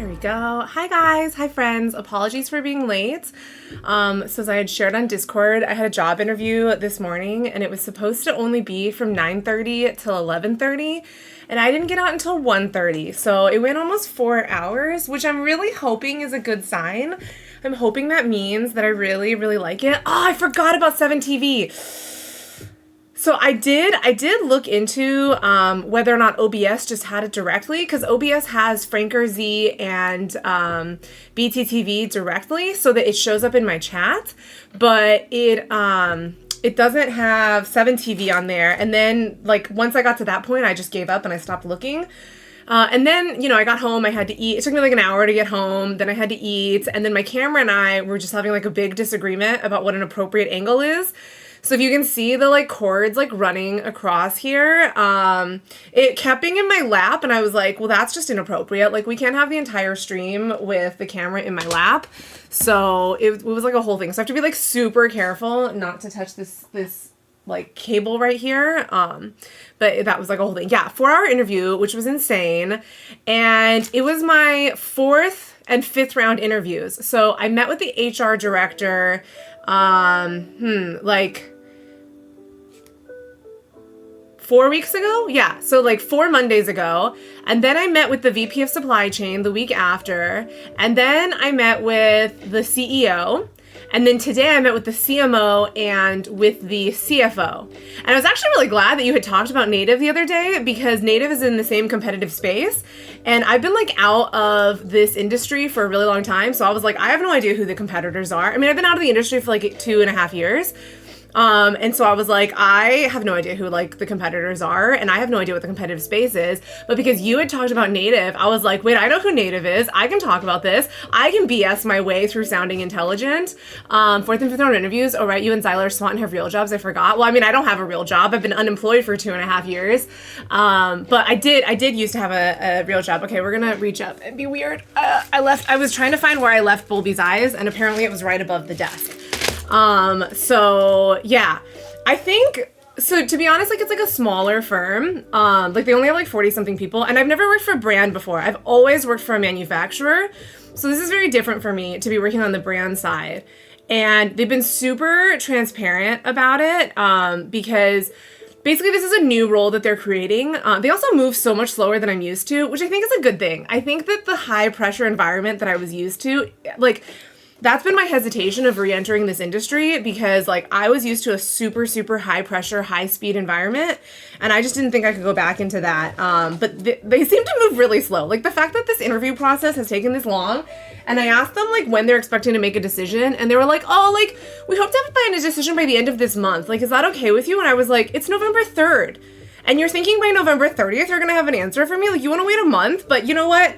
There we go. Hi guys, hi friends. Apologies for being late. So as I had shared on Discord, I had a job interview this morning and it was supposed to only be from 9:30 till 11:30 and I didn't get out until 1:30. So it went almost 4 hours, which I'm really hoping is a good sign. I'm hoping that means that I really, really like it. Oh, I forgot about 7TV. So I did look into whether or not OBS just had it directly, because OBS has FrankerZ and BTTV directly so that it shows up in my chat, but it doesn't have 7TV on there. And then like once I got to that point, I just gave up and I stopped looking. And then, you know, I got home, I had to eat. It took me like an hour to get home. Then I had to eat. And then my camera and I were just having like a big disagreement about what an appropriate angle is. So if you can see the like cords like running across here, it kept being in my lap and I was like, well, that's just inappropriate. Like we can't have the entire stream with the camera in my lap. So it was like a whole thing. So I have to be like super careful not to touch this like cable right here. But that was like a whole thing. Yeah, 4-hour interview, which was insane. And it was my 4th and 5th round interviews. So I met with the HR director, like 4 weeks ago? Yeah, so like 4 Mondays ago. And then I met with the VP of supply chain the week after. And then I met with the CEO. And then today I met with the CMO and with the CFO. And I was actually really glad that you had talked about Native the other day, because Native is in the same competitive space. And I've been like out of this industry for a really long time. So I was like, I have no idea who the competitors are. I mean, I've been out of the industry for like 2.5 years. And so I was like, I have no idea who like the competitors are, and I have no idea what the competitive space is. But because you had talked about Native, I was like, wait, I know who Native is. I can talk about this. I can BS my way through sounding intelligent. 4th and 5th round interviews. Oh, right. You and Zyler Swanton have real jobs. I forgot. Well, I mean, I don't have a real job. I've been unemployed for 2.5 years. But I did used to have a real job. Okay, we're going to reach up and be weird. I was trying to find where I left Bulby's eyes, and apparently it was right above the desk. So yeah, I think, so to be honest, like it's like a smaller firm. Like they only have like 40 something people, and I've never worked for a brand before. I've always worked for a manufacturer. So this is very different for me to be working on the brand side. And they've been super transparent about it, because basically this is a new role that they're creating. They also move so much slower than I'm used to, which I think is a good thing. I think that the high pressure environment that I was used to, like, that's been my hesitation of re-entering this industry, because like I was used to a super, super high pressure, high speed environment, and I just didn't think I could go back into that. But they seem to move really slow. Like the fact that this interview process has taken this long, and I asked them like when they're expecting to make a decision, and they were like, oh, like we hope to have a decision by the end of this month. Like, is that okay with you? And I was like, it's November 3rd. And you're thinking by November 30th, you're gonna have an answer for me? Like, you wanna wait a month? But you know what?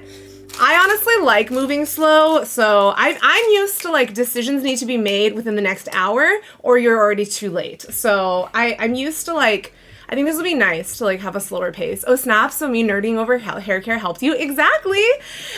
I honestly like moving slow, so I'm used to like decisions need to be made within the next hour or you're already too late. So I'm used to like, I think this would be nice to like have a slower pace. Oh snap, so me nerding over hair care helped you? Exactly.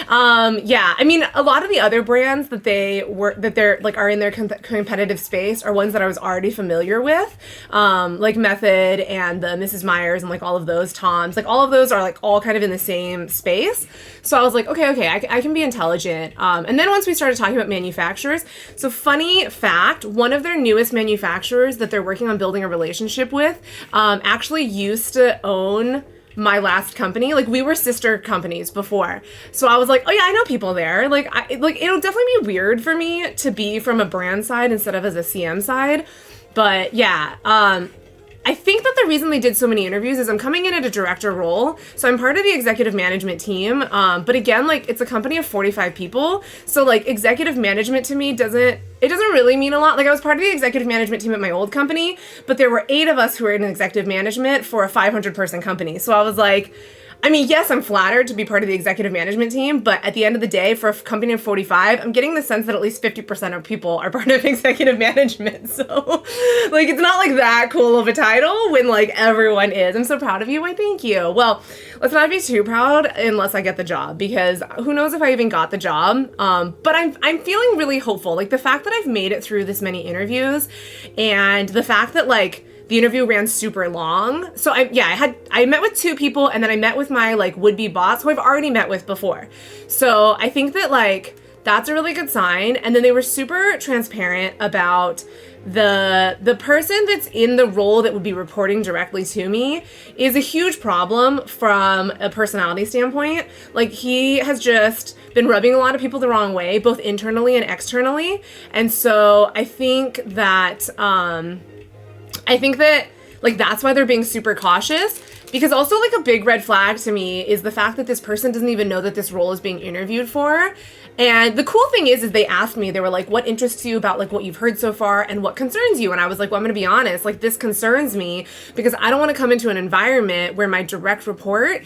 Yeah, I mean, a lot of the other brands that they're like are in their competitive space are ones that I was already familiar with, like Method and the Mrs. Myers and like all of those Toms, like all of those are like all kind of in the same space. So I was like, okay, I can be intelligent. And then once we started talking about manufacturers, so funny fact, one of their newest manufacturers that they're working on building a relationship with, actually used to own my last company. Like we were sister companies before. So I was like, oh yeah, I know people there. Like it'll definitely be weird for me to be from a brand side instead of as a CM side. But yeah, I think that the reason they did so many interviews is I'm coming in at a director role. So I'm part of the executive management team. But again, like it's a company of 45 people. So like executive management to me doesn't really mean a lot. Like I was part of the executive management team at my old company, but there were 8 of us who were in executive management for a 500 person company. So I was like, I mean, yes, I'm flattered to be part of the executive management team, but at the end of the day, for a company of 45, I'm getting the sense that at least 50% of people are part of executive management. So, like, it's not like that cool of a title when, like, everyone is. I'm so proud of you. Why, thank you. Well, let's not be too proud unless I get the job, because who knows if I even got the job. But I'm feeling really hopeful. Like, the fact that I've made it through this many interviews and the fact that, like, the interview ran super long. So I met with 2 people, and then I met with my like would-be boss who I've already met with before. So I think that like that's a really good sign. And then they were super transparent about the person that's in the role that would be reporting directly to me is a huge problem from a personality standpoint. Like, he has just been rubbing a lot of people the wrong way, both internally and externally. And so I think that like that's why they're being super cautious. Because also, like, a big red flag to me is the fact that this person doesn't even know that this role is being interviewed for. And the cool thing is they asked me, they were like, what interests you about, like, what you've heard so far and what concerns you? And I was like, well, I'm going to be honest, like, this concerns me because I don't want to come into an environment where my direct report,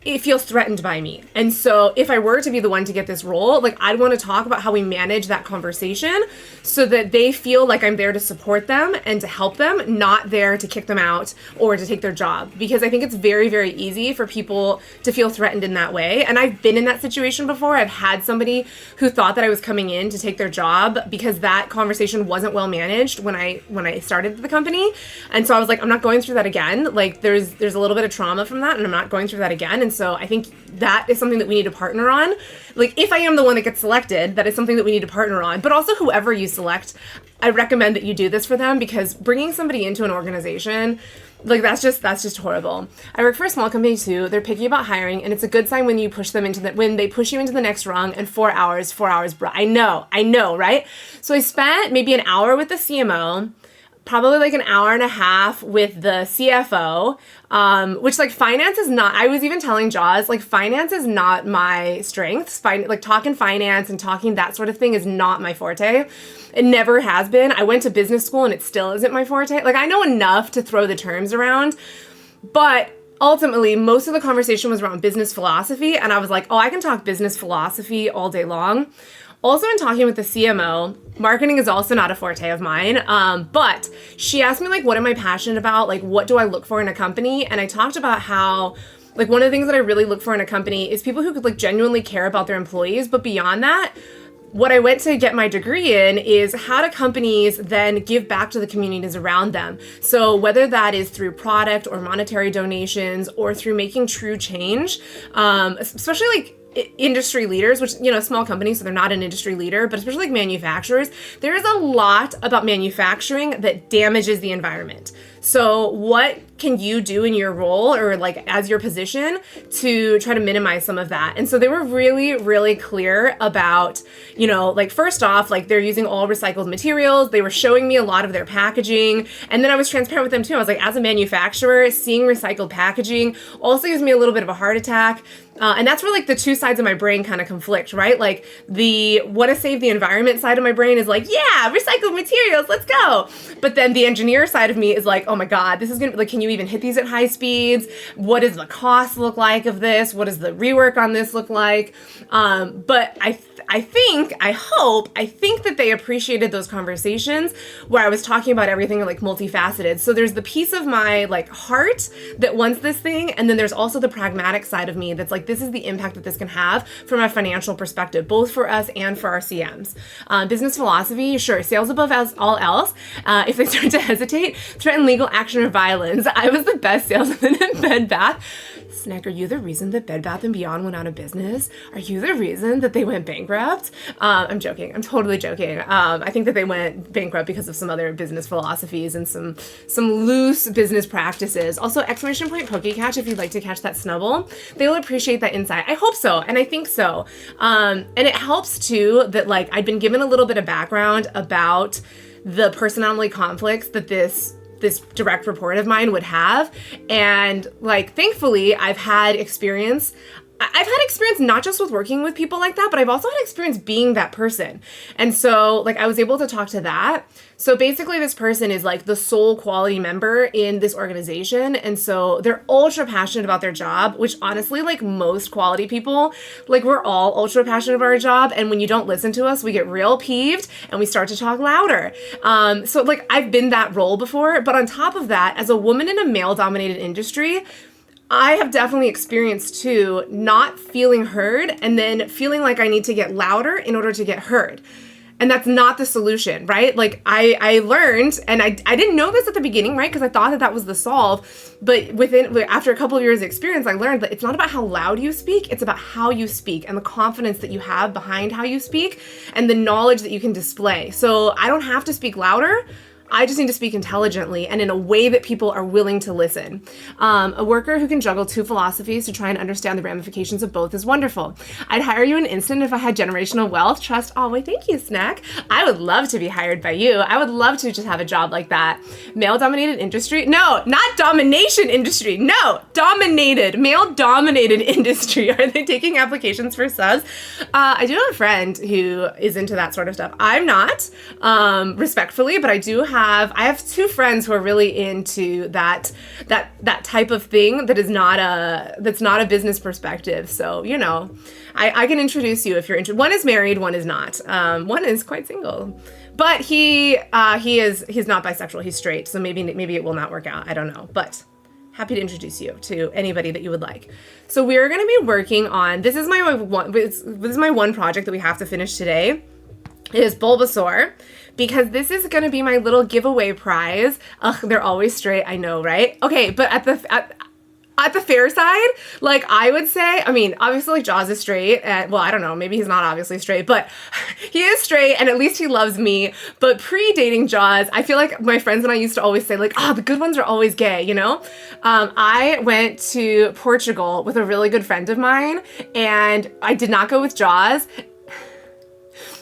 it feels threatened by me. And so if I were to be the one to get this role, like, I'd want to talk about how we manage that conversation so that they feel like I'm there to support them and to help them, not there to kick them out or to take their job. Because I think it's very, very easy for people to feel threatened in that way. And I've been in that situation before. I've had somebody who thought that I was coming in to take their job because that conversation wasn't well managed when I started the company. And so I was like, I'm not going through that again. Like, there's a little bit of trauma from that, and I'm not going through that again. And so I think that is something that we need to partner on. Like, if I am the one that gets selected, that is something that we need to partner on. But also, whoever you select, I recommend that you do this for them, because bringing somebody into an organization, like, that's just horrible. I work for a small company too. They're picky about hiring, and it's a good sign when you push them when they push you into the next rung, and 4 hours, bro. I know, right? So I spent maybe an hour with the CMO, probably like an hour and a half with the CFO, which, like, finance is not, I was even telling Jaws, like, finance is not my strength. Like, talking finance and talking that sort of thing is not my forte. It never has been. I went to business school and it still isn't my forte. Like, I know enough to throw the terms around, but ultimately, most of the conversation was around business philosophy, and I was like, oh, I can talk business philosophy all day long. Also, in talking with the CMO, marketing is also not a forte of mine, but she asked me, like, what am I passionate about? Like, what do I look for in a company? And I talked about how, like, one of the things that I really look for in a company is people who could, like, genuinely care about their employees. But beyond that, what I went to get my degree in is how do companies then give back to the communities around them? So whether that is through product or monetary donations or through making true change, especially, like, industry leaders, which, you know, small companies, so they're not an industry leader, but especially like manufacturers, there is a lot about manufacturing that damages the environment. So what can you do in your role or, like, as your position to try to minimize some of that? And so they were really, really clear about, you know, like, first off, like, they're using all recycled materials. They were showing me a lot of their packaging. And then I was transparent with them too. I was like, as a manufacturer, seeing recycled packaging also gives me a little bit of a heart attack. And that's where, like, the two sides of my brain kind of conflict, right? Like, the want to save the environment side of my brain is like, yeah, recycled materials, let's go. But then the engineer side of me is like, oh my God, this is going to, like, can you even hit these at high speeds? What does the cost look like of this? What does the rework on this look like? But I think that they appreciated those conversations where I was talking about everything, like, multifaceted. So there's the piece of my, like, heart that wants this thing, and then there's also the pragmatic side of me that's like, this is the impact that this can have from a financial perspective, both for us and for our CMs. Business philosophy, sure, sales above all else. If they start to hesitate, threaten legal action or violence. I was the best salesman in Bed Bath. Snack, are you the reason that Bed Bath & Beyond went out of business? Are you the reason that they went bankrupt? I'm joking. I'm totally joking. I think that they went bankrupt because of some other business philosophies and some loose business practices. Also, exclamation point Poke Catch, if you'd like to catch that snubble. They will appreciate that insight. I hope so, and I think so. And it helps too that, like, I've been given a little bit of background about the personality conflicts that this direct report of mine would have. And, like, thankfully, I've had experience not just with working with people like that, but I've also had experience being that person. And so, like, I was able to talk to that. So basically, this person is, like, the sole quality member in this organization. And so they're ultra passionate about their job, which honestly, like, most quality people, like, we're all ultra passionate about our job. And when you don't listen to us, we get real peeved and we start to talk louder. So, like, I've been that role before. But on top of that, as a woman in a male-dominated industry, I have definitely experienced too, not feeling heard and then feeling like I need to get louder in order to get heard. And that's not the solution, right? Like I learned, and I didn't know this at the beginning, right? Because I thought that that was the solve. But after a couple of years of experience, I learned that it's not about how loud you speak, it's about how you speak and the confidence that you have behind how you speak and the knowledge that you can display. So I don't have to speak louder. I just need to speak intelligently and in a way that people are willing to listen. A worker who can juggle two philosophies to try and understand the ramifications of both is wonderful. I'd hire you in an instant if I had generational wealth, trust. Oh, wait, thank you, Snack. I would love to be hired by you. I would love to just have a job like that. Male-dominated industry? No, not domination industry. No, dominated, male-dominated industry. Are they taking applications for subs? I do have a friend who is into that sort of stuff. I'm not, respectfully, but I have two friends who are really into that type of thing that's not a business perspective. So, you know, I can introduce you if you're interested. One is married, one is not. One is quite single. But he's not bisexual, he's straight. So maybe it will not work out. I don't know. But happy to introduce you to anybody that you would like. So we're going to be working on, this is my one project that we have to finish today. It is Bulbasaur, because this is going to be my little giveaway prize. Ugh, they're always straight, I know, right? Okay, but at the fair side, like I would say, I mean, obviously like Jaws is straight, and well, I don't know, maybe he's not obviously straight, but he is straight, and at least he loves me. But pre-dating Jaws, I feel like my friends and I used to always say like, oh, the good ones are always gay, you know? I went to Portugal with a really good friend of mine, and I did not go with Jaws.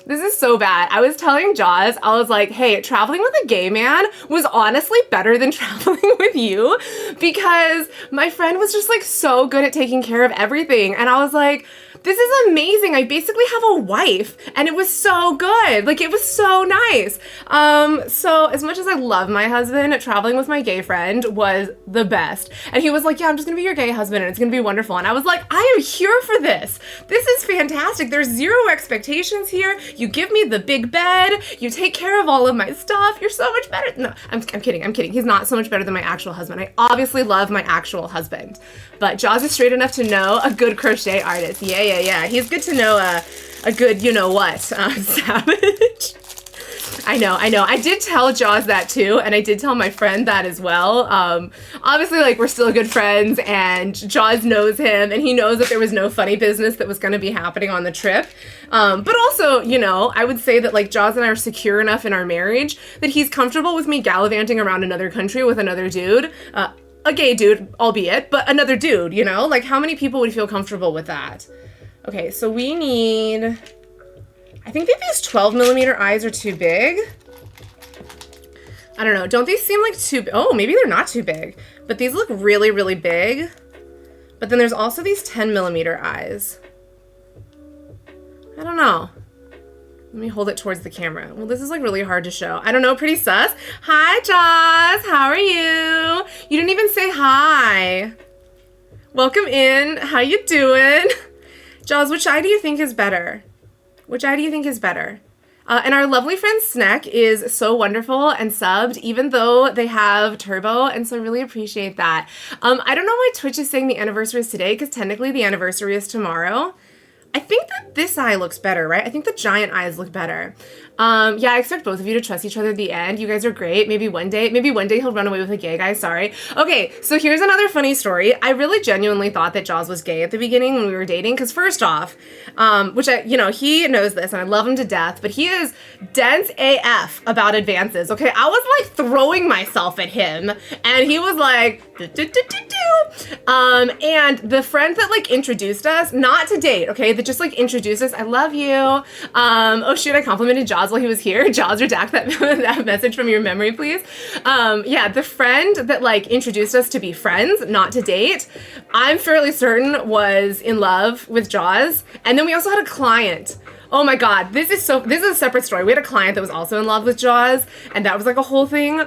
This is so bad. I was telling Jaws, I was like, hey, traveling with a gay man was honestly better than traveling with you, because my friend was just like so good at taking care of everything. And I was like, this is amazing. I basically have a wife, and it was so good. Like, it was so nice. So as much as I love my husband, traveling with my gay friend was the best. And he was like, yeah, I'm just gonna be your gay husband and it's gonna be wonderful. And I was like, I am here for this. This is fantastic. There's zero expectations here. You give me the big bed. You take care of all of my stuff. You're so much better. No, I'm kidding. He's not so much better than my actual husband. I obviously love my actual husband. But Jaws is straight enough to know a good crochet artist. Yeah. He's good to know a good, you know what, savage. I know. I did tell Jaws that too, and I did tell my friend that as well. Obviously, like, we're still good friends, and Jaws knows him, and he knows that there was no funny business that was going to be happening on the trip. But also, you know, I would say that, like, Jaws and I are secure enough in our marriage that he's comfortable with me gallivanting around another country with another dude. A gay dude, albeit, but another dude, you know? Like, how many people would feel comfortable with that? Okay, so we need, I think that these 12mm eyes are too big. I don't know. Don't these seem like too, oh, maybe they're not too big, but these look really, really big. But then there's also these 10mm eyes. I don't know. Let me hold it towards the camera. Well, this is like really hard to show. I don't know, pretty sus. Hi, Jaws, how are you? You didn't even say hi. Welcome in, how you doing? Jaws, which eye do you think is better? Which eye do you think is better? And our lovely friend Snack is so wonderful and subbed, even though they have turbo, and so I really appreciate that. I don't know why Twitch is saying the anniversary is today, because technically the anniversary is tomorrow. I think that this eye looks better, right? I think the giant eyes look better. Yeah, I expect both of you to trust each other at the end. You guys are great. Maybe one day he'll run away with a gay guy. Sorry. Okay, so here's another funny story. I really genuinely thought that Jaws was gay at the beginning when we were dating, because first off, which he knows this and I love him to death, but he is dense AF about advances. Okay, I was like throwing myself at him, and he was like, and the friend that like introduced us, not to date, okay, that just like introduced us, I love you. Oh shoot, I complimented Jaws while he was here. Jaws, redact that message from your memory, please. Yeah, the friend that like introduced us to be friends, not to date, I'm fairly certain was in love with Jaws. And then we also had a client. Oh my God, this is a separate story. We had a client that was also in love with Jaws, and that was like a whole thing.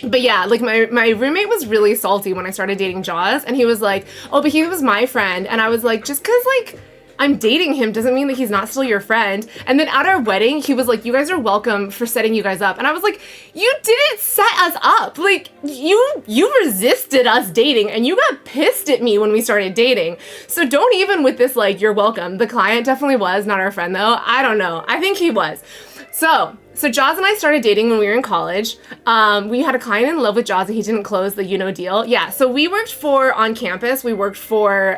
But yeah, like my roommate was really salty when I started dating Jaws, and he was like, oh, but he was my friend. And I was like, just cause like I'm dating him doesn't mean that he's not still your friend. And then at our wedding, he was like, you guys are welcome for setting you guys up. And I was like, you didn't set us up. Like, you resisted us dating and you got pissed at me when we started dating. So don't even with this, like, you're welcome. The client definitely was, not our friend though. I don't know. I think he was. So Jaws and I started dating when we were in college. We had a client in love with Jaws and he didn't close the deal. Yeah, so we worked on campus. We worked for,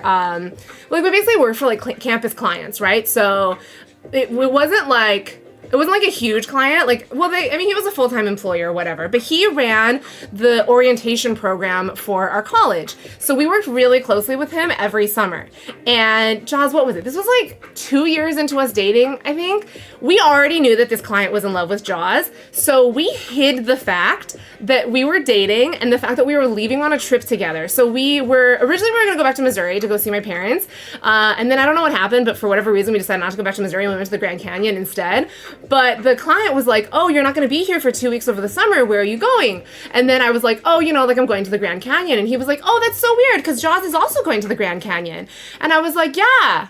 we basically worked for like campus clients, right? So it wasn't like a huge client. Like, well, he was a full-time employer or whatever, but he ran the orientation program for our college. So we worked really closely with him every summer. And Jaws, what was it? This was like 2 years into us dating, I think. We already knew that this client was in love with Jaws. So we hid the fact that we were dating and the fact that we were leaving on a trip together. So originally we were gonna go back to Missouri to go see my parents. And then I don't know what happened, but for whatever reason, we decided not to go back to Missouri and we went to the Grand Canyon instead. But the client was like, oh, you're not going to be here for 2 weeks over the summer. Where are you going? And then I was like, oh, I'm going to the Grand Canyon. And he was like, oh, that's so weird because Jaws is also going to the Grand Canyon. And I was like, yeah,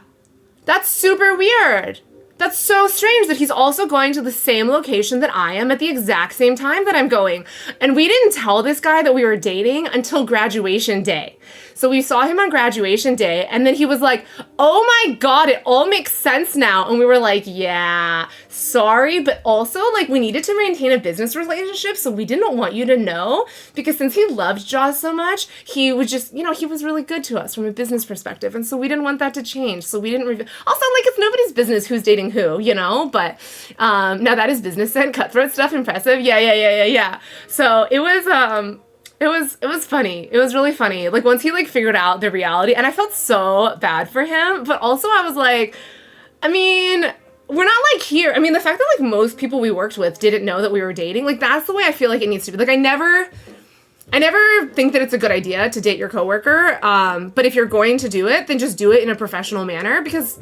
that's super weird. That's so strange that he's also going to the same location that I am at the exact same time that I'm going. And we didn't tell this guy that we were dating until graduation day. So we saw him on graduation day, and then he was like, oh my God, it all makes sense now. And we were like, yeah, sorry, but also like we needed to maintain a business relationship, so we didn't want you to know, because since he loved Jaws so much, he would just, he was really good to us from a business perspective, and so we didn't want that to change. So we didn't, also like it's nobody's business who's dating who, but now that is business and cutthroat stuff impressive. Yeah. So it was funny. It was really funny. Like once he like figured out the reality, and I felt so bad for him, but also I was like, we're not like here. The fact that like most people we worked with didn't know that we were dating, like that's the way I feel like it needs to be. Like I never think that it's a good idea to date your coworker. But if you're going to do it, then just do it in a professional manner because,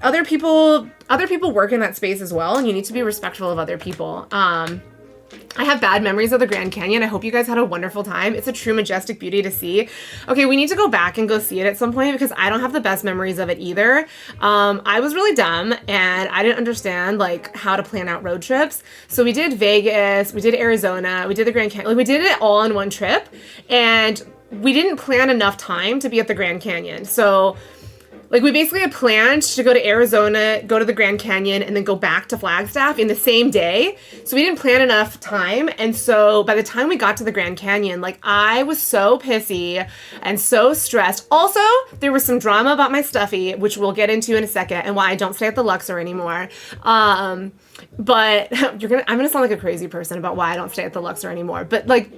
other people work in that space as well, and you need to be respectful of other people. I have bad memories of the Grand Canyon. I hope you guys had a wonderful time. It's a true majestic beauty to see. Okay, we need to go back and go see it at some point because I don't have the best memories of it either. I was really dumb and I didn't understand like how to plan out road trips. So we did Vegas, we did Arizona, we did the Grand Canyon. Like we did it all in one trip, and we didn't plan enough time to be at the Grand Canyon. So like we basically had planned to go to Arizona, go to the Grand Canyon, and then go back to Flagstaff in the same day. So we didn't plan enough time. And so by the time we got to the Grand Canyon, like I was so pissy and so stressed. Also, there was some drama about my stuffy, which we'll get into in a second, and why I don't stay at the Luxor anymore. But I'm gonna sound like a crazy person about why I don't stay at the Luxor anymore. But like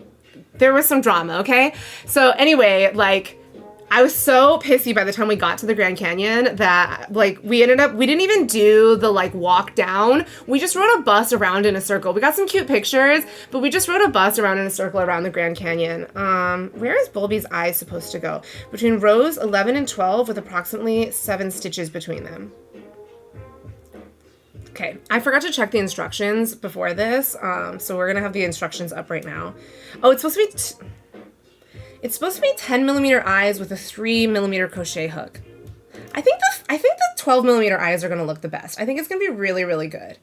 there was some drama, okay? So anyway, like I was so pissy by the time we got to the Grand Canyon that like we didn't even do the like walk down. We just rode a bus around in a circle. We got some cute pictures, but we just rode a bus around in a circle around the Grand Canyon. Where is Bulby's eye supposed to go? Between rows 11 and 12 with approximately 7 stitches between them. Okay, I forgot to check the instructions before this, so we're gonna have the instructions up right now. Oh, it's supposed to be 10 millimeter eyes with a 3 millimeter crochet hook. I think the 12 millimeter eyes are gonna look the best. I think it's gonna be really, really good.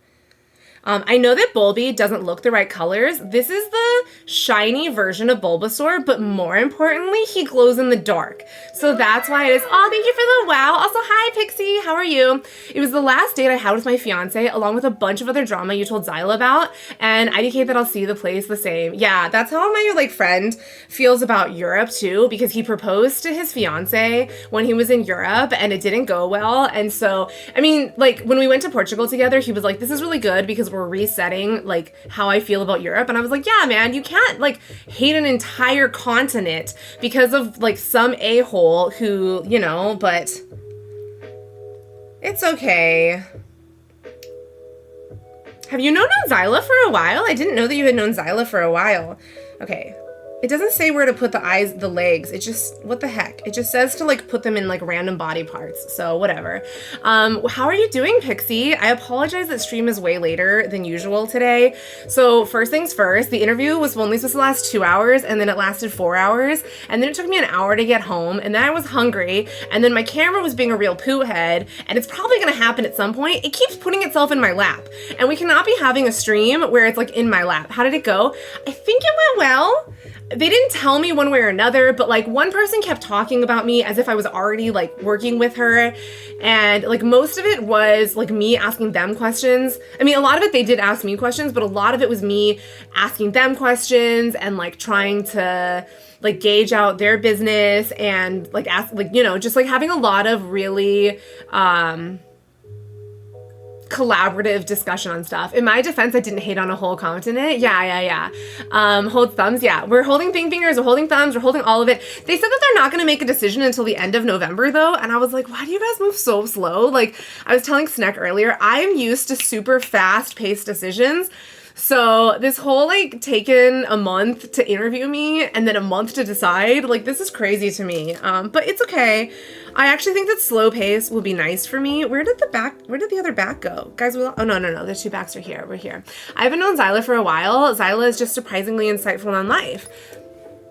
I know that Bulby doesn't look the right colors. This is the shiny version of Bulbasaur, but more importantly, he glows in the dark. So that's why it is. Oh, thank you for the wow. Also, hi, Pixie. How are you? It was the last date I had with my fiance, along with a bunch of other drama you told Zyla about, and I indicate that I'll see the place the same. Yeah, that's how my like friend feels about Europe too, because he proposed to his fiance when he was in Europe, and it didn't go well. And so, like when we went to Portugal together, he was like, "This is really good because we're resetting like how I feel about Europe." And I was like, yeah, man, you can't like hate an entire continent because of like some a-hole who, but it's okay. Have you known Zyla for a while? I didn't know that you had known Zyla for a while. Okay. It doesn't say where to put the eyes, the legs. It just, what the heck? It just says to like put them in like random body parts. So whatever. How are you doing, Pixie? I apologize that stream is way later than usual today. So first things first, the interview was only supposed to last 2 hours, and then it lasted 4 hours. And then it took me an hour to get home, and then I was hungry. And then my camera was being a real poo head, and it's probably gonna happen at some point. It keeps putting itself in my lap, and we cannot be having a stream where it's like in my lap. How did it go? I think it went well. They didn't tell me one way or another, but like one person kept talking about me as if I was already like working with her. And like most of it was like me asking them questions. I mean, a lot of it, they did ask me questions, but a lot of it was me asking them questions and like trying to like gauge out their business and like ask, like, you know, just like having a lot of really, collaborative discussion on stuff. In my defense, I didn't hate on a whole continent. Yeah. Hold thumbs. Yeah, we're holding pink fingers, we're holding thumbs, we're holding all of it. They said that they're not going to make a decision until the end of November though. And I was like, why do you guys move so slow? Like I was telling Sneck earlier, I'm used to super fast paced decisions. So this whole like taking a month to interview me and then a month to decide, like this is crazy to me. But it's okay. I actually think that slow pace will be nice for me. Where did the other back go? Guys, oh no, the two backs are here. We're here. I haven't known Zyla for a while. Zyla is just surprisingly insightful on life.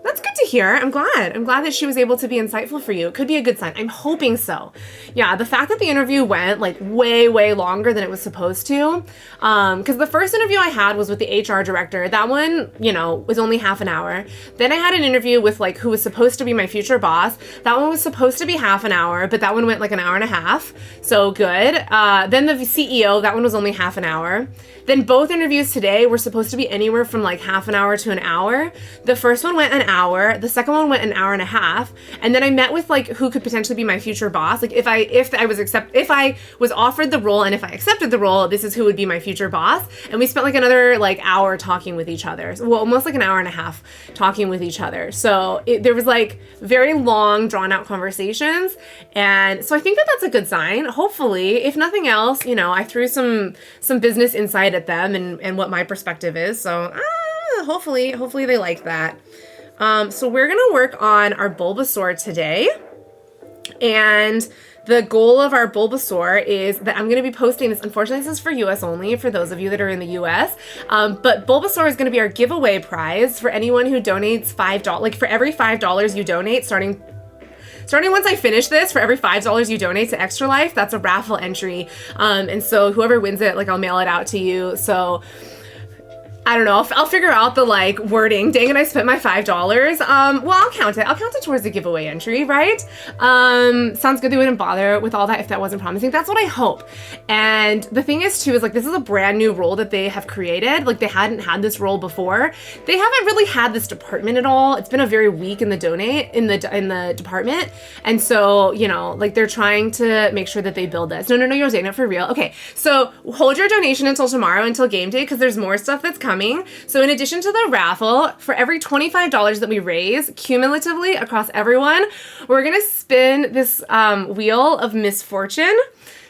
That's good to hear. I'm glad that she was able to be insightful for you. It could be a good sign. I'm hoping so. Yeah, the fact that the interview went like way longer than it was supposed to, because the first interview I had was with the HR director. That one, you know, was only half an hour. Then I had an interview with like who was supposed to be my future boss. That one was supposed to be half an hour, but that one went like an hour and a half. So good. Then the CEO, that one was only half an hour. Then both interviews today were supposed to be anywhere from like half an hour to an hour. The first one went an hour. The second one went an hour and a half. And then I met with like who could potentially be my future boss. Like if I was offered the role and if I accepted the role, this is who would be my future boss. And we spent like another like hour talking with each other. Well, almost like an hour and a half talking with each other. So there was like very long drawn out conversations. And so I think that that's a good sign. Hopefully, if nothing else, you know, I threw some business insight at them and what my perspective is. So hopefully they like that. So we're gonna work on our Bulbasaur today, and the goal of our Bulbasaur is that I'm going to be posting this. Unfortunately, this is for US only, for those of you that are in the US. But Bulbasaur is going to be our giveaway prize for anyone who donates $5. Like for every $5 you donate, starting once I finish this, for every $5 you donate to Extra Life, that's a raffle entry. And so whoever wins it, like I'll mail it out to you. So I don't know. I'll figure out the like wording. Dang it, I spent my $5. Well, I'll count it. I'll count it towards the giveaway entry, right? Sounds good. They wouldn't bother with all that if that wasn't promising. That's what I hope. And the thing is too, is like, this is a brand new role that they have created. Like they hadn't had this role before. They haven't really had this department at all. It's been a very weak in the department. And so, you know, like they're trying to make sure that they build this. No, you're doing it for real. Okay. So hold your donation until tomorrow, until game day, because there's more stuff that's coming. So in addition to the raffle, for every $25 that we raise cumulatively across everyone, we're going to spin this wheel of misfortune.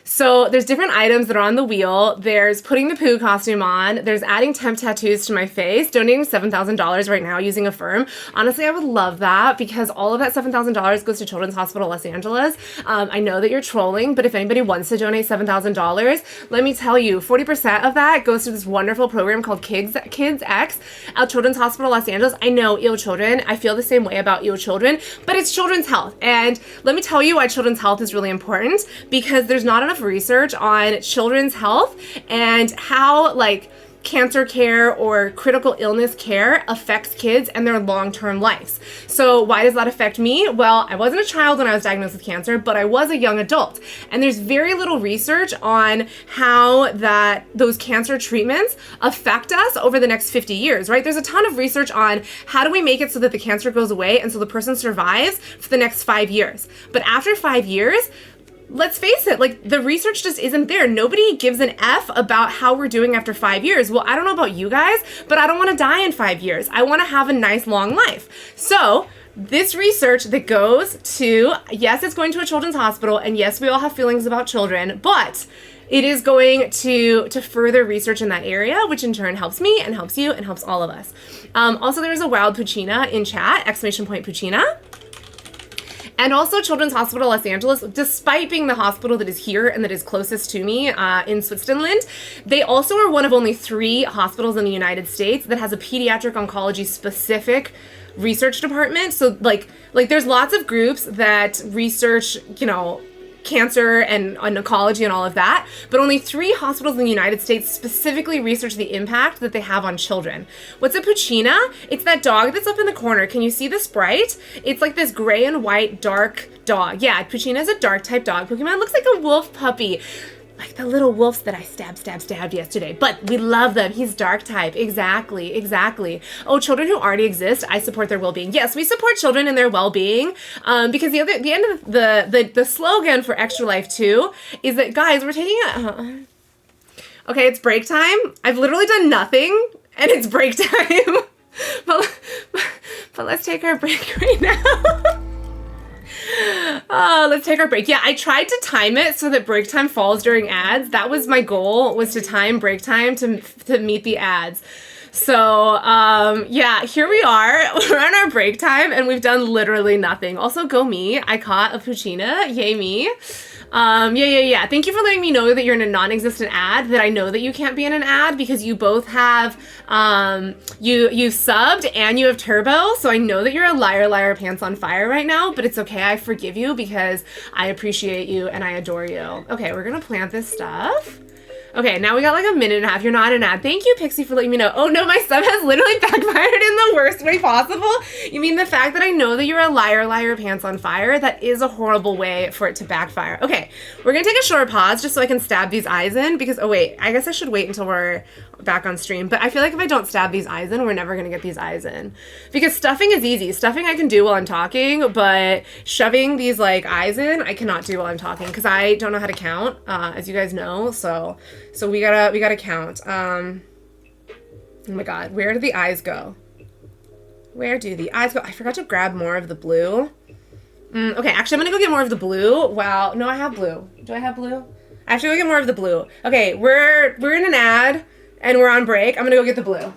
So there's different items that are on the wheel. There's putting the poo costume on. There's adding temp tattoos to my face, donating $7,000 right now using Affirm. Honestly, I would love that because all of that $7,000 goes to Children's Hospital Los Angeles. I know that you're trolling, but if anybody wants to donate $7,000, let me tell you, 40% of that goes to this wonderful program called Kids X at Children's Hospital Los Angeles. I know, ill children. I feel the same way about ill children, but it's children's health. And let me tell you why children's health is really important, because there's not enough research on children's health and how like cancer care or critical illness care affects kids and their long-term lives. So why does that affect me? Well, I wasn't a child when I was diagnosed with cancer, but I was a young adult. And there's very little research on how those cancer treatments affect us over the next 50 years, right? There's a ton of research on how do we make it so that the cancer goes away and so the person survives for the next 5 years. But after 5 years, let's face it, like the research just isn't there. Nobody gives an F about how we're doing after 5 years. Well, I don't know about you guys, but I don't want to die in 5 years. I want to have a nice long life. So this research that goes to, yes, it's going to a children's hospital, and yes, we all have feelings about children, but it is going to further research in that area, which in turn helps me and helps you and helps all of us. Also, there's a wild Puccina in chat, !Puccina. And also Children's Hospital Los Angeles, despite being the hospital that is here and that is closest to me in Switzerland, they also are one of only 3 hospitals in the United States that has a pediatric oncology specific research department. So like there's lots of groups that research, you know, cancer and oncology and all of that, but only 3 hospitals in the United States specifically research the impact that they have on children. What's a Puccina? It's that dog that's up in the corner. Can you see the sprite? It's like this gray and white dark dog. Yeah, Puccina is a dark type dog Pokemon. Looks like a wolf puppy. Like the little wolves that I stabbed yesterday. But we love them. He's dark type. Exactly. Oh, children who already exist, I support their well-being. Yes, we support children and their well-being. Because the end of the slogan for Extra Life 2 is that, guys, we're taking a... Okay, it's break time. I've literally done nothing, and it's break time. but let's take our break right now. Oh, let's take our break. Yeah, I tried to time it so that break time falls during ads. That was my goal, was to time break time to meet the ads. So, yeah, here we are. We're on our break time, and we've done literally nothing. Also, go me. I caught a Puccina. Yay me. Yeah. Thank you for letting me know that you're in a non-existent ad, that I know that you can't be in an ad because you both have, you subbed and you have turbo. So I know that you're a liar pants on fire right now, but it's okay. I forgive you because I appreciate you and I adore you. Okay, we're gonna plant this stuff. Okay, now we got like a minute and a half. You're not an ad. Thank you, Pixie, for letting me know. Oh no, my sub has literally backfired in the worst way possible. You mean the fact that I know that you're a liar pants on fire? That is a horrible way for it to backfire. Okay, we're gonna take a short pause just so I can stab these eyes in because, oh wait, I guess I should wait until we're back on stream. But I feel like if I don't stab these eyes in, we're never gonna get these eyes in. Because stuffing is easy. Stuffing I can do while I'm talking, but shoving these like eyes in, I cannot do while I'm talking because I don't know how to count, as you guys know, so we gotta count. Oh my god, where do the eyes go? Where do the eyes go? I forgot to grab more of the blue. Okay, actually I'm gonna go get more of the blue. Wow, no, I have blue. Do I have blue? I have to go get more of the blue. Okay, we're in an ad and we're on break. I'm gonna go get the blue.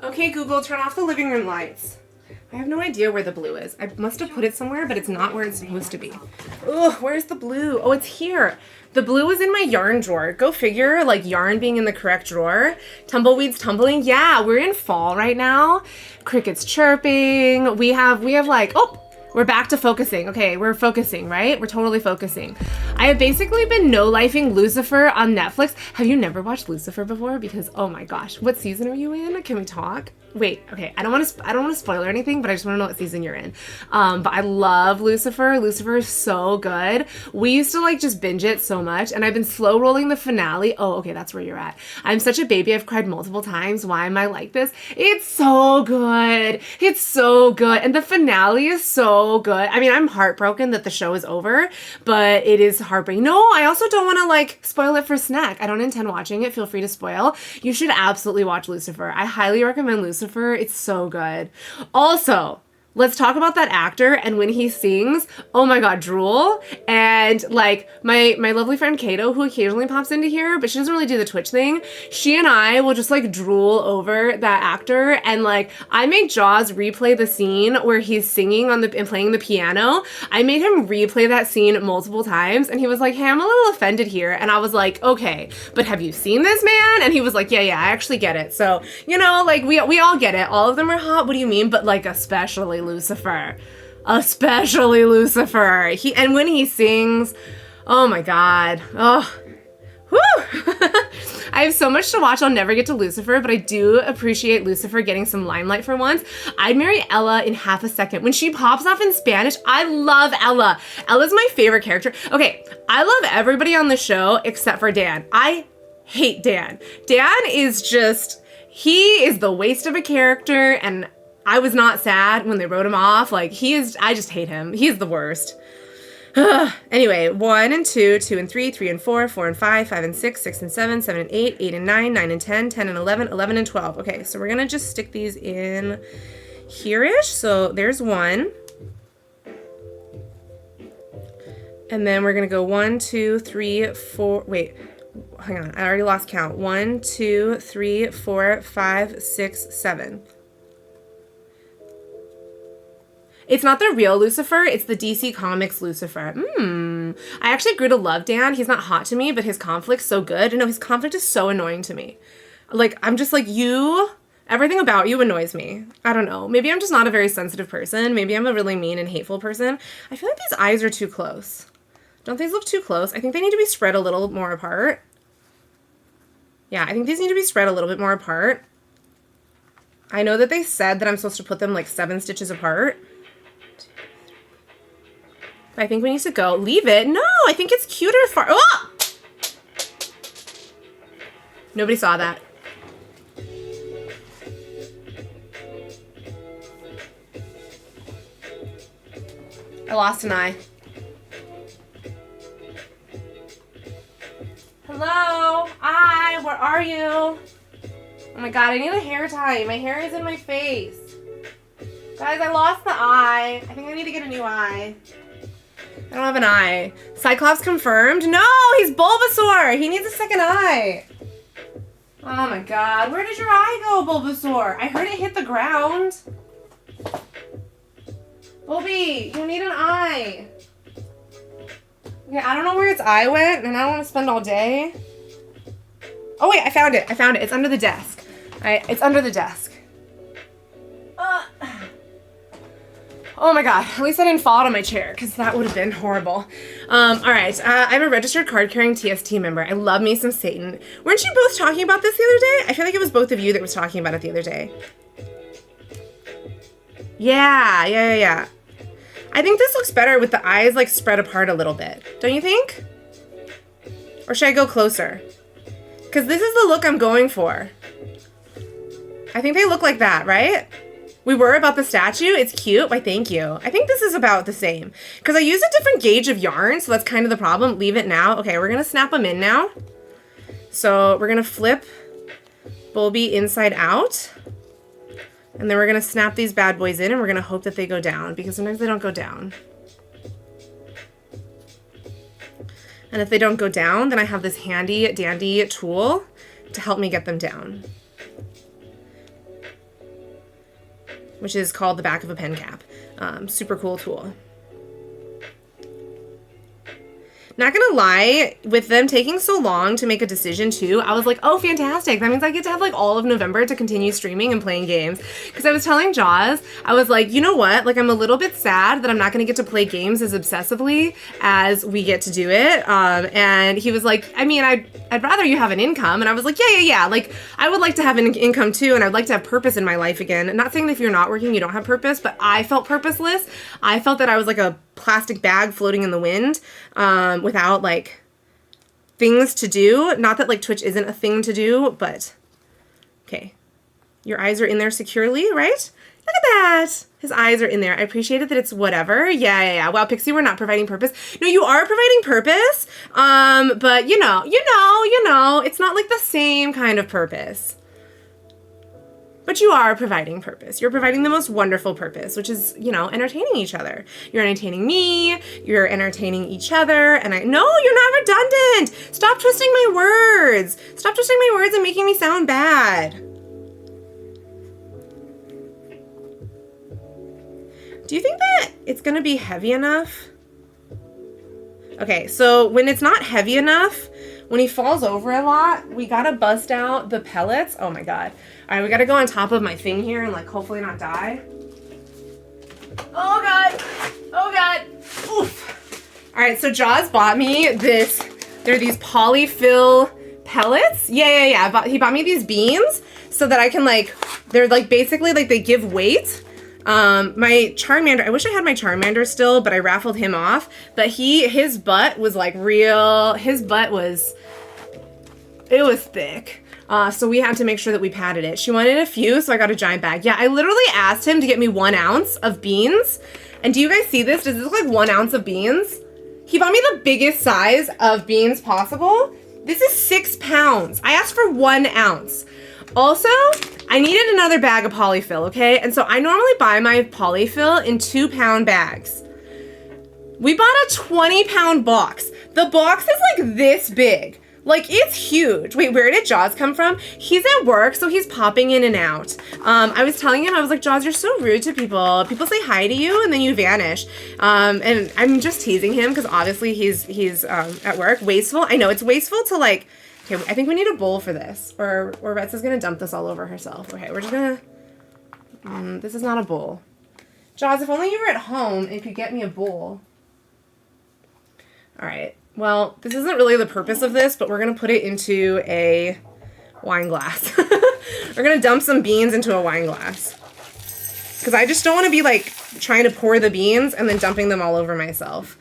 Okay, Google, turn off the living room lights. I have no idea where the blue is. I must have put it somewhere, but it's not where it's supposed to be. Ugh, where's the blue? Oh, it's here. The blue was in my yarn drawer. Go figure, like yarn being in the correct drawer. Tumbleweeds tumbling. Yeah, we're in fall right now. Crickets chirping. We have like, oh, we're back to focusing. Okay, we're focusing, right? We're totally focusing. I have basically been no-lifing Lucifer on Netflix. Have you never watched Lucifer before? Because, oh my gosh, what season are you in? Can we talk? Wait, okay, I don't want to spoil anything, but I just want to know what season you're in. But I love Lucifer. Lucifer is so good. We used to like just binge it so much, and I've been slow rolling the finale. Oh, okay, that's where you're at. I'm such a baby. I've cried multiple times. Why am I like this? It's so good. It's so good. And the finale is so good. I mean, I'm heartbroken that the show is over, but it is heartbreaking. No, I also don't want to like spoil it for Snack. I don't intend watching it. Feel free to spoil. You should absolutely watch Lucifer. I highly recommend Lucifer. It's so good. Also, let's talk about that actor and when he sings, oh my god, drool. And like my lovely friend Kato, who occasionally pops into here, but she doesn't really do the Twitch thing, she and I will just like drool over that actor. And like I made Jaws replay the scene where he's singing on and playing the piano. I made him replay that scene multiple times and he was like, hey, I'm a little offended here. And I was like, okay, but have you seen this man? And he was like, yeah, I actually get it. So, you know, like we all get it. All of them are hot. What do you mean? But like especially Lucifer. Especially Lucifer. And when he sings, oh my god. Oh. Whew. I have so much to watch. I'll never get to Lucifer, but I do appreciate Lucifer getting some limelight for once. I'd marry Ella in half a second. When she pops off in Spanish, I love Ella. Ella's my favorite character. Okay, I love everybody on the show except for Dan. I hate Dan. Dan is just, he is the waste of a character, and I was not sad when they wrote him off. Like, I just hate him. He's the worst. Anyway, 1 and 2, 2 and 3, 3 and 4, 4 and 5, 5 and 6, 6 and 7, 7 and 8, 8 and 9, 9 and 10, 10 and 11, 11 and 12. Okay, so we're gonna just stick these in here-ish. So there's 1. And then we're gonna go 1, 2, 3, 4, wait, hang on, I already lost count. 1, 2, 3, 4, 5, 6, 7. It's not the real Lucifer, it's the DC Comics Lucifer. I actually grew to love Dan. He's not hot to me, but his conflict's so good. No, his conflict is so annoying to me. Like, I'm just like, everything about you annoys me. I don't know. Maybe I'm just not a very sensitive person. Maybe I'm a really mean and hateful person. I feel like these eyes are too close. Don't these look too close? I think they need to be spread a little more apart. Yeah, I think these need to be spread a little bit more apart. I know that they said that I'm supposed to put them like 7 stitches apart. I think we need to go. Leave it. No, I think it's cuter far. Oh! Nobody saw that. I lost an eye. Hello? Eye, where are you? Oh my god, I need a hair tie. My hair is in my face. Guys, I lost the eye. I think I need to get a new eye. I don't have an eye. Cyclops confirmed? No, he's Bulbasaur. He needs a second eye. Oh my god. Where did your eye go, Bulbasaur? I heard it hit the ground. Bulby, you need an eye. Okay, I don't know where its eye went, and I don't want to spend all day. Oh wait, I found it. I found it. It's under the desk. It's under the desk. Oh my god, at least I didn't fall out of my chair, because that would have been horrible. Alright, I'm a registered card-carrying TST member. I love me some Satan. Weren't you both talking about this the other day? I feel like it was both of you that was talking about it the other day. Yeah. I think this looks better with the eyes like spread apart a little bit. Don't you think? Or should I go closer? Because this is the look I'm going for. I think they look like that, right? We were about the statue. It's cute. Why, thank you. I think this is about the same. Because I used a different gauge of yarn, so that's kind of the problem. Leave it now. Okay, we're going to snap them in now. So we're going to flip Bulby inside out. And then we're going to snap these bad boys in, and we're going to hope that they go down, because sometimes they don't go down. And if they don't go down, then I have this handy dandy tool to help me get them down, which is called the back of a pen cap. Super cool tool. Not gonna lie, with them taking so long to make a decision too, I was like, oh, fantastic. That means I get to have like all of November to continue streaming and playing games. Because I was telling Jaws, I was like, you know what? Like, I'm a little bit sad that I'm not gonna get to play games as obsessively as we get to do it. And he was like, I mean, I'd rather you have an income. And I was like, yeah. Like, I would like to have an income too, and I'd like to have purpose in my life again. Not saying that if you're not working, you don't have purpose, but I felt purposeless. I felt that I was like a plastic bag floating in the wind, without like things to do. Not that like Twitch isn't a thing to do, but okay. Your eyes are in there securely, right? Look at that. His eyes are in there. I appreciated that it's whatever. Yeah. Wow, Pixie, we're not providing purpose. No, you are providing purpose. But you know, it's not like the same kind of purpose. But you are providing purpose. You're providing the most wonderful purpose, which is, entertaining each other. You're entertaining me, you're entertaining each other, and no, you're not redundant! Stop twisting my words! Stop twisting my words and making me sound bad. Do you think that it's gonna be heavy enough? Okay, so when it's not heavy enough, when he falls over a lot, we gotta bust out the pellets. Oh my god. All right, we gotta go on top of my thing here and like hopefully not die. Oh god. Oof. All right, so Jaws bought me this. They're these polyfill pellets. Yeah. He bought me these beans so that I can they're basically they give weight. My Charmander, I wish I had my Charmander still, but I raffled him off. But his butt was real. His butt was, it was thick. So we had to make sure that we patted it. She wanted a few, so I got a giant bag. Yeah, I literally asked him to get me 1 ounce of beans. And do you guys see this? Does this look like 1 ounce of beans? He bought me the biggest size of beans possible. This is 6 pounds. I asked for 1 ounce. Also, I needed another bag of polyfill, okay? And so I normally buy my polyfill in 2-pound bags. We bought a 20-pound box. The box is like this big. Like, it's huge. Wait, where did Jaws come from? He's at work, so he's popping in and out. I was telling him, I was like, Jaws, you're so rude to people. People say hi to you, and then you vanish. And I'm just teasing him, because obviously he's at work. Wasteful. I know, it's wasteful to, like... Okay, I think we need a bowl for this, or Bets is going to dump this all over herself. Okay, we're just going to... this is not a bowl. Jaws, if only you were at home and could get me a bowl. All right. Well, this isn't really the purpose of this, but we're going to put it into a wine glass. We're going to dump some beans into a wine glass. Because I just don't want to be, like, trying to pour the beans and then dumping them all over myself.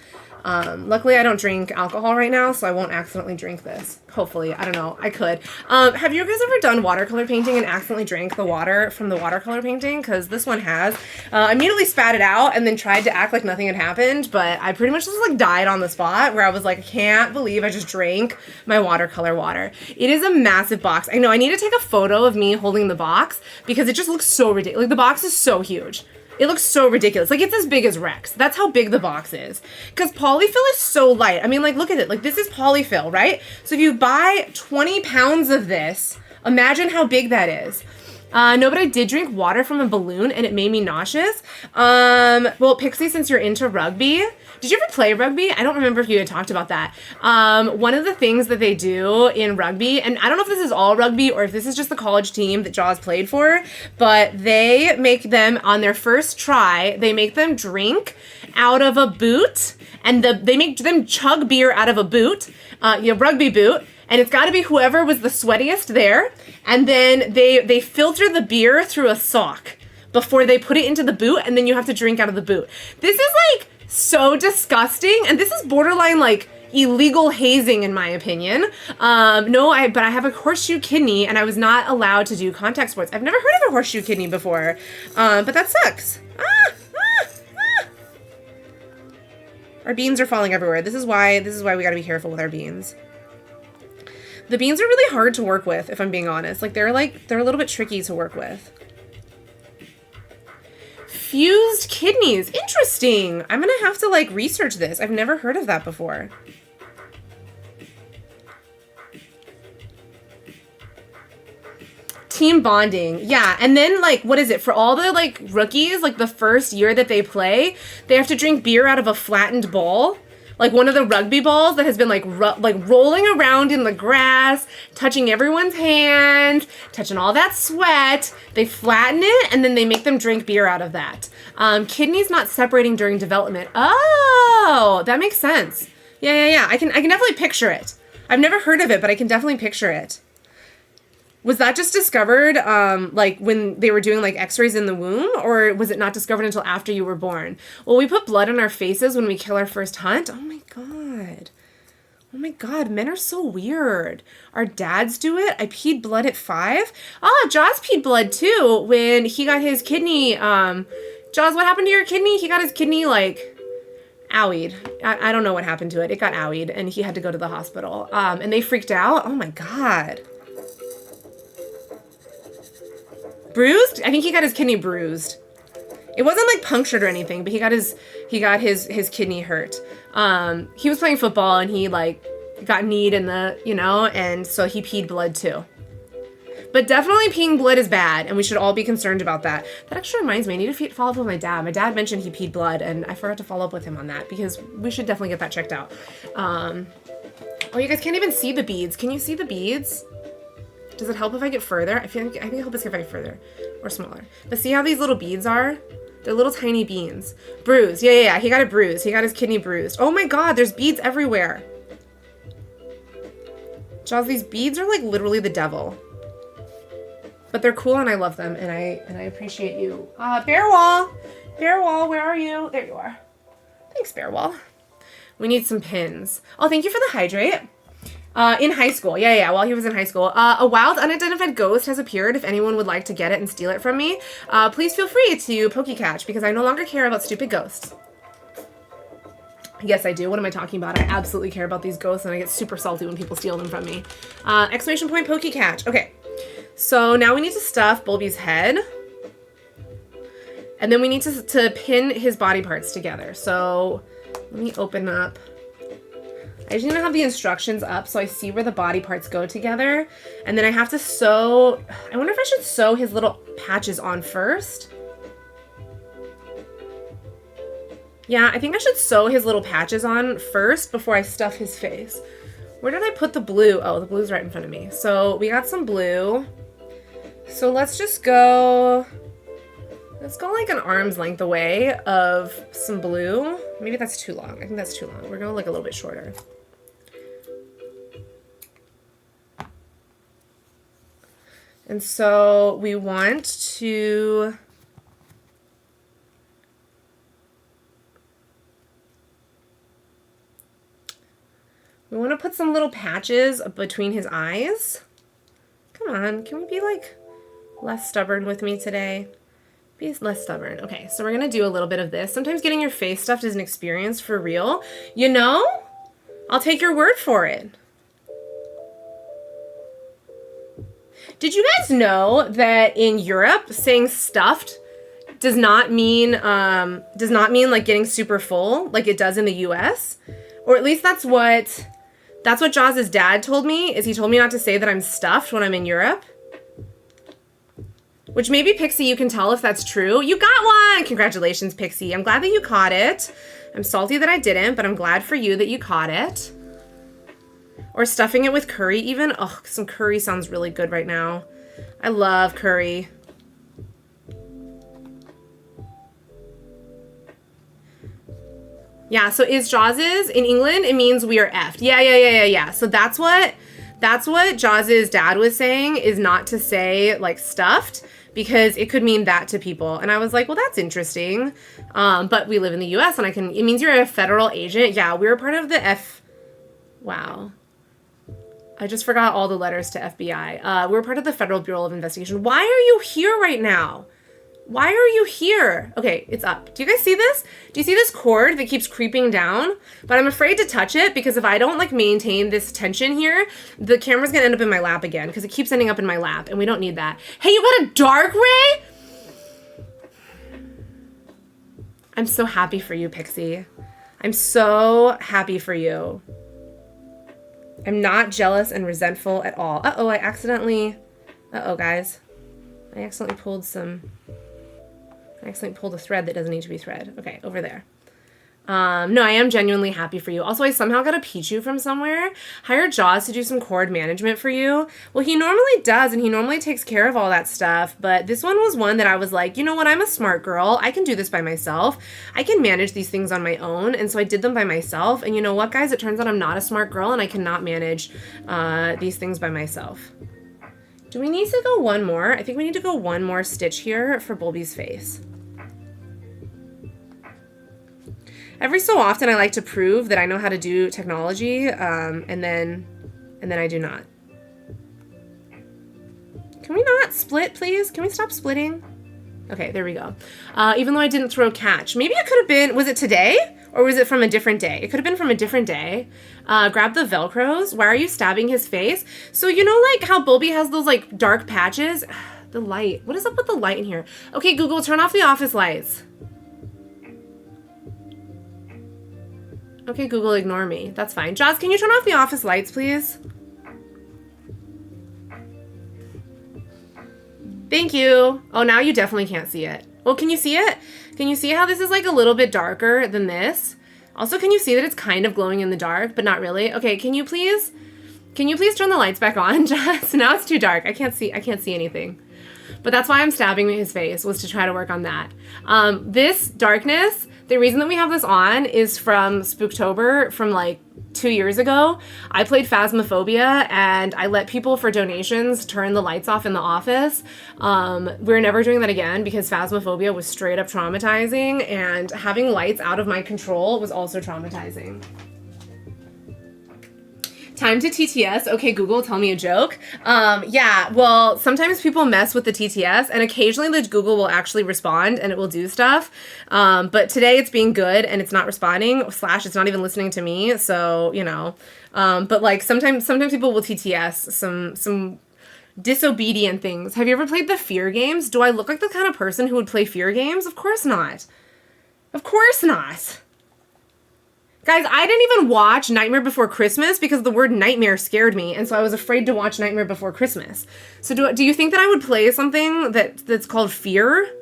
Luckily, I don't drink alcohol right now, so I won't accidentally drink this. Hopefully. I don't know. I could. Have you guys ever done watercolor painting and accidentally drank the water from the watercolor painting? Because this one has. I immediately spat it out and then tried to act like nothing had happened, but I pretty much just, like, died on the spot where I was like, I can't believe I just drank my watercolor water. It is a massive box. I know I need to take a photo of me holding the box because it just looks so ridiculous. Like, the box is so huge. It looks so ridiculous. Like, it's as big as Rex. That's how big the box is. Because polyfill is so light. I mean, like, look at it. Like, this is polyfill, right? So if you buy 20 pounds of this, imagine how big that is. No, but I did drink water from a balloon, and it made me nauseous. Well, Pixie, since you're into rugby, did you ever play rugby? I don't remember if you had talked about that. One of the things that they do in rugby, and I don't know if this is all rugby or if this is just the college team that Jaws played for, but they make them, on their first try, they make them drink out of a boot, and they make them chug beer out of a boot, rugby boot, and it's got to be whoever was the sweatiest there, and then they filter the beer through a sock before they put it into the boot, and then you have to drink out of the boot. This is, like, so disgusting, and this is borderline, like, illegal hazing in my opinion. But I have a horseshoe kidney, and I was not allowed to do contact sports. I've never heard of a horseshoe kidney before, but that sucks. Our beans are falling everywhere. This is why we gotta be careful with our beans. The beans are really hard to work with, if I'm being honest. Like, they're a little bit tricky to work with. Fused kidneys. Interesting. I'm gonna have to, like, research this. I've never heard of that before. Team bonding. Yeah, and then, like, what is it? For all the, like, rookies, like, the first year that they play, they have to drink beer out of a flattened ball. Like one of the rugby balls that has been like rolling around in the grass, touching everyone's hands, touching all that sweat. They flatten it and then they make them drink beer out of that. Kidneys not separating during development. Oh, that makes sense. Yeah. I can definitely picture it. I've never heard of it, but I can definitely picture it. Was that just discovered, like, when they were doing, like, x-rays in the womb? Or was it not discovered until after you were born? Well, we put blood on our faces when we kill our first hunt. Oh, my God. Oh, my God. Men are so weird. Our dads do it. I peed blood at 5. Jaws peed blood, too, when he got his kidney. Jaws, what happened to your kidney? He got his kidney, like, owied. I don't know what happened to it. It got owied, and he had to go to the hospital. And they freaked out. Oh, my God. Bruised? I think he got his kidney bruised. It wasn't like punctured or anything, but he got his his kidney hurt. He was playing football and he like got kneed in the, and so he peed blood too. But definitely peeing blood is bad, and we should all be concerned about that. That actually reminds me, I need to follow up with my dad. My dad mentioned he peed blood, and I forgot to follow up with him on that because we should definitely get that checked out. Oh, you guys can't even see the beads. Can you see the beads? Does it help if I get further? I think it'll help us if I get further or smaller. But see how these little beads are? They're little tiny beans. Bruised. Yeah. He got it bruised. He got his kidney bruised. Oh my God, there's beads everywhere. Jaws, these beads are like literally the devil. But they're cool and I love them and I appreciate you. Bearwall, where are you? There you are. Thanks, Bearwall. We need some pins. Oh, thank you for the hydrate. In high school. Yeah, while he was in high school. A wild unidentified ghost has appeared. If anyone would like to get it and steal it from me, please feel free to PokeCatch because I no longer care about stupid ghosts. Yes, I do. What am I talking about? I absolutely care about these ghosts, and I get super salty when people steal them from me. Exclamation point pokey catch. Okay, so now we need to stuff Bulby's head. And then we need to pin his body parts together. So let me open up. I just need to have the instructions up so I see where the body parts go together. And then I have to sew. I wonder if I should sew his little patches on first. Yeah, I think I should sew his little patches on first before I stuff his face. Where did I put the blue? Oh, the blue's right in front of me. So we got some blue. So let's just go, let's go like an arm's length away of some blue. Maybe that's too long. I think that's too long. We're gonna look a little bit shorter. And so we want to, put some little patches between his eyes. Come on, can we be like less stubborn with me today? Be less stubborn. Okay, so we're gonna do a little bit of this. Sometimes getting your face stuffed is an experience for real. You know? I'll take your word for it. Did you guys know that in Europe, saying stuffed does not mean like getting super full like it does in the US? Or at least that's what Jaws's dad told me, is he told me not to say that I'm stuffed when I'm in Europe. Which maybe, Pixie, you can tell if that's true. You got one! Congratulations, Pixie. I'm glad that you caught it. I'm salty that I didn't, but I'm glad for you that you caught it. Or stuffing it with curry even. Oh, some curry sounds really good right now. I love curry. Yeah, so is Jaws's in England? It means we are effed. Yeah. So that's what Jaws's dad was saying, is not to say like stuffed, because it could mean that to people. And I was like, well, that's interesting. But we live in the US and it means you're a federal agent. Yeah, we were part of the wow. I just forgot all the letters to FBI. We're part of the Federal Bureau of Investigation. Why are you here right now? Why are you here? Okay, it's up. Do you guys see this? Do you see this cord that keeps creeping down? But I'm afraid to touch it because if I don't like maintain this tension here, the camera's gonna end up in my lap again because it keeps ending up in my lap and we don't need that. Hey, you got a dark ray? I'm so happy for you, Pixie. I'm so happy for you. I'm not jealous and resentful at all. Uh-oh, uh-oh, guys. I accidentally pulled a thread that doesn't need to be thread. Okay, over there. No, I am genuinely happy for you. Also, I somehow got a Pichu from somewhere. Hired Jaws to do some cord management for you. Well, he normally does, and he normally takes care of all that stuff, but this one was one that I was like, you know what, I'm a smart girl. I can do this by myself. I can manage these things on my own, and so I did them by myself. And you know what, guys? It turns out I'm not a smart girl, and I cannot manage these things by myself. Do we need to go one more? I think we need to go one more stitch here for Bulby's face. Every so often I like to prove that I know how to do technology, and then I do not. Can we not split, please? Can we stop splitting? Okay, there we go. Even though I didn't throw catch. Maybe it could have been, was it today? Or was it from a different day? It could have been from a different day. Grab the Velcros. Why are you stabbing his face? So you know like how Bulby has those like dark patches? The light. What is up with the light in here? Okay, Google, turn off the office lights. Okay, Google, ignore me. That's fine. Jaws, can you turn off the office lights, please? Thank you. Oh, now you definitely can't see it. Well, can you see it? Can you see how this is like a little bit darker than this? Also, can you see that it's kind of glowing in the dark, but not really? Okay, can you please turn the lights back on, Jaws? Now it's too dark. I can't see anything. But that's why I'm stabbing his face, was to try to work on that. This darkness, the reason that we have this on is from Spooktober from like 2 years ago. I played Phasmophobia and I let people for donations turn the lights off in the office. We're never doing that again because Phasmophobia was straight up traumatizing, and having lights out of my control was also traumatizing. Time to TTS. Okay, Google, tell me a joke. Yeah, well, sometimes people mess with the TTS, and occasionally the Google will actually respond and it will do stuff. But today it's being good and it's not responding, / it's not even listening to me. So, you know, but like sometimes people will TTS some disobedient things. Have you ever played the fear games? Do I look like the kind of person who would play fear games? Of course not. Of course not. Guys, I didn't even watch Nightmare Before Christmas because the word nightmare scared me, and so I was afraid to watch Nightmare Before Christmas. So do you think that I would play something that's called Fear?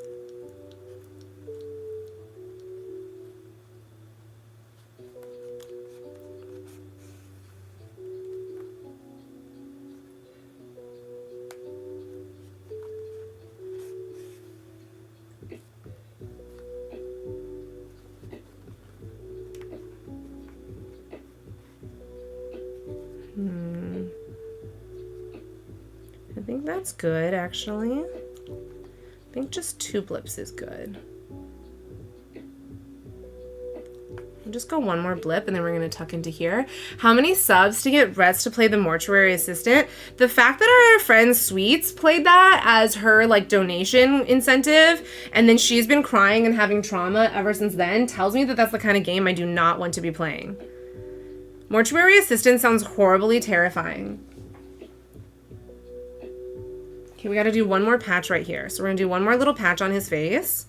I think that's good, actually. I think just 2 blips is good. I'll just go 1 more blip and then we're gonna tuck into here. How many subs to get Reds to play the mortuary assistant? The fact that our friend Sweets played that as her like donation incentive and then she's been crying and having trauma ever since then tells me that that's the kind of game I do not want to be playing. Mortuary assistant sounds horribly terrifying. Okay, we gotta do 1 more patch right here. So we're gonna do 1 more little patch on his face.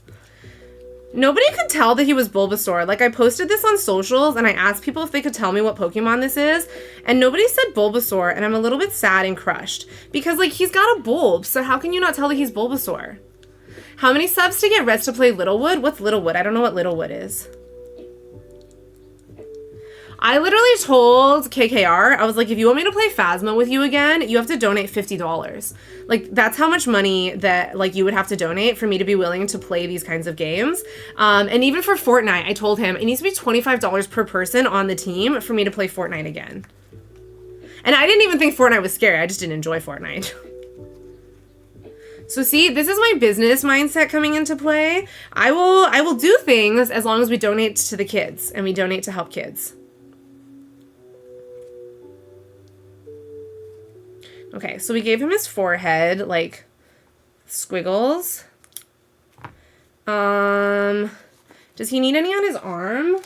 Nobody could tell that he was Bulbasaur. Like, I posted this on socials and I asked people if they could tell me what Pokemon this is, and nobody said Bulbasaur, and I'm a little bit sad and crushed. Because, like, he's got a bulb, so how can you not tell that he's Bulbasaur? How many subs to get Reds to play Littlewood? What's Littlewood? I don't know what Littlewood is. I literally told KKR, I was like, if you want me to play Phasma with you again, you have to donate $50. Like, that's how much money that, like, you would have to donate for me to be willing to play these kinds of games. And even for Fortnite, I told him it needs to be $25 per person on the team for me to play Fortnite again. And I didn't even think Fortnite was scary. I just didn't enjoy Fortnite. So see, this is my business mindset coming into play. I will do things as long as we donate to the kids and we donate to help kids. Okay, so we gave him his forehead, like, squiggles. Does he need any on his arm?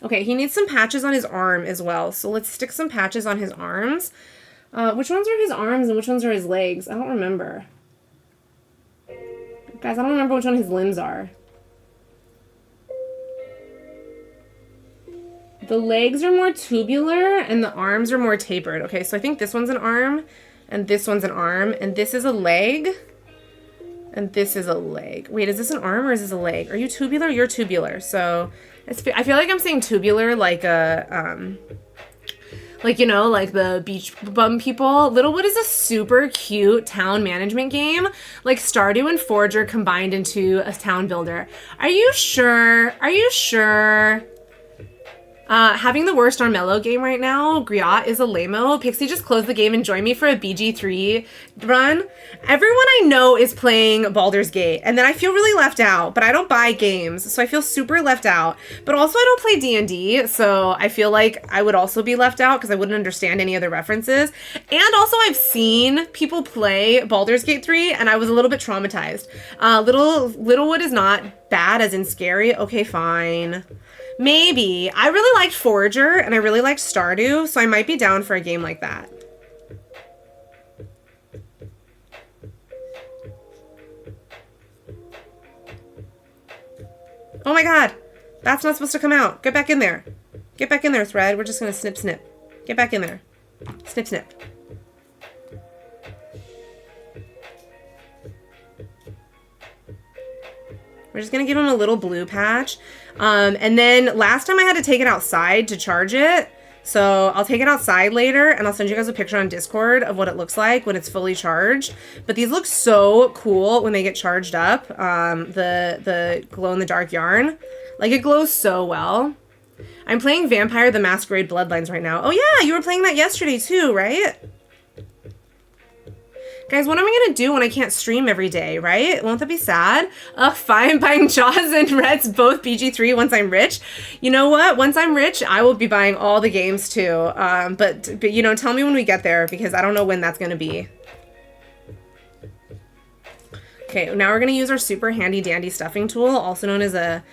Okay, he needs some patches on his arm as well. So let's stick some patches on his arms. Which ones are his arms and which ones are his legs? I don't remember. Guys, I don't remember which one his limbs are. The legs are more tubular and the arms are more tapered. Okay, so I think this one's an arm and this one's an arm and this is a leg and this is a leg. Wait, is this an arm or is this a leg? Are you tubular? You're tubular. So I feel like I'm saying tubular like a, like, you know, like the beach bum people. Littlewood is a super cute town management game. Like Stardew and Forager combined into a town builder. Are you sure? Are you sure? Having the worst Armello game right now, Griot is a lame-o. Pixie just closed the game and joined me for a BG3 run. Everyone I know is playing Baldur's Gate, and then I feel really left out, but I don't buy games, so I feel super left out. But also I don't play D&D, so I feel like I would also be left out because I wouldn't understand any other references. And also I've seen people play Baldur's Gate 3, and I was a little bit traumatized. Littlewood is not bad as in scary. Okay, fine. Maybe. I really liked Forager and I really liked Stardew, so I might be down for a game like that. Oh my god. That's not supposed to come out. Get back in there. Get back in there, Thread. We're just gonna snip, snip. Get back in there. Snip, snip. We're just gonna give him a little blue patch. And then last time I had to take it outside to charge it. So I'll take it outside later and I'll send you guys a picture on Discord of what it looks like when it's fully charged. But these look so cool when they get charged up. The glow-in-the-dark yarn. Like, it glows so well. I'm playing Vampire the Masquerade Bloodlines right now. Oh yeah, you were playing that yesterday too, right? Guys, what am I gonna do when I can't stream every day, right? Won't that be sad? Ugh, fine, buying Jaws and Reds both PG-3 once I'm rich. You know what? Once I'm rich, I will be buying all the games too. But you know, tell me when we get there, because I don't know when that's gonna be. Okay, now we're gonna use our super handy dandy stuffing tool, also known as a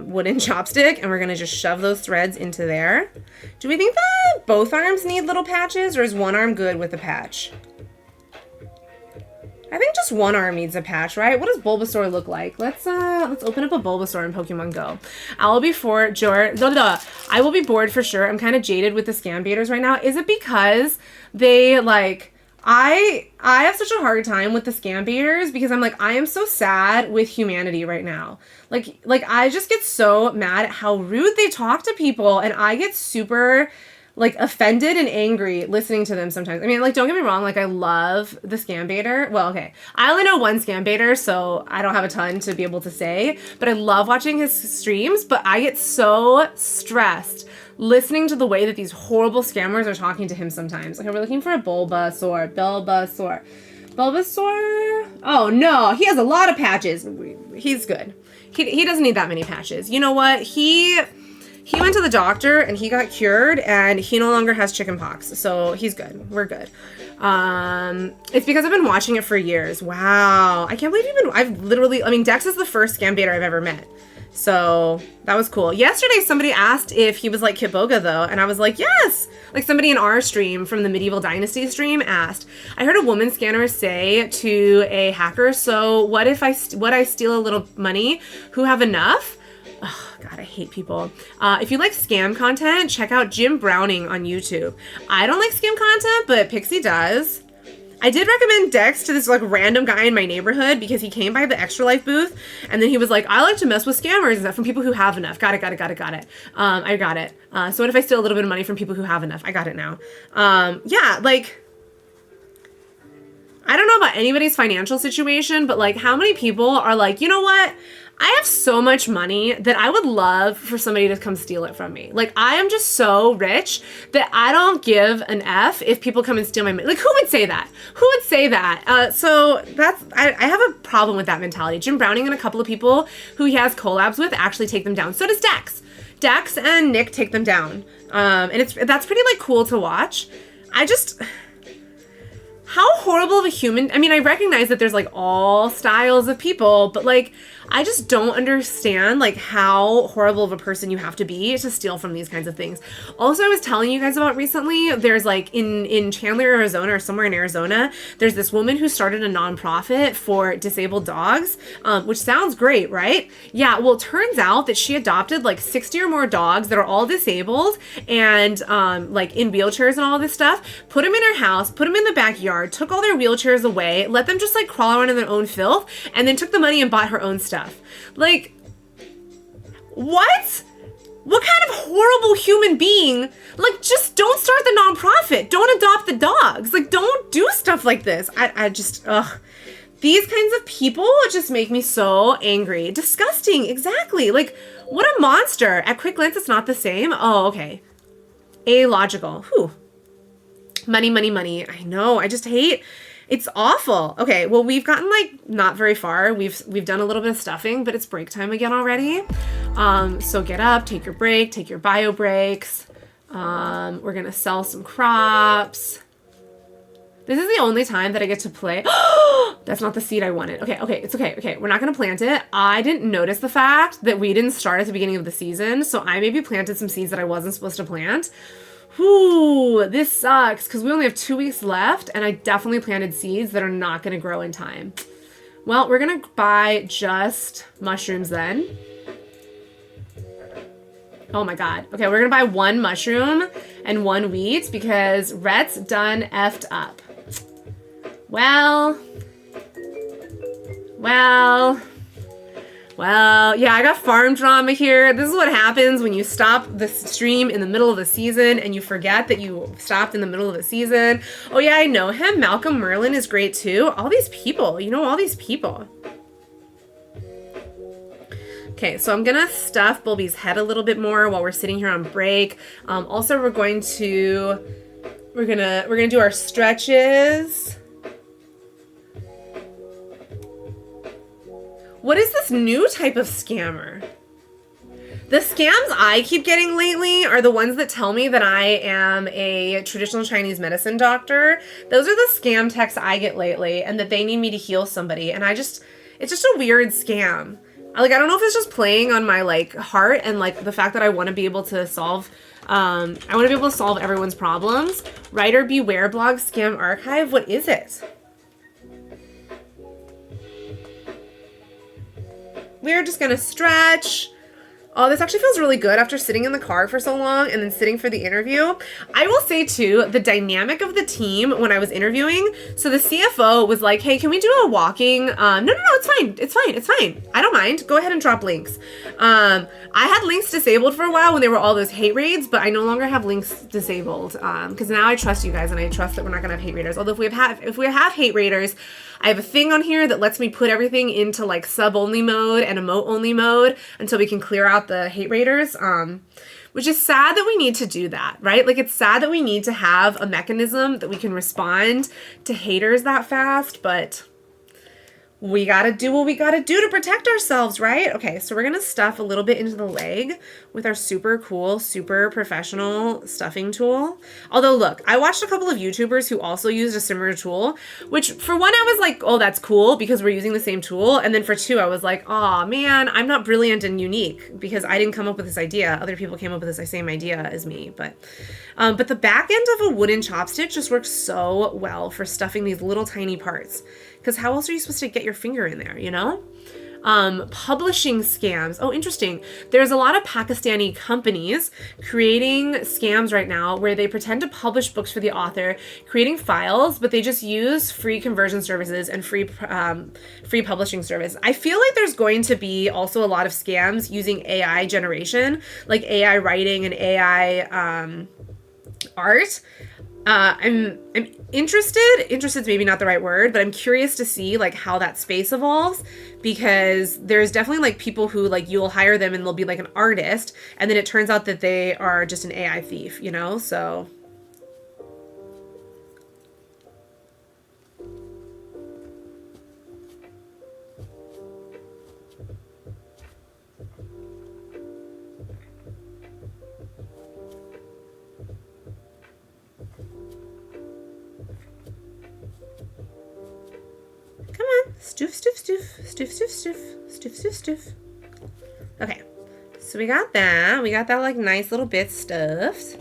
wooden chopstick, and we're gonna just shove those threads into there. Do we think that both arms need little patches, or is one arm good with a patch? I think just one arm needs a patch, right? What does Bulbasaur look like? Let's open up a Bulbasaur in Pokemon Go. I will be bored for sure. I'm kind of jaded with the scam baiters right now. Is it because they like I have such a hard time with the scam baiters because I'm like, I am so sad with humanity right now. Like I just get so mad at how rude they talk to people, and I get super like offended and angry listening to them sometimes. I mean, like, don't get me wrong, like I love the scam baiter. Well, okay, I only know one scam baiter, so I don't have a ton to be able to say, but I love watching his streams, but I get so stressed listening to the way that these horrible scammers are talking to him sometimes. Okay, we're looking for a Bulbasaur. Oh no, he has a lot of patches. He's good. He doesn't need that many patches. You know what? He went to the doctor and he got cured, and he no longer has chickenpox, so he's good. We're good. It's because I've been watching it for years. Wow, I can't believe Dex is the first scam baiter I've ever met. So that was cool. Yesterday, somebody asked if he was like Kitboga though, and I was like, yes. Like somebody in our stream from the Medieval Dynasty stream asked. I heard a woman scammer say to a hacker, so what if I steal a little money? Who have enough? Oh, God, I hate people. If you like scam content, check out Jim Browning on YouTube. I don't like scam content, but Pixie does. I did recommend Dex to this like random guy in my neighborhood because he came by the Extralife booth, and then he was like, I like to mess with scammers and stuff from people who have enough. Got it. I got it. So what if I steal a little bit of money from people who have enough? I got it now. Yeah, like, I don't know about anybody's financial situation, but like how many people are like, you know what? I have so much money that I would love for somebody to come steal it from me. Like, I am just so rich that I don't give an F if people come and steal my money. Like, who would say that? Who would say that? So that's, I have a problem with that mentality. Jim Browning and a couple of people who he has collabs with actually take them down. So does Dex. Dex and Nick take them down. And that's pretty like cool to watch. How horrible of a human, I mean, I recognize that there's like all styles of people, but like, I just don't understand like how horrible of a person you have to be to steal from these kinds of things. Also, I was telling you guys about recently, there's like in Chandler, Arizona, or somewhere in Arizona, there's this woman who started a nonprofit for disabled dogs, which sounds great, right? Yeah, well, it turns out that she adopted like 60 or more dogs that are all disabled and like in wheelchairs and all this stuff, put them in her house, put them in the backyard, took all their wheelchairs away, let them just like crawl around in their own filth, and then took the money and bought her own stuff. Like, what? What kind of horrible human being? Like, just don't start the nonprofit. Don't adopt the dogs. Like, don't do stuff like this. I just, ugh. These kinds of people just make me so angry. Disgusting, exactly. Like, what a monster. At quick glance, it's not the same. Oh, okay. Illogical. Whew. Money, money, money. I know. I just hate. It's awful. Okay, well, we've gotten like not very far. We've done a little bit of stuffing, but it's break time again already. So get up, take your break, take your bio breaks. We're gonna sell some crops. This is the only time that I get to play. That's not the seed I wanted. Okay, it's okay. Okay, we're not gonna plant it. I didn't notice the fact that we didn't start at the beginning of the season, so I maybe planted some seeds that I wasn't supposed to plant. Ooh, this sucks because we only have 2 weeks left, and I definitely planted seeds that are not going to grow in time. Well, we're going to buy just mushrooms then. Oh my God. Okay, we're going to buy 1 mushroom and 1 wheat because Rhett's done effed up. Well, yeah, I got farm drama here. This is what happens when you stop the stream in the middle of the season and you forget that you stopped in the middle of the season. Oh yeah, I know him. Malcolm Merlin is great too. All these people, you know, all these people. Okay, so I'm gonna stuff Bulby's head a little bit more while we're sitting here on break. Also, we're gonna do our stretches. What is this new type of scammer? The scams I keep getting lately are the ones that tell me that I am a traditional Chinese medicine doctor. Those are the scam texts I get lately, and that they need me to heal somebody. And it's just a weird scam. Like, I don't know if it's just playing on my, like, heart and, like, the fact that I want to be able to solve, everyone's problems. Writer Beware blog scam archive. What is it? We're just gonna stretch. Oh, this actually feels really good after sitting in the car for so long and then sitting for the interview. I will say, too, the dynamic of the team when I was interviewing. So the CFO was like, hey, can we do a walking? No, it's fine. I don't mind. Go ahead and drop links. I had links disabled for a while when there were all those hate raids, but I no longer have links disabled because now I trust you guys and I trust that we're not going to have hate raiders. Although if we have hate raiders, I have a thing on here that lets me put everything into like sub-only mode and emote-only mode until we can clear out the hate raiders, which is sad that we need to do that, right? Like, it's sad that we need to have a mechanism that we can respond to haters that fast, but we gotta do what we gotta do to protect ourselves, right? Okay, so we're gonna stuff a little bit into the leg with our super cool, super professional stuffing tool. Although, look, I watched a couple of YouTubers who also used a similar tool, which for one, I was like, oh, that's cool because we're using the same tool. And then for two, I was like, oh man, I'm not brilliant and unique because I didn't come up with this idea. Other people came up with this same idea as me, but the back end of a wooden chopstick just works so well for stuffing these little tiny parts. Because how else are you supposed to get your finger in there, you know? Publishing scams. Oh, interesting. There's a lot of Pakistani companies creating scams right now where they pretend to publish books for the author, creating files, but they just use free conversion services and free publishing service. I feel like there's going to be also a lot of scams using AI generation, like AI writing and AI art. I'm interested is maybe not the right word, but I'm curious to see like how that space evolves, because there's definitely like people who like you'll hire them and they'll be like an artist and then it turns out that they are just an AI thief, you know? So Stoof. Okay, so we got that. We got that like nice little bit stuffed.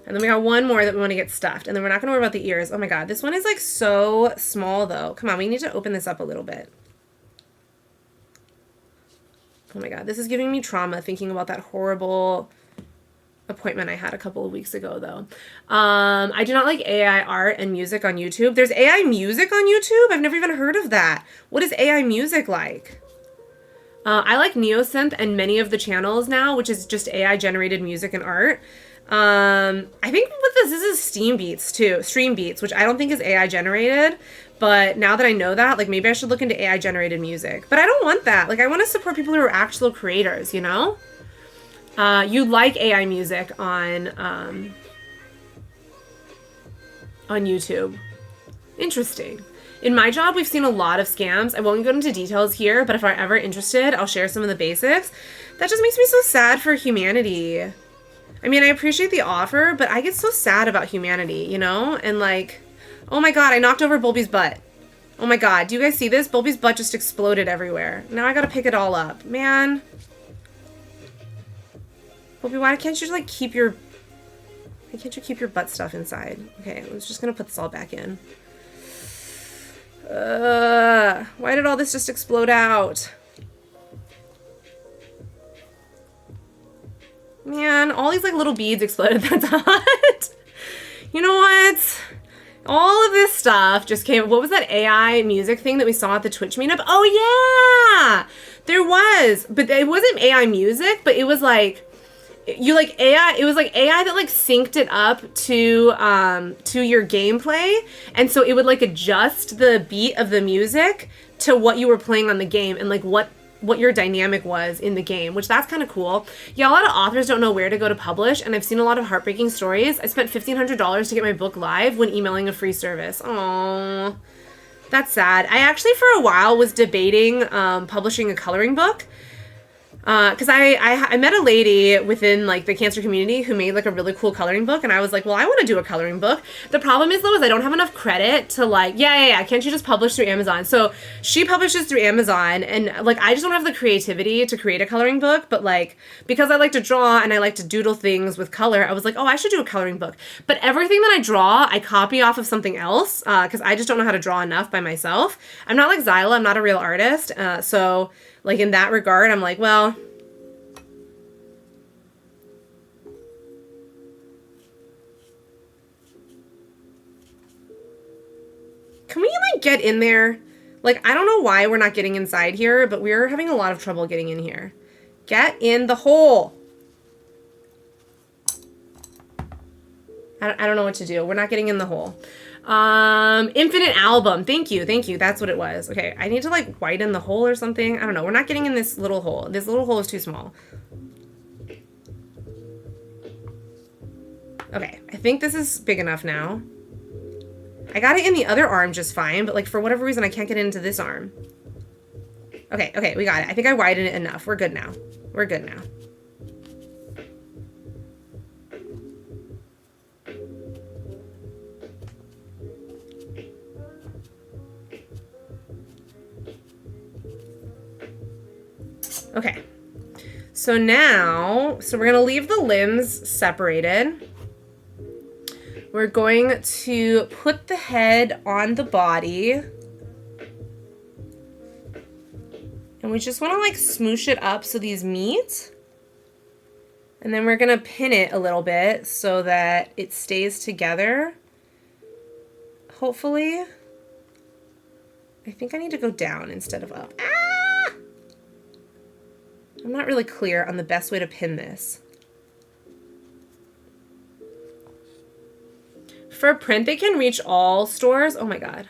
And then we got one more that we want to get stuffed. And then we're not going to worry about the ears. Oh my god, this one is like so small though. Come on, we need to open this up a little bit. Oh my god, this is giving me trauma thinking about that horrible appointment I had a couple of weeks ago though. I do not like AI art and music on YouTube. There's AI music on YouTube? I've never even heard of that. What is AI music like? I like Neosynth and many of the channels now, which is just AI generated music and art. I think with this is Stream Beats, which I don't think is AI generated. But now that I know that, like maybe I should look into AI generated music. But I don't want that. Like I want to support people who are actual creators, you know? You like AI music on YouTube. Interesting. In my job, we've seen a lot of scams. I won't go into details here, but if I'm ever interested, I'll share some of the basics. That just makes me so sad for humanity. I mean, I appreciate the offer, but I get so sad about humanity, you know? And like, oh my god, I knocked over Bulby's butt. Oh my god, do you guys see this? Bulby's butt just exploded everywhere. Now I gotta pick it all up. Man. Bulby, why can't you like keep your butt stuff inside? Okay, I was just gonna put this all back in. Why did all this just explode out? Man, all these like little beads exploded. That's hot. You know what? All of this stuff just came. What was that AI music thing that we saw at the Twitch meetup? Oh yeah, there was, but it wasn't AI music, but it was like. You like AI, it was like AI that like synced it up to your gameplay, and so it would like adjust the beat of the music to what you were playing on the game and like what your dynamic was in the game, which that's kind of cool. Yeah, a lot of authors don't know where to go to publish, and I've seen a lot of heartbreaking stories. I spent $1,500 to get my book live when emailing a free service. Aww. That's sad. I actually for a while was debating publishing a coloring book. Because I met a lady within like the cancer community who made like a really cool coloring book, and I was like, well, I want to do a coloring book. The problem is though is I don't have enough credit to like, yeah, can't you just publish through Amazon? So she publishes through Amazon, and like I just don't have the creativity to create a coloring book, but like because I like to draw and I like to doodle things with color, I was like, oh, I should do a coloring book. But everything that I draw, I copy off of something else because I just don't know how to draw enough by myself. I'm not like Zyla, I'm not a real artist, so like in that regard, I'm like, well, can we like get in there? Like, I don't know why we're not getting inside here, but we're having a lot of trouble getting in here. Get in the hole. I don't know what to do. We're not getting in the hole. Infinite album. Thank you. That's what it was. Okay, I need to like widen the hole or something. I don't know. We're not getting in this little hole. This little hole is too small. Okay, I think this is big enough now. I got it in the other arm just fine, but like for whatever reason I can't get into this arm. Okay, we got it. I think I widened it enough. We're good now. Okay, so now, we're gonna leave the limbs separated. We're going to put the head on the body. And we just wanna like smoosh it up so these meet. And then we're gonna pin it a little bit so that it stays together. Hopefully. I think I need to go down instead of up. Ah! I'm not really clear on the best way to pin this. For print, they can reach all stores. Oh my God.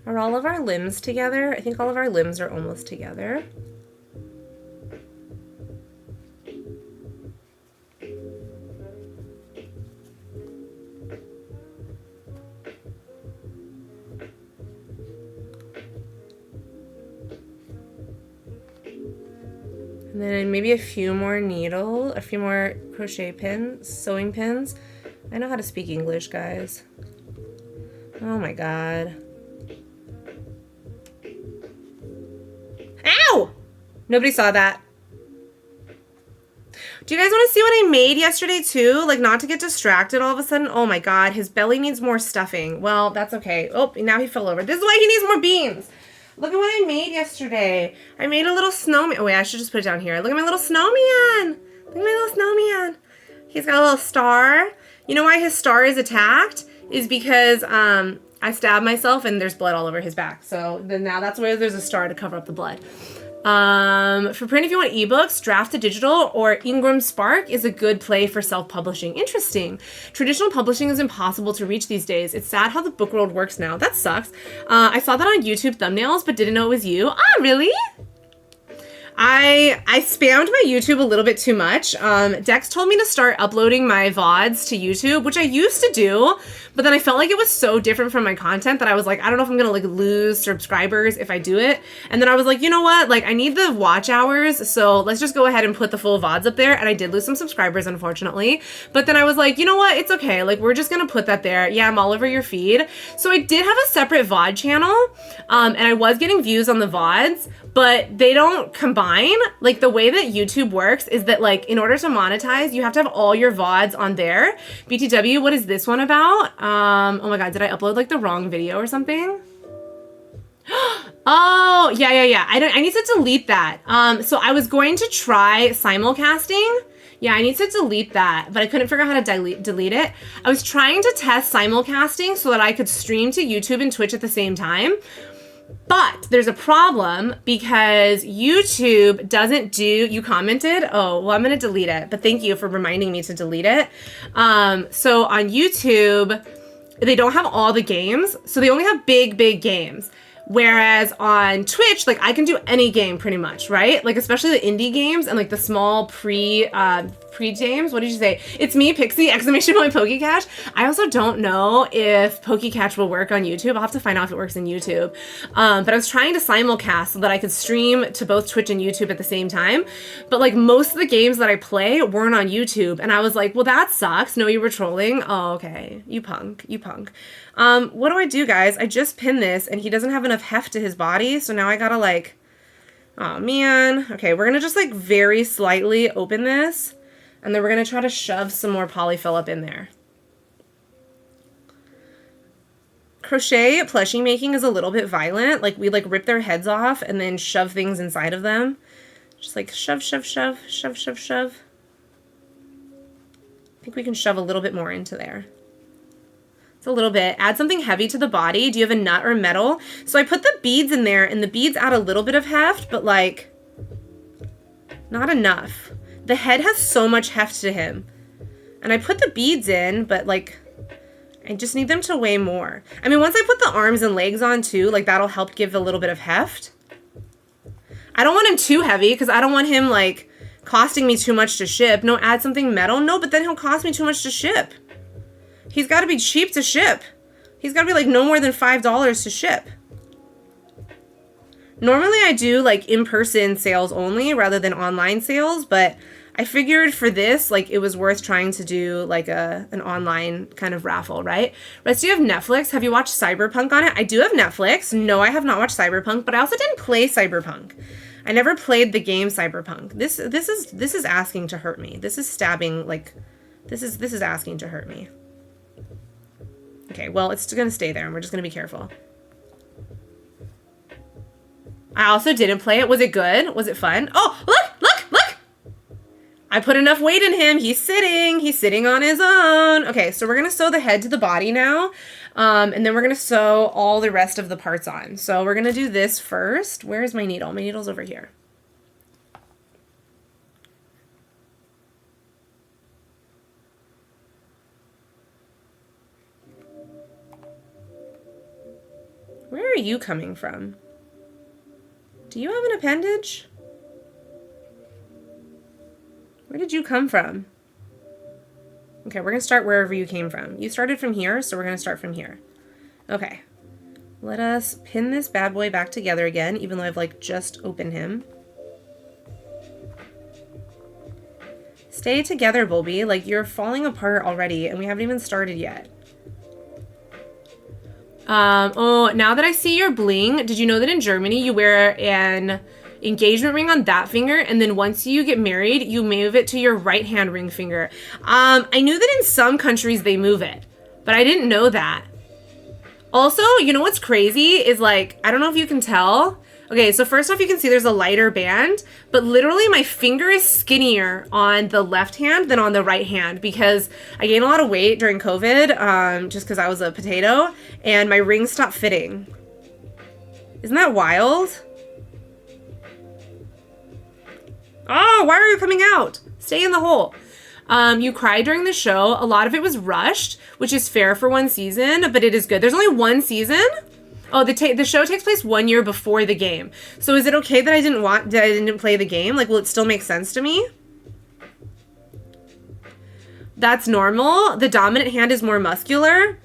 Are all of our limbs together? I think all of our limbs are almost together. And then maybe a few more crochet pins, sewing pins. I know how to speak English, guys. Oh my God. Ow! Nobody saw that. Do you guys want to see what I made yesterday too? Like not to get distracted all of a sudden. Oh my God, his belly needs more stuffing. Well, that's okay. Oh, now he fell over. This is why he needs more beans. Look at what I made yesterday. I made a little snowman. Oh wait, I should just put it down here. Look at my little snowman. Look at my little snowman. He's got a little star. You know why his star is attacked? Is because I stabbed myself and there's blood all over his back. So then now that's where there's a star to cover up the blood. For print, if you want ebooks, Draft to Digital or Ingram Spark is a good play for self-publishing. Interesting. Traditional publishing is impossible to reach these days. It's sad how the book world works now. That sucks. I saw that on YouTube thumbnails, but didn't know it was you. Ah, really? I spammed my YouTube a little bit too much. Dex told me to start uploading my VODs to YouTube, which I used to do, but then I felt like it was so different from my content that I was like, I don't know if I'm gonna like lose subscribers if I do it. And then I was like, you know what? Like I need the watch hours, so let's just go ahead and put the full VODs up there. And I did lose some subscribers, unfortunately. But then I was like, you know what? It's okay. Like we're just gonna put that there. Yeah, I'm all over your feed. So I did have a separate VOD channel, and I was getting views on the VODs, but they don't combine. Like the way that YouTube works is that like in order to monetize, you have to have all your VODs on there. BTW, what is this one about? Oh my God, did I upload like the wrong video or something? Oh, yeah. I need to delete that. So I was going to try simulcasting. Yeah, I need to delete that, but I couldn't figure out how to delete it. I was trying to test simulcasting so that I could stream to YouTube and Twitch at the same time. But there's a problem because YouTube doesn't do, you commented? Oh, well, I'm going to delete it, but thank you for reminding me to delete it. So on YouTube, they don't have all the games, so they only have big games. Whereas on Twitch, like I can do any game pretty much, right? Like especially the indie games and like the small pre-games. What did you say? It's me, Pixie, exclamation point PokeCatch. I also don't know if PokeCatch will work on YouTube. I'll have to find out if it works in YouTube. But I was trying to simulcast so that I could stream to both Twitch and YouTube at the same time. But like most of the games that I play weren't on YouTube. And I was like, well, that sucks. No, you were trolling. Oh, okay. You punk. What do I do, guys? I just pinned this and he doesn't have enough heft to his body. So now I gotta like, oh man. Okay, we're gonna just like very slightly open this and then we're gonna try to shove some more polyfill up in there. Crochet plushie making is a little bit violent. Like we like rip their heads off and then shove things inside of them. Just like shove. I think we can shove a little bit more into there. A little bit. Add something heavy to the body. Do you have a nut or metal? So I put the beads in there and the beads add a little bit of heft, but like not enough. The head has so much heft to him. And I put the beads in, but like I just need them to weigh more. I mean, once I put the arms and legs on too, like that'll help give a little bit of heft. I don't want him too heavy because I don't want him like costing me too much to ship. No, add something metal. No, but then he'll cost me too much to ship. He's got to be cheap to ship. He's got to be like no more than $5 to ship. Normally I do like in-person sales only rather than online sales, but I figured for this, like it was worth trying to do like an online kind of raffle, right? Rest, do you have Netflix? Have you watched Cyberpunk on it? I do have Netflix. No, I have not watched Cyberpunk, but I also didn't play Cyberpunk. I never played the game Cyberpunk. This is asking to hurt me. This is stabbing, like this is asking to hurt me. Okay, well, it's going to stay there, and we're just going to be careful. I also didn't play it. Was it good? Was it fun? Oh, look! I put enough weight in him. He's sitting on his own. Okay, so we're going to sew the head to the body now, and then we're going to sew all the rest of the parts on. So we're going to do this first. Where is my needle? My needle's over here. Where are you coming from? Do you have an appendage? Where did you come from? Okay, we're going to start wherever you came from. You started from here, so we're going to start from here. Okay. Let us pin this bad boy back together again, even though I've like just opened him. Stay together, Bulby. Like you're falling apart already and we haven't even started yet. Oh, now that I see your bling, did you know that in Germany you wear an engagement ring on that finger and then once you get married, you move it to your right hand ring finger? I knew that in some countries they move it, but I didn't know that. Also, you know what's crazy is like, I don't know if you can tell. Okay, so first off, you can see there's a lighter band, but literally my finger is skinnier on the left hand than on the right hand because I gained a lot of weight during COVID, just because I was a potato, and my ring stopped fitting. Isn't that wild? Oh, why are you coming out? Stay in the hole. You cried during the show. A lot of it was rushed, which is fair for one season, but it is good. There's only one season. Oh, the show takes place 1 year before the game. So is it okay that I didn't play the game? Like, will it still make sense to me? That's normal. The dominant hand is more muscular.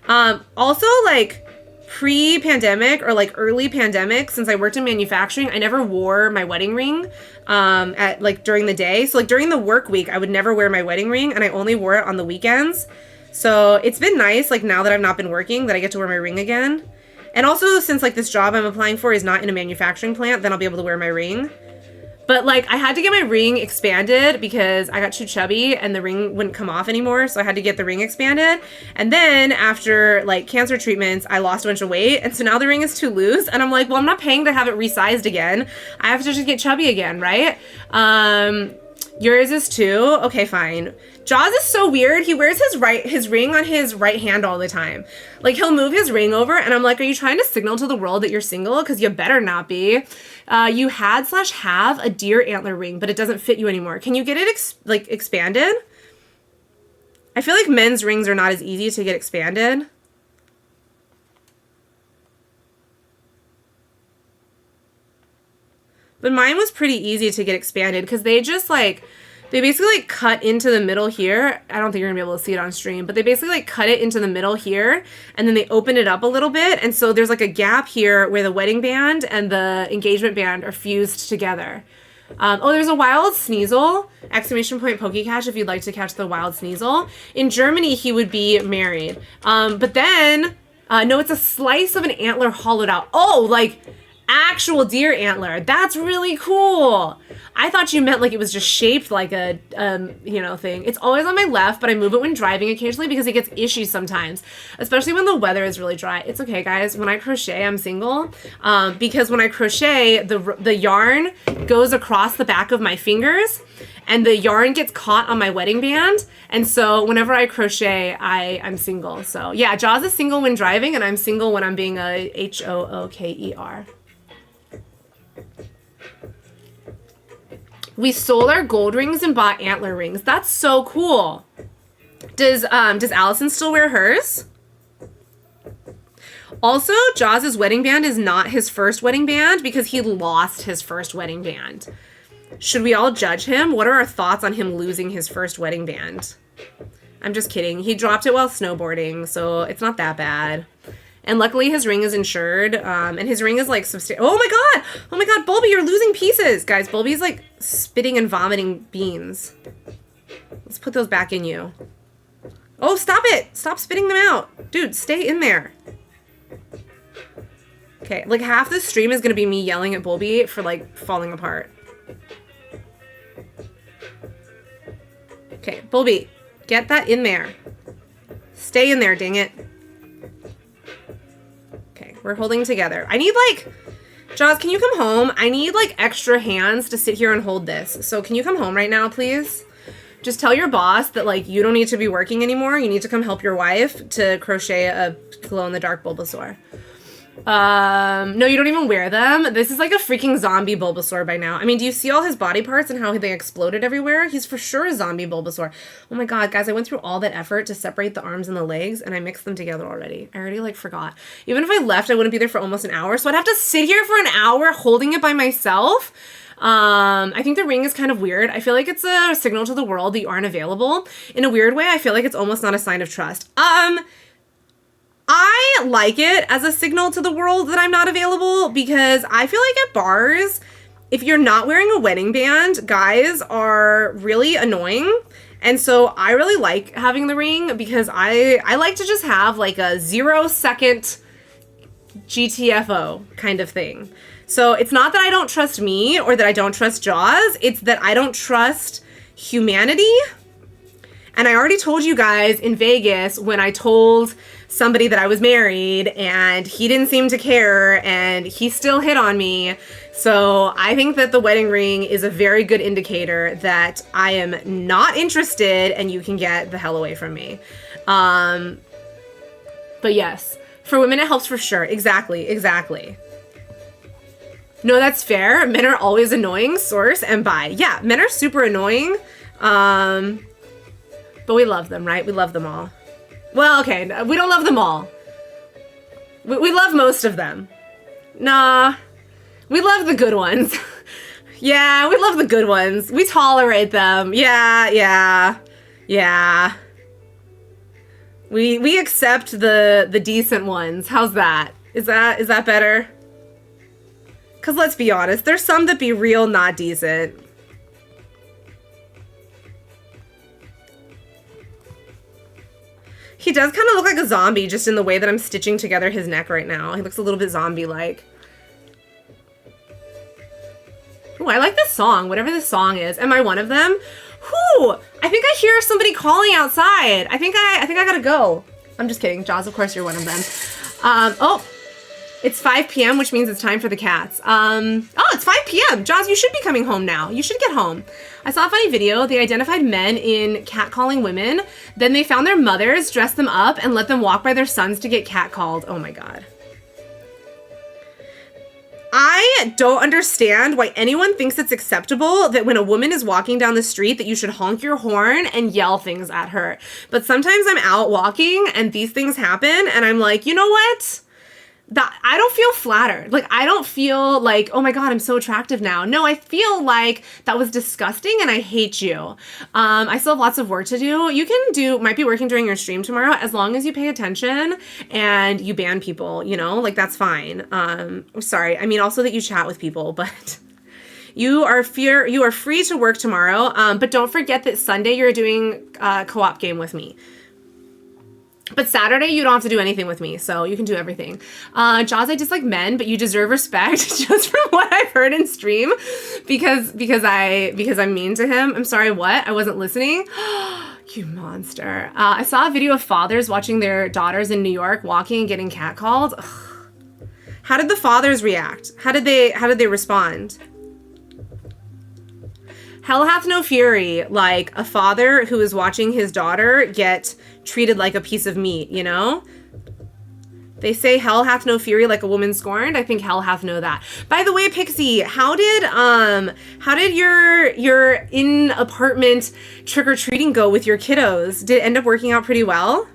Also, like, pre-pandemic or like early pandemic, since I worked in manufacturing, I never wore my wedding ring at like during the day. So like during the work week, I would never wear my wedding ring and I only wore it on the weekends. So it's been nice, like now that I've not been working, that I get to wear my ring again. And also, since like this job I'm applying for is not in a manufacturing plant, then I'll be able to wear my ring. But like I had to get my ring expanded because I got too chubby and the ring wouldn't come off anymore. So I had to get the ring expanded. And then after like cancer treatments, I lost a bunch of weight. And so now the ring is too loose. And I'm like, well, I'm not paying to have it resized again. I have to just get chubby again, right? Yours is too? Okay, fine. Jaws is so weird. He wears his ring on his right hand all the time. Like he'll move his ring over and I'm like, are you trying to signal to the world that you're single? Because you better not be. You had/have a deer antler ring, but it doesn't fit you anymore. Can you get it expanded? I feel like men's rings are not as easy to get expanded. But mine was pretty easy to get expanded because they just like, they basically like cut into the middle here. I don't think you're gonna be able to see it on stream, but they basically like cut it into the middle here and then they open it up a little bit. And so there's like a gap here where the wedding band and the engagement band are fused together. Oh, there's a wild sneasel! Exclamation point Pokecash if you'd like to catch the wild sneasel. In Germany, he would be married. But then, no, it's a slice of an antler hollowed out. Oh, like actual deer antler. That's really cool. I thought you meant like it was just shaped like a, you know, thing. It's always on my left, but I move it when driving occasionally because it gets ishy sometimes, especially when the weather is really dry. It's okay, guys. When I crochet, I'm single because when I crochet, the yarn goes across the back of my fingers and the yarn gets caught on my wedding band. And so whenever I crochet, I'm single. So yeah, Jaws is single when driving and I'm single when I'm being a HOOKER. We sold our gold rings and bought antler rings. That's so cool. Does Allison still wear hers? Also, Jaws' wedding band is not his first wedding band because he lost his first wedding band. Should we all judge him? What are our thoughts on him losing his first wedding band? I'm just kidding. He dropped it while snowboarding, so it's not that bad. And luckily his ring is insured, and his ring is like substantial. Oh my god, Bulby, you're losing pieces. Guys, Bulby's like spitting and vomiting beans. Let's put those back in you. Oh, stop it. Stop spitting them out. Dude, stay in there. Okay, like half the stream is gonna be me yelling at Bulby for like falling apart. Okay, Bulby, get that in there. Stay in there, dang it. We're holding together. I need like, Jaws, can you come home? I need like extra hands to sit here and hold this. So can you come home right now, please? Just tell your boss that like you don't need to be working anymore. You need to come help your wife to crochet a glow-in-the-dark Bulbasaur. No, you don't even wear them. This is like a freaking zombie Bulbasaur by now. I mean, do you see all his body parts and how they exploded everywhere? He's for sure a zombie Bulbasaur. Oh my god, guys, I went through all that effort to separate the arms and the legs and I mixed them together already. I already like forgot. Even if I left, I wouldn't be there for almost an hour. So I'd have to sit here for an hour holding it by myself. I think the ring is kind of weird. I feel like it's a signal to the world that you aren't available. In a weird way, I feel like it's almost not a sign of trust. I like it as a signal to the world that I'm not available because I feel like at bars, if you're not wearing a wedding band, guys are really annoying. And so I really like having the ring because I like to just have like a 0-second GTFO kind of thing. So it's not that I don't trust me or that I don't trust Jaws. It's that I don't trust humanity. And I already told you guys in Vegas when I told somebody that I was married and he didn't seem to care and he still hit on me. So I think that the wedding ring is a very good indicator that I am not interested and you can get the hell away from me. But yes, for women it helps for sure. Exactly. No, that's fair. Men are always annoying. Source and bye. Yeah, men are super annoying. But we love them, right? We love them all. Well, okay, we don't love them all. We love most of them. Nah, we love the good ones. Yeah, we love the good ones. We tolerate them. Yeah. We accept the decent ones. How's that? Is that better? Because let's be honest, there's some that be real not decent. He does kind of look like a zombie just in the way that I'm stitching together his neck right now. He looks a little bit zombie-like. Oh, I like this song, whatever this song is. Am I one of them? Whew! I think I hear somebody calling outside. I think I gotta go. I'm just kidding. Jaws, of course you're one of them. Oh, it's 5 p.m., which means it's time for the cats. Oh, it's 5 p.m. Jaws, you should be coming home now. You should get home. I saw a funny video. They identified men in catcalling women. Then they found their mothers, dressed them up, and let them walk by their sons to get catcalled. Oh my god. I don't understand why anyone thinks it's acceptable that when a woman is walking down the street that you should honk your horn and yell things at her. But sometimes I'm out walking and these things happen and I'm like, you know what? That I don't feel flattered. Like, I don't feel like, oh my God, I'm so attractive now. No, I feel like that was disgusting and I hate you. I still have lots of work to do. Might be working during your stream tomorrow as long as you pay attention and you ban people, you know, like that's fine. Sorry. I mean, also that you chat with people, but you are free to work tomorrow. But don't forget that Sunday you're doing a co-op game with me. But Saturday, you don't have to do anything with me, so you can do everything. Jaws, I dislike men, but you deserve respect just from what I've heard in stream because I'm mean to him. I'm sorry, what? I wasn't listening? You monster. I saw a video of fathers watching their daughters in New York walking and getting catcalled. Ugh. How did the fathers react? How did they respond? Hell hath no fury, like a father who is watching his daughter get treated like a piece of meat, you know? They say hell hath no fury like a woman scorned. I think hell hath no that. By the way, Pixie, how did your in apartment trick-or-treating go with your kiddos? Did it end up working out pretty well?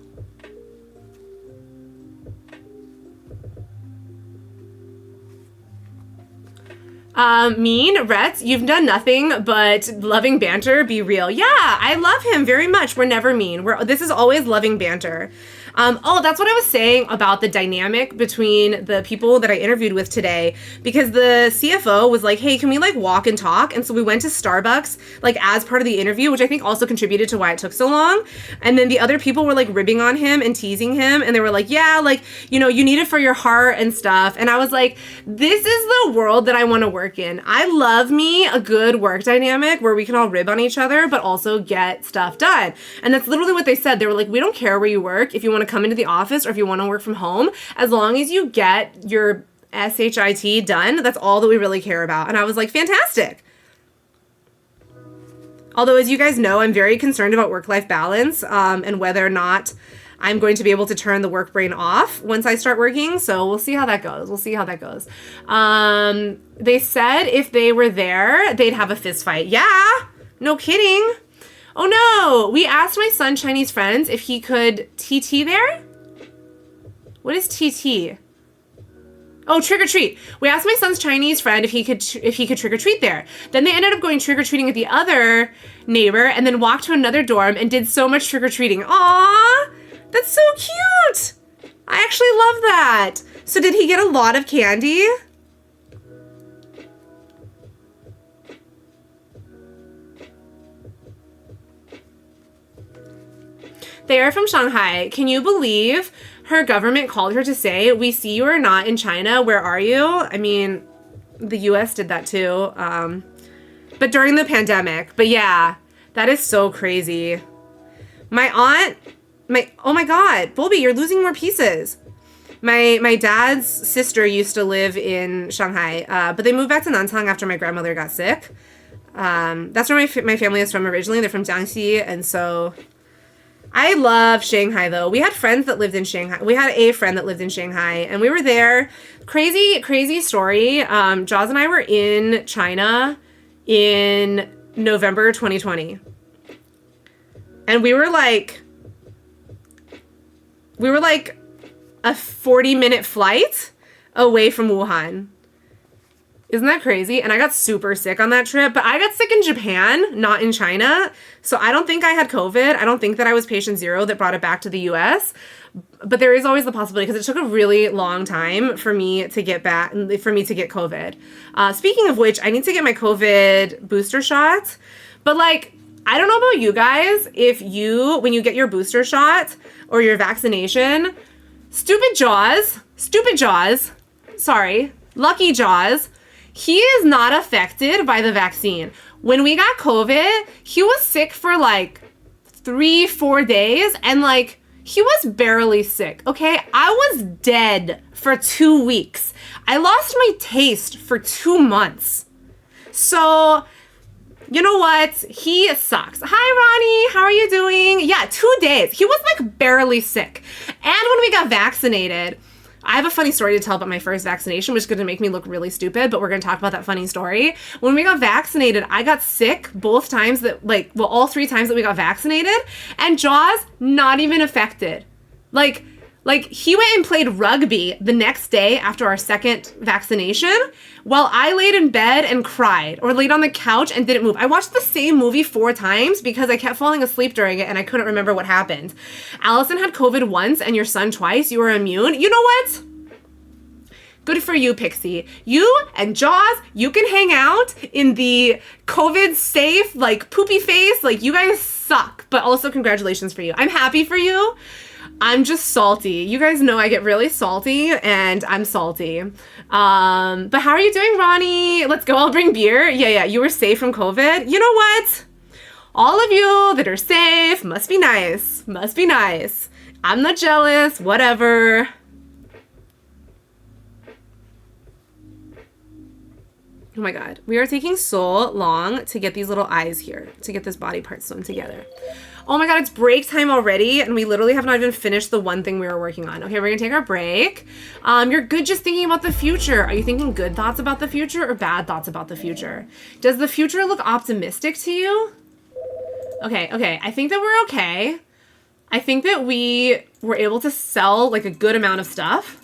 Mean, Rhett, you've done nothing but loving banter, be real. Yeah, I love him very much. We're never mean. This is always loving banter. That's what I was saying about the dynamic between the people that I interviewed with today, because the CFO was like, hey, can we like walk and talk? And so we went to Starbucks, like as part of the interview, which I think also contributed to why it took so long. And then the other people were like ribbing on him and teasing him. And they were like, yeah, like, you know, you need it for your heart and stuff. And I was like, this is the world that I want to work in. I love me a good work dynamic where we can all rib on each other, but also get stuff done. And that's literally what they said. They were like, we don't care where you work. If you want to come into the office or if you want to work from home, as long as you get your SHIT done, that's all that we really care about. And I was like, fantastic. Although, as you guys know, I'm very concerned about work-life balance and whether or not I'm going to be able to turn the work brain off once I start working. So we'll see how that goes. They said if they were there, they'd have a fist fight. Yeah, no kidding. Oh no, we asked my son's Chinese friends if he could TT there. What is TT? Oh, trick or treat. We asked my son's Chinese friend if he could trick or treat there. Then they ended up going trick or treating at the other neighbor and then walked to another dorm and did so much trick or treating. Aw, that's so cute. I actually love that. So did he get a lot of candy? They are from Shanghai. Can you believe her government called her to say, we see you are not in China. Where are you? I mean, the US did that too. But during the pandemic. But yeah, that is so crazy. Oh my God, Bulby, you're losing more pieces. My dad's sister used to live in Shanghai, but they moved back to Nantang after my grandmother got sick. That's where my family is from originally. They're from Jiangxi, and so I love Shanghai, though. We had friends that lived in Shanghai. We had a friend that lived in Shanghai, and we were there. Crazy story. Jaws and I were in China in November 2020. And we were like a 40-minute flight away from Wuhan. Isn't that crazy? And I got super sick on that trip, but I got sick in Japan, not in China. So I don't think I had COVID. I don't think that I was patient zero that brought it back to the US. But there is always the possibility because it took a really long time for me to get COVID. Speaking of which, I need to get my COVID booster shot. But like, I don't know about you guys, when you get your booster shot or your vaccination, stupid Jaws, lucky Jaws, he is not affected by the vaccine. When we got COVID, he was sick for like 3-4 days and like he was barely sick, okay? I was dead for 2 weeks. I lost my taste for 2 months. So, you know what? He sucks. Hi, Ronnie. How are you doing? Yeah, 2 days. He was like barely sick. And when we got vaccinated, I have a funny story to tell about my first vaccination, which is going to make me look really stupid, but we're going to talk about that funny story. When we got vaccinated, I got sick both times that, like, well, all 3 times that we got vaccinated, and Jaws not even affected. Like he went and played rugby the next day after our second vaccination while I laid in bed and cried, or laid on the couch and didn't move. I watched the same movie 4 times because I kept falling asleep during it and I couldn't remember what happened. Allison had COVID once and your son twice. You were immune. You know what? Good for you, Pixie. You and Jaws, you can hang out in the COVID safe, like, poopy face. Like, you guys suck, but also congratulations for you. I'm happy for you. I'm just salty. You guys know I get really salty, and I'm salty. But how are you doing, Ronnie? Let's go. I'll bring beer. Yeah. You were safe from COVID. You know what? All of you that are safe must be nice. Must be nice. I'm not jealous. Whatever. Oh my God. We are taking so long to get these little eyes here, to get this body part sewn together. Oh my God, it's break time already, and we literally have not even finished the one thing we were working on. Okay, we're gonna take our break. You're good just thinking about the future. Are you thinking good thoughts about the future or bad thoughts about the future? Does the future look optimistic to you? Okay, I think that we're okay. I think that we were able to sell like a good amount of stuff.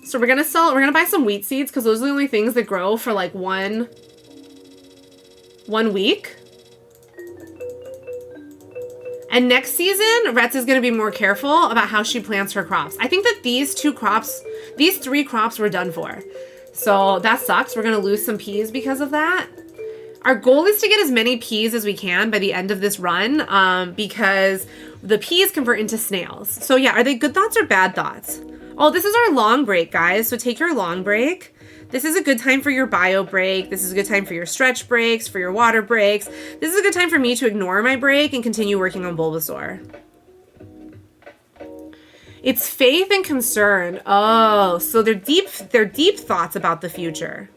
So we're gonna buy some wheat seeds because those are the only things that grow for like one week. And next season, Retz is going to be more careful about how she plants her crops. I think that these 3 crops were done for. So that sucks. We're going to lose some peas because of that. Our goal is to get as many peas as we can by the end of this run because the peas convert into snails. So yeah, are they good thoughts or bad thoughts? Oh, this is our long break, guys. So take your long break. This is a good time for your bio break. This is a good time for your stretch breaks, for your water breaks. This is a good time for me to ignore my break and continue working on Bulbasaur. It's faith and concern. Oh, so they're deep thoughts about the future.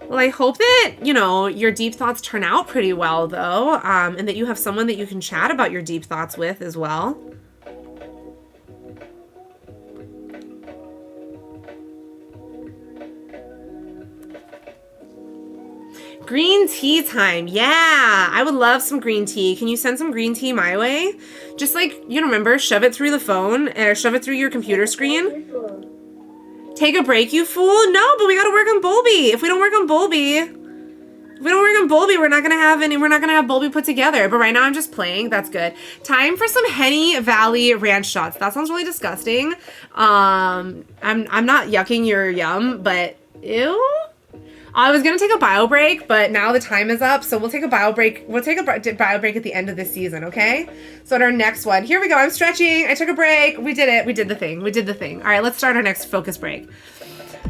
Well, I hope that, your deep thoughts turn out pretty well, though, and that you have someone that you can chat about your deep thoughts with as well. Green tea time. Yeah, I would love some green tea. Can you send some green tea my way? Just like, remember, shove it through the phone or shove it through your computer screen. Take a break, you fool. No, but we gotta work on Bulby. If we don't work on Bulby, we're not gonna have Bulby put together. But right now I'm just playing. That's good. Time for some Henny Valley ranch shots. That sounds really disgusting. I'm not yucking your yum, but ew. I was going to take a bio break, but now the time is up, so we'll take a bio break. We'll take a bio break at the end of this season, okay? So at our next one, here we go. I'm stretching. I took a break. We did it. We did the thing. All right, let's start our next focus break.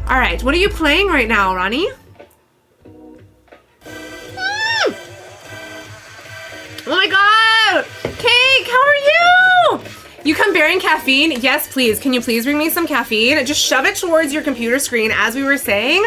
All right, what are you playing right now, Ronnie? Oh my God! Cake, how are you? You come bearing caffeine? Yes, please. Can you please bring me some caffeine? Just shove it towards your computer screen as we were saying.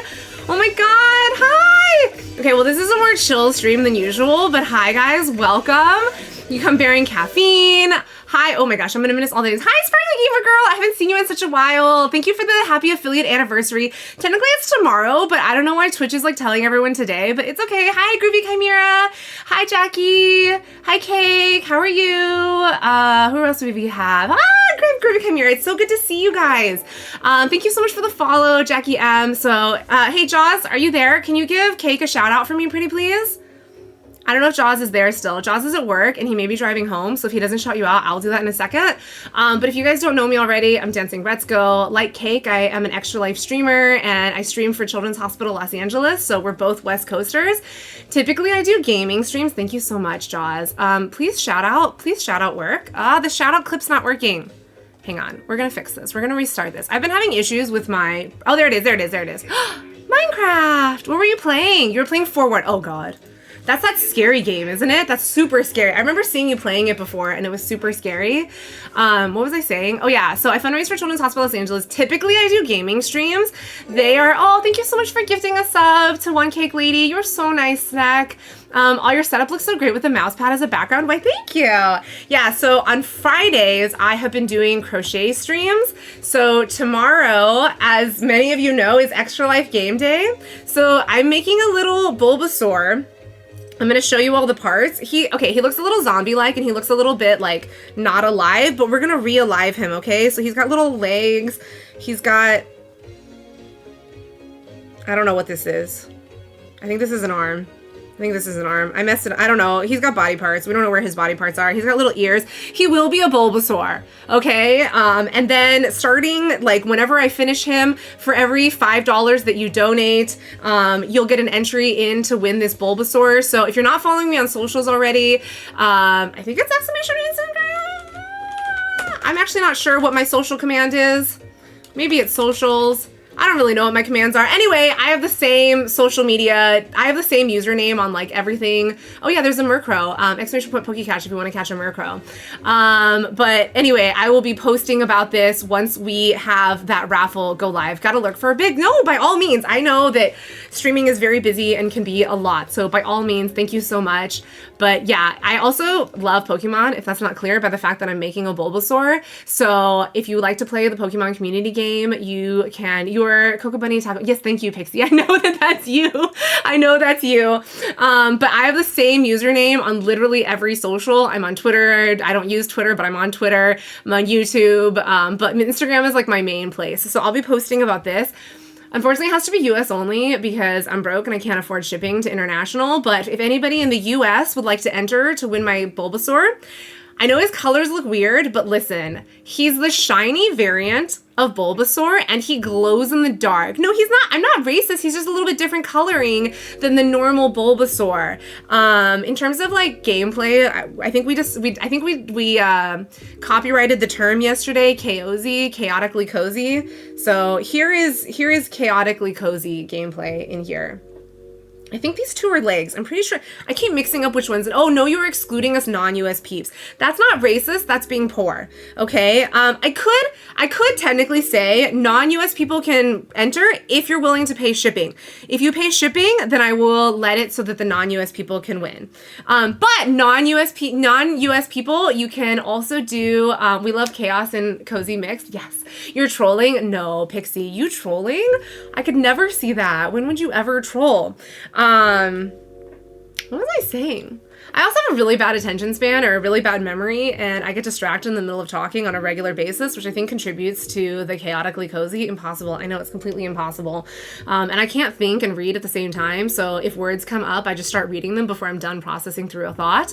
Oh my God, hi! Okay, well this is a more chill stream than usual, but hi guys, welcome. You come bearing caffeine. Hi, oh my gosh, I'm gonna miss all the names. Hi, Sparkly Gamer Girl, I haven't seen you in such a while. Thank you for the happy affiliate anniversary. Technically it's tomorrow, but I don't know why Twitch is like telling everyone today, but it's okay. Hi, Groovy Chimera. Hi, Jackie. Hi, Cake, how are you? Who else do we have? Groovy Chimera, it's so good to see you guys. Thank you so much for the follow, Jackie M. So, hey Jaws, are you there? Can you give Cake a shout out for me, pretty please? I don't know if Jaws is there still. Jaws is at work and he may be driving home, so if he doesn't shout you out, I'll do that in a second. But if you guys don't know me already, I'm Dancing Retzko. Like Cake, I am an Extra Life streamer and I stream for Children's Hospital Los Angeles, so we're both West Coasters. Typically I do gaming streams. Thank you so much, Jaws. Please shout out work. The shout out clip's not working. Hang on, we're gonna fix this. We're gonna restart this. I've been having issues with my, there it is. Minecraft, what were you playing? You were playing Forward. Oh God. That's that scary game, isn't it? That's super scary. I remember seeing you playing it before, and it was super scary. What was I saying? Oh yeah, so I fundraise for Children's Hospital Los Angeles. Typically, I do gaming streams. They are, oh, thank you so much for gifting a sub to One Cake Lady. You're so nice, Snack. All your setup looks so great with the mouse pad as a background. Why, thank you. Yeah, so on Fridays, I have been doing crochet streams. So tomorrow, as many of you know, is Extra Life game day. So I'm making a little Bulbasaur. I'm gonna show you all the parts. He looks a little zombie-like and he looks a little bit like not alive, but we're gonna re-alive him, okay? So he's got little legs. He's got, I don't know what this is. I think this is an arm. I messed it up. I don't know. He's got body parts. We don't know where his body parts are. He's got little ears. He will be a Bulbasaur, okay? And then starting, like, whenever I finish him, for every $5 that you donate, you'll get an entry in to win this Bulbasaur. So if you're not following me on socials already, I think it's Instagram. I'm actually not sure what my social command is. Maybe it's socials. I don't really know what my commands are. Anyway, I have the same social media. I have the same username on like everything. Oh yeah, there's a Murkrow. Exclamation point Pokecatch if you want to catch a Murkrow. But anyway, I will be posting about this once we have that raffle go live. Gotta look for a big, no, by all means. I know that streaming is very busy and can be a lot. So by all means, thank you so much. But yeah, I also love Pokemon, if that's not clear by the fact that I'm making a Bulbasaur. So if you like to play the Pokemon community game, you can, your Coco Bunny Taco. Yes, thank you, Pixie. I know that that's you. I know that's you. But I have the same username on literally every social. I'm on Twitter. I don't use Twitter, but I'm on Twitter. I'm on YouTube. But Instagram is like my main place. So I'll be posting about this. Unfortunately, it has to be US only because I'm broke and I can't afford shipping to international. But if anybody in the US would like to enter to win my Bulbasaur, I know his colors look weird, but listen, he's the shiny variant of Bulbasaur and he glows in the dark. No, he's not. I'm not racist. He's just a little bit different coloring than the normal Bulbasaur. In terms of like gameplay, I think we copyrighted the term yesterday, KOZ, chaotically cozy. So here is chaotically cozy gameplay in here. I think these two are legs. I'm pretty sure. I keep mixing up which ones. Oh, no, you were excluding us non-US peeps. That's not racist. That's being poor. Okay. I could technically say non-US people can enter if you're willing to pay shipping. If you pay shipping, then I will let it so that the non-US people can win. But non-US people, you can also do, we love chaos and cozy mix. Yes. You're trolling? No, Pixie, you trolling? I could never see that. When would you ever troll? What was I saying? I also have a really bad attention span or a really bad memory, and I get distracted in the middle of talking on a regular basis, which I think contributes to the chaotically cozy. Impossible. I know it's completely impossible. And I can't think and read at the same time. So if words come up, I just start reading them before I'm done processing through a thought.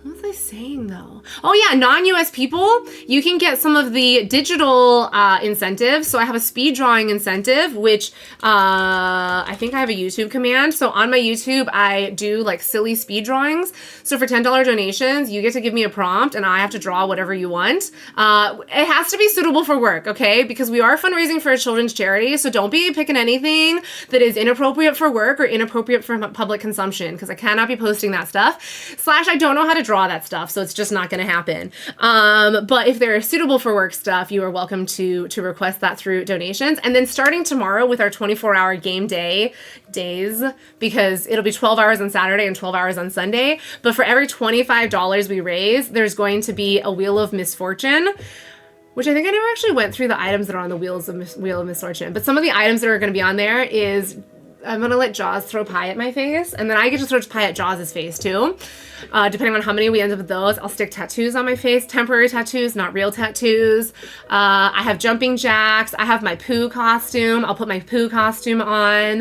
What was I saying though? Oh yeah, non-US people, you can get some of the digital incentives. So I have a speed drawing incentive, which I think I have a YouTube command. So on my YouTube, I do like silly speed drawings. So for $10 donations, you get to give me a prompt and I have to draw whatever you want. It has to be suitable for work, okay? Because we are fundraising for a children's charity. So don't be picking anything that is inappropriate for work or inappropriate for public consumption, because I cannot be posting that stuff. / I don't know how to draw that stuff, so it's just not going to happen. But if they're suitable for work stuff, you are welcome to request that through donations. And then starting tomorrow with our 24-hour game days, because it'll be 12 hours on Saturday and 12 hours on Sunday. But for every $25 we raise, there's going to be a Wheel of Misfortune, which I think I never actually went through the items that are on the Wheel of Misfortune. But some of the items that are going to be on there is, I'm going to let Jaws throw pie at my face, and then I get to throw pie at Jaws' face too. Depending on how many we end up with those, I'll stick tattoos on my face, temporary tattoos, not real tattoos. I have jumping jacks. I have my Pooh costume. I'll put my Pooh costume on.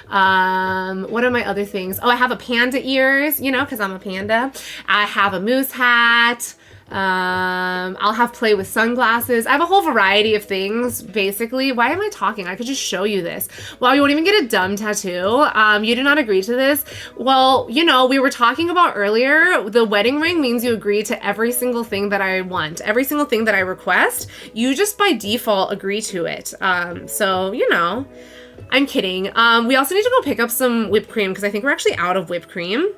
What are my other things? Oh, I have a panda ears, you know, because I'm a panda. I have a moose hat. I'll have play with sunglasses. I have a whole variety of things, basically. Why am I talking? I could just show you this. Well, you won't even get a dumb tattoo. You did not agree to this. Well, you know, we were talking about earlier, the wedding ring means you agree to every single thing that I want, every single thing that I request. You just by default agree to it. So, you know, I'm kidding. We also need to go pick up some whipped cream because I think we're actually out of whipped cream.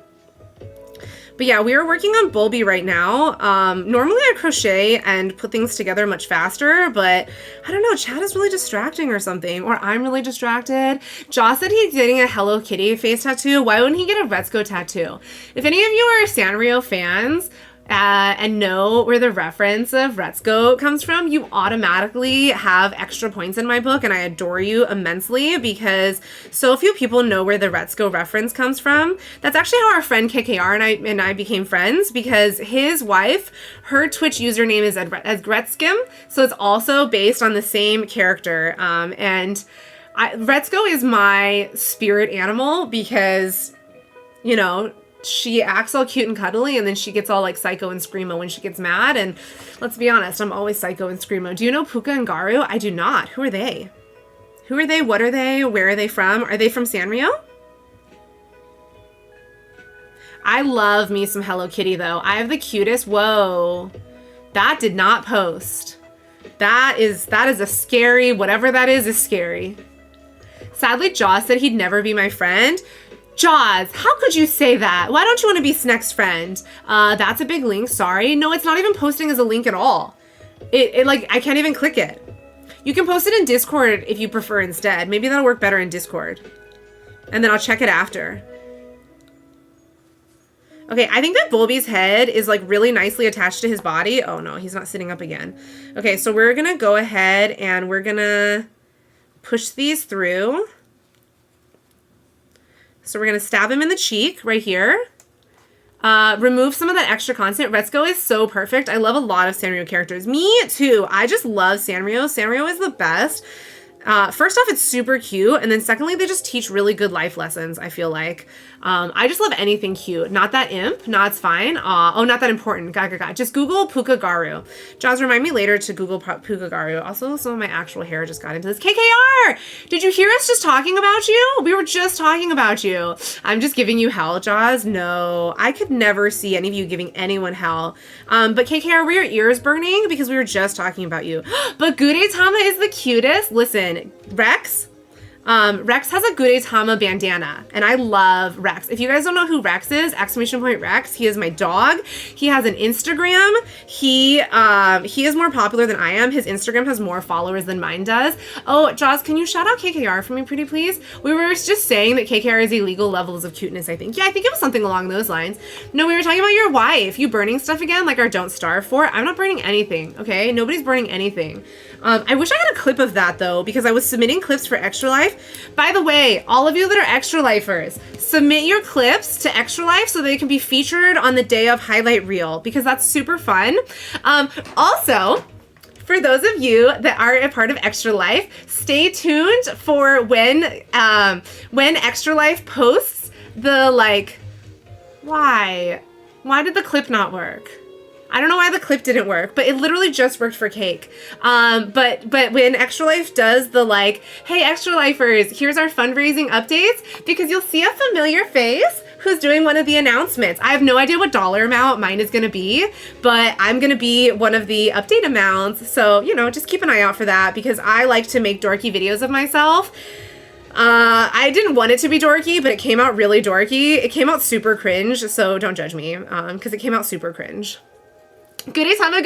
But yeah, we are working on Bulby right now. Normally I crochet and put things together much faster, but I don't know, Chad is really distracting or something, or I'm really distracted. Joss said he's getting a Hello Kitty face tattoo. Why wouldn't he get a Retsuko tattoo? If any of you are Sanrio fans, and know where the reference of Retsuko comes from, you automatically have extra points in my book, and I adore you immensely because so few people know where the Retsuko reference comes from. That's actually how our friend KKR and I became friends, because his wife, her Twitch username is as Gretskim, so it's also based on the same character. Retsuko is my spirit animal because, you know, she acts all cute and cuddly, and then she gets all like psycho and screamo when she gets mad. And let's be honest, I'm always psycho and screamo. Do you know Puka and Garu? I do not. Who are they? Who are they? What are they? Where are they from? Are they from Sanrio? I love me some Hello Kitty though. I have the cutest. Whoa. That did not post. That is a scary, whatever that is scary. Sadly, Jaws said he'd never be my friend. Jaws, how could you say that? Why don't you want to be Sneck's friend? That's a big link, sorry. No, it's not even posting as a link at all. It like, I can't even click it. You can post it in Discord if you prefer instead. Maybe that'll work better in Discord. And then I'll check it after. Okay, I think that Bulby's head is like really nicely attached to his body. Oh no, he's not sitting up again. Okay, so we're gonna go ahead and we're gonna push these through. So we're going to stab him in the cheek right here. Remove some of that extra content. Retsuko is so perfect. I love a lot of Sanrio characters. Me too. I just love Sanrio. Sanrio is the best. First off, it's super cute. And then secondly, they just teach really good life lessons, I feel like. I just love anything cute. Not that imp. No, it's fine. Oh, not that important. Gaga. Just Google Puka Garu. Jaws, remind me later to Google Puka Garu. Also, some of my actual hair just got into this. KKR! Did you hear us just talking about you? We were just talking about you. I'm just giving you hell, Jaws. No, I could never see any of you giving anyone hell. But KKR, were your ears burning? Because we were just talking about you. But Gudetama is the cutest. Listen, Rex has a Gudetama bandana, and I love Rex. If you guys don't know who Rex is, exclamation point Rex, he is my dog. He has an Instagram. He is more popular than I am. His Instagram has more followers than mine does. Oh, Jaws, can you shout out KKR for me, pretty please? We were just saying that KKR is illegal levels of cuteness, I think. Yeah, I think it was something along those lines. No, we were talking about your wife. You burning stuff again, like our Don't Starve for? I'm not burning anything, okay? Nobody's burning anything. I wish I had a clip of that though, because I was submitting clips for Extra Life. By the way, all of you that are Extra Lifers, submit your clips to Extra Life so they can be featured on the day of highlight reel, because that's super fun. Also, for those of you that are a part of Extra Life, stay tuned for when Extra Life posts the like, why did the clip not work? I don't know why the clip didn't work, but it literally just worked for Cake. But when Extra Life does the like, hey, Extra Lifers, here's our fundraising updates, because you'll see a familiar face who's doing one of the announcements. I have no idea what dollar amount mine is going to be, but I'm going to be one of the update amounts. So, you know, just keep an eye out for that, because I like to make dorky videos of myself. I didn't want it to be dorky, but it came out really dorky. It came out super cringe, so don't judge me, because it came out super cringe. Gudetama.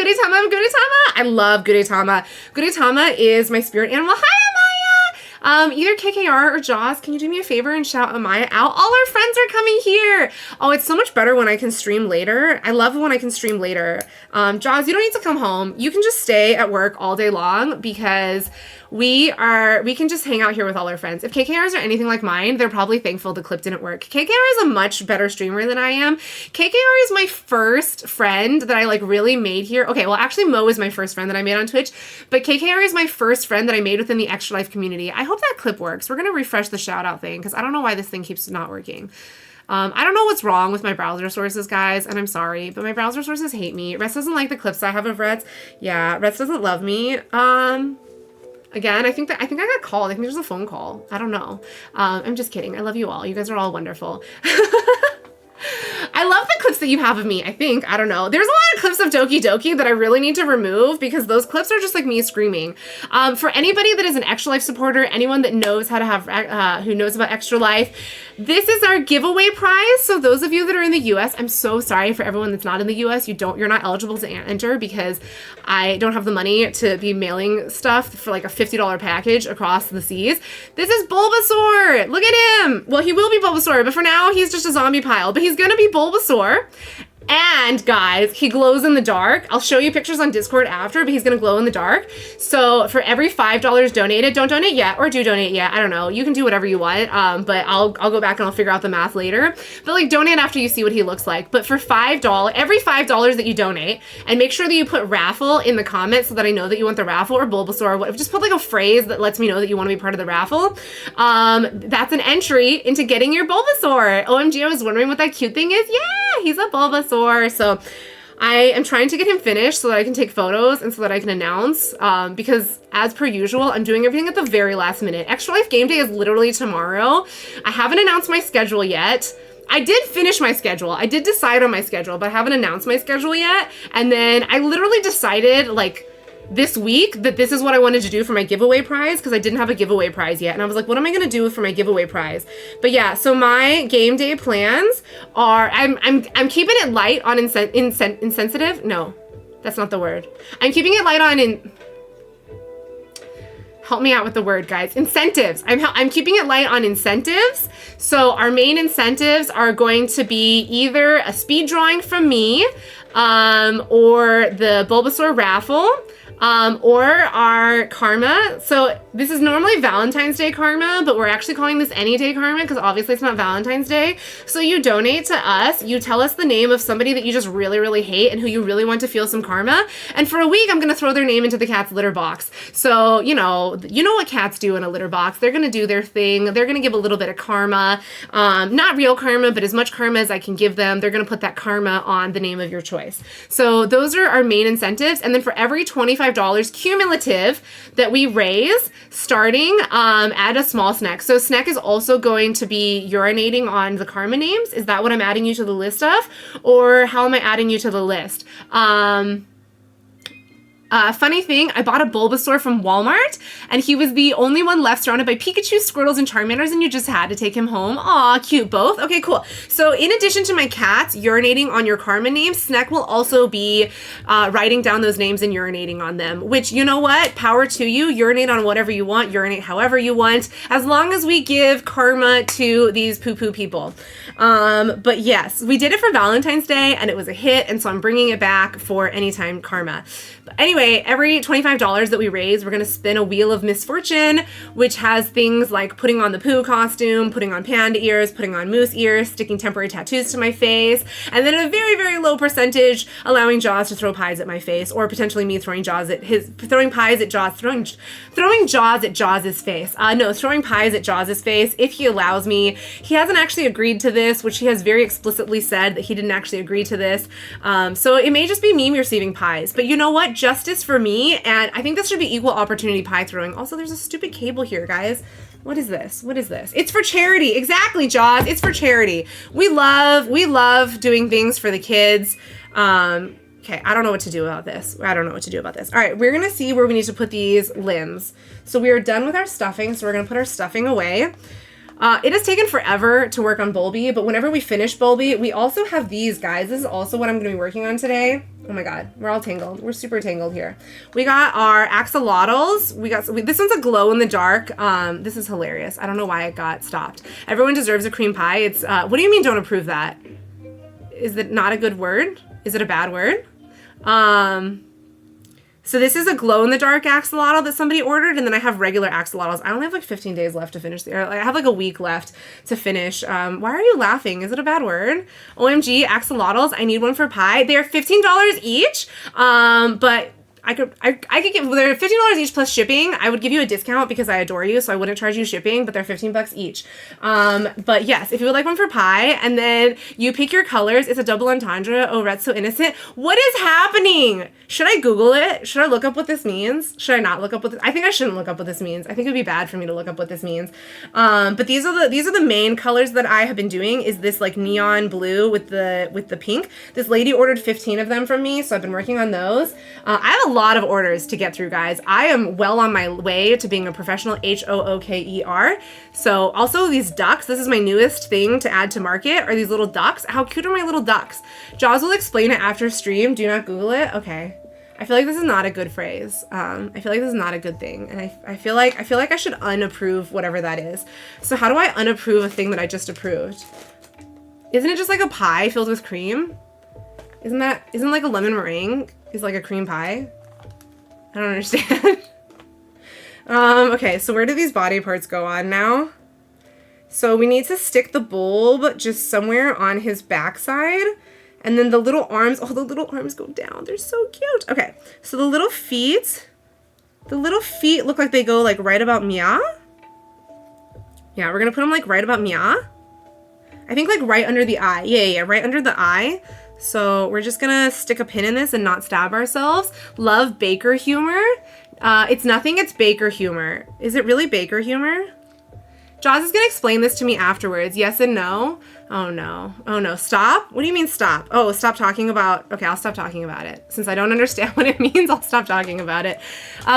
I love Gudetama. Gudetama is my spirit animal. Hi, Amaya! Either KKR or Jaws, can you do me a favor and shout Amaya out? All our friends are coming here! Oh, it's so much better when I can stream later. I love when I can stream later. Jaws, you don't need to come home. You can just stay at work all day long, because we can just hang out here with all our friends. If KKRs are anything like mine, they're probably thankful the clip didn't work. KKR is a much better streamer than I am. KKR is my first friend that I like really made here. Okay, well actually Mo is my first friend that I made on Twitch, but KKR is my first friend that I made within the Extra Life community. I hope that clip works. We're gonna refresh the shout out thing, because I don't know why this thing keeps not working. I don't know what's wrong with my browser sources, guys, and I'm sorry, but my browser sources hate me. Rets doesn't like the clips I have of Rets. Yeah, Rets doesn't love me. Again, I think I got called. I think there's a phone call. I don't know. I'm just kidding. I love you all. You guys are all wonderful. I love the clips that you have of me, I think. I don't know. There's a lot of clips of Doki Doki that I really need to remove because those clips are just like me screaming. For anybody that is an Extra Life supporter, anyone that knows how to have, who knows about Extra Life, this is our giveaway prize. So those of you that are in the US, I'm so sorry for everyone that's not in the US. You're not eligible to enter because I don't have the money to be mailing stuff for like a $50 package across the seas. This is Bulbasaur. Look at him. Well, he will be Bulbasaur, but for now he's just a zombie pile, but he's gonna be Bulbasaur. And guys, he glows in the dark. I'll show you pictures on Discord after, but he's gonna glow in the dark. So for every $5 donated, don't donate yet, or do donate yet, I don't know. You can do whatever you want, but I'll go back and I'll figure out the math later. But like donate after you see what he looks like. But for every $5 that you donate, and make sure that you put raffle in the comments so that I know that you want the raffle, or Bulbasaur, or whatever. Just put like a phrase that lets me know that you want to be part of the raffle. That's an entry into getting your Bulbasaur. OMG, I was wondering what that cute thing is. Yeah, he's a Bulbasaur. So I am trying to get him finished so that I can take photos and so that I can announce, because as per usual, I'm doing everything at the very last minute. Extra Life game day is literally tomorrow. I haven't announced my schedule yet. I did finish my schedule. I did decide on my schedule, but I haven't announced my schedule yet. And then I literally decided like this week that this is what I wanted to do for my giveaway prize, because I didn't have a giveaway prize yet. And I was like, what am I gonna do for my giveaway prize? But yeah, so my game day plans are, I'm keeping it light on insensitive. No, that's not the word. I'm keeping it light on help me out with the word, guys. Incentives. I'm keeping it light on incentives. So our main incentives are going to be either a speed drawing from me, or the Bulbasaur raffle, or our karma. So this is normally Valentine's Day karma, but we're actually calling this any day karma because obviously it's not Valentine's Day. So you donate to us, you tell us the name of somebody that you just really, really hate and who you really want to feel some karma. And for a week, I'm going to throw their name into the cat's litter box. So, you know what cats do in a litter box. They're going to do their thing. They're going to give a little bit of karma, not real karma, but as much karma as I can give them. They're going to put that karma on the name of your choice. So those are our main incentives. And then for every $25 cumulative that we raise, starting, add a small snack. So snack is also going to be urinating on the karma names. Is that what I'm adding you to the list of? Or how am I adding you to the list? Funny thing, I bought a Bulbasaur from Walmart, and he was the only one left surrounded by Pikachu, Squirtles, and Charmanders, and you just had to take him home. Aw, cute both. Okay, cool. So in addition to my cats urinating on your karma names, Snack will also be writing down those names and urinating on them, which, you know what? Power to you. Urinate on whatever you want. Urinate however you want, as long as we give karma to these poo-poo people. But yes, we did it for Valentine's Day, and it was a hit, and so I'm bringing it back for Anytime Karma. But anyway, every $25 that we raise, we're going to spin a Wheel of Misfortune, which has things like putting on the poo costume, putting on panda ears, putting on moose ears, sticking temporary tattoos to my face, and then a very, very low percentage allowing Jaws to throw pies at my face, or potentially me throwing pies at Jaws' face. No, throwing pies at Jaws' face if he allows me. He hasn't actually agreed to this, which he has very explicitly said that he didn't actually agree to this. So it may just be me receiving pies, but you know what? Justice for me, and I think this should be equal opportunity pie throwing. Also, there's a stupid cable here, guys. What is this? What is this? It's for charity. Exactly, Jaws. It's for charity. We love doing things for the kids. Okay, I don't know what to do about this. All right, we're gonna see where we need to put these limbs. So we are done with our stuffing, so we're gonna put our stuffing away. It has taken forever to work on Bulby, but whenever we finish Bulby, we also have these guys. This is also what I'm going to be working on today. Oh my god, we're all tangled. We're super tangled here. We got our axolotls. This one's a glow in the dark. This is hilarious. I don't know why it got stopped. Everyone deserves a cream pie. It's what do you mean don't approve that? Is that not a good word? Is it a bad word? So this is a glow-in-the-dark axolotl that somebody ordered, and then I have regular axolotls. I only have like 15 days left to finish. I have like a week left to finish. Why are you laughing? Is it a bad word? OMG, axolotls, I need one for pie. They are $15 each, but I could give, they're $15 each plus shipping. I would give you a discount because I adore you, so I wouldn't charge you shipping, but they're $15 each. But yes, if you would like one for pie, and then you pick your colors, it's a double entendre. Oh, red's so innocent. What is happening? Should I Google it? Should I look up what this means? Should I not look up what this, I think I shouldn't look up what this means. I think it'd be bad for me to look up what this means. But these are the main colors that I have been doing, is this like neon blue with the pink. This lady ordered 15 of them from me, so I've been working on those. I have a lot of orders to get through, guys. I am well on my way to being a professional HOOKER. So also these ducks, this is my newest thing to add to market, are these little ducks. How cute are my little ducks? Jaws will explain it after stream. Do not Google it. Okay. I feel like this is not a good phrase. I feel like this is not a good thing. And I feel like I should unapprove whatever that is. So how do I unapprove a thing that I just approved? Isn't it just like a pie filled with cream? Isn't like a lemon meringue is like a cream pie? I don't understand. Okay, so where do these body parts go on now? So we need to stick the bulb just somewhere on his backside. And then the little arms, oh, the little arms go down. They're so cute. Okay, so the little feet look like they go like right about Mia. Yeah, we're gonna put them like right about Mia. I think like right under the eye. Yeah, right under the eye. So we're just gonna stick a pin in this and not stab ourselves. Love baker humor. It's nothing, it's baker humor. Is it really baker humor? Jaws is gonna explain this to me afterwards. Yes and no. Oh no. Oh no. Stop? What do you mean stop? Oh, stop talking about... Okay, I'll stop talking about it. Since I don't understand what it means, I'll stop talking about it.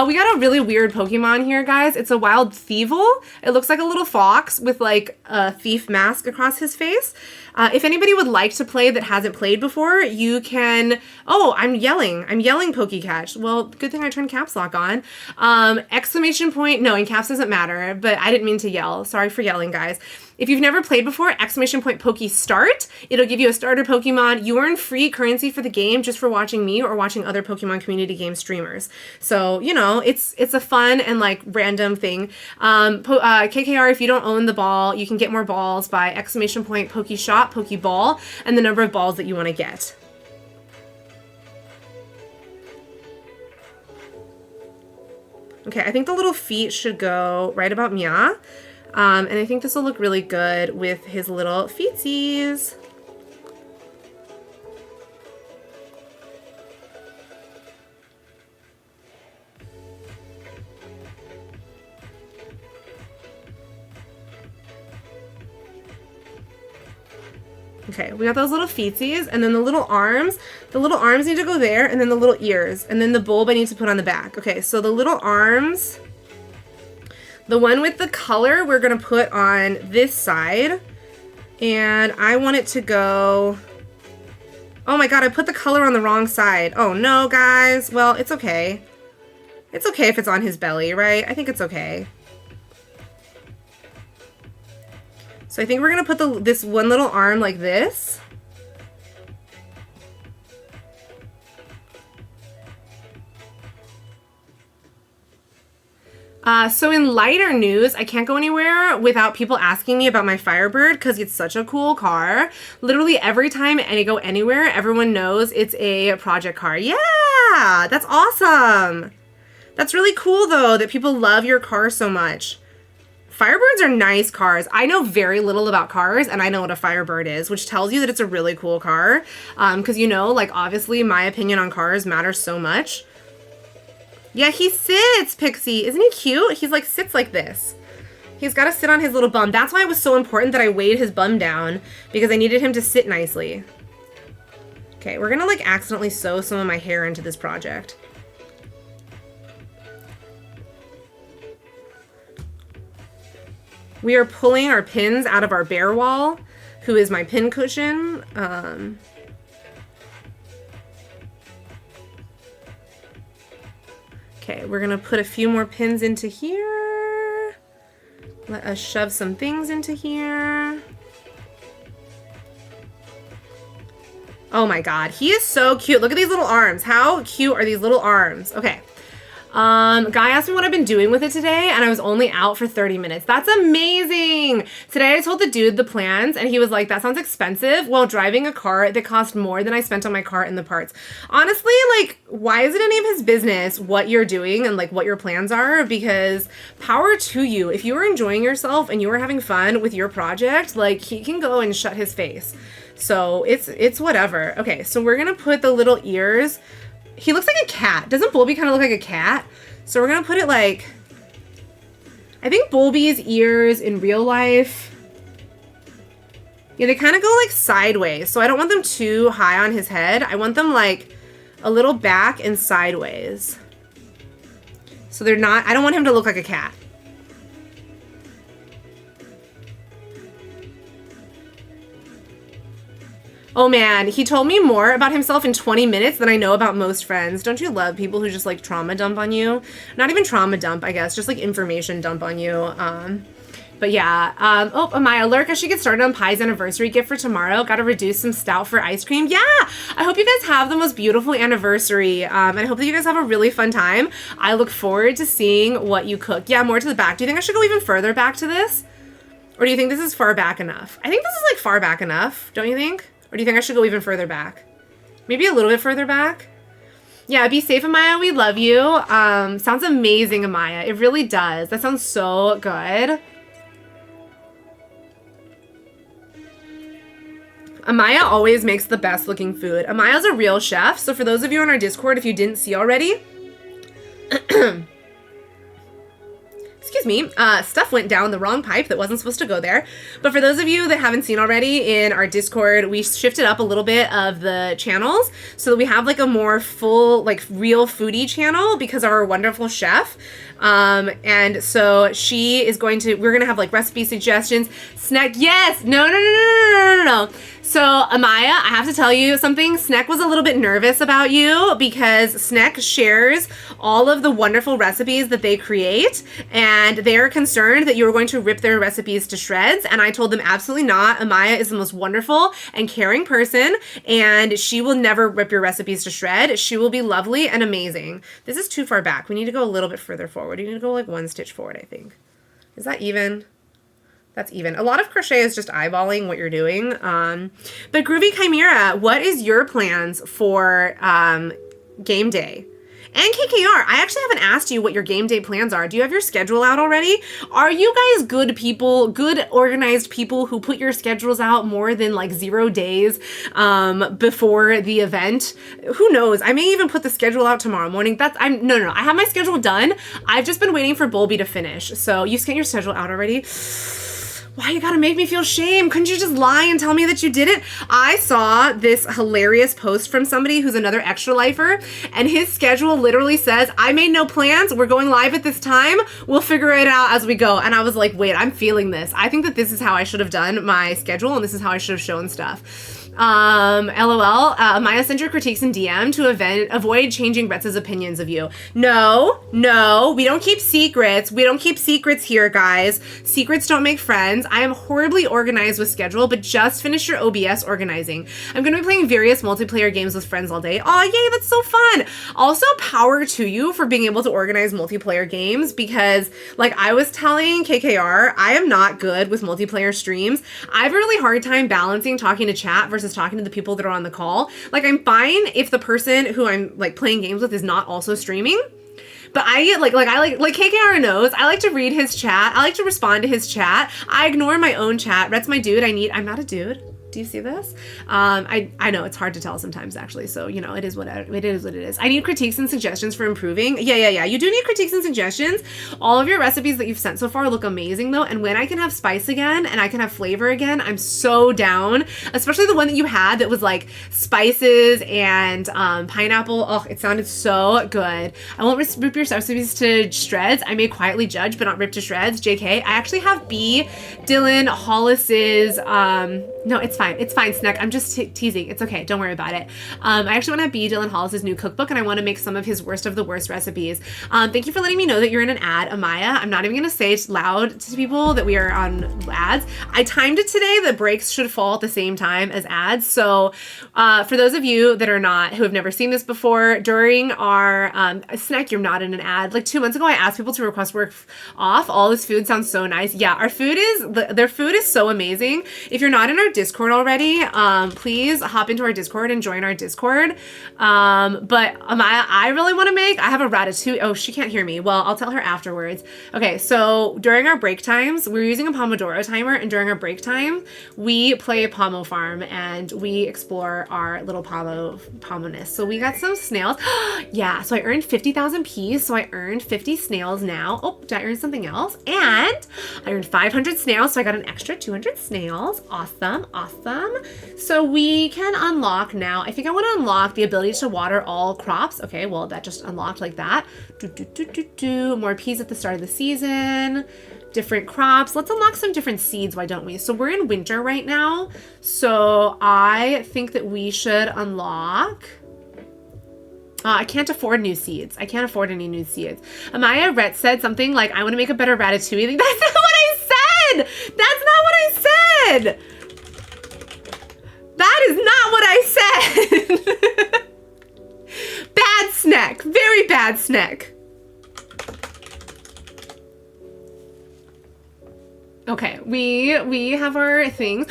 We got a really weird Pokemon here, guys. It's a wild Thievul. It looks like a little fox with like a thief mask across his face. If anybody would like to play that hasn't played before, you can... Oh, I'm yelling PokeCatch. Well, good thing I turned caps lock on. Exclamation point... No, in caps doesn't matter, but I didn't mean to yell. Sorry for yelling, guys. If you've never played before, exclamation point Poke Start. It'll give you a starter Pokemon. You earn free currency for the game just for watching me or watching other Pokemon community game streamers. So, you know, it's a fun and like random thing. KKR, if you don't own the ball, you can get more balls by exclamation point Poke Shop, Poke Ball, and the number of balls that you want to get. Okay, I think the little feet should go right about Mia. And I think this will look really good with his little feetsies. Okay, we got those little feetsies, and then the little arms need to go there, and then the little ears, and then the bulb I need to put on the back. Okay, so the little arms, the one with the color we're gonna put on this side, and I want it to go, oh my god, I put the color on the wrong side. Oh no, guys, well, it's okay. It's okay if it's on his belly, right? I think it's okay. So I think we're gonna put this one little arm like this. So in lighter news, I can't go anywhere without people asking me about my Firebird because it's such a cool car. Literally every time I go anywhere, everyone knows it's a project car. Yeah, that's awesome. That's really cool though that people love your car so much. Firebirds are nice cars. I know very little about cars, and I know what a Firebird is, which tells you that it's a really cool car. Because, you know, like, obviously my opinion on cars matters so much. Yeah, he sits, Pixie. Isn't he cute? He's, like, sits like this. He's got to sit on his little bum. That's why it was so important that I weighed his bum down, because I needed him to sit nicely. Okay, we're going to, like, accidentally sew some of my hair into this project. We are pulling our pins out of our bear wall, who is my pin cushion. Okay, we're gonna put a few more pins into here. Let us shove some things into here. Oh my god, he is so cute. Look at these little arms. How cute are these little arms? Okay. Guy asked me what I've been doing with it today, and I was only out for 30 minutes. That's amazing. Today I told the dude the plans, and he was like, that sounds expensive. Well, driving a car that cost more than I spent on my car and the parts. Honestly, like, why is it any of his business what you're doing and like what your plans are? Because power to you. If you are enjoying yourself and you are having fun with your project, like, he can go and shut his face. So it's whatever. Okay, so we're gonna put the little ears. He looks like a cat. Doesn't Bulby kind of look like a cat? So we're going to put it like... I think Bulby's ears in real life... Yeah, they kind of go like sideways. So I don't want them too high on his head. I want them like a little back and sideways. So they're not... I don't want him to look like a cat. Oh man, he told me more about himself in 20 minutes than I know about most friends. Don't you love people who just like trauma dump on you? Not even trauma dump, I guess, just like information dump on you. But yeah, oh, Amaya, lurk as she gets started on Pie's anniversary gift for tomorrow. Got to reduce some stout for ice cream. Yeah, I hope you guys have the most beautiful anniversary. And I hope that you guys have a really fun time. I look forward to seeing what you cook. Yeah, more to the back. Do you think I should go even further back to this? Or do you think this is far back enough? I think this is like far back enough, don't you think? Or do you think I should go even further back? Maybe a little bit further back? Yeah, be safe, Amaya. We love you. Sounds amazing, Amaya. It really does. That sounds so good. Amaya always makes the best looking food. Amaya's a real chef. So for those of you on our Discord, if you didn't see already... Excuse me, stuff went down the wrong pipe that wasn't supposed to go there. But for those of you that haven't seen already in our Discord, we shifted up a little bit of the channels so that we have like a more full, like real foodie channel because of our wonderful chef. And so she is we're going to have like recipe suggestions, snack. Yes, no. So Amaya, I have to tell you something. Sneck was a little bit nervous about you because Sneck shares all of the wonderful recipes that they create, and they're concerned that you were going to rip their recipes to shreds. And I told them absolutely not. Amaya is the most wonderful and caring person, and she will never rip your recipes to shred. She will be lovely and amazing. This is too far back. We need to go a little bit further forward. You need to go like one stitch forward, I think. Is that even? That's even. A lot of crochet is just eyeballing what you're doing. But Groovy Chimera, what is your plans for game day? And KKR, I actually haven't asked you what your game day plans are. Do you have your schedule out already? Are you guys good people, good organized people who put your schedules out more than like 0 days before the event? Who knows? I may even put the schedule out tomorrow morning. No. I have my schedule done. I've just been waiting for Bulby to finish. So you get your schedule out already? Why you gotta make me feel shame? Couldn't you just lie and tell me that you didn't? I saw this hilarious post from somebody who's another extra lifer, and his schedule literally says, I made no plans. We're going live at this time. We'll figure it out as we go. And I was like, wait, I'm feeling this. I think that this is how I should have done my schedule, and this is how I should have shown stuff. LOL, Maya, send your critiques in DM to avoid changing Retz's opinions of you. No, we don't keep secrets. We don't keep secrets here, guys. Secrets don't make friends. I am horribly organized with schedule, but just finished your OBS organizing. I'm going to be playing various multiplayer games with friends all day. Oh, yay, that's so fun. Also, power to you for being able to organize multiplayer games because, like I was telling KKR, I am not good with multiplayer streams. I have a really hard time balancing talking to chat versus talking to the people that are on the call. Like, I'm fine if the person who I'm like playing games with is not also streaming. But I get like KKR knows, I like to read his chat. I like to respond to his chat. I ignore my own chat. Rhett's my dude. I'm not a dude. Do you see this? I know it's hard to tell sometimes, actually. So, you know, it is what it is. I need critiques and suggestions for improving. Yeah. You do need critiques and suggestions. All of your recipes that you've sent so far look amazing, though. And when I can have spice again and I can have flavor again, I'm so down. Especially the one that you had that was like spices and pineapple. Oh, it sounded so good. I won't rip your recipes to shreds. I may quietly judge, but not rip to shreds. JK. I actually have B. Dylan Hollis's. No, it's fine. It's fine, Snack. I'm just teasing. It's okay. Don't worry about it. I actually want to be Dylan Hollis' new cookbook, and I want to make some of his worst of the worst recipes. Thank you for letting me know that you're in an ad, Amaya. I'm not even going to say it loud to people that we are on ads. I timed it today. The breaks should fall at the same time as ads. So for those of you that are not, who have never seen this before, during our Snack, you're not in an ad. Like 2 months ago, I asked people to request work off. All this food sounds so nice. Yeah, our food is, their food is so amazing. If you're not in our Discord already, please hop into our Discord and join our Discord. But I really want to make, I have a ratatouille. Oh, she can't hear me. Well, I'll tell her afterwards. Okay, so during our break times, we're using a Pomodoro timer, and during our break time, we play Pomo Farm and we explore our little Pomo-ness. So we got some snails. Yeah, so I earned 50,000 Ps, so I earned 50 snails now. Oh, did I earn something else? And I earned 500 snails, so I got an extra 200 snails. Awesome, awesome. So we can unlock now. I think I want to unlock the ability to water all crops. Okay, well, that just unlocked like that. More peas at the start of the season. Different crops. Let's unlock some different seeds, why don't we? So we're in winter right now. So I think that we should unlock... I can't afford new seeds. I can't afford any new seeds. Amaya Rhett said something like, I want to make a better ratatouille. That's not what I said! That's not what I said! That is not what I said! Bad snack. Very bad snack. Okay, we have our things.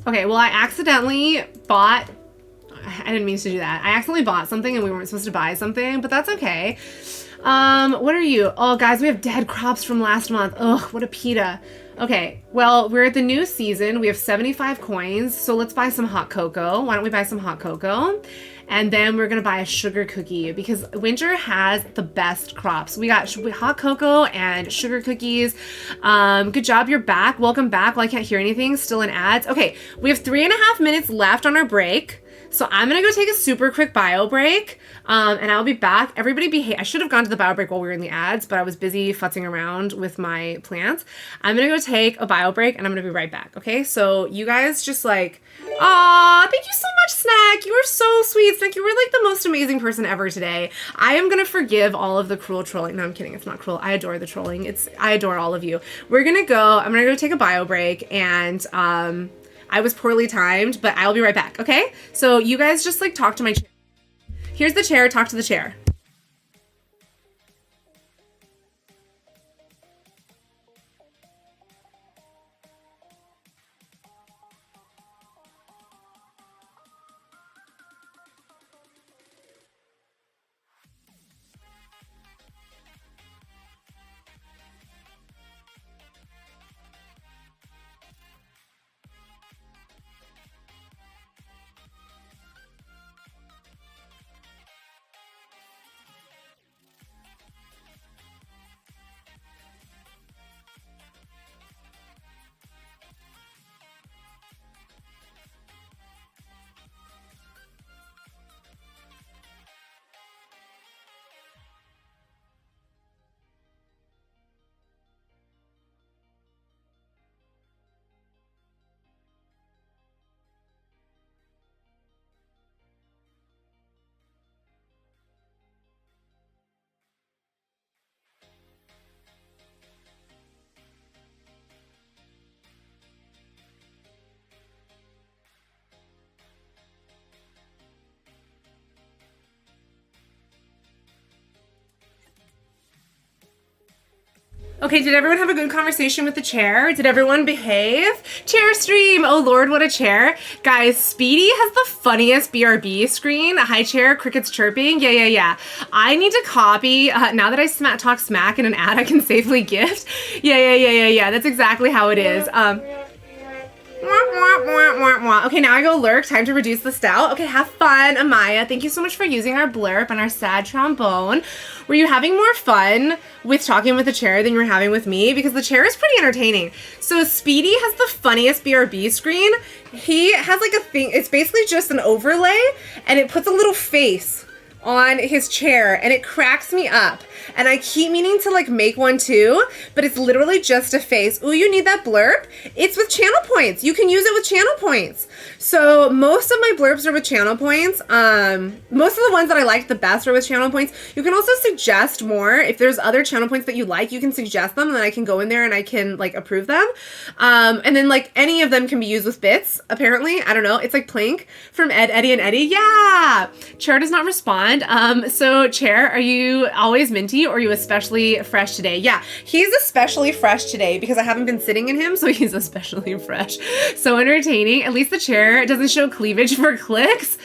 Okay, well, I accidentally bought... I didn't mean to do that. I accidentally bought something and we weren't supposed to buy something, but that's okay. What are you? Oh, guys, we have dead crops from last month. Ugh, what a pita. Okay, well, we're at the new season. We have 75 coins, so let's buy some hot cocoa. Why don't we buy some hot cocoa? And then we're gonna buy a sugar cookie because winter has the best crops. We got hot cocoa and sugar cookies. Good job, you're back. Welcome back. Well, I can't hear anything, still in ads. Okay, we have 3.5 minutes left on our break. So I'm gonna go take a super quick bio break, and I'll be back. Everybody behave. I should have gone to the bio break while we were in the ads, but I was busy futzing around with my plants. I'm gonna go take a bio break, and I'm gonna be right back, okay? So you guys just like, aw, thank you so much, Snack. You were so sweet, Snack. You were like the most amazing person ever today. I am gonna forgive all of the cruel trolling. No, I'm kidding. It's not cruel. I adore the trolling. I adore all of you. I'm gonna go take a bio break, and I was poorly timed, but I'll be right back, okay? So you guys just like talk to my chair. Here's the chair, talk to the chair. Okay, did everyone have a good conversation with the chair? Did everyone behave? Chair stream! Oh lord, what a chair. Guys, Speedy has the funniest BRB screen. Hi chair, crickets chirping. Yeah. I need to copy, now that I talk smack in an ad I can safely gift. Yeah. That's exactly how it is. Okay, now I go lurk. Time to reduce the stout. Okay, have fun, Amaya. Thank you so much for using our blurb and our sad trombone. Were you having more fun with talking with the chair than you were having with me? Because the chair is pretty entertaining. So Speedy has the funniest BRB screen. He has like a thing. It's basically just an overlay, and it puts a little face on his chair, and it cracks me up. And I keep meaning to like make one too, but it's literally just a face. Ooh, you need that blurb? It's with channel points. You can use it with channel points. So most of my blurbs are with channel points. Most of the ones that I liked the best are with channel points. You can also suggest more. If there's other channel points that you like, you can suggest them, and then I can go in there and I can like approve them. And then like any of them can be used with bits, apparently. I don't know. It's like Plink from Ed, Eddie, and Eddie. Yeah. Chair does not respond. So Chair, are you always minty or are you especially fresh today? Yeah, he's especially fresh today because I haven't been sitting in him, so he's especially fresh. So entertaining. At least the Chair doesn't show cleavage for clicks.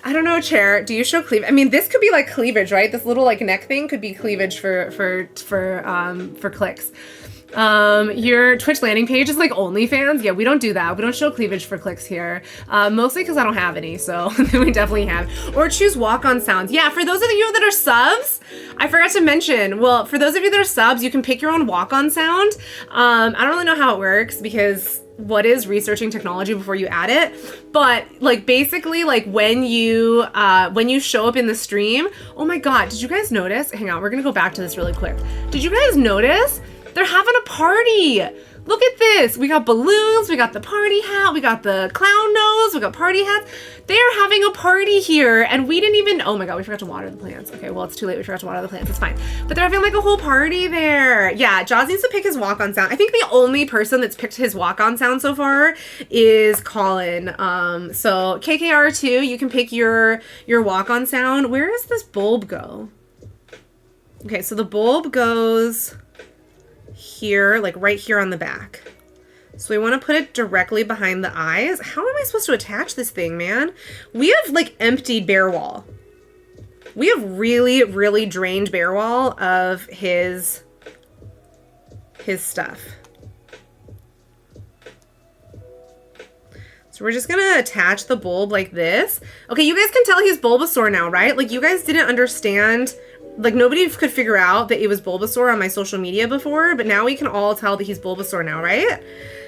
I don't know, Chair. Do you show cleavage? I mean, this could be like cleavage, right? This little like neck thing could be cleavage for clicks. Your Twitch landing page is like OnlyFans. Yeah, we don't do that. We don't show cleavage for clicks here. Mostly because I don't have any, so we definitely have. Or choose walk-on sounds. Yeah, for those of you that are subs, I forgot to mention, well, for those of you that are subs, you can pick your own walk-on sound. I don't really know how it works because what is researching technology before you add it, but like basically like when you show up in the stream, oh my god, did you guys notice? Hang on, we're gonna go back to this really quick. Did you guys notice? They're having a party. Look at this. We got balloons, we got the party hat, we got the clown nose, we got party hats. They are having a party here and we didn't even, oh my god, we forgot to water the plants. Okay, well, it's too late. We forgot to water the plants. It's fine. But they're having like a whole party there. Yeah, Jaws needs to pick his walk-on sound. I think the only person that's picked his walk-on sound so far is Colin. So KKR2, you can pick your walk-on sound. Where does this bulb go? Okay, so the bulb goes here, like right here on the back. So we want to put it directly behind the eyes. How am I supposed to attach this thing, man? We have like emptied bare wall. We have really, really drained bare wall of his stuff. So we're just gonna attach the bulb like this. Okay, you guys can tell he's Bulbasaur now, right? Like you guys didn't understand, like nobody could figure out that it was Bulbasaur on my social media before, but now we can all tell that he's Bulbasaur now, right?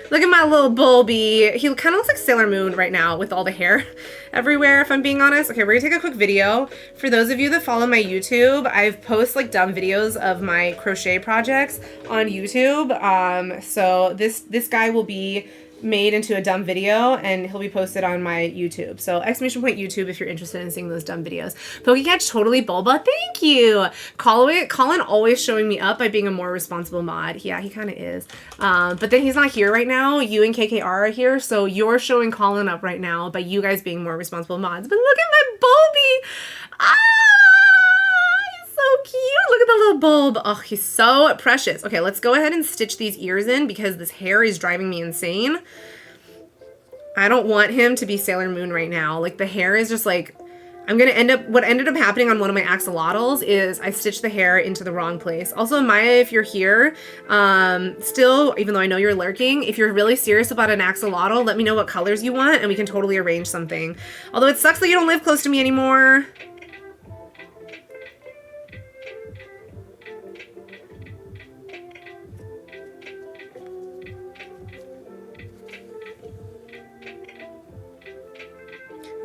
Look at my little Bulby. He kind of looks like Sailor Moon right now with all the hair everywhere, if I'm being honest. Okay, we're gonna take a quick video. For those of you that follow my YouTube, I've posted like dumb videos of my crochet projects on YouTube. So this guy will be made into a dumb video and he'll be posted on my YouTube. So !YouTube if you're interested in seeing those dumb videos. Pokecatch totally Bulba. Thank you. Colin always showing me up by being a more responsible mod. Yeah, he kind of is. But then he's not here right now. You and KKR are here. So you're showing Colin up right now by you guys being more responsible mods. But look at my Bulby. Ah! So cute. Look at the little bulb. Oh, he's so precious. Okay, let's go ahead and stitch these ears in because this hair is driving me insane. I don't want him to be Sailor Moon right now. Like the hair is just like, what ended up happening on one of my axolotls is I stitched the hair into the wrong place. Also, Maya, if you're here, still, even though I know you're lurking, if you're really serious about an axolotl, let me know what colors you want and we can totally arrange something. Although it sucks that you don't live close to me anymore.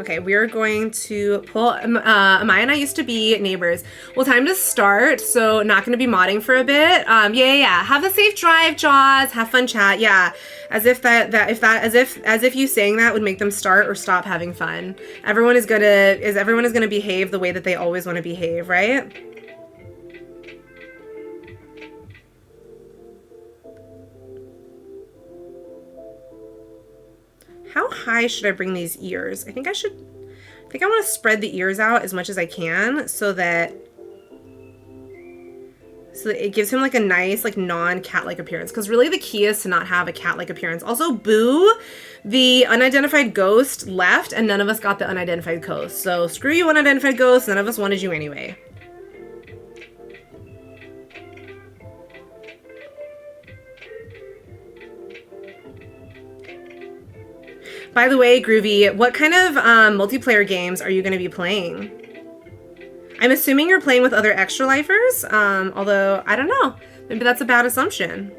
Okay, we're going to pull, Amaya and I used to be neighbors. Well, time to start, so not gonna be modding for a bit. Yeah. Have a safe drive, Jaws. Have fun chat, yeah. As if you saying that would make them start or stop having fun. Everyone is gonna behave the way that they always wanna behave, right? How high should I bring these ears? I think I want to spread the ears out as much as I can so that it gives him like a nice like non-cat-like appearance, because really the key is to not have a cat-like appearance. Also, boo, the unidentified ghost left and none of us got the unidentified ghost. So screw you, unidentified ghost, none of us wanted you anyway. By the way, Groovy, what kind of multiplayer games are you going to be playing? I'm assuming you're playing with other extra lifers, although I don't know. Maybe that's a bad assumption.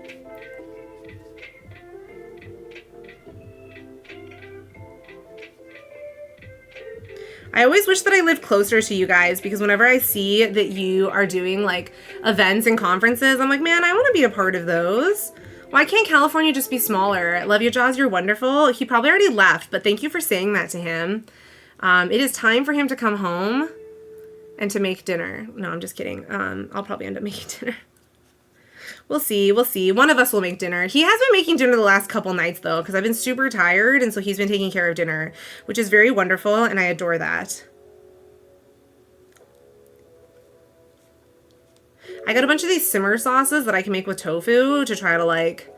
I always wish that I lived closer to you guys because whenever I see that you are doing like events and conferences, I'm like, man, I want to be a part of those. Why can't California just be smaller? Love you, Jaws. You're wonderful. He probably already left, but thank you for saying that to him. It is time for him to come home and to make dinner. No, I'm just kidding. I'll probably end up making dinner. We'll see. We'll see. One of us will make dinner. He has been making dinner the last couple nights, though, because I've been super tired, and so he's been taking care of dinner, which is very wonderful, and I adore that. I got a bunch of these simmer sauces that I can make with tofu to try to, like,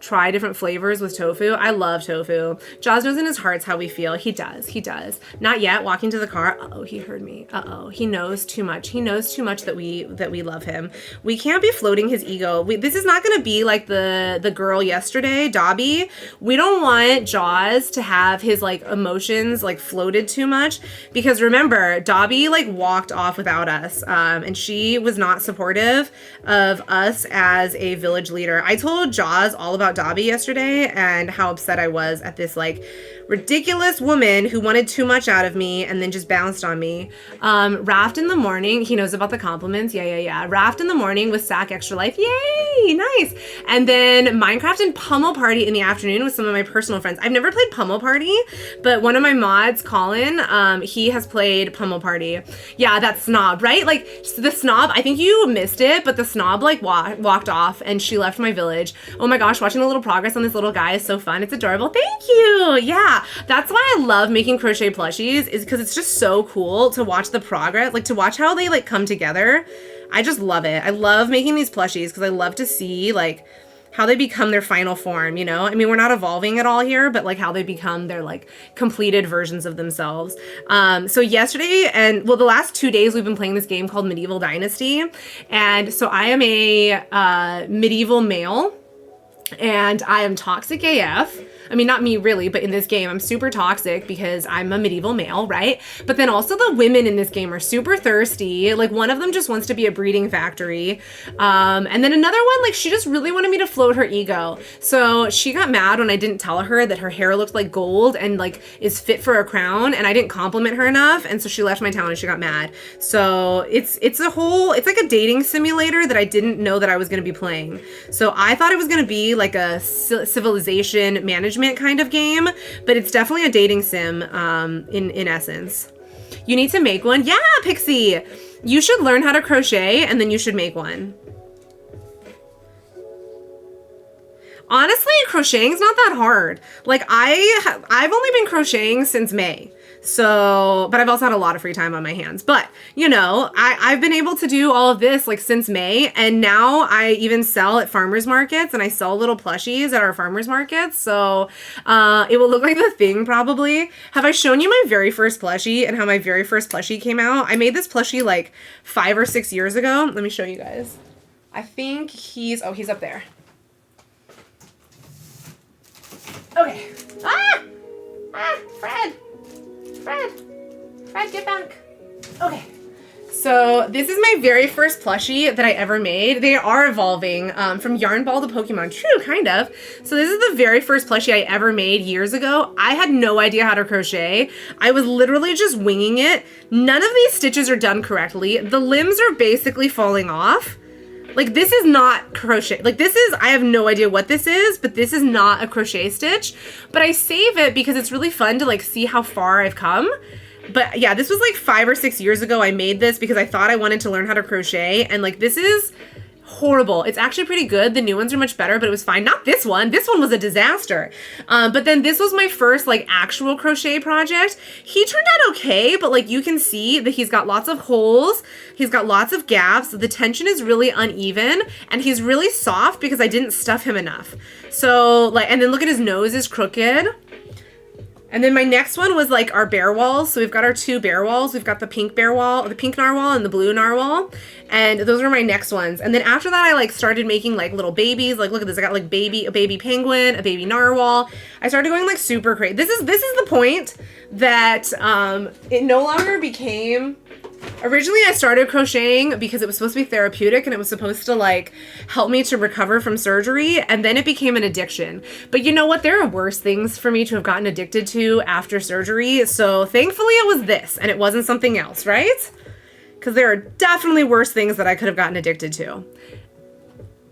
try different flavors with tofu. I love tofu. Jaws knows in his heart's how we feel. He does. He does. Not yet. Walking to the car. Uh-oh, he heard me. Uh-oh. He knows too much. He knows too much that we love him. We can't be floating his ego. This is not going to be like the girl yesterday, Dobby. We don't want Jaws to have his like emotions like floated too much because remember, Dobby like walked off without us and she was not supportive of us as a village leader. I told Jaws all about Dobby yesterday and how upset I was at this like ridiculous woman who wanted too much out of me and then just bounced on me. Raft in the morning, he knows about the compliments. Yeah. Raft in the morning with Sack Extra Life. Yay, nice. And then Minecraft and Pummel Party in the afternoon with some of my personal friends. I've never played Pummel Party, but one of my mods, Colin, he has played Pummel Party. Yeah, that snob, right? Like the snob, I think you missed it, but the snob like walked off and she left my village. Oh my gosh, watching a little progress on this little guy is so fun. It's adorable. Thank you. Yeah, that's why I love making crochet plushies is because it's just so cool to watch the progress, like to watch how they like come together. I just love it. I love making these plushies because I love to see like how they become their final form, you know? I mean, we're not evolving at all here, but like how they become their like completed versions of themselves. So yesterday and well, the last 2 days we've been playing this game called Medieval Dynasty. And so I am a medieval male and I am toxic AF. I mean, not me really, but in this game, I'm super toxic because I'm a medieval male, right? But then also the women in this game are super thirsty. Like one of them just wants to be a breeding factory. And then another one, like she just really wanted me to float her ego. So she got mad when I didn't tell her that her hair looked like gold and like is fit for a crown. And I didn't compliment her enough. And so she left my town and she got mad. So it's like a dating simulator that I didn't know that I was going to be playing. So I thought it was going to be like a civilization management kind of game, but it's definitely a dating sim in essence. You need to make one. Yeah, Pixie, you should learn how to crochet and then you should make one. Honestly, crocheting's not that hard. Like I've only been crocheting since May. So, but I've also had a lot of free time on my hands. But, you know, I've been able to do all of this like since May. And now I even sell at farmers markets and I sell little plushies at our farmers markets. So it will look like the thing probably. Have I shown you my very first plushie and how my very first plushie came out? I made this plushie like 5 or 6 years ago. Let me show you guys. I think he's up there. Okay. Fred, get back. Okay. So this is my very first plushie that I ever made. They are evolving from yarn ball to Pokemon. True, kind of. So this is the very first plushie I ever made years ago. I had no idea how to crochet. I was literally just winging it. None of these stitches are done correctly. The limbs are basically falling off. Like this is not crochet. Like this is, I have no idea what this is, but this is not a crochet stitch. But I save it because it's really fun to like see how far I've come. But yeah, this was like 5 or 6 years ago I made this because I thought I wanted to learn how to crochet. And like this is horrible. It's actually pretty good. The new ones are much better, but it was fine. Not this one. This one was a disaster. But then this was my first like actual crochet project. He turned out okay, but like you can see that he's got lots of holes. He's got lots of gaps. The tension is really uneven and he's really soft because I didn't stuff him enough. So like, and then look at his nose is crooked. And then my next one was like our bear walls. So we've got our 2 bear walls. We've got the pink bear wall, the pink narwhal and the blue narwhal. And those were my next ones. And then after that, I like started making like little babies. Like, look at this. I got like a baby penguin, a baby narwhal. I started going like super crazy. This is the point that it no longer became Originally, I started crocheting because it was supposed to be therapeutic and it was supposed to like help me to recover from surgery, and then it became an addiction. But you know what? There are worse things for me to have gotten addicted to after surgery. So thankfully it was this and it wasn't something else, right? Because there are definitely worse things that I could have gotten addicted to.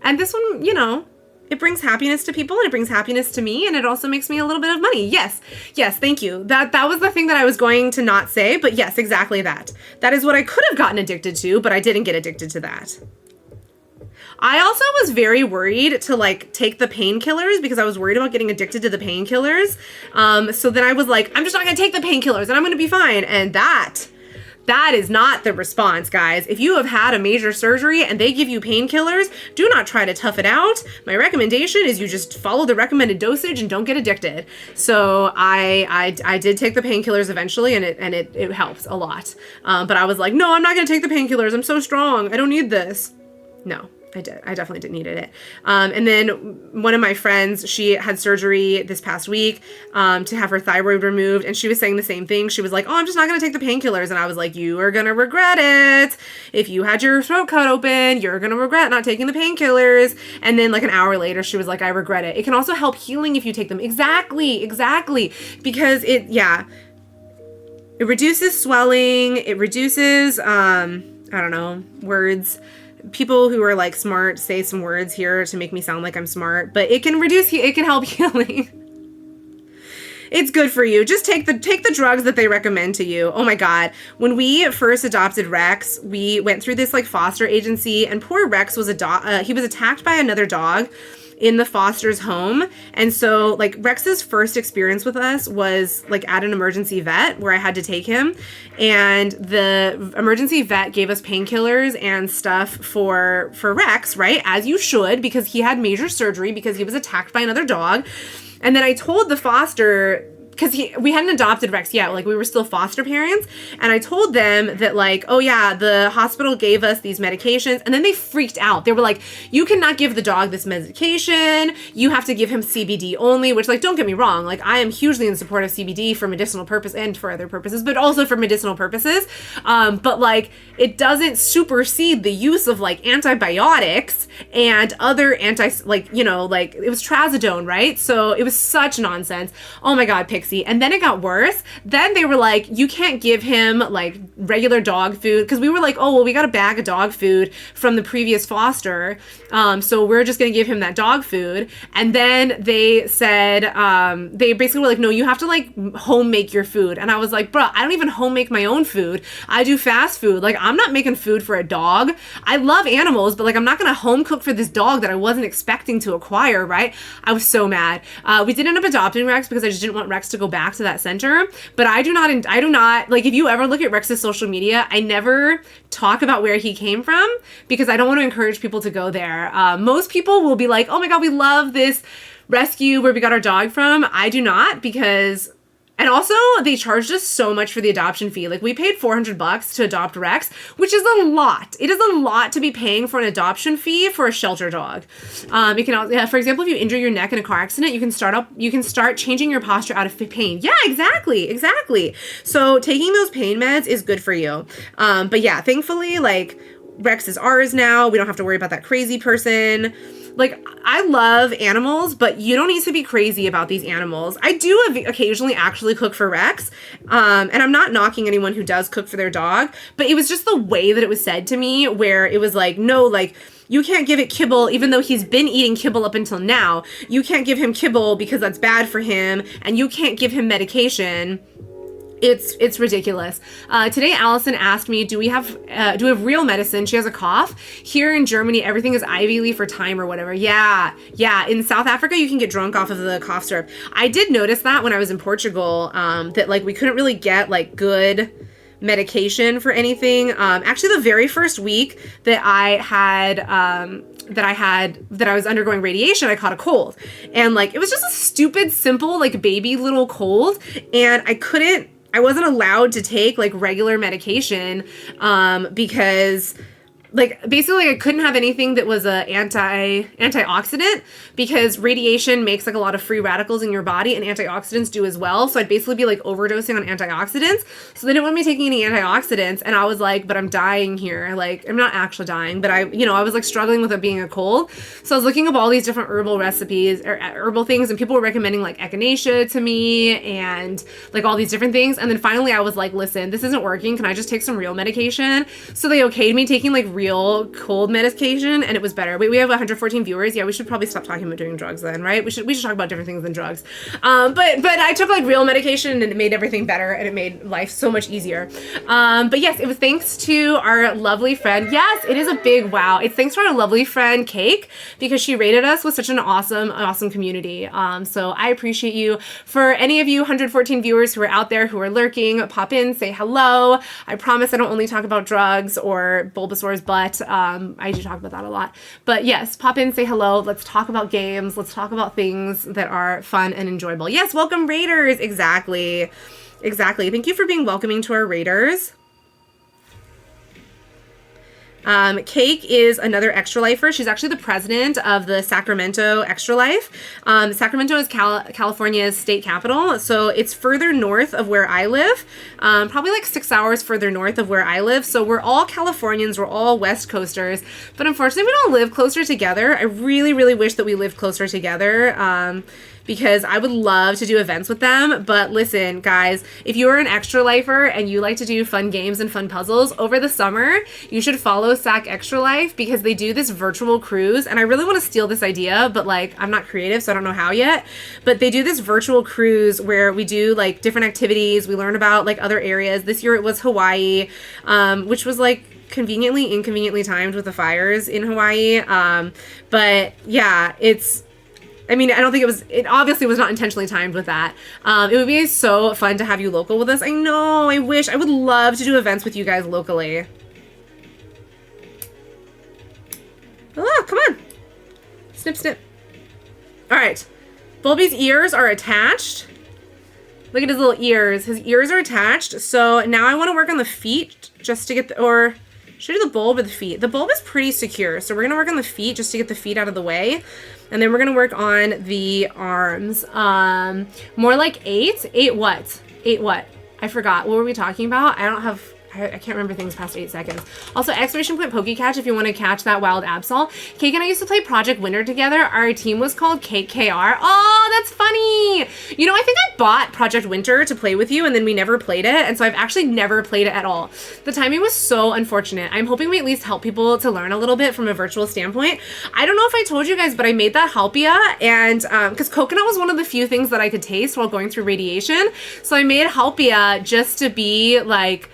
And this one, you know, it brings happiness to people and it brings happiness to me, and it also makes me a little bit of money. Yes, thank you. That was the thing that I was going to not say, but yes, exactly that. That is what I could have gotten addicted to, but I didn't get addicted to that. I also was very worried to like take the painkillers because I was worried about getting addicted to the painkillers. So then I was like, I'm just not gonna take the painkillers and I'm gonna be fine. And that is not the response, guys. If you have had a major surgery and they give you painkillers, do not try to tough it out. My recommendation is you just follow the recommended dosage and don't get addicted. So I did take the painkillers eventually, and it helps a lot. But I was like, no, I'm not gonna take the painkillers. I'm so strong. I don't need this. No. I did. I definitely didn't need it. And then one of my friends, she had surgery this past week to have her thyroid removed. And she was saying the same thing. She was like, oh, I'm just not going to take the painkillers. And I was like, you are going to regret it. If you had your throat cut open, you're going to regret not taking the painkillers. And then like an hour later, she was like, I regret it. It can also help healing if you take them. Exactly. Because it reduces swelling. It reduces, words. People who are like smart say some words here to make me sound like I'm smart, but it can help healing. It's good for you. Just take the drugs that they recommend to you. Oh my God. When we first adopted Rex, we went through this like foster agency, and poor Rex was he was attacked by another dog in the foster's home. And so like Rex's first experience with us was like at an emergency vet where I had to take him, and the emergency vet gave us painkillers and stuff for Rex, right? As you should, because he had major surgery because he was attacked by another dog. And then I told the foster, because we hadn't adopted Rex yet, like we were still foster parents, and I told them that like, oh yeah, the hospital gave us these medications, and then they freaked out. They were like, you cannot give the dog this medication, you have to give him CBD only, which like, don't get me wrong, like I am hugely in support of CBD for medicinal purpose and for other purposes, but also for medicinal purposes, but like it doesn't supersede the use of like antibiotics and other it was trazodone, right? So it was such nonsense. Oh my God, Pixie. And then it got worse. Then they were like, you can't give him like regular dog food, because we were like, oh, well, we got a bag of dog food from the previous foster, so we're just gonna give him that dog food. And then they said, they basically were like, no, you have to like home make your food. And I was like, bro, I don't even home make my own food. I do fast food. Like, I'm not making food for a dog. I love animals, but like, I'm not gonna home cook for this dog that I wasn't expecting to acquire, right? I was so mad. We did end up adopting Rex because I just didn't want Rex to go back to that center. But I do not, like, if you ever look at Rex's social media, I never talk about where he came from because I don't want to encourage people to go there. Most people will be like, oh my God, we love this rescue where we got our dog from. I do not, because, and also they charged us so much for the adoption fee. Like we paid $400 to adopt Rex, which is a lot. It is a lot to be paying for an adoption fee for a shelter dog. You can also, for example, if you injure your neck in a car accident, you can start changing your posture out of pain. Yeah, exactly. So taking those pain meds is good for you. But yeah, thankfully, like Rex is ours now. We don't have to worry about that crazy person. Like, I love animals, but you don't need to be crazy about these animals. I do occasionally actually cook for Rex, and I'm not knocking anyone who does cook for their dog, but it was just the way that it was said to me, where it was like, no, like, you can't give it kibble, even though he's been eating kibble up until now. You can't give him kibble because that's bad for him, and you can't give him medication. It's ridiculous. Today, Allison asked me, do we have real medicine? She has a cough. Here in Germany, everything is Ivy Leaf or Thyme or whatever. Yeah. In South Africa, you can get drunk off of the cough syrup. I did notice that when I was in Portugal, that like we couldn't really get like good medication for anything. Actually, the very first week that I was undergoing radiation, I caught a cold, and like it was just a stupid, simple, like baby little cold, and I wasn't allowed to take like regular medication because like basically I couldn't have anything that was a antioxidant because radiation makes like a lot of free radicals in your body, and antioxidants do as well. So I'd basically be like overdosing on antioxidants. So they didn't want me taking any antioxidants, and I was like, but I'm dying here. Like, I'm not actually dying, but I was like struggling with it being a cold. So I was looking up all these different herbal recipes or herbal things, and people were recommending like echinacea to me and like all these different things. And then finally I was like, listen, this isn't working. Can I just take some real medication? So they okayed me taking like real cold medication, and it was better. We have 114 viewers. Yeah, we should probably stop talking about doing drugs then, right? We should talk about different things than drugs. But I took like real medication, and it made everything better, and it made life so much easier. But yes, it was thanks to our lovely friend. Yes, it is a big wow. It's thanks to our lovely friend Cake, because she rated us with such an awesome community. So I appreciate you. For any of you 114 viewers who are out there who are lurking, pop in, say hello. I promise I don't only talk about drugs or Bulbasaur's butt. I do talk about that a lot. But yes, pop in, say hello. Let's talk about games. Let's talk about things that are fun and enjoyable. Yes, welcome raiders. Exactly. Thank you for being welcoming to our raiders. Cake is another extra lifer. She's actually the president of the Sacramento Extra Life. Sacramento is California's state capital, so it's further north of where I live, probably like 6 hours further north of where I live. So we're all Californians, we're all West Coasters, but unfortunately we don't live closer together. I really, really wish that we lived closer together. Because I would love to do events with them. But listen, guys, if you are an extra lifer and you like to do fun games and fun puzzles over the summer, you should follow Sac Extra Life, because they do this virtual cruise. And I really want to steal this idea, but like I'm not creative, so I don't know how yet. But they do this virtual cruise where we do like different activities. We learn about like other areas. This year it was Hawaii, which was like inconveniently timed with the fires in Hawaii. But yeah, I don't think it obviously was not intentionally timed with that. It would be so fun to have you local with us. I know, I would love to do events with you guys locally. Oh, come on. Snip, snip. All right. Bulby's ears are attached. Look at his little ears. His ears are attached. So now I want to work on the feet just to get should I do the bulb or the feet? The bulb is pretty secure, so we're going to work on the feet just to get the feet out of the way. And then we're going to work on the arms. More like 8. 8 what? 8 what? I forgot. What were we talking about? I can't remember things past 8 seconds. Also, exclamation point Pokecatch if you want to catch that wild Absol. Cake and I used to play Project Winter together. Our team was called Cake KR. Oh, that's funny. I think I bought Project Winter to play with you, and then we never played it. And so I've actually never played it at all. The timing was so unfortunate. I'm hoping we at least help people to learn a little bit from a virtual standpoint. I don't know if I told you guys, but I made that halpia, and because coconut was one of the few things that I could taste while going through radiation. So I made halpia just to be like,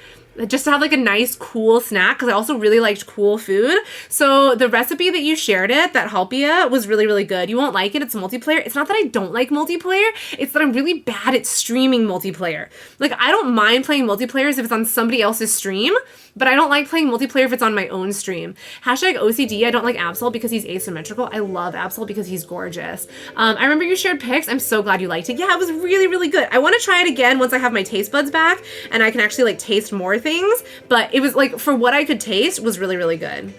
just to have like a nice cool snack, because I also really liked cool food. So the recipe that you shared that halpia was really, really good. You won't like it. It's multiplayer. It's not that I don't like multiplayer. It's that I'm really bad at streaming multiplayer. Like, I don't mind playing multiplayers if it's on somebody else's stream, but I don't like playing multiplayer if it's on my own stream. #OCD, I don't like Absol because he's asymmetrical. I love Absol because he's gorgeous. I remember you shared pics. I'm so glad you liked it. Yeah, it was really, really good. I want to try it again once I have my taste buds back and I can actually like taste more things. But it was like, for what I could taste, was really, really good.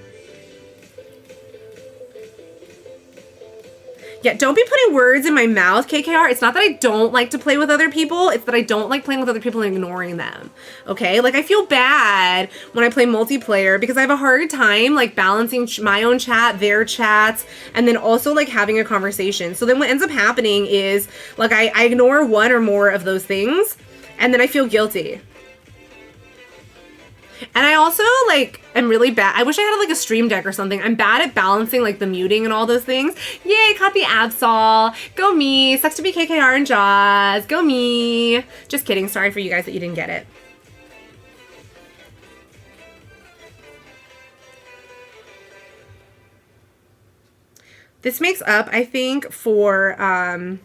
Yeah, don't be putting words in my mouth, KKR. It's not that I don't like to play with other people. It's that I don't like playing with other people and ignoring them. Okay? Like, I feel bad when I play multiplayer because I have a hard time, like, balancing my own chat, their chats, and then also, like, having a conversation. So then what ends up happening is, like, I ignore one or more of those things, and then I feel guilty. And I also, like, am really bad. I wish I had, like, a stream deck or something. I'm bad at balancing, like, the muting and all those things. Yay, caught the Absol. Go me. Sucks to be KKR and Jaws. Go me. Just kidding. Sorry for you guys that you didn't get it. This makes up, I think, for,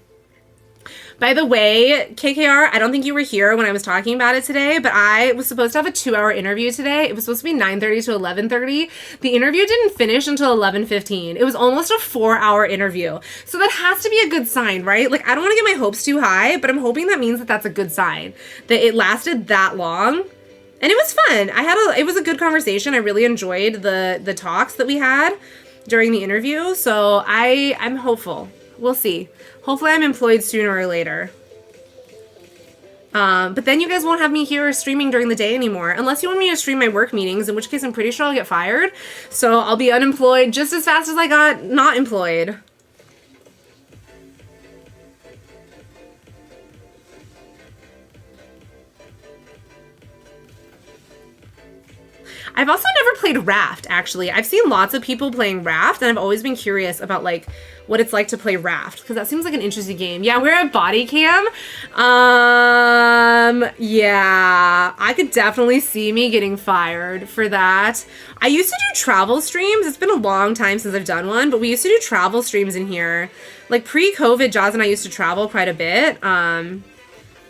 by the way, KKR, I don't think you were here when I was talking about it today, but I was supposed to have a 2-hour interview today. It was supposed to be 9:30 to 11:30. The interview didn't finish until 11:15. It was almost a 4-hour interview. So that has to be a good sign, right? Like, I don't want to get my hopes too high, but I'm hoping that means that that's a good sign. That it lasted that long And it was fun. It was a good conversation. I really enjoyed the talks that we had during the interview. So I'm hopeful. We'll see. Hopefully I'm employed sooner or later. But then you guys won't have me here streaming during the day anymore, unless you want me to stream my work meetings, in which case I'm pretty sure I'll get fired. So I'll be unemployed just as fast as I got not employed. I've also never played Raft, actually. I've seen lots of people playing Raft, and I've always been curious about, like, what it's like to play Raft, because that seems like an interesting game. Yeah, we're at body cam. Yeah, I could definitely see me getting fired for that. I used to do travel streams. It's been a long time since I've done one, but we used to do travel streams in here. Like, pre-COVID, Jaws and I used to travel quite a bit.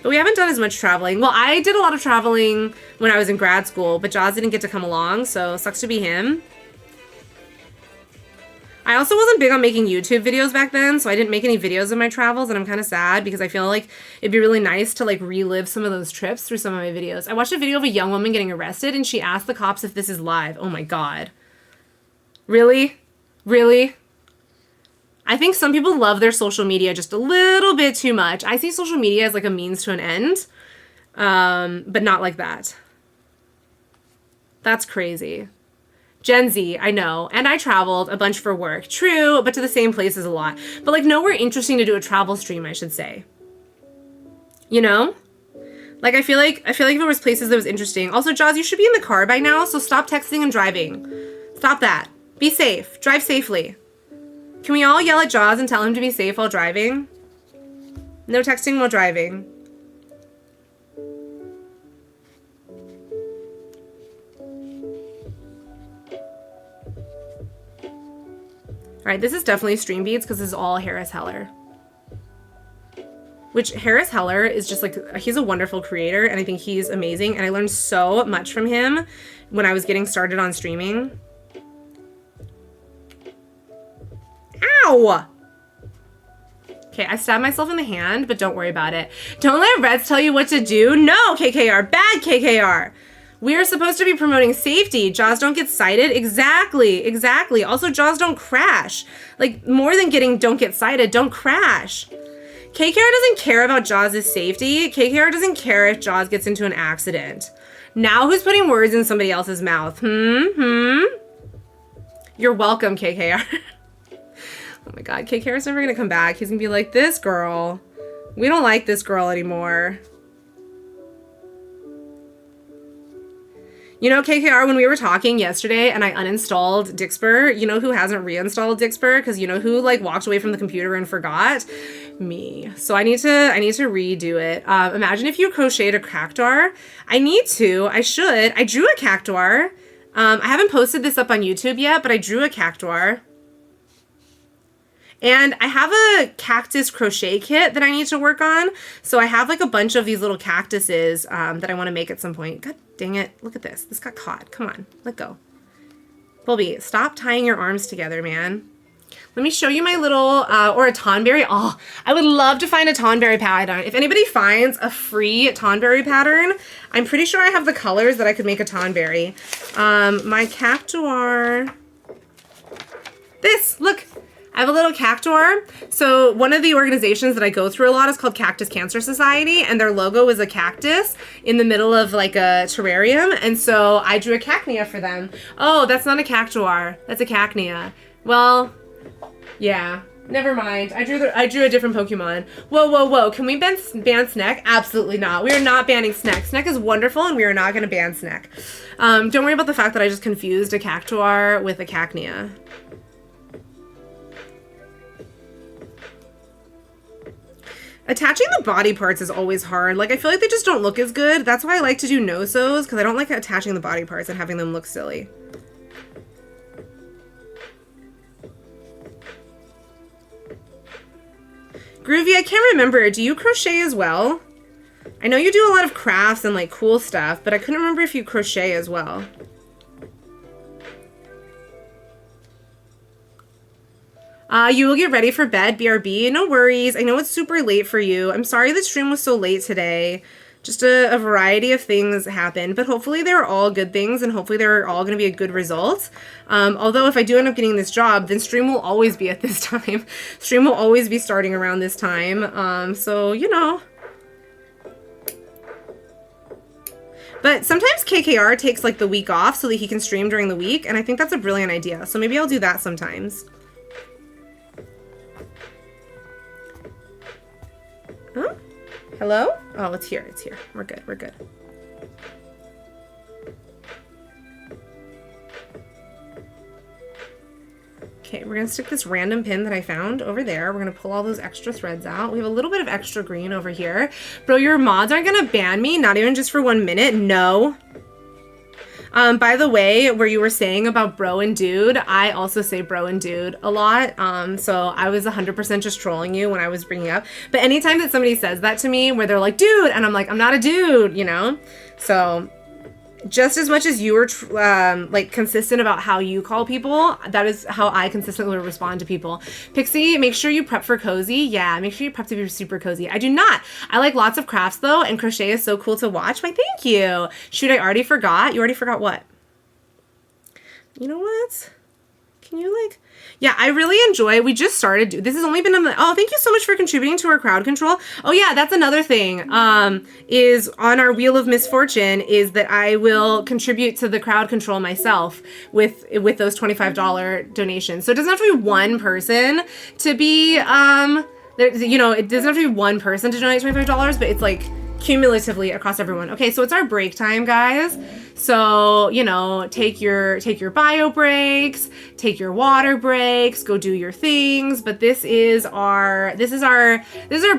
But we haven't done as much traveling. Well, I did a lot of traveling when I was in grad school, but Jaws didn't get to come along, so sucks to be him. I also wasn't big on making YouTube videos back then, so I didn't make any videos of my travels, and I'm kind of sad because I feel like it'd be really nice to, like, relive some of those trips through some of my videos. I watched a video of a young woman getting arrested, and she asked the cops if this is live. Oh my god. Really? Really? I think some people love their social media just a little bit too much. I see social media as like a means to an end, but not like that. That's crazy. Gen Z, I know. And I traveled a bunch for work. True, but to the same places a lot. But like nowhere interesting to do a travel stream, I should say. You know? Like I feel like if there was places that was interesting. Also, Jaws, you should be in the car by now, so stop texting and driving. Stop that. Be safe. Drive safely. Can we all yell at Jaws and tell him to be safe while driving? No texting while driving. All right, this is definitely Stream Beats because this is all Harris Heller. Which Harris Heller is just like, he's a wonderful creator and I think he's amazing. And I learned so much from him when I was getting started on streaming. Ow! Okay, I stabbed myself in the hand, but don't worry about it. Don't let Reds tell you what to do. No, KKR. Bad KKR. We are supposed to be promoting safety. Jaws don't get cited. Exactly. Exactly. Also, Jaws don't crash. Like, more than getting don't get cited, don't crash. KKR doesn't care about Jaws' safety. KKR doesn't care if Jaws gets into an accident. Now who's putting words in somebody else's mouth? You're welcome, KKR. Oh my god, KKR is never gonna come back. He's gonna be like, this girl. We don't like this girl anymore. You know, KKR, when we were talking yesterday and I uninstalled Dixper, you know who hasn't reinstalled Dixper? Because you know who like walked away from the computer and forgot? Me. So I need to redo it. Imagine if you crocheted a cactuar. I should. I drew a cactuar. I haven't posted this up on YouTube yet, but I drew a cactuar. And I have a cactus crochet kit that I need to work on. So I have like a bunch of these little cactuses that I want to make at some point. God dang it. Look at this. This got caught. Come on. Let go. Bulby, stop tying your arms together, man. Let me show you my little, or a Tonberry. Oh, I would love to find a Tonberry pattern. If anybody finds a free Tonberry pattern, I'm pretty sure I have the colors that I could make a Tonberry. My cactuar. This, look. I have a little cactuar. So one of the organizations that I go through a lot is called Cactus Cancer Society, and their logo is a cactus in the middle of like a terrarium. And so I drew a cacnea for them. Oh, that's not a cactuar. That's a cacnea. Well, yeah. Never mind. I drew a different Pokemon. Whoa, whoa, whoa. Can we ban Sneck? Absolutely not. We are not banning Sneck. Sneck is wonderful, and we are not going to ban Sneck. Don't worry about the fact that I just confused a cactuar with a cacnea. Attaching the body parts is always hard. Like, I feel like they just don't look as good. That's why I like to do no-sews, because I don't like attaching the body parts and having them look silly. Groovy, I can't remember. Do you crochet as well? I know you do a lot of crafts and, like, cool stuff, but I couldn't remember if you crochet as well. You will get ready for bed, BRB. No worries. I know it's super late for you. I'm sorry the stream was so late today. just a variety of things happened, but hopefully they're all good things and hopefully they're all going to be a good result. Although if I do end up getting this job, then stream will always be at this time. Stream will always be starting around this time. So, you know. But sometimes KKR takes like the week off so that he can stream during the week, and I think that's a brilliant idea. So maybe I'll do that sometimes. Huh? Hello? Oh, it's here. It's here. We're good. We're good. Okay, we're going to stick this random pin that I found over there. We're going to pull all those extra threads out. We have a little bit of extra green over here. Bro, your mods aren't going to ban me, not even just for 1 minute. No. By the way, where you were saying about bro and dude, I also say bro and dude a lot. So I was 100% just trolling you when I was bringing up. But anytime that somebody says that to me, where they're like, dude, and I'm like, I'm not a dude, you know? So just as much as you were like consistent about how you call people, that is how I consistently respond to people. Pixie, make sure you prep for cozy. Yeah, make sure you prep to be super cozy. I do not. I like lots of crafts though, and crochet is so cool to watch. Why, thank you. Shoot, I already forgot. You already forgot what? You know what? Can you like... Yeah, I really enjoy, we just started, this has only been, oh, thank you so much for contributing to our crowd control. Oh yeah, that's another thing, is on our Wheel of Misfortune is that I will contribute to the crowd control myself with those $25 donations. So it doesn't have to be one person to be, you know, it doesn't have to be one person to donate $25, but it's like cumulatively across everyone. Okay, so it's our break time, guys. So, you know, take your bio breaks, take your water breaks, go do your things. But this is our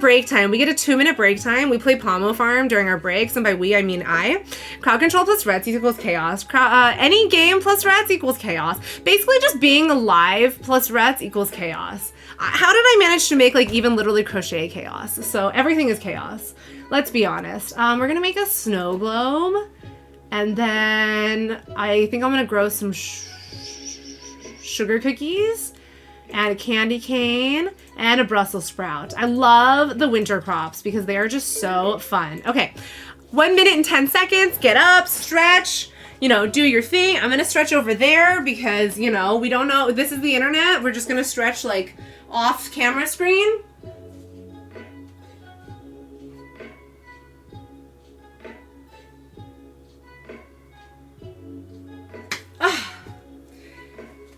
break time. We get a 2-minute break time. We play Pomo Farm during our breaks, and by we I mean I. Crowd control plus rats equals chaos. Any game plus rats equals chaos. Basically, just being alive plus rats equals chaos. How did I manage to make like even literally crochet chaos? So everything is chaos. Let's be honest. We're gonna make a snow globe, and then I think I'm gonna grow some sugar cookies and a candy cane and a Brussels sprout. I love the winter crops because they are just so fun. Okay, 1 minute and 10 seconds. Get up, stretch. You know, do your thing. I'm gonna stretch over there because, you know, we don't know. This is the internet. We're just gonna stretch like off camera screen.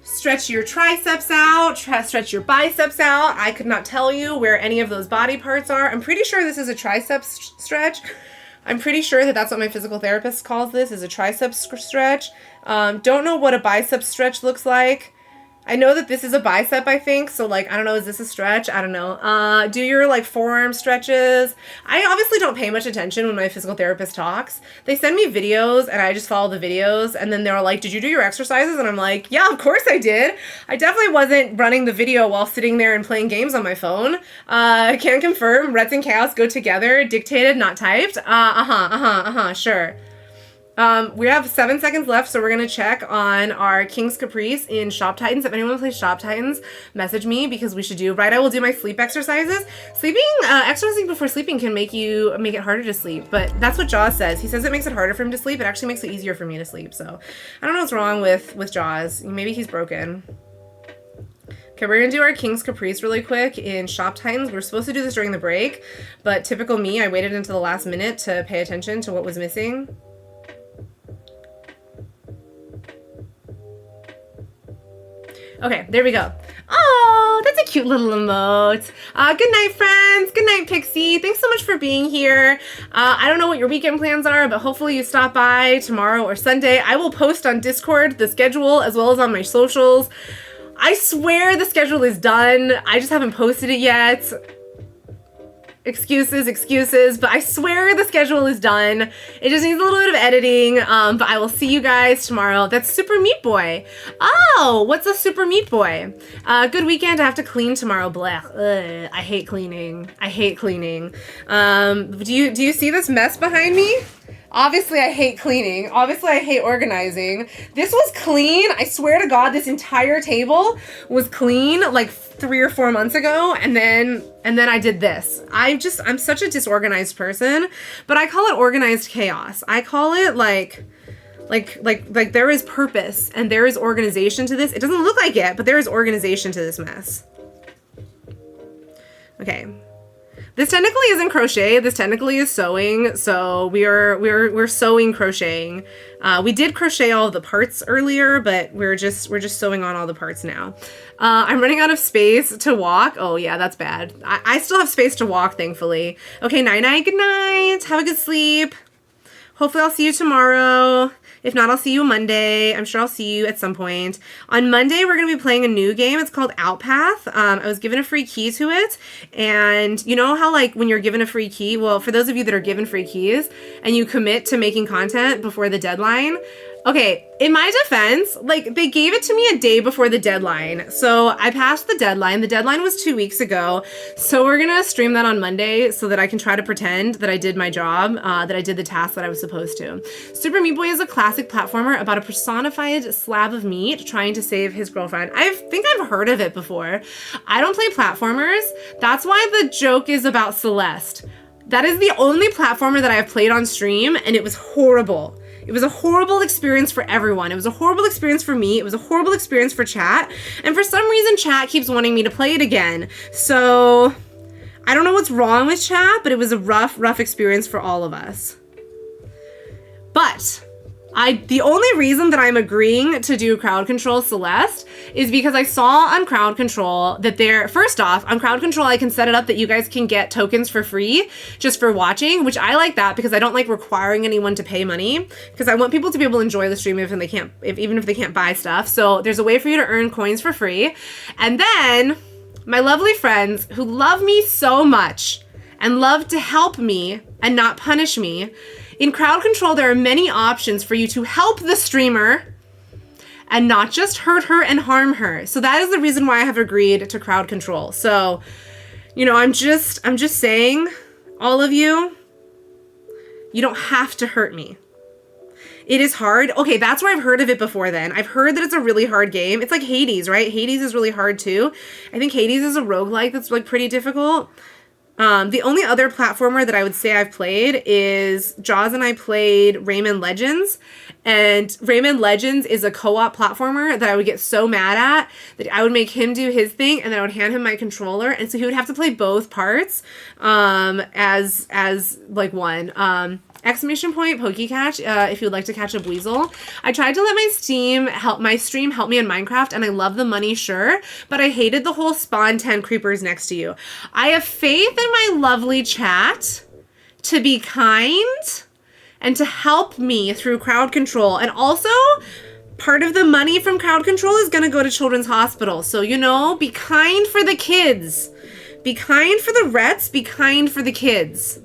Stretch your triceps out, stretch your biceps out. I could not tell you where any of those body parts are. I'm pretty sure this is a triceps stretch. I'm pretty sure that that's what my physical therapist calls this, is a triceps stretch. Don't know what a bicep stretch looks like. I know that this is a bicep, I think, so like, I don't know, is this a stretch? I don't know. Do your like forearm stretches. I obviously don't pay much attention when my physical therapist talks. They send me videos and I just follow the videos, and then they're like, did you do your exercises? And I'm like, yeah, of course I did. I definitely wasn't running the video while sitting there and playing games on my phone. Can confirm, Reds and Chaos go together, dictated, not typed. Sure. We have 7 seconds left, so we're going to check on our King's Caprice in Shop Titans. If anyone plays Shop Titans, message me because we should do, right, I will do my sleep exercises. Exercising before sleeping can make it harder to sleep, but that's what Jaws says. He says it makes it harder for him to sleep. It actually makes it easier for me to sleep, so I don't know what's wrong with Jaws. Maybe he's broken. Okay, we're gonna do our King's Caprice really quick in Shop Titans. We're supposed to do this during the break, but typical me, I waited until the last minute to pay attention to what was missing. Okay, there we go. Oh, that's a cute little emote. Good night, friends. Good night, Pixie. Thanks so much for being here. I don't know what your weekend plans are, but hopefully you stop by tomorrow or Sunday. I will post on Discord the schedule as well as on my socials. I swear the schedule is done. I just haven't posted it yet. Excuses, but I swear the schedule is done. It just needs a little bit of editing, but I will see you guys tomorrow. That's Super Meat Boy. Oh, what's a Super Meat Boy? Good weekend. I have to clean tomorrow. Blech. Ugh, I hate cleaning. Do you see this mess behind me? Obviously, I hate cleaning. Obviously, I hate organizing. This was clean. I swear to God, this entire table was clean like 3 or 4 months ago, and then I did this. I'm such a disorganized person, but I call it organized chaos. I call it like there is purpose and there is organization to this. It doesn't look like it, but there is organization to this mess. Okay. This technically isn't crochet. This technically is sewing. So we're sewing crocheting. We did crochet all of the parts earlier, but we're just sewing on all the parts now. I'm running out of space to walk. Oh yeah, that's bad. I still have space to walk, thankfully. Okay, night-night, good night. Have a good sleep. Hopefully I'll see you tomorrow. If not, I'll see you Monday. I'm sure I'll see you at some point. On Monday, we're going to be playing a new game. It's called Outpath. I was given a free key to it. And you know how like when you're given a free key, well, for those of you that are given free keys and you commit to making content before the deadline, okay, in my defense, like they gave it to me a day before the deadline. So I passed the deadline. The deadline was 2 weeks ago. So we're going to stream that on Monday so that I can try to pretend that I did my job, that I did the task that I was supposed to. Super Meat Boy is a classic platformer about a personified slab of meat trying to save his girlfriend. I think I've heard of it before. I don't play platformers. That's why the joke is about Celeste. That is the only platformer that I have played on stream, and it was horrible. It was a horrible experience for everyone. It was a horrible experience for me. It was a horrible experience for chat. And for some reason, chat keeps wanting me to play it again. So I don't know what's wrong with chat, but it was a rough experience for all of us. But the only reason that I'm agreeing to do crowd control Celeste is because I saw on crowd control that first off, on crowd control, I can set it up that you guys can get tokens for free just for watching, which I like that because I don't like requiring anyone to pay money because I want people to be able to enjoy the stream even if they can't buy stuff. So there's a way for you to earn coins for free. And then my lovely friends who love me so much and love to help me and not punish me, in crowd control, there are many options for you to help the streamer and not just hurt her and harm her. So that is the reason why I have agreed to crowd control. So, you know, I'm just saying, all of you, you don't have to hurt me. It is hard. Okay, that's where I've heard of it before then. I've heard that it's a really hard game. It's like Hades, right? Hades is really hard too. I think Hades is a roguelike that's like pretty difficult. The only other platformer that I would say I've played is Jaws and I played Rayman Legends. And Rayman Legends is a co-op platformer that I would get so mad at that I would make him do his thing and then I would hand him my controller. And so he would have to play both parts as like one. Exclamation point, PokeCatch, if you would like to catch a Weasel. I tried to let my stream help me in Minecraft, and I love the money, sure, but I hated the whole spawn 10 creepers next to you. I have faith in my lovely chat to be kind and to help me through crowd control. And also, part of the money from crowd control is gonna go to Children's Hospital. So, you know, be kind for the kids. Be kind for the Rets, be kind for the kids.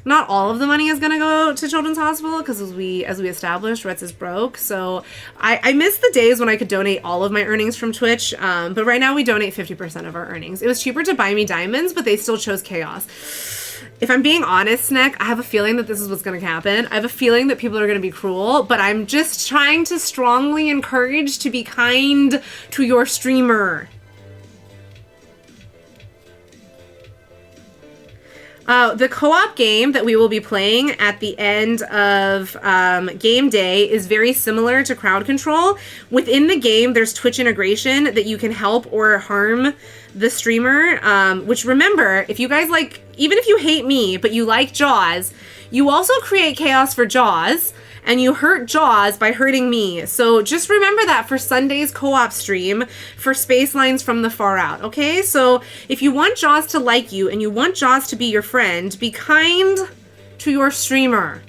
Not all of the money is going to go to Children's Hospital because as we established, Rets is broke. So I miss the days when I could donate all of my earnings from Twitch. But right now we donate 50% of our earnings. It was cheaper to buy me diamonds, but they still chose chaos. If I'm being honest, Nick, I have a feeling that this is what's going to happen. I have a feeling that people are going to be cruel, but I'm just trying to strongly encourage to be kind to your streamer. The co-op game that we will be playing at the end of game day is very similar to crowd control. Within the game, there's Twitch integration that you can help or harm the streamer, which remember, if you guys like, even if you hate me, but you like Jaws, you also create chaos for Jaws, and you hurt Jaws by hurting me. So just remember that for Sunday's co-op stream for Space Lines from the Far Out, okay? So if you want Jaws to like you and you want Jaws to be your friend, be kind to your streamer.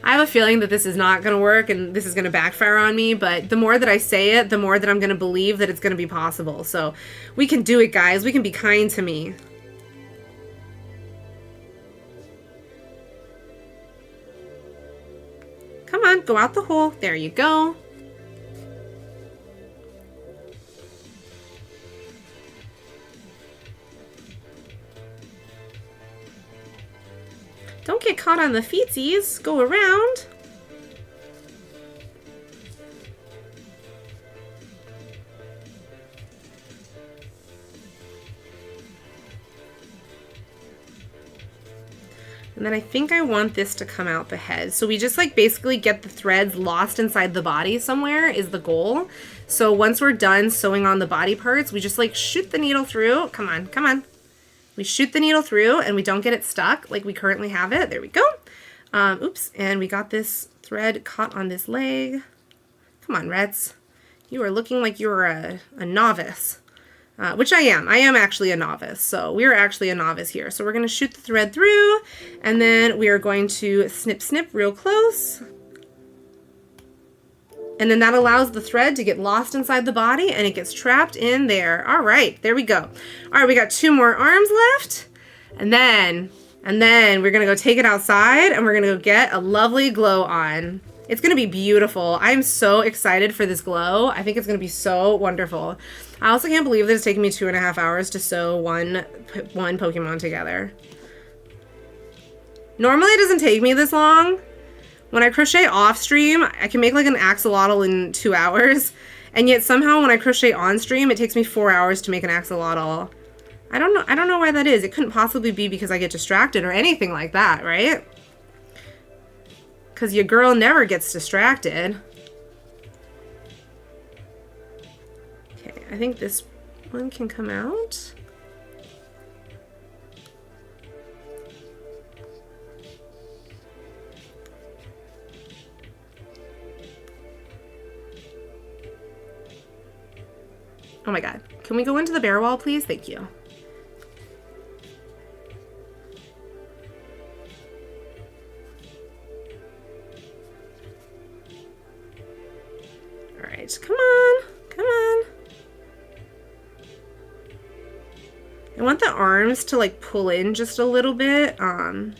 I have a feeling that this is not going to work and this is going to backfire on me, but the more that I say it, the more that I'm going to believe that it's going to be possible. So we can do it, guys. We can be kind to me. Come on, go out the hole. There you go. Don't get caught on the feetsies. Go around. And then I think I want this to come out the head. So we just like basically get the threads lost inside the body somewhere is the goal. So once we're done sewing on the body parts, we just like shoot the needle through. Come on, come on. We shoot the needle through and we don't get it stuck like we currently have it. There we go. Oops, and we got this thread caught on this leg. Come on, Reds. You are looking like you're a novice. Which I am. I am actually a novice. So we are actually a novice here. So we're going to shoot the thread through and then we are going to snip, snip real close. And then that allows the thread to get lost inside the body and it gets trapped in there. All right, there we go. All right, we got 2 more arms left. And then we're going to go take it outside and we're going to go get a lovely glow on. It's going to be beautiful. I'm so excited for this glow. I think it's going to be so wonderful. I also can't believe that it's taken me 2.5 hours to sew one Pokemon together. Normally it doesn't take me this long. When I crochet off stream, I can make like an axolotl in 2 hours. And yet somehow when I crochet on stream, it takes me 4 hours to make an axolotl. I don't know why that is. It couldn't possibly be because I get distracted or anything like that, right? Because your girl never gets distracted. Okay, I think this one can come out. Oh my god. Can we go into the bare wall, please? Thank you. Come on, come on. I want the arms to like pull in just a little bit, because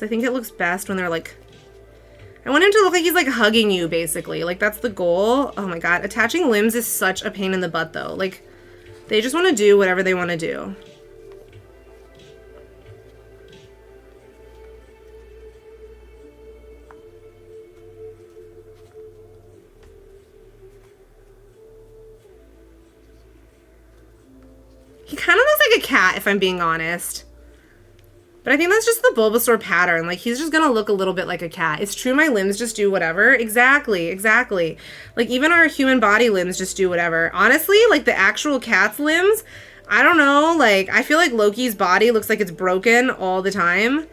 I think it looks best when they're like, I want him to look like he's like hugging you basically, like that's the goal. Oh my god, attaching limbs is such a pain in the butt though. Like they just want to do whatever they want to do. He kind of looks like a cat, if I'm being honest. But I think that's just the Bulbasaur pattern. Like, he's just gonna look a little bit like a cat. It's true my limbs just do whatever. Exactly, exactly. Like, even our human body limbs just do whatever. Honestly, like, the actual cat's limbs, I don't know. Like, I feel like Loki's body looks like it's broken all the time.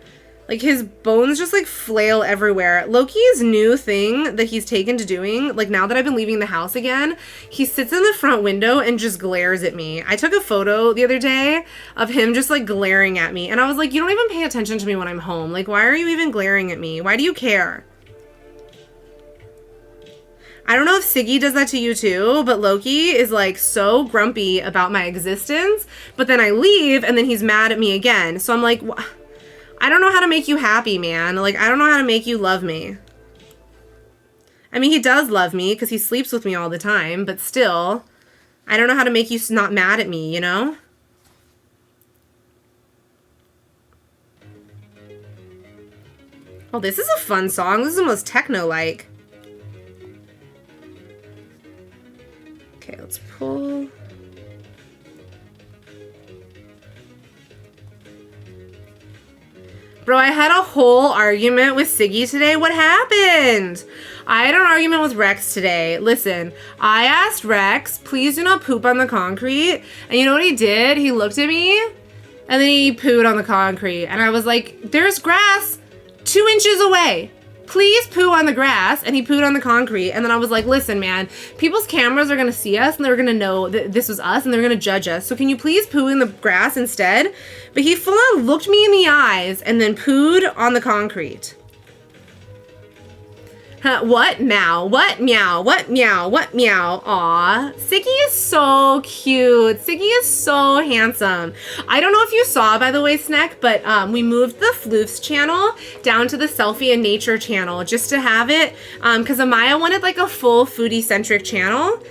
Like, his bones just, like, flail everywhere. Loki's new thing that he's taken to doing, like, now that I've been leaving the house again, he sits in the front window and just glares at me. I took a photo the other day of him just, like, glaring at me. And I was like, you don't even pay attention to me when I'm home. Like, why are you even glaring at me? Why do you care? I don't know if Siggy does that to you too, but Loki is like so grumpy about my existence, but then I leave and then he's mad at me again. So I'm like, I don't know how to make you happy, man. Like, I don't know how to make you love me. I mean, he does love me because he sleeps with me all the time, but still, I don't know how to make you not mad at me, you know? Oh, this is a fun song. This is almost techno-like. Okay, let's pull. Bro, I had a whole argument with Siggy today. What happened? I had an argument with Rex today. Listen, I asked Rex, please do not poop on the concrete. And you know what he did? He looked at me and then he pooed on the concrete. And I was like, there's grass 2 inches away. Please poo on the grass. And he pooed on the concrete. And then I was like, listen, man, people's cameras are going to see us and they're going to know that this was us and they're going to judge us. So can you please poo in the grass instead? But he full on looked me in the eyes and then pooed on the concrete. Huh, what meow? What meow? What meow? What meow? Aw, Siggy is so cute. Siggy is so handsome. I don't know if you saw, by the way, Sneck, but we moved the Floofs channel down to the Selfie and Nature channel just to have it, because Amaya wanted like a full foodie-centric channel.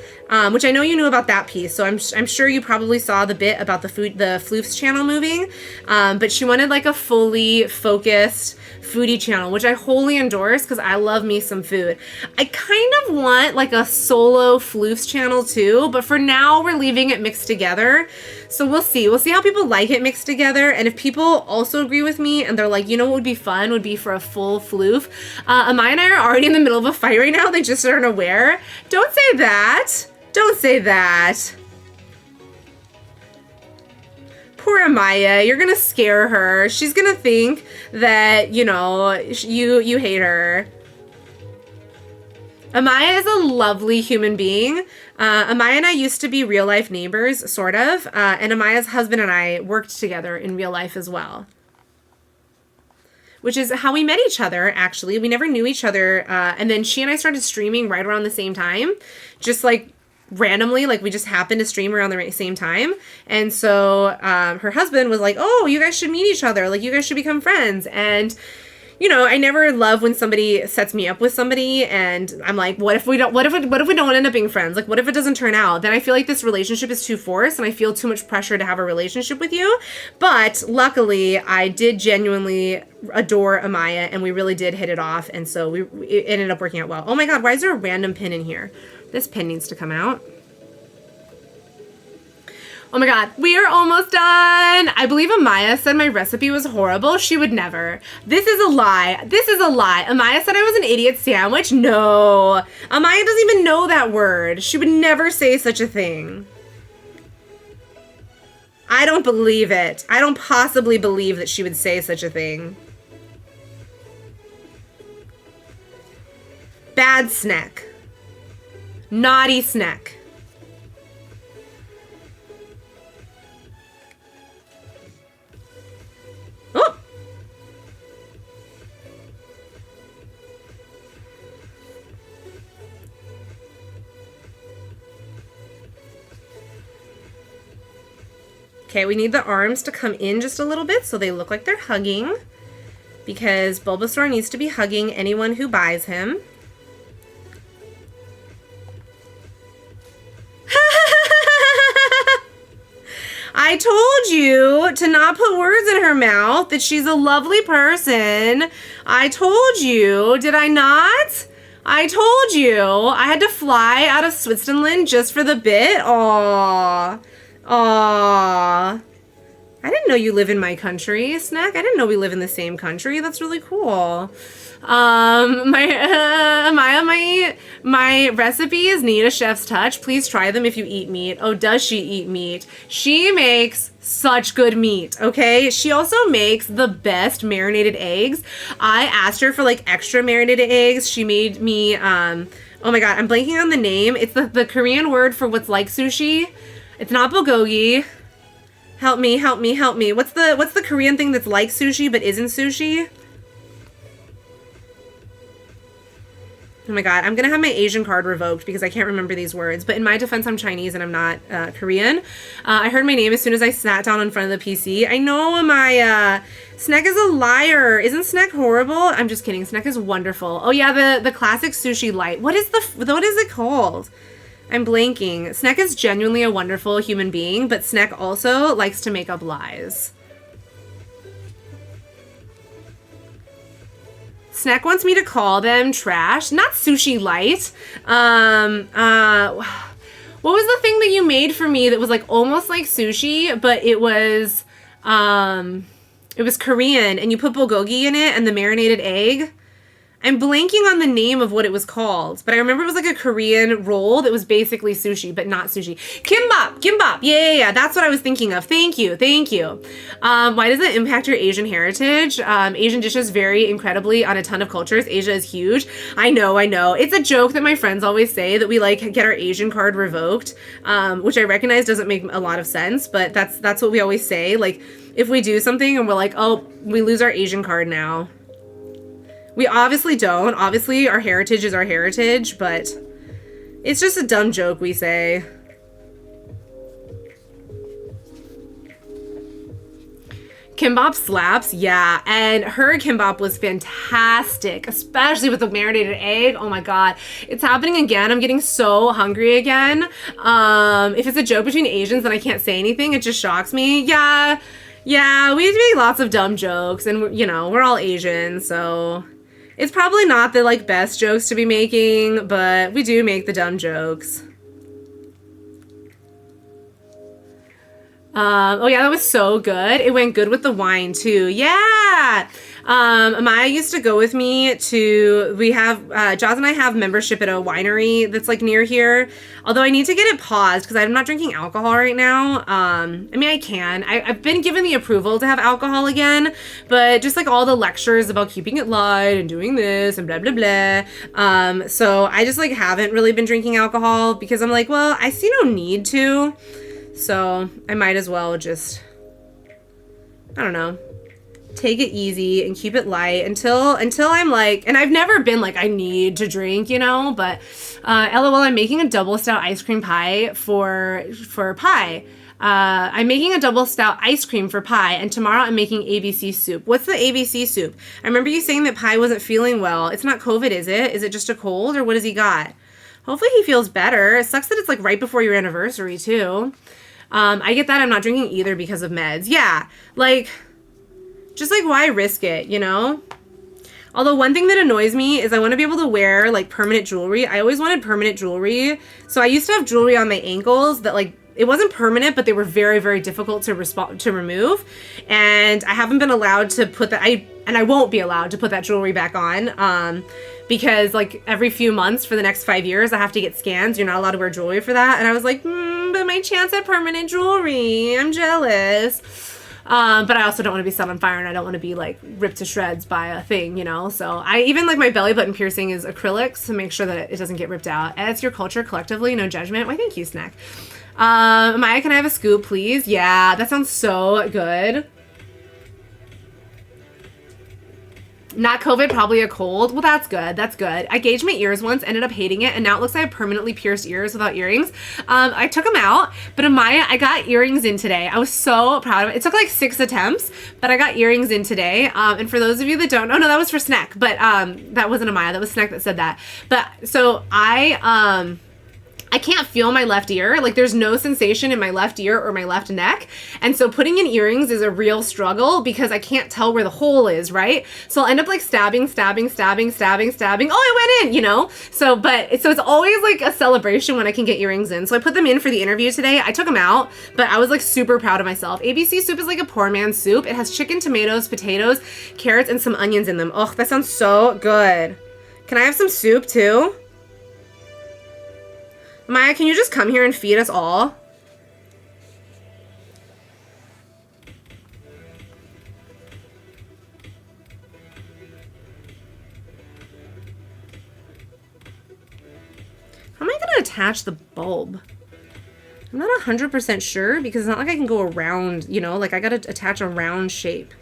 which I know you knew about that piece. So I'm sure you probably saw the bit about the Floof's channel moving. But she wanted like a fully focused foodie channel, which I wholly endorse because I love me some food. I kind of want like a solo Floof's channel too, but for now we're leaving it mixed together. So we'll see. We'll see how people like it mixed together. And if people also agree with me and they're like, you know what would be fun would be for a full Floof. Amaya and I are already in the middle of a fight right now. They just aren't aware. Don't say that. Don't say that. Poor Amaya, you're gonna scare her. She's gonna think that, you know, you hate her. Amaya is a lovely human being. Amaya and I used to be real life neighbors, sort of. And Amaya's husband and I worked together in real life as well. Which is how we met each other, actually. We never knew each other. And then she and I started streaming right around the same time. Just like randomly, like we just happened to stream around the same time. And so her husband was like, oh, you guys should meet each other. Like you guys should become friends. And you know, I never love when somebody sets me up with somebody and I'm like, what if we don't end up being friends? Like, what if it doesn't turn out? Then I feel like this relationship is too forced and I feel too much pressure to have a relationship with you. But luckily I did genuinely adore Amaya and we really did hit it off. And so it ended up working out well. Oh my God, why is there a random pin in here? This pin needs to come out. Oh my God, we are almost done. I believe Amaya said my recipe was horrible. She would never. This is a lie. This is a lie. Amaya said I was an idiot sandwich. No, Amaya doesn't even know that word. She would never say such a thing. I don't believe it. I don't possibly believe that she would say such a thing. Bad snack. Naughty snack. Oh. Okay, we need the arms to come in just a little bit so they look like they're hugging, because Bulbasaur needs to be hugging anyone who buys him. I told you to not put words in her mouth, that she's a lovely person. I told you, did I not? I told you. I had to fly out of Switzerland just for the bit. Aww. Aww. I didn't know you live in my country, Snack. I didn't know we live in the same country. That's really cool. My recipes need a chef's touch. Please try them if you eat meat. Oh, does she eat meat? She makes such good meat, okay? She also makes the best marinated eggs. I asked her for like extra marinated eggs. She made me, oh my God, I'm blanking on the name. It's the Korean word for what's like sushi. It's not bulgogi. Help me, help me, help me. What's the Korean thing that's like sushi but isn't sushi? Oh my God, I'm gonna have my Asian card revoked because I can't remember these words. But in my defense, I'm Chinese and I'm not Korean. I heard my name as soon as I sat down in front of the PC. I know my Snack is a liar. Isn't Snack horrible? I'm just kidding. Snack is wonderful. Oh yeah, the classic sushi light. What is it called? I'm blanking. Snack is genuinely a wonderful human being, but Snack also likes to make up lies. Snack wants me to call them trash, not sushi light. What was the thing that you made for me that was like almost like sushi, but it was Korean and you put bulgogi in it and the marinated egg? I'm blanking on the name of what it was called, but I remember it was like a Korean roll that was basically sushi, but not sushi. Kimbap. Yeah. That's what I was thinking of. Thank you. Why does it impact your Asian heritage? Asian dishes vary incredibly on a ton of cultures. Asia is huge. I know. It's a joke that my friends always say that we like get our Asian card revoked, which I recognize doesn't make a lot of sense, but that's what we always say. Like if we do something and we're like, oh, we lose our Asian card now. We obviously don't. Obviously, our heritage is our heritage, but it's just a dumb joke we say. Kimbap slaps, yeah, and her kimbap was fantastic, especially with the marinated egg. Oh my god, it's happening again. I'm getting so hungry again. If it's a joke between Asians, then I can't say anything. It just shocks me. Yeah, we make lots of dumb jokes, and you know, we're all Asian, so it's probably not the like best jokes to be making, but we do make the dumb jokes. Oh yeah, that was so good. It went good with the wine too. Yeah. Amaya used to go with me to, Jaws and I have membership at a winery that's like near here. Although I need to get it paused because I'm not drinking alcohol right now. I mean, I can. I've been given the approval to have alcohol again, but just like all the lectures about keeping it light and doing this and blah, blah, blah. So I just like haven't really been drinking alcohol because I'm like, well, I see no need to. So I might as well just, I don't know, take it easy and keep it light until I'm like, and I've never been like, I need to drink, you know, but LOL, I'm making a double stout ice cream pie for pie. I'm making a double stout ice cream for pie, and tomorrow I'm making ABC soup. What's the ABC soup? I remember you saying that pie wasn't feeling well. It's not COVID, is it? Is it just a cold, or what has he got? Hopefully he feels better. It sucks that it's like right before your anniversary too. I get that. I'm not drinking either because of meds. Yeah, like, just like why risk it, you know? Although one thing that annoys me is I want to be able to wear like permanent jewelry. I always wanted permanent jewelry. So I used to have jewelry on my ankles that like, it wasn't permanent, but they were very, very difficult to remove. And I haven't been allowed to put that, I won't be allowed to put that jewelry back on. Because like every few months for the next 5 years, I have to get scans. You're not allowed to wear jewelry for that. And I was like, but my chance at permanent jewelry, I'm jealous. But I also don't want to be set on fire, and I don't want to be like ripped to shreds by a thing, you know? So I even like my belly button piercing is acrylics to make sure that it doesn't get ripped out. And it's your culture collectively, no judgment. Why, thank you, Snack. Maya, can I have a scoop, please? Yeah, that sounds so good. Not COVID, probably a cold. Well, that's good. That's good. I gauged my ears once, ended up hating it, and now it looks like I have permanently pierced ears without earrings. I took them out, but Amaya, I got earrings in today. I was so proud of it. It took like 6 attempts, but I got earrings in today. And for those of you that don't know, no, that was for Snack, but that wasn't Amaya. That was Snack that said that. But so I can't feel my left ear. Like there's no sensation in my left ear or my left neck. And so putting in earrings is a real struggle because I can't tell where the hole is, right? So I'll end up like stabbing. Oh, it went in, you know? So it's always like a celebration when I can get earrings in. So I put them in for the interview today. I took them out, but I was like super proud of myself. ABC soup is like a poor man's soup. It has chicken, tomatoes, potatoes, carrots, and some onions in them. Oh, that sounds so good. Can I have some soup too? Maya, can you just come here and feed us all? How am I going to attach the bulb? I'm not 100% sure because it's not like I can go around, you know, like I got to attach a round shape.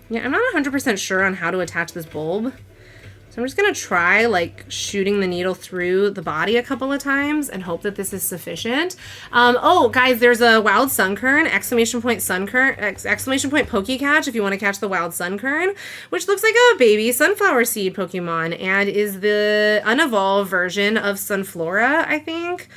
Yeah, I'm not 100% sure on how to attach this bulb. So I'm just going to try like shooting the needle through the body a couple of times and hope that this is sufficient. Oh, guys, there's a wild sunkern, exclamation point sunkern, exclamation point Pokecatch if you want to catch the wild sunkern, which looks like a baby sunflower seed Pokemon and is the unevolved version of Sunflora, I think.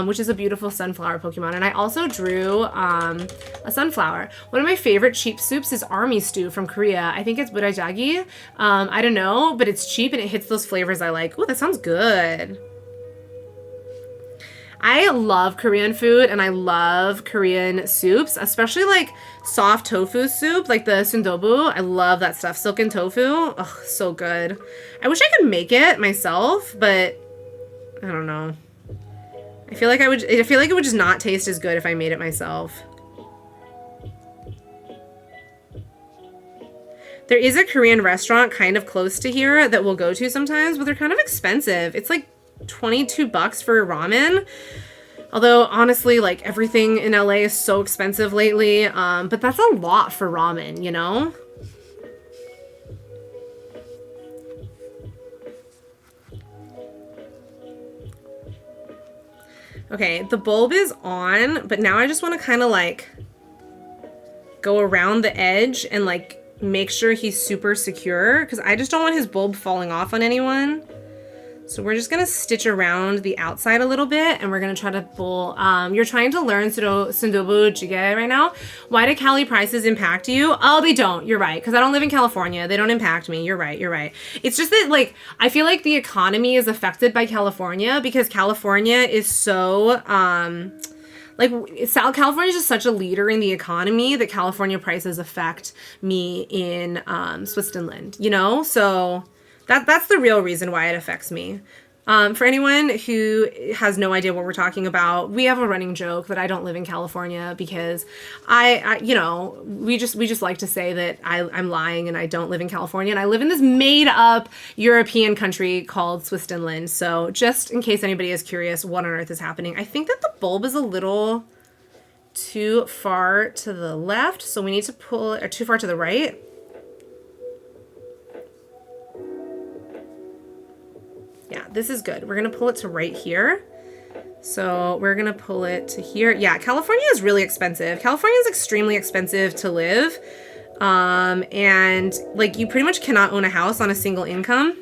Which is a beautiful sunflower Pokemon. And I also drew a sunflower. One of my favorite cheap soups is army stew from Korea. I think it's burajagi. I don't know, but it's cheap and it hits those flavors I like. Ooh, that sounds good. I love Korean food and I love Korean soups, especially like soft tofu soup, like the sundobu. I love that stuff. Silken tofu. Oh, so good. I wish I could make it myself, but I don't know. I feel like it would just not taste as good if I made it myself. There is a Korean restaurant kind of close to here that we'll go to sometimes, but they're kind of expensive. It's like 22 bucks for ramen. Although honestly, like everything in LA is so expensive lately. But that's a lot for ramen, you know? Okay, the bulb is on, but now I just want to kind of like go around the edge and like make sure he's super secure because I just don't want his bulb falling off on anyone. So we're just gonna stitch around the outside a little bit and we're gonna try to pull, you're trying to learn Sundubu Jjigae right now. Why do Cali prices impact you? Oh, they don't, you're right. Cause I don't live in California. They don't impact me. You're right, you're right. It's just that like, I feel like the economy is affected by California because California is so, like South California is just such a leader in the economy that California prices affect me in Switzerland, you know? So that's the real reason why it affects me. For anyone who has no idea what we're talking about, we have a running joke that I don't live in California because I you know, we just like to say that I'm lying and I don't live in California and I live in this made up European country called Switzerland. So just in case anybody is curious what on earth is happening, I think that the bulb is a little too far to the left, so we need to pull it, or too far to the right. Yeah, this is good. We're gonna pull it to right here. So we're gonna pull it to here. Yeah, California is really expensive. California is extremely expensive to live. And like you pretty much cannot own a house on a single income.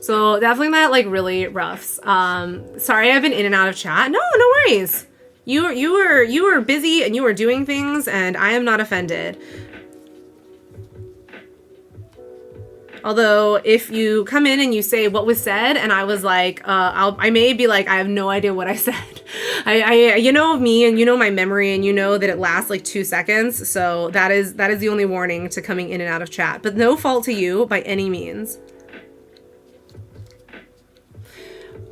So definitely that like really roughs. Sorry, I've been in and out of chat. No worries. You were busy and you were doing things and I am not offended. Although if you come in and you say what was said and I was like, I may be like, I have no idea what I said. You know me and you know my memory and you know that it lasts like 2 seconds. So that is the only warning to coming in and out of chat, but no fault to you by any means.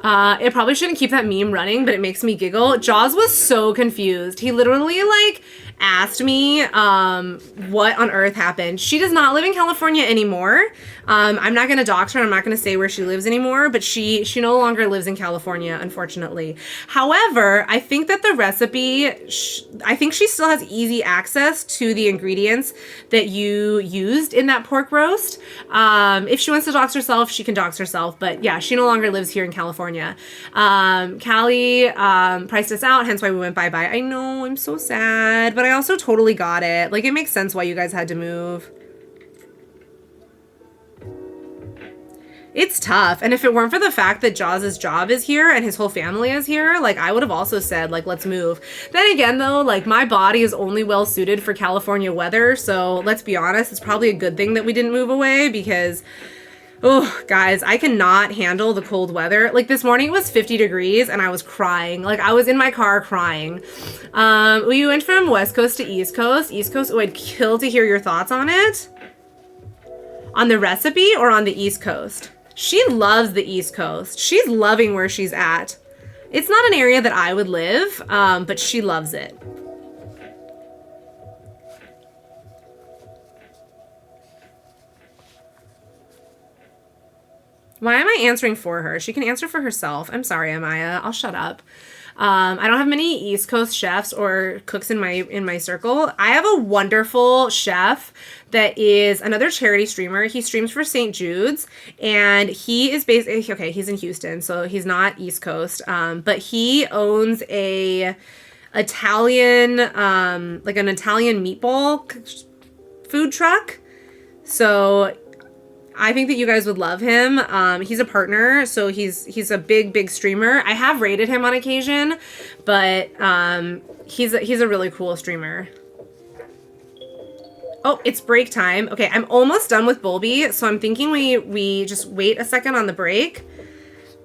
It probably shouldn't keep that meme running, but it makes me giggle. Jaws was so confused. He literally like asked me what on earth happened. She does not live in California anymore. I'm not gonna dox her. I'm not gonna say where she lives anymore, but she no longer lives in California, unfortunately. However, I think that the recipe, I think she still has easy access to the ingredients that you used in that pork roast. If she wants to dox herself, she can dox herself, but yeah, she no longer lives here in California. Callie priced us out, hence why we went bye-bye. I know, I'm so sad, but I also totally got it. Like, it makes sense why you guys had to move. It's tough. And if it weren't for the fact that Jaws' job is here and his whole family is here, like, I would have also said, like, let's move. Then again, though, like, my body is only well suited for California weather. So let's be honest, it's probably a good thing that we didn't move away because, oh, guys, I cannot handle the cold weather. Like, this morning it was 50 degrees and I was crying. Like, I was in my car crying. We went from West Coast to East Coast. East Coast, oh, I'd kill to hear your thoughts on it. On the recipe or on the East Coast? She loves the East Coast. She's loving where she's at. It's not an area that I would live, but she loves it. Why am I answering for her? She can answer for herself. I'm sorry, Amaya. I'll shut up. I don't have many East Coast chefs or cooks in my circle. I have a wonderful chef that is another charity streamer. He streams for St. Jude's, and he is basically, okay, he's in Houston, so he's not East Coast, but he owns a Italian, like an Italian meatball food truck. So I think that you guys would love him. He's a partner, so he's a big streamer. I have rated him on occasion, but he's a really cool streamer. Oh, it's break time. Okay, I'm almost done with Bulby, so I'm thinking we just wait a second on the break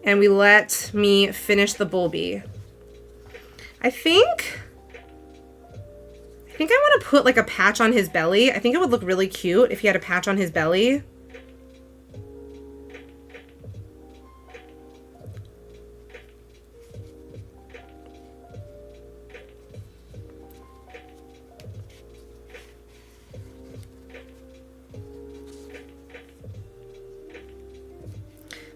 and we let me finish the Bulby. I think I want to put like a patch on his belly. I think it would look really cute if he had a patch on his belly.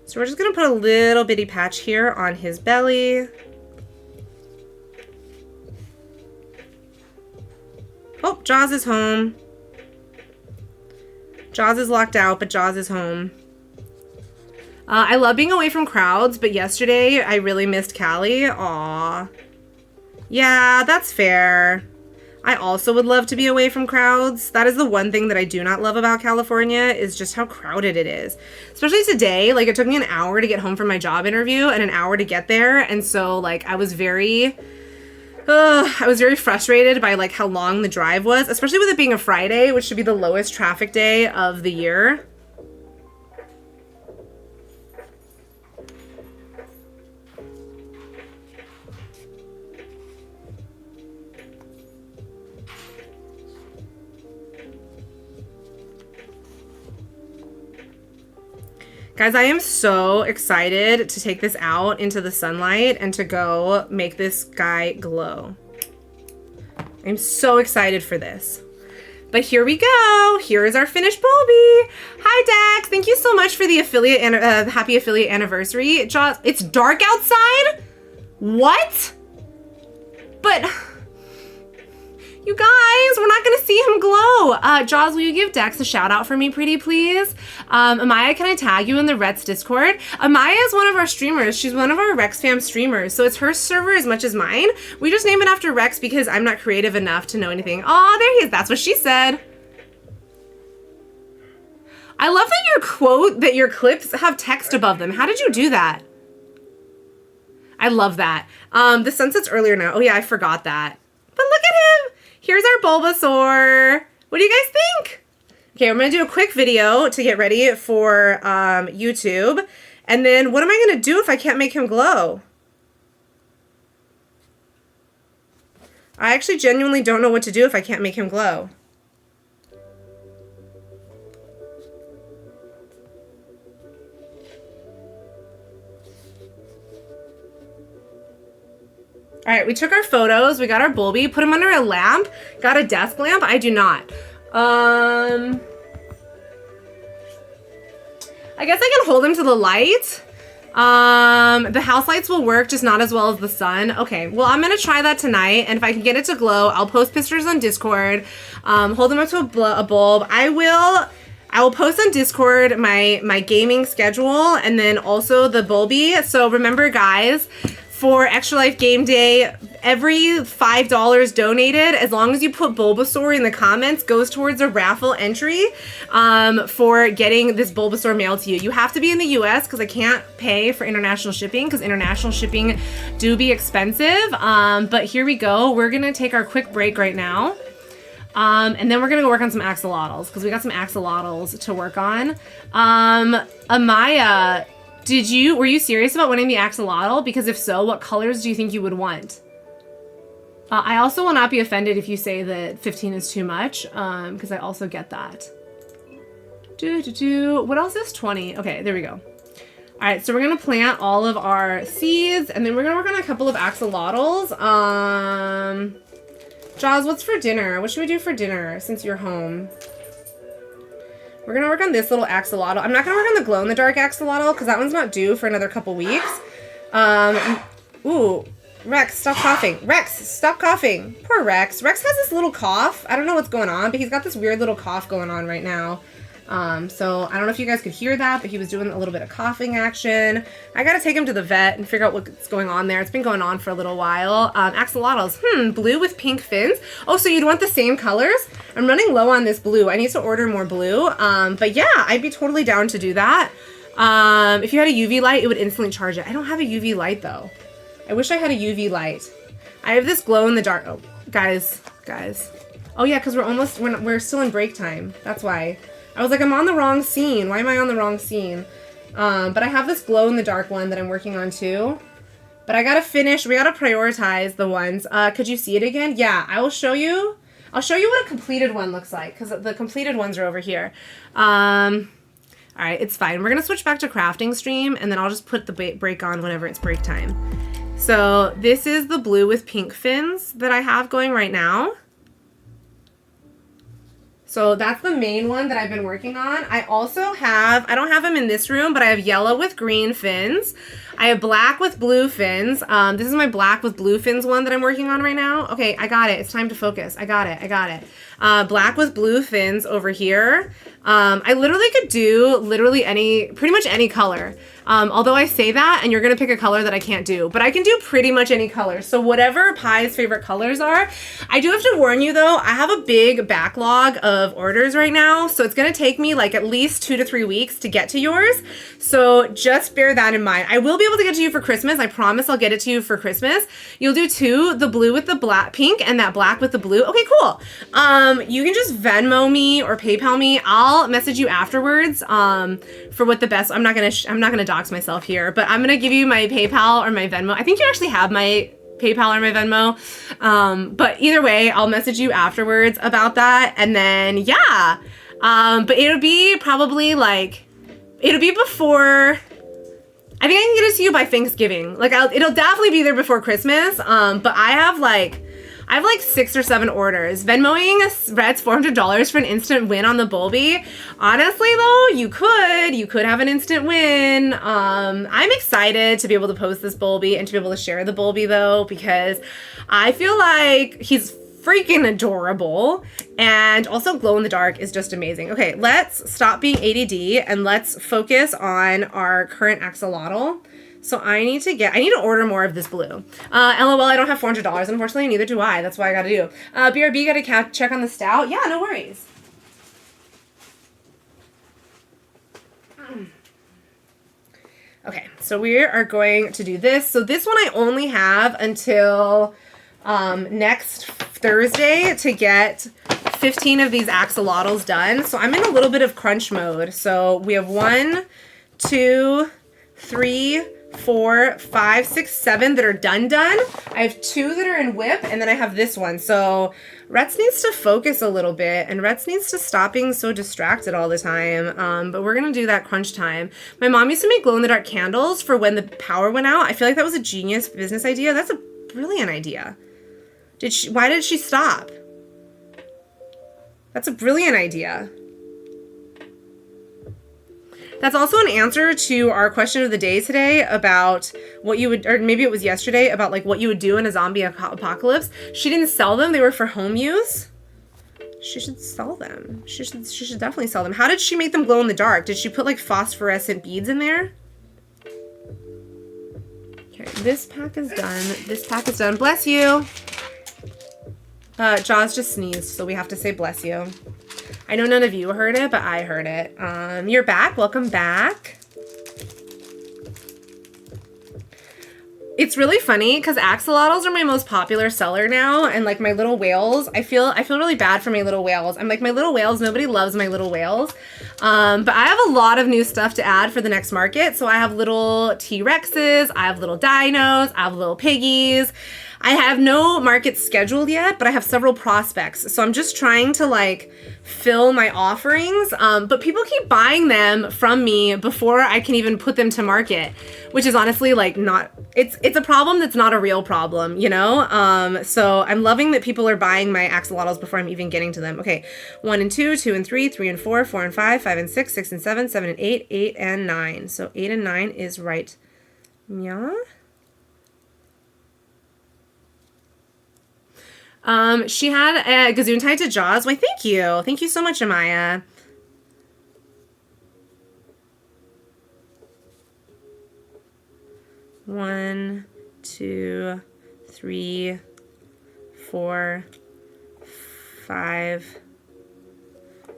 So we're just gonna put a little bitty patch here on his belly. Oh, Jaws is home. Jaws is locked out, but Jaws is home. I love being away from crowds, but yesterday I really missed Cali. Aw. Yeah, that's fair. I also would love to be away from crowds. That is the one thing that I do not love about California is just how crowded it is. Especially today, like it took me an hour to get home from my job interview and an hour to get there. And so like I was very frustrated by like how long the drive was, especially with it being a Friday, which should be the lowest traffic day of the year. Guys, I am so excited to take this out into the sunlight and to go make this guy glow. I'm so excited for this. But here we go. Here is our finished Bulby. Hi, Dax. Thank you so much for the affiliate and happy affiliate anniversary. Jaws, it's dark outside? What? But... You guys, we're not gonna see him glow. Jaws, will you give Dex a shout out for me, pretty please? Amaya, can I tag you in the Rets Discord? Amaya is one of our streamers. She's one of our Rex fam streamers, so it's her server as much as mine. We just name it after Rex because I'm not creative enough to know anything. Oh, there he is. That's what she said. I love that your clips have text above them. How did you do that? I love that. The sunset's earlier now. Oh yeah, I forgot that. But look at him. Here's our Bulbasaur. What do you guys think? Okay, I'm gonna do a quick video to get ready for YouTube. And then what am I gonna do if I can't make him glow? I actually genuinely don't know what to do if I can't make him glow. All right, we took our photos, we got our Bulby, put him under a lamp, got a desk lamp. I do not. I guess I can hold him to the light. The house lights will work, just not as well as the sun. Okay, well, I'm gonna try that tonight, and if I can get it to glow, I'll post pictures on Discord, hold him up to a bulb. I will post on Discord my gaming schedule, and then also the Bulby. So remember, guys, for Extra Life Game Day, every $5 donated, as long as you put Bulbasaur in the comments, goes towards a raffle entry for getting this Bulbasaur mailed to you. You have to be in the US because I can't pay for international shipping because international shipping do be expensive. But here we go. We're going to take our quick break right now. And then we're going to go work on some axolotls because we got some axolotls to work on. Amaya, were you serious about winning the axolotl? Because if so, what colors do you think you would want? I also will not be offended if you say that 15 is too much, because I also get that. What else is 20? Okay, there we go. All right, so we're gonna plant all of our seeds, and then we're gonna work on a couple of axolotls. Jaws, what's for dinner? What should we do for dinner since you're home? We're gonna work on this little axolotl. I'm not gonna work on the glow-in-the-dark axolotl because that one's not due for another couple weeks. Ooh, Rex, stop coughing. Rex, stop coughing. Poor Rex. Rex has this little cough. I don't know what's going on, but he's got this weird little cough going on right now. So I don't know if you guys could hear that, but he was doing a little bit of coughing action. I gotta take him to the vet and figure out what's going on there. It's been going on for a little while. Axolotls, blue with pink fins. Oh, so you'd want the same colors? I'm running low on this blue. I need to order more blue. But yeah, I'd be totally down to do that. If you had a UV light, it would instantly charge it. I don't have a UV light though. I wish I had a UV light. I have this glow in the dark. Oh, guys. Oh yeah, because we're still in break time. That's why. I was like, I'm on the wrong scene. Why am I on the wrong scene? But I have this glow in the dark one that I'm working on too. But I gotta finish. We gotta prioritize the ones. Could you see it again? Yeah, I will show you. I'll show you what a completed one looks like because the completed ones are over here. All right, it's fine. We're gonna switch back to crafting stream and then I'll just put the break on whenever it's break time. So this is the blue with pink fins that I have going right now. So that's the main one that I've been working on. I also have, I don't have them in this room, but I have yellow with green fins. I have black with blue fins. This is my black with blue fins one that I'm working on right now. Okay, I got it. It's time to focus. I got it. Black with blue fins over here. I literally could do pretty much any color. Although I say that, and you're gonna pick a color that I can't do, but I can do pretty much any color. So whatever Pie's favorite colors are. I do have to warn you though, I have a big backlog of orders right now, so it's gonna take me like at least 2 to 3 weeks to get to yours. So just bear that in mind. I will be able to get to you for Christmas. I promise I'll get it to you for Christmas. You'll do 2, the blue with the black pink and that black with the blue. Okay, cool. You can just Venmo me or PayPal me. I'll message you afterwards for what the best. I'm not gonna dox myself here, but I'm gonna give you my PayPal or my Venmo. I think you actually have my PayPal or my Venmo. But either way, I'll message you afterwards about that. And then yeah. But it'll be probably like, it'll be before, I think I can get it to you by Thanksgiving. Like it'll definitely be there before Christmas. But I have like 6 or 7 orders. Venmoing Reds $400 for an instant win on the Bulby. Honestly though, you could have an instant win. I'm excited to be able to post this Bulby and to be able to share the Bulby though, because I feel like he's freaking adorable, and also glow in the dark is just amazing. Okay, let's stop being ADD and let's focus on our current axolotl. So I need to order more of this blue. LOL, I don't have $400, unfortunately, neither do I. That's what I gotta do. BRB, gotta check on the stout. Yeah, no worries. Okay, so we are going to do this. So this one I only have until next Thursday to get 15 of these axolotls done. So I'm in a little bit of crunch mode. So we have 1, 2, 3, 4, 5, 6, 7 that are done. I have 2 that are in whip, and then I have this one. So Rets needs to focus a little bit, and Rets needs to stop being so distracted all the time. But we're gonna do that crunch time. My mom used to make glow-in-the-dark candles for when the power went out. I feel like that was a genius business idea. That's a brilliant idea. Why did she stop? That's a brilliant idea. That's also an answer to our question of the day today about what you would, or maybe it was yesterday, about like what you would do in a zombie apocalypse. She didn't sell them. They were for home use. She should sell them. She should definitely sell them. How did she make them glow in the dark? Did she put like phosphorescent beads in there? Okay, this pack is done. This pack is done. Bless you. Jaws just sneezed, so we have to say bless you. I know none of you heard it, but I heard it. You're back. Welcome back. It's really funny because axolotls are my most popular seller now, and like my little whales, I feel really bad for my little whales. I'm like, my little whales, nobody loves my little whales. But I have a lot of new stuff to add for the next market. So I have little T-Rexes, I have little dinos, I have little piggies. I have no markets scheduled yet, but I have several prospects. So I'm just trying to like fill my offerings. But people keep buying them from me before I can even put them to market, which is honestly like not, it's a problem that's not a real problem, you know? So I'm loving that people are buying my axolotls before I'm even getting to them. Okay, 1 and 2, 2 and 3, 3 and 4, 4 and 5, 5 and 6, 6 and 7, 7 and 8, 8 and 9. So 8 and 9 is right. Yeah. She had a gazoon tied to Jaws. Why, thank you. Thank you so much, Amaya. One, 2, 3, 4, 5,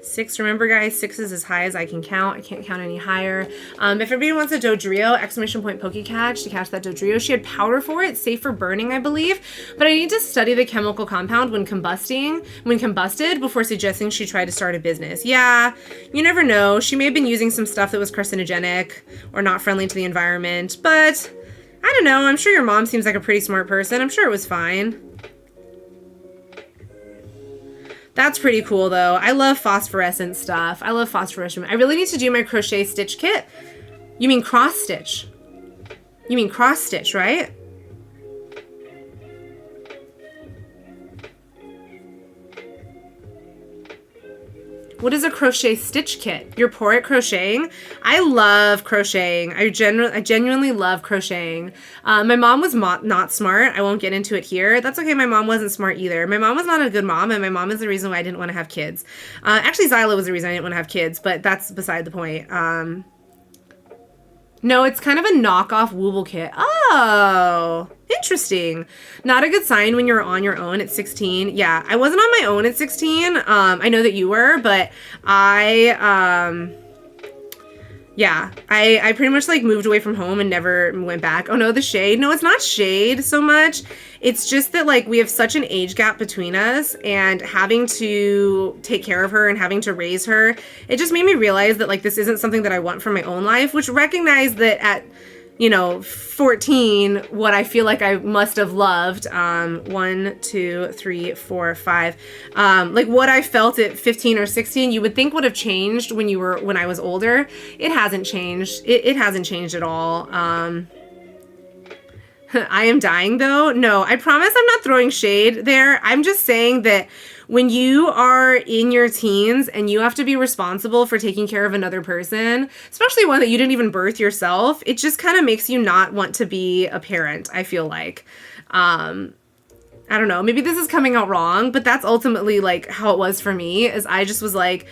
6. Remember, guys, 6 is as high as I can count. I can't count any higher. If everybody wants a Dodrio, exclamation point poke catch to catch that Dodrio. She had powder for it, safe for burning, I believe. But I need to study the chemical compound when combusted before suggesting she try to start a business. Yeah, you never know. She may have been using some stuff that was carcinogenic or not friendly to the environment. But I don't know. I'm sure your mom seems like a pretty smart person. I'm sure it was fine. That's pretty cool, though. I love phosphorescent stuff. I love phosphorescent. I really need to do my crochet stitch kit. You mean cross stitch? You mean cross stitch, right? What is a crochet stitch kit? You're poor at crocheting? I love crocheting. I genuinely love crocheting. My mom was not smart. I won't get into it here. That's okay. My mom wasn't smart either. My mom was not a good mom, and my mom is the reason why I didn't want to have kids. Actually, Zyla was the reason I didn't want to have kids, but that's beside the point. No, it's kind of a knockoff Wooble kit. Oh, interesting. Not a good sign when you're on your own at 16. Yeah, I wasn't on my own at 16. I know that you were, but yeah, I pretty much like moved away from home and never went back. Oh no, the shade. No, it's not shade so much. It's just that like we have such an age gap between us, and having to take care of her and having to raise her, it just made me realize that like this isn't something that I want for my own life, which recognize that at, you know, 14, what I feel like I must have loved, 1, 2, 3, 4, 5, like what I felt at 15 or 16, you would think would have changed when I was older. It hasn't changed. It hasn't changed at all. I am dying though. No, I promise I'm not throwing shade there. I'm just saying that when you are in your teens and you have to be responsible for taking care of another person, especially one that you didn't even birth yourself, it just kind of makes you not want to be a parent, I feel like. I don't know, maybe this is coming out wrong, but that's ultimately like how it was for me, is I just was like,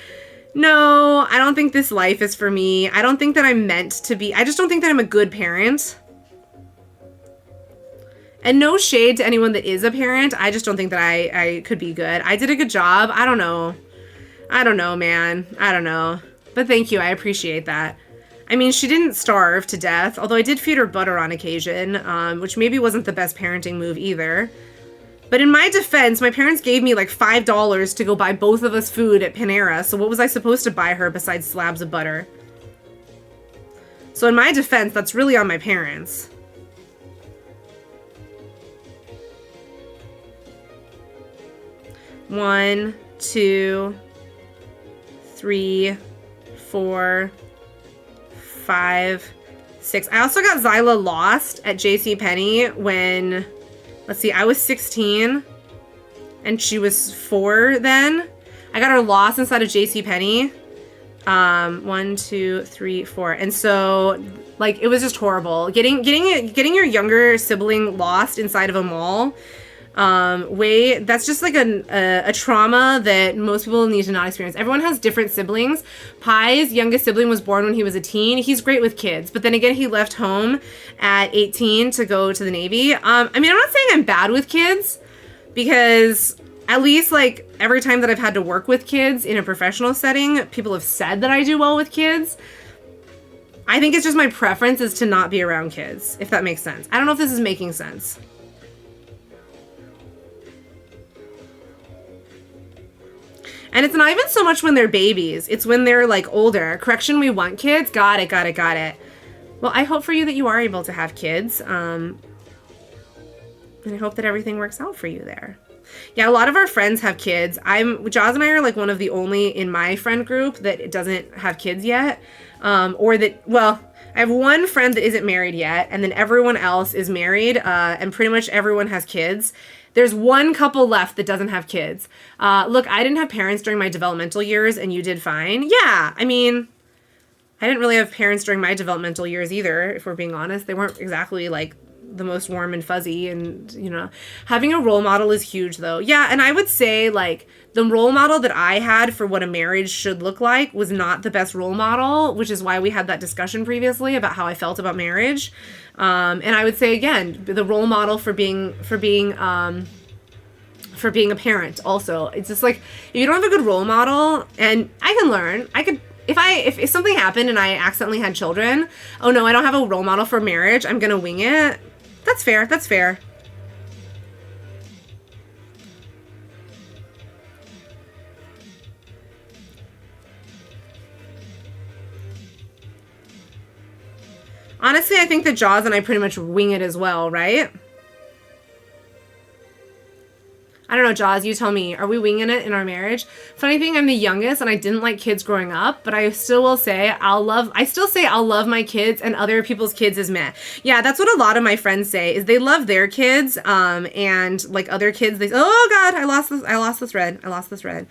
no, I don't think this life is for me. I don't think that I'm meant to be. I just don't think that I'm a good parent. And no shade to anyone that is a parent. I just don't think that I could be good. I did a good job. I don't know. I don't know, man. I don't know. But thank you. I appreciate that. I mean, she didn't starve to death, although I did feed her butter on occasion, which maybe wasn't the best parenting move either. But in my defense, my parents gave me like $5 to go buy both of us food at Panera. So what was I supposed to buy her besides slabs of butter? So in my defense, that's really on my parents. One, 2, 3, 4, 5, 6. I also got Zyla lost at JCPenney when, let's see, I was 16 and she was 4 then. I got her lost inside of JCPenney. 1, 2, 3, 4. And so like it was just horrible. Getting your younger sibling lost inside of a mall. That's just like a trauma that most people need to not experience. Everyone has different siblings. Pai's youngest sibling was born when he was a teen. He's great with kids, but then again, he left home at 18 to go to the Navy. I mean, I'm not saying I'm bad with kids, because at least like every time that I've had to work with kids in a professional setting, people have said that I do well with kids. I think it's just my preference is to not be around kids, if that makes sense. I don't know if this is making sense. And it's not even so much when they're babies. It's when they're like older. Correction, we want kids. Got it. Well, I hope for you that you are able to have kids. And I hope that everything works out for you there. Yeah, a lot of our friends have kids. Jaws and I are like one of the only in my friend group that doesn't have kids yet. I have one friend that isn't married yet, and then everyone else is married, and pretty much everyone has kids. There's one couple left that doesn't have kids. Look, I didn't have parents during my developmental years, and you did fine. Yeah, I mean, I didn't really have parents during my developmental years either, if we're being honest. They weren't exactly, like, the most warm and fuzzy, and, you know. Having a role model is huge, though. Yeah, and I would say, like, the role model that I had for what a marriage should look like was not the best role model, which is why we had that discussion previously about how I felt about marriage. And I would say again, the role model for being a parent also. It's just like, if you don't have a good role model, and I can learn, if something happened and I accidentally had children, oh no, I don't have a role model for marriage, I'm gonna wing it. That's fair. Honestly, I think that Jaws and I pretty much wing it as well, right? I don't know, Jaws, you tell me. Are we winging it in our marriage? Funny thing, I'm the youngest and I didn't like kids growing up, but I still will say I'll love my kids, and other people's kids is meh. Yeah, that's what a lot of my friends say, is they love their kids, and like other kids, oh God, I lost the thread.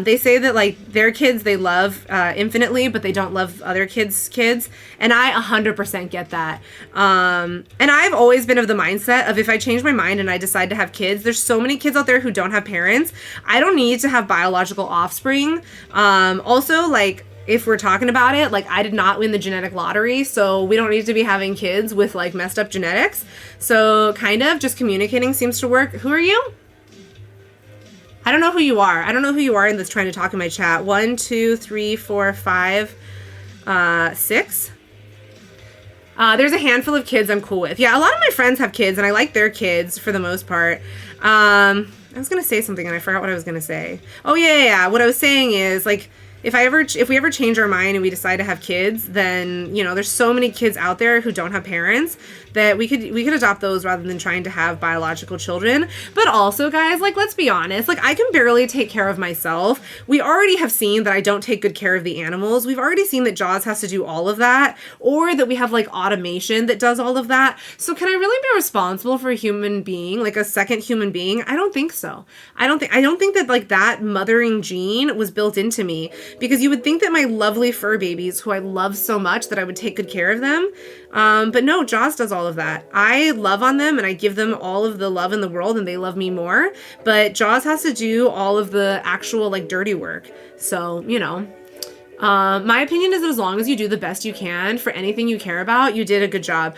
They say that like their kids they love infinitely, but they don't love other kids' kids. And I 100% get that. And I've always been of the mindset of, if I change my mind and I decide to have kids, there's so many kids out there who don't have parents. I don't need to have biological offspring. Also, like, if we're talking about it, like I did not win the genetic lottery, so we don't need to be having kids with like messed up genetics. So kind of just communicating seems to work. Who are you? I don't know who you are. I don't know who you are in that's trying to talk in my chat. 1, 2, 3, 4, 5, 6. There's a handful of kids I'm cool with. Yeah, a lot of my friends have kids, and I like their kids for the most part. I was gonna say something, and I forgot what I was gonna say. Oh yeah. What I was saying is, like, if we ever change our mind and we decide to have kids, then, you know, there's so many kids out there who don't have parents that we could adopt those rather than trying to have biological children. But also, guys, like, let's be honest, like, I can barely take care of myself. We already have seen that I don't take good care of the animals. We've already seen that Jaws has to do all of that, or that we have like automation that does all of that. So can I really be responsible for a human being, like a second human being? I don't think so. I don't think that like that mothering gene was built into me, because you would think that my lovely fur babies, who I love so much, that I would take good care of them. But no, Jaws does all of that. I love on them and I give them all of the love in the world, and they love me more. But Jaws has to do all of the actual like dirty work. So, you know, my opinion is that as long as you do the best you can for anything you care about, you did a good job.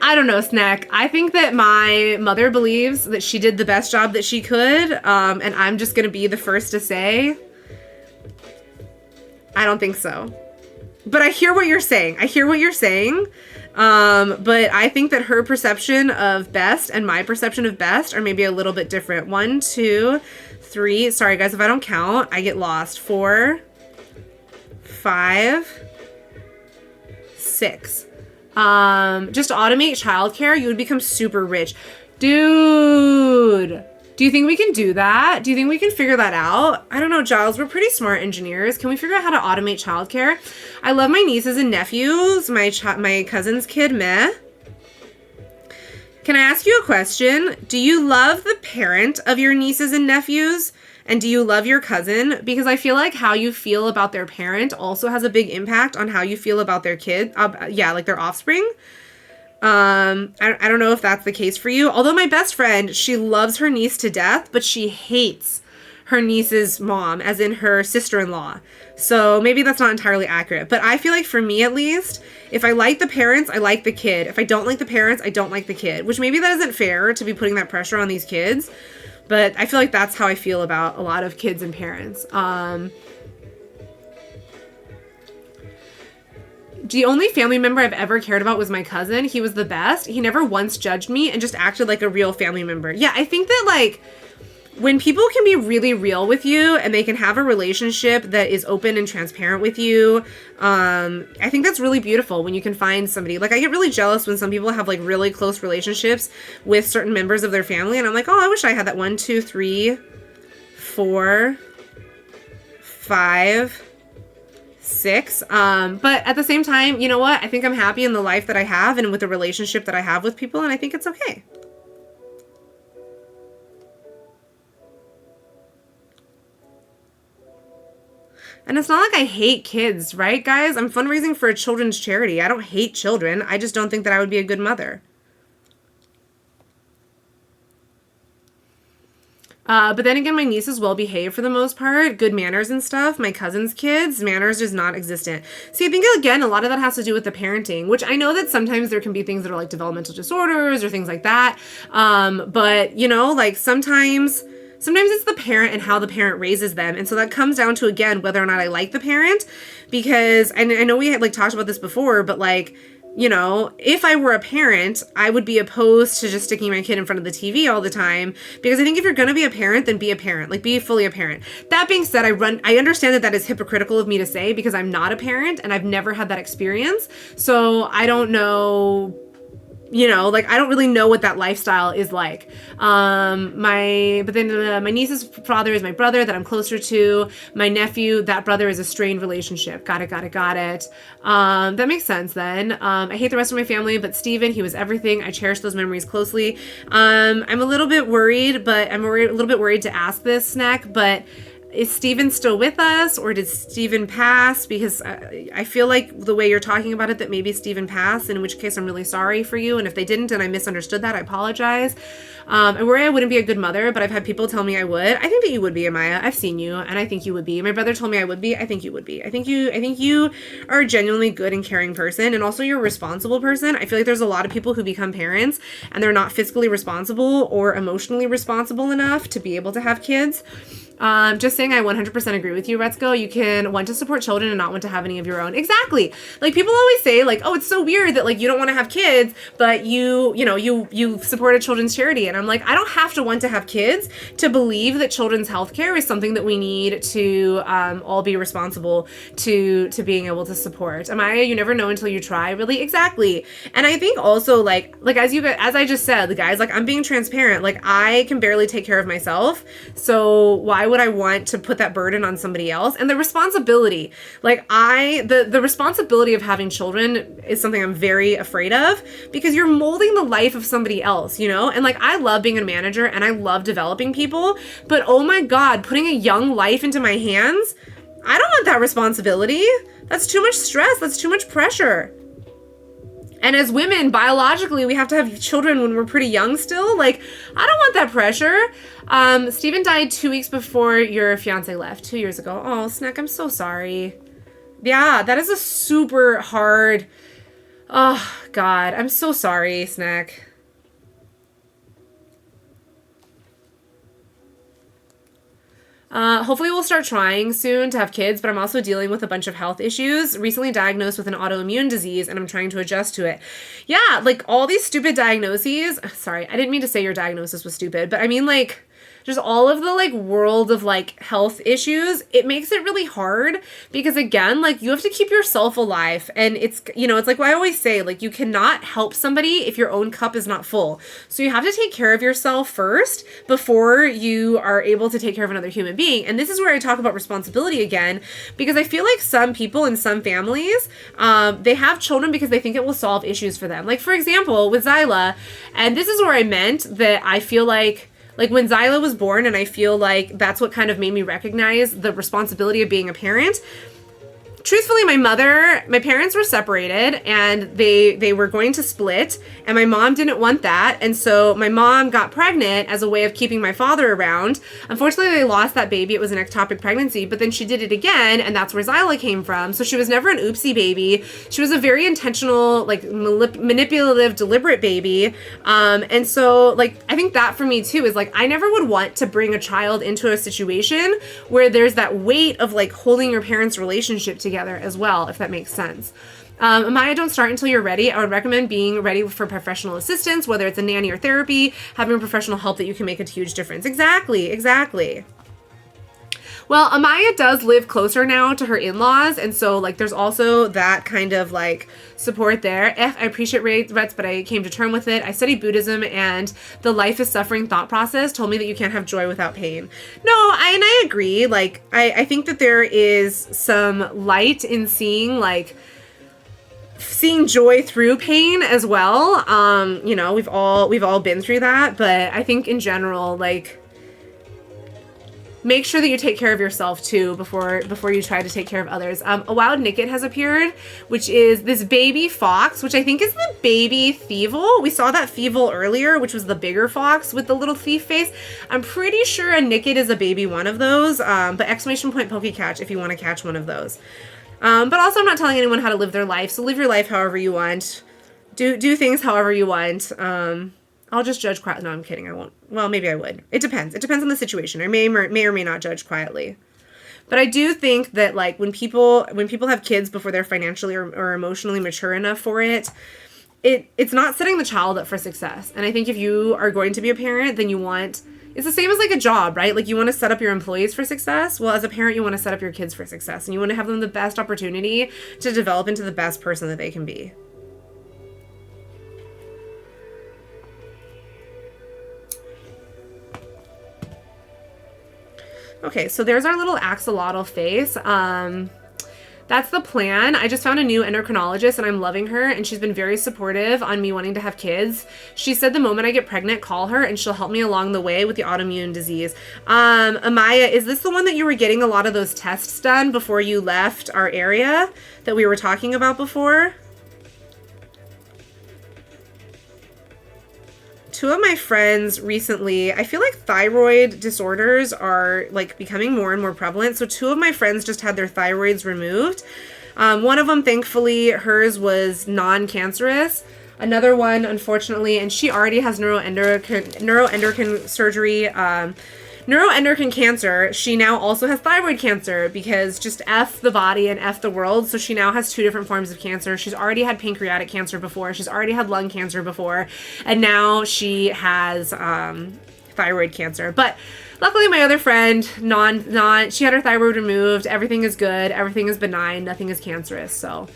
I don't know, Snack. I think that my mother believes that she did the best job that she could. And I'm just going to be the first to say, I don't think so. But I hear what you're saying. But I think that her perception of best and my perception of best are maybe a little bit different. 1, 2, 3. Sorry, guys, if I don't count, I get lost. 4, 5, 6. Just automate childcare. You would become super rich. Dude. Do you think we can do that? Do you think we can figure that out? I don't know, Giles. We're pretty smart engineers. Can we figure out how to automate childcare? I love my nieces and nephews. My cousin's kid, Meh. Can I ask you a question? Do you love the parent of your nieces and nephews? And do you love your cousin? Because I feel like how you feel about their parent also has a big impact on how you feel about their kid. Like their offspring. I don't know if that's the case for you. Although my best friend, she loves her niece to death, but she hates her niece's mom, as in her sister-in-law. So maybe that's not entirely accurate. But I feel like for me, at least, if I like the parents, I like the kid. If I don't like the parents, I don't like the kid. Which maybe that isn't fair to be putting that pressure on these kids. But I feel like that's how I feel about a lot of kids and parents. The only family member I've ever cared about was my cousin. He was the best. He never once judged me and just acted like a real family member. Yeah, I think that, like, when people can be really real with you and they can have a relationship that is open and transparent with you, I think that's really beautiful when you can find somebody. Like, I get really jealous when some people have, like, really close relationships with certain members of their family, and I'm like, oh, I wish I had that. 1, 2, 3, 4, 5, 6. But at the same time, you know what? I think I'm happy in the life that I have and with the relationship that I have with people, and I think it's okay. And it's not like I hate kids, right, guys? I'm fundraising for a children's charity. I don't hate children. I just don't think that I would be a good mother. But then again, my niece is well behaved for the most part, good manners and stuff. My cousin's kids, manners is not existent. See, I think, again, a lot of that has to do with the parenting, which I know that sometimes there can be things that are like developmental disorders or things like that. But, you know, like sometimes it's the parent and how the parent raises them. And so that comes down to, again, whether or not I like the parent, because, and I know we had like talked about this before, but like, you know, if I were a parent, I would be opposed to just sticking my kid in front of the TV all the time, because I think if you're going to be a parent, then be a parent, like be fully a parent. That being said, I understand that that is hypocritical of me to say, because I'm not a parent and I've never had that experience. So I don't know, you know, like, I don't really know what that lifestyle is like. My niece's father is my brother that I'm closer to. My nephew, that brother is a strained relationship. Got it. That makes sense then. I hate the rest of my family, but Steven, he was everything. I cherish those memories closely. I'm a little bit worried, but I'm a little bit worried to ask this, Snack, but is Steven still with us, or did Steven pass? Because I feel like the way you're talking about it, that maybe Steven passed, in which case I'm really sorry for you. And if they didn't and I misunderstood that, I apologize. And where I wouldn't be a good mother, but I've had people tell me I would. I think that you would be, Amaya. I've seen you, and I think you would be. My brother told me I would be. I think you would be. I think you are a genuinely good and caring person, and also you're a responsible person. I feel like there's a lot of people who become parents and they're not fiscally responsible or emotionally responsible enough to be able to have kids. Just saying, I 100% agree with you, Retzko. You can want to support children and not want to have any of your own. Exactly. Like, people always say, like, oh, it's so weird that, like, you don't want to have kids, but you support a children's charity. And I'm like, I don't have to want to have kids to believe that children's healthcare is something that we need to all be responsible to being able to support. Amaya, you never know until you try. Really, exactly. And I think also, like as I just said, the guys, like, I'm being transparent. Like, I can barely take care of myself, so why would I want to put that burden on somebody else? And the responsibility, like, the responsibility of having children is something I'm very afraid of, because you're molding the life of somebody else, you know? And, like, I love being a manager and I love developing people, but oh my God, putting a young life into my hands, I don't want that responsibility. That's too much stress. That's too much pressure. And as women, biologically, we have to have children when we're pretty young still. Like, I don't want that pressure. Steven died 2 weeks before your fiance left, 2 years ago. Oh, Snack, I'm so sorry. Yeah, that is a super hard... Oh, God, I'm so sorry, Snack. Hopefully we'll start trying soon to have kids, but I'm also dealing with a bunch of health issues, recently diagnosed with an autoimmune disease, and I'm trying to adjust to it. Yeah, like, all these stupid diagnoses. Sorry, I didn't mean to say your diagnosis was stupid, but I mean, like, just all of the, like, world of, like, health issues, it makes it really hard because, again, like, you have to keep yourself alive. And it's, you know, it's like what I always say, like, you cannot help somebody if your own cup is not full. So you have to take care of yourself first before you are able to take care of another human being. And this is where I talk about responsibility again, because I feel like some people in some families, they have children because they think it will solve issues for them. Like, for example, with Zyla, and this is where I meant that I feel like when Zyla was born, and I feel like that's what kind of made me recognize the responsibility of being a parent. Truthfully, my parents were separated, and they were going to split, and my mom didn't want that, and so my mom got pregnant as a way of keeping my father around. Unfortunately, they lost that baby. It was an ectopic pregnancy, but then she did it again, and that's where Zyla came from. So she was never an oopsie baby. She was a very intentional, like, manipulative, deliberate baby. And so, like, I think that for me too is, like, I never would want to bring a child into a situation where there's that weight of, like, holding your parents' relationship together as well, if that makes sense. Amaya, don't start until you're ready. I would recommend being ready for professional assistance, whether it's a nanny or therapy, having professional help that you can make a huge difference. Exactly. Well, Amaya does live closer now to her in-laws, and so, like, there's also that kind of, like, support there. I appreciate Rets, but I came to terms with it. I studied Buddhism, and the life is suffering thought process told me that you can't have joy without pain. No, I agree. Like, I think that there is some light in seeing joy through pain as well. You know, we've all been through that, but I think in general, like, make sure that you take care of yourself too before you try to take care of others. A wild Nicket has appeared, which is this baby fox, which I think is the baby Thievel. We saw that Thievel earlier, which was the bigger fox with the little thief face. I'm pretty sure a Nicket is a baby one of those, but exclamation point Poke Catch if you want to catch one of those. But also, I'm not telling anyone how to live their life, so live your life however you want. Do things however you want. I'll just judge quietly. No, I'm kidding. I won't. Well, maybe I would. It depends. It depends on the situation. I may or may not judge quietly. But I do think that, like, when people have kids before they're financially or emotionally mature enough for it, it's not setting the child up for success. And I think if you are going to be a parent, then it's the same as, like, a job, right? Like, you want to set up your employees for success. Well, as a parent, you want to set up your kids for success, and you want to have them the best opportunity to develop into the best person that they can be. Okay, so there's our little axolotl face. That That's the plan. I just found a new endocrinologist and I'm loving her, and she's been very supportive on me wanting to have kids. She said the moment I get pregnant, call her and she'll help me along the way with the autoimmune disease. Amaya, is this the one that you were getting a lot of those tests done before you left our area that we were talking about before? Two of my friends recently, I feel like thyroid disorders are like becoming more and more prevalent. So two of my friends just had their thyroids removed. One of them, thankfully, hers was non-cancerous. Another one, unfortunately, and she already has neuroendocrine surgery, neuroendocrine cancer. She now also has thyroid cancer because just F the body and F the world. So she now has 2 different forms of cancer. She's already had pancreatic cancer before. She's already had lung cancer before. And now she has thyroid cancer. But luckily my other friend, she had her thyroid removed. Everything is good. Everything is benign. Nothing is cancerous. So,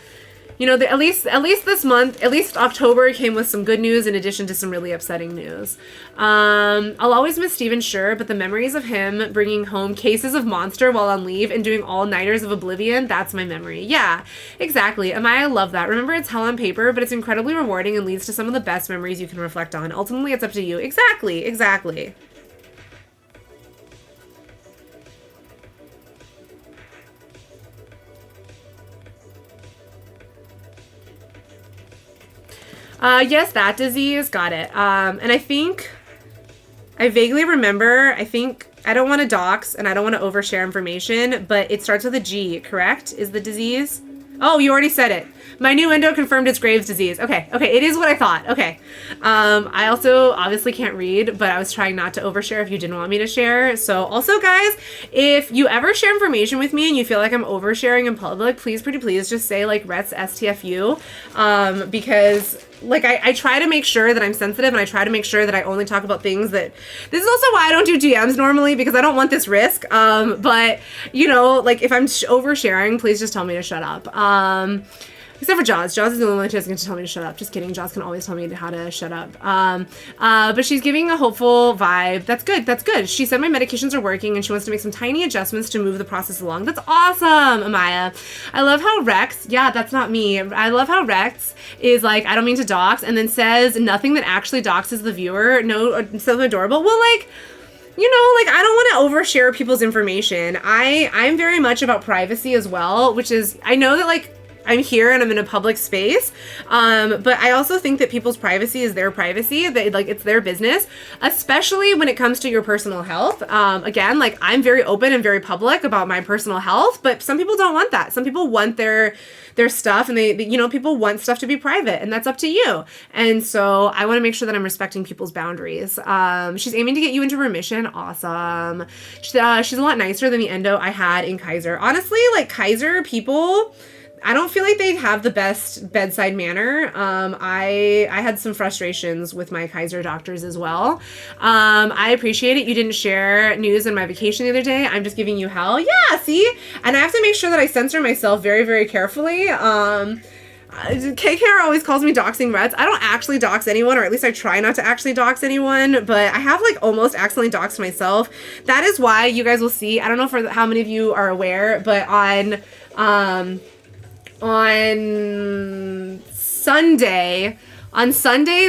you know, at least this month, at least October came with some good news in addition to some really upsetting news. I'll always miss Steven, sure, but the memories of him bringing home cases of Monster while on leave and doing all-nighters of Oblivion, that's my memory. Yeah, exactly. Amaya, I love that. Remember, it's hell on paper, but it's incredibly rewarding and leads to some of the best memories you can reflect on. Ultimately, it's up to you. Exactly, exactly. Yes, that disease. Got it. And I vaguely remember, I don't want to dox and I don't want to overshare information, but it starts with a G, correct? Is the disease? Oh, you already said it. My new endo confirmed it's Graves' disease. Okay, it is what I thought. Okay. I also obviously can't read, but I was trying not to overshare if you didn't want me to share. So also, guys, if you ever share information with me and you feel like I'm oversharing in public, please, pretty please, just say like Rets STFU, because like I try to make sure that I'm sensitive and I try to make sure that I only talk about things that, this is also why I don't do DMs normally, because I don't want this risk. But you know, like if I'm oversharing, please just tell me to shut up. Except for Jaws. Jaws is the only one who doesn't get to tell me to shut up. Just kidding. Jaws can always tell me how to shut up. But she's giving a hopeful vibe. That's good. That's good. She said my medications are working and she wants to make some tiny adjustments to move the process along. That's awesome, Amaya. I love how Rex, yeah, that's not me. I love how Rex is like, I don't mean to dox, and then says nothing that actually doxes the viewer. No, so adorable. Well, like, you know, like, I don't want to overshare people's information. I'm very much about privacy as well, which is, I know that, like, I'm here and I'm in a public space, but I also think that people's privacy is their privacy, that like it's their business, especially when it comes to your personal health. Again, like I'm very open and very public about my personal health, but some people don't want that. Some people want their stuff, and they you know, people want stuff to be private, and that's up to you. And so I want to make sure that I'm respecting people's boundaries. She's aiming to get you into remission. Awesome. She's a lot nicer than the endo I had in Kaiser. Honestly, like Kaiser people, I don't feel like they have the best bedside manner. I had some frustrations with my Kaiser doctors as well. I appreciate it. You didn't share news on my vacation the other day. I'm just giving you hell. Yeah, see? And I have to make sure that I censor myself very, very carefully. KKR always calls me doxing Reds. I don't actually dox anyone, or at least I try not to actually dox anyone, but I have like almost accidentally doxed myself. That is why you guys will see, I don't know for how many of you are aware, but on Sunday,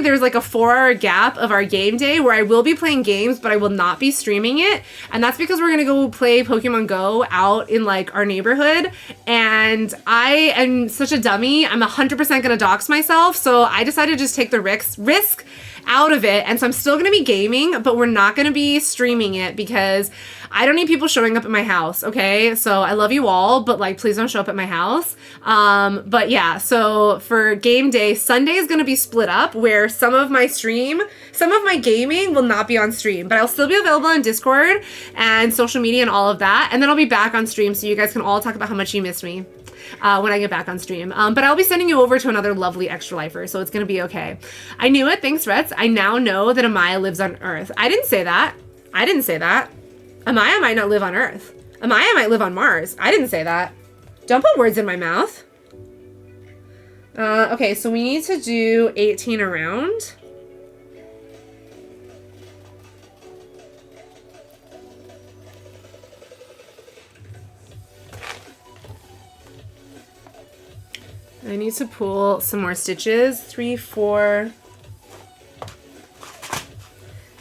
there's like a 4-hour gap of our game day where I will be playing games, but I will not be streaming it. And that's because we're going to go play Pokemon Go out in like our neighborhood. And I am such a dummy. I'm 100% going to dox myself. So I decided to just take the risk out of it. And so I'm still going to be gaming, but we're not going to be streaming it because I don't need people showing up at my house, okay? So I love you all, but like, please don't show up at my house. But yeah, so for game day, Sunday is going to be split up where some of my gaming will not be on stream, but I'll still be available on Discord and social media and all of that. And then I'll be back on stream so you guys can all talk about how much you missed me. When I get back on stream. But I'll be sending you over to another lovely extra lifer, so it's going to be okay. I knew it. Thanks, Rets. I now know that Amaya lives on Earth. I didn't say that. Amaya might not live on Earth. Amaya might live on Mars. I didn't say that. Don't put words in my mouth. Okay, so we need to do 18 around. I need to pull some more stitches. 3, 4.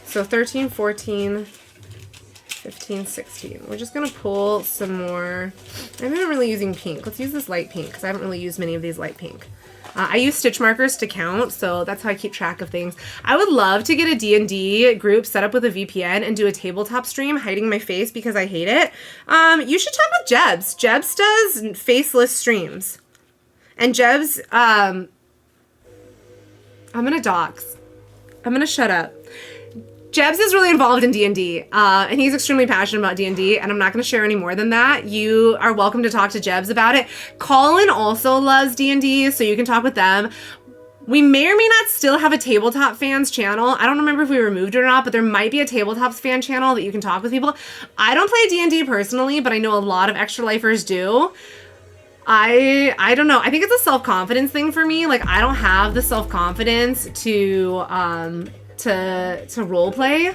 So 13, 14, 15, 16. We're just gonna pull some more. I'm not really using pink. Let's use this light pink because I haven't really used many of these light pink. I use stitch markers to count, so that's how I keep track of things. I would love to get a D&D group set up with a VPN and do a tabletop stream hiding my face because I hate it. You should talk with Jebs. Jebs does faceless streams. And Jebs, I'm gonna dox. I'm gonna shut up. Jebs is really involved in D&D, and he's extremely passionate about D&D, and I'm not going to share any more than that. You are welcome to talk to Jebs about it. Colin also loves D&D, so you can talk with them. We may or may not still have a Tabletop Fans channel. I don't remember if we removed it or not, but there might be a Tabletop fan channel that you can talk with people. I don't play D&D personally, but I know a lot of extra lifers do. I don't know. I think it's a self-confidence thing for me. Like, I don't have the self-confidence to role play.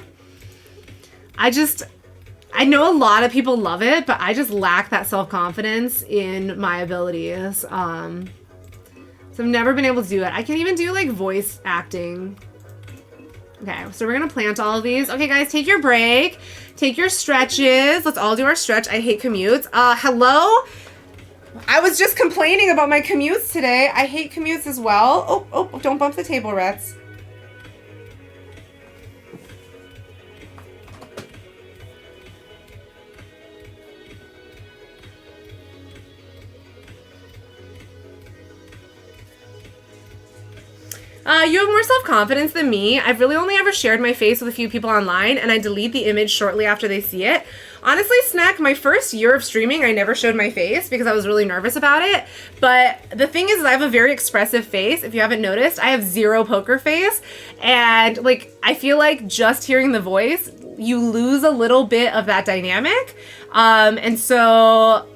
I know a lot of people love it, but I just lack that self-confidence in my abilities. So I've never been able to do it. I can't even do like voice acting. Okay, so we're gonna plant all of these. Okay, guys, take your break. Take your stretches. Let's all do our stretch. I hate commutes. Hello? I was just complaining about my commutes today. I hate commutes as well. Oh, don't bump the table, Rets. You have more self-confidence than me. I've really only ever shared my face with a few people online, and I delete the image shortly after they see it. Honestly, Snack, my first year of streaming, I never showed my face because I was really nervous about it. But the thing is I have a very expressive face. If you haven't noticed, I have zero poker face. And like, I feel like just hearing the voice, you lose a little bit of that dynamic. And so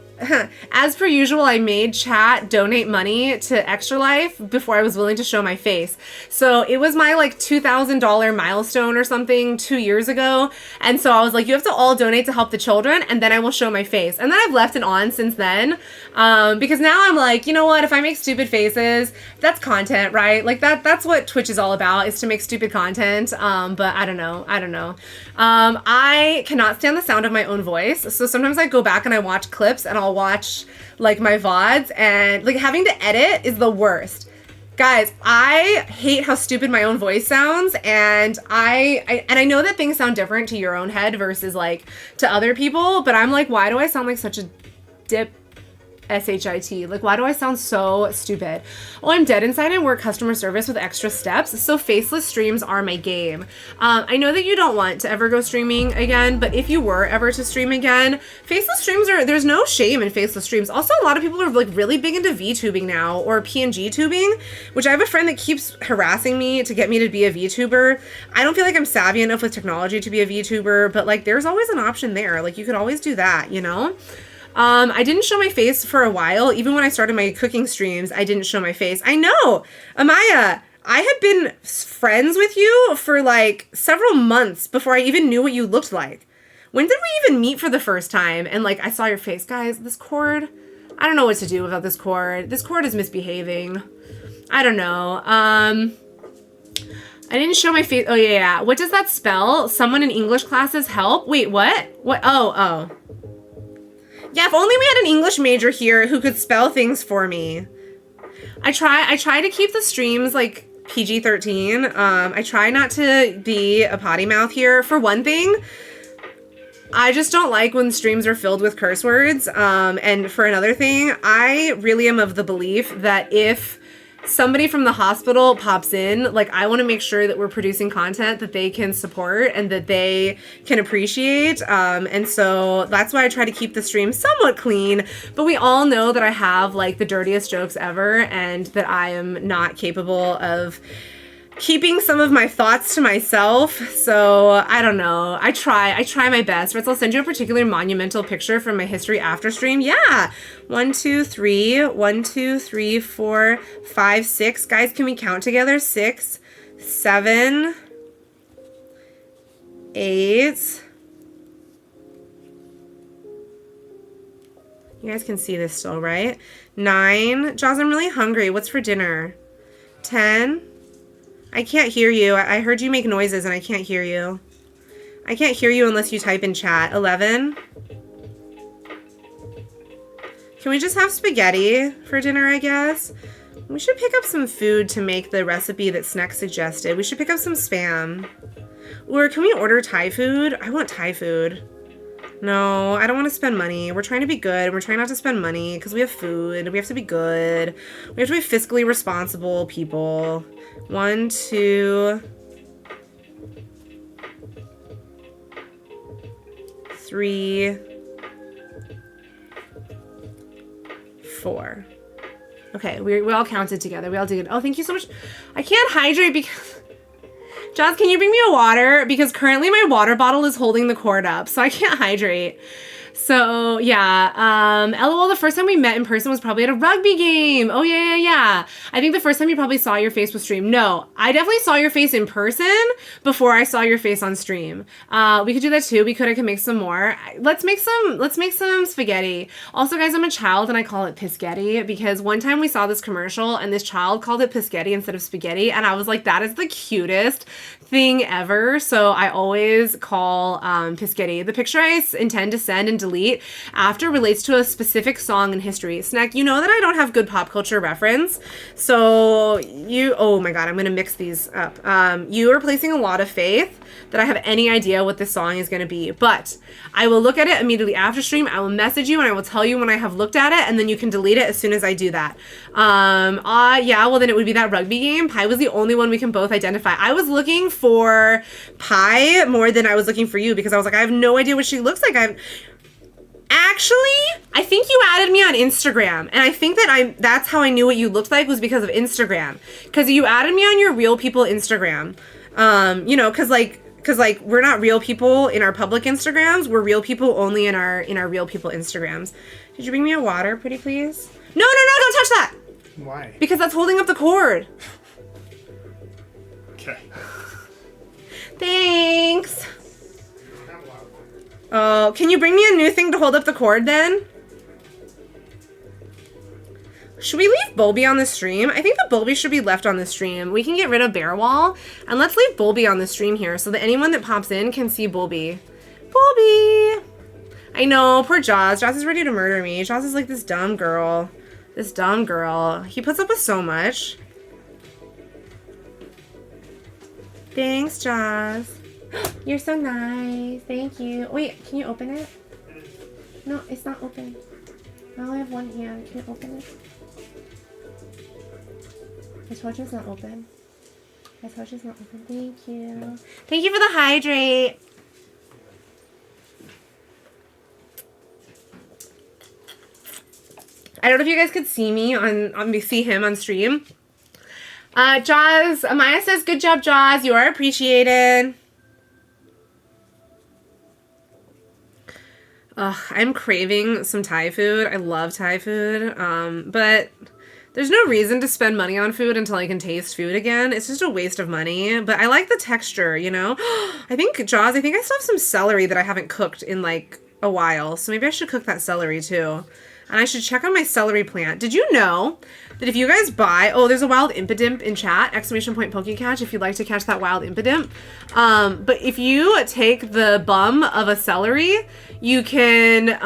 as per usual, I made chat donate money to extralife before I was willing to show my face. So it was my like $2,000 milestone or something 2 years ago. And so I was like, you have to all donate to help the children and then I will show my face. And then I've left it on since then. Because now I'm like, you know what? If I make stupid faces, that's content, right? Like that's what Twitch is all about, is to make stupid content. But I don't know. I cannot stand the sound of my own voice. So sometimes I go back and I watch clips and I'll watch like my VODs, and like having to edit is the worst. Guys, I hate how stupid my own voice sounds, and I know that things sound different to your own head versus like to other people, but I'm like, why do I sound like such a dip? SHIT. Like, why do I sound so stupid? Well, I'm dead inside and work customer service with extra steps, so faceless streams are my game. I know that you don't want to ever go streaming again, but if you were ever to stream again, faceless streams there's no shame in faceless streams. Also, a lot of people are like really big into VTubing now, or PNG tubing, which I have a friend that keeps harassing me to get me to be a VTuber. I don't feel like I'm savvy enough with technology to be a VTuber, but like there's always an option there. Like you could always do that, you know? I didn't show my face for a while. Even when I started my cooking streams, I didn't show my face. I know, Amaya, I had been friends with you for like several months before I even knew what you looked like. When did we even meet for the first time? And like, I saw your face. Guys, this cord, I don't know what to do without this cord. This cord is misbehaving. I don't know. I didn't show my face. Oh yeah. What does that spell? Someone in English classes help? Wait, what? What? Oh. Yeah, if only we had an English major here who could spell things for me. I try to keep the streams like PG-13. I try not to be a potty mouth here. For one thing, I just don't like when streams are filled with curse words. And for another thing, I really am of the belief that if somebody from the hospital pops in, like I want to make sure that we're producing content that they can support and that they can appreciate. And so that's why I try to keep the stream somewhat clean, but we all know that I have like the dirtiest jokes ever and that I am not capable of keeping some of my thoughts to myself. So I don't know. I try my best. First, I'll send you a particular monumental picture from my history after stream. Yeah. 1, 2, 3, 1, 2, 3, 4, 5, 6. Guys, can we count together? 6, 7, 8, You guys can see this still, right? 9. Jaws, I'm really hungry. What's for dinner? 10. I can't hear you. I heard you make noises and I can't hear you. I can't hear you unless you type in chat. 11. Can we just have spaghetti for dinner, I guess? We should pick up some food to make the recipe that Sneck suggested. We should pick up some Spam. Or can we order Thai food? I want Thai food. No, I don't want to spend money. We're trying to be good. We're trying not to spend money because we have food. We have to be good. We have to be fiscally responsible people. 1, 2, 3, 4. Okay, we all counted together. We all did. Oh, thank you so much. I can't hydrate because... Jaws, can you bring me a water? Because currently my water bottle is holding the cord up, so I can't hydrate. So, yeah. LOL, the first time we met in person was probably at a rugby game. Oh, yeah. I think the first time you probably saw your face was stream. No, I definitely saw your face in person before I saw your face on stream. We could do that too. I could make some more. Let's make some spaghetti. Also, guys, I'm a child and I call it Piscetti because one time we saw this commercial and this child called it Piscetti instead of spaghetti. And I was like, that is the cutest thing ever. So I always call Piscetti. The picture I intend to send and delete after relates to a specific song in history. Snack, you know that I don't have good pop culture reference. So oh my God, I'm going to mix these up. You are placing a lot of faith that I have any idea what this song is going to be, but I will look at it immediately after stream. I will message you and I will tell you when I have looked at it, and then you can delete it as soon as I do that. Yeah, well then it would be that rugby game. Pie was the only one we can both identify. I was looking for Pie more than I was looking for you because I was like, I have no idea what she looks like. Actually, I think you added me on Instagram, and I think that that's how I knew what you looked like was because of Instagram. Because you added me on your real people Instagram. You know, because we're not real people in our public Instagrams. We're real people only in our real people Instagrams. Did you bring me a water, pretty please? No, don't touch that. Why? Because that's holding up the cord. Okay. Thanks. Oh, can you bring me a new thing to hold up the cord then? Should we leave Bulby on the stream? I think the Bulby should be left on the stream. We can get rid of Bear Wall, and let's leave Bulby on the stream here so that anyone that pops in can see Bulby. Bulby! I know, poor Jaws. Jaws is ready to murder me. Jaws is like this dumb girl. This dumb girl. He puts up with so much. Thanks, Jaws. You're so nice. Thank you. Wait, can you open it? No, it's not open. I only have one hand. Can you open it? I told you it's not open. I told you it's not open. Thank you. Thank you for the hydrate. I don't know if you guys could see me see him on stream. Jaws, Amaya says, good job, Jaws. You are appreciated. I'm craving some Thai food. I love Thai food, but there's no reason to spend money on food until I can taste food again. It's just a waste of money, but I like the texture, you know? Jaws, I think I still have some celery that I haven't cooked in like a while, so maybe I should cook that celery too. And I should check on my celery plant. Did you know that if you guys buy... Oh, there's a wild impidimp in chat. ! Pokecatch if you'd like to catch that wild impidimp. But if you take the bum of a celery, you can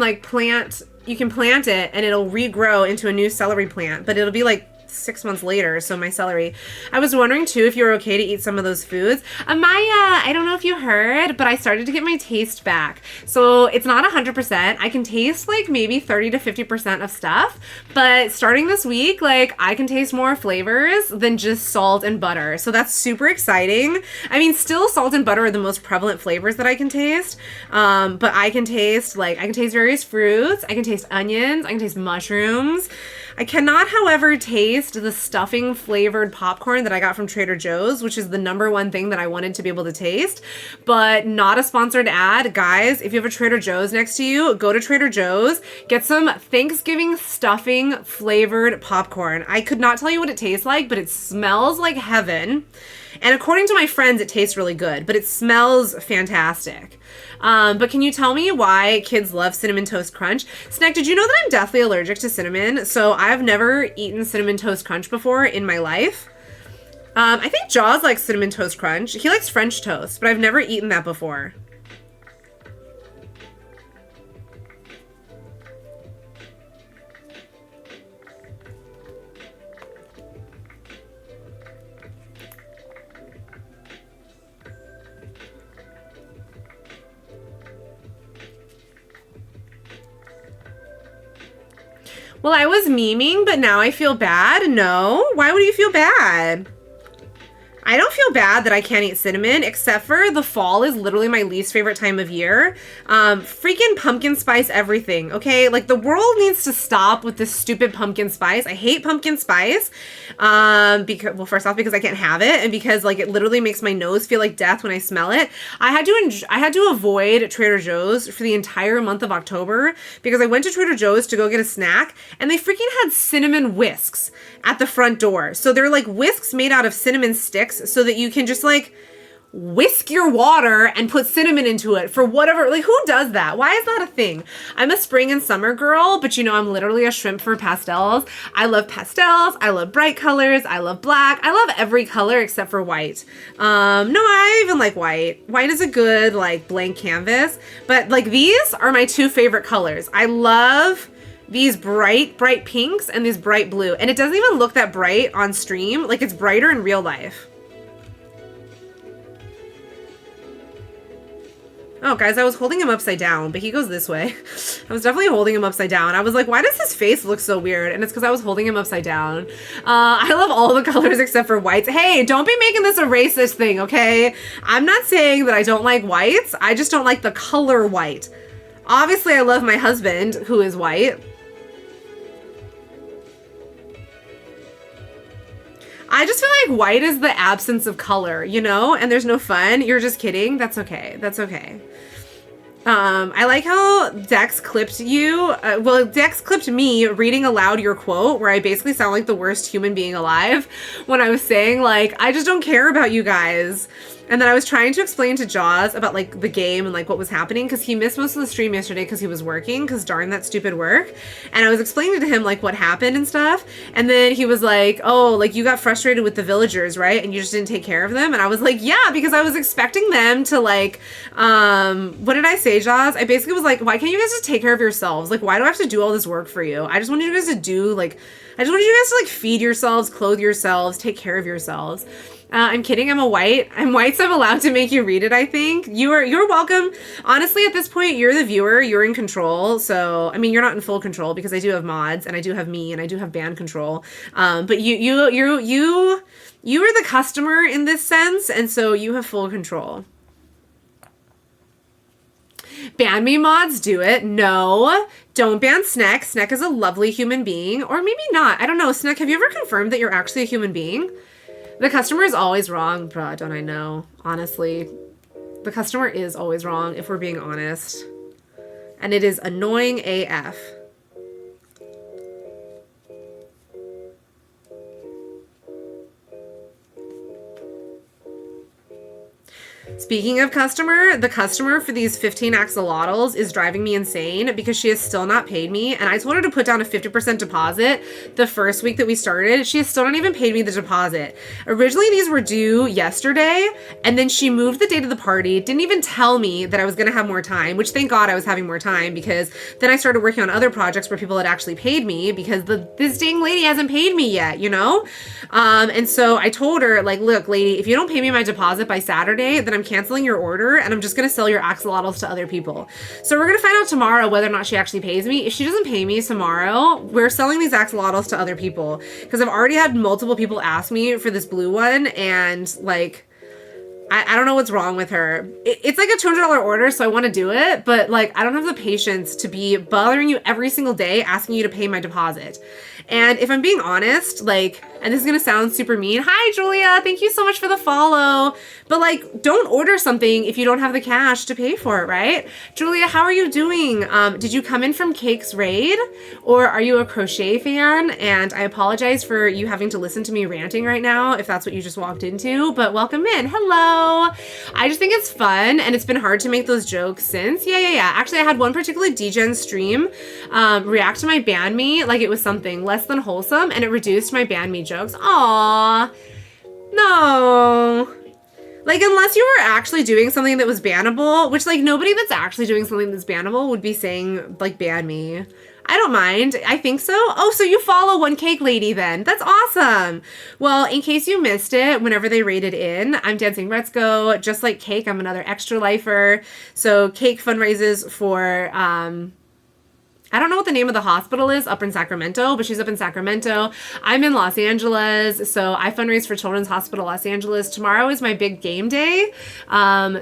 like plant... You can plant it and it'll regrow into a new celery plant. But it'll be like 6 months later, so my celery. I was wondering too if you're okay to eat some of those foods. Amaya, I don't know if you heard, but I started to get my taste back. So it's not 100%. I can taste like maybe 30 to 50% of stuff, but starting this week, like I can taste more flavors than just salt and butter. So that's super exciting. I mean, still salt and butter are the most prevalent flavors that I can taste. But I can taste various fruits. I can taste onions. I can taste mushrooms. I cannot, however, taste the stuffing flavored popcorn that I got from Trader Joe's, which is the #1 thing that I wanted to be able to taste, but not a sponsored ad. Guys, if you have a Trader Joe's next to you, go to Trader Joe's, get some Thanksgiving stuffing flavored popcorn. I could not tell you what it tastes like, but it smells like heaven. And according to my friends, it tastes really good, but it smells fantastic. But can you tell me why kids love Cinnamon Toast Crunch? Snack, did you know that I'm deathly allergic to cinnamon? So I've never eaten Cinnamon Toast Crunch before in my life. I think Jaws likes Cinnamon Toast Crunch. He likes French toast, but I've never eaten that before. Well, I was memeing, but now I feel bad. No, why would you feel bad? I don't feel bad that I can't eat cinnamon, except for the fall is literally my least favorite time of year. Freaking pumpkin spice everything, okay? Like, the world needs to stop with this stupid pumpkin spice. I hate pumpkin spice. Because, well, first off, because I can't have it, and because, like, it literally makes my nose feel like death when I smell it. I had to avoid Trader Joe's for the entire month of October because I went to Trader Joe's to go get a snack, and they freaking had cinnamon whisks at the front door. So they're like whisks made out of cinnamon sticks so that you can just like whisk your water and put cinnamon into it for whatever, like who does that? Why is that a thing? I'm a spring and summer girl, but you know, I'm literally a shrimp for pastels. I love pastels. I love bright colors. I love black. I love every color except for white. No, I even like white. White is a good like blank canvas, but like these are my two favorite colors. I love these bright pinks and these bright blue. And it doesn't even look that bright on stream. Like it's brighter in real life. Oh, guys, I was holding him upside down, but he goes this way. I was definitely holding him upside down. I was like, why does his face look so weird? And it's because I was holding him upside down. I love all the colors except for whites. Hey, don't be making this a racist thing, okay? I'm not saying that I don't like whites. I just don't like the color white. Obviously, I love my husband, who is white. I just feel like white is the absence of color, you know? And there's no fun. You're just kidding. That's okay. That's okay. I like how Dex clipped you. Well, Dex clipped me reading aloud your quote where I basically sound like the worst human being alive when I was saying like, I just don't care about you guys. And then I was trying to explain to Jaws about like the game and like what was happening because he missed most of the stream yesterday because he was working because darn that stupid work. And I was explaining to him like what happened and stuff. And then he was like, oh, like you got frustrated with the villagers, right? And you just didn't take care of them. And I was like, yeah, because I was expecting them to like, what did I say, Jaws? I basically was like, why can't you guys just take care of yourselves? Like, why do I have to do all this work for you? I just wanted you guys to do like, I just wanted you guys to like feed yourselves, clothe yourselves, take care of yourselves. I'm kidding. I'm white, so I'm allowed to make you read it, I think. You're welcome. Honestly, at this point, you're the viewer. You're in control. So, I mean, you're not in full control because I do have mods and I do have me and I do have band control. But you are the customer in this sense. And so you have full control. Ban me mods, do it. No, don't ban Sneck. Sneck is a lovely human being. Or maybe not. I don't know. Sneck, have you ever confirmed that you're actually a human being? The customer is always wrong, bruh, don't I know? Honestly, the customer is always wrong if we're being honest. And it is annoying AF. Speaking of customer, the customer for these 15 axolotls is driving me insane because she has still not paid me. And I told her to put down a 50% deposit the first week that we started. She has still not even paid me the deposit. Originally, these were due yesterday. And then she moved the date of the party. Didn't even tell me that I was going to have more time, which thank God I was having more time because then I started working on other projects where people had actually paid me because this dang lady hasn't paid me yet, you know? And so I told her, like, look, lady, if you don't pay me my deposit by Saturday, then I'm canceling your order and I'm just going to sell your axolotls to other people. So we're going to find out tomorrow whether or not she actually pays me. If she doesn't pay me tomorrow, we're selling these axolotls to other people because I've already had multiple people ask me for this blue one and like, I don't know what's wrong with her. It's like a $200 order, so I want to do it, but like, I don't have the patience to be bothering you every single day asking you to pay my deposit. And if I'm being honest, like, And this is gonna sound super mean. Hi, Julia, thank you so much for the follow. But like, don't order something if you don't have the cash to pay for it, right? Julia, how are you doing? Did you come in from Cake's Raid? Or are you a crochet fan? And I apologize for you having to listen to me ranting right now, if that's what you just walked into, but welcome in, hello. I just think it's fun, and it's been hard to make those jokes since. Yeah. Actually, I had one particular DGen stream react to my ban me like it was something less than wholesome, and it reduced my ban me jokes. Aww, no. Like, unless you were actually doing something that was bannable, which, like, nobody that's actually doing something that's bannable would be saying, like, ban me. I don't mind. I think so. Oh, so you follow One Cake Lady then. That's awesome. Well, in case you missed it, whenever they rated in, I'm Dancing Retzko. Just like Cake, I'm another extra lifer. So Cake fundraises for, I don't know what the name of the hospital is up in Sacramento, but she's up in Sacramento. I'm in Los Angeles, so I fundraise for Children's Hospital Los Angeles. Tomorrow is my big game day.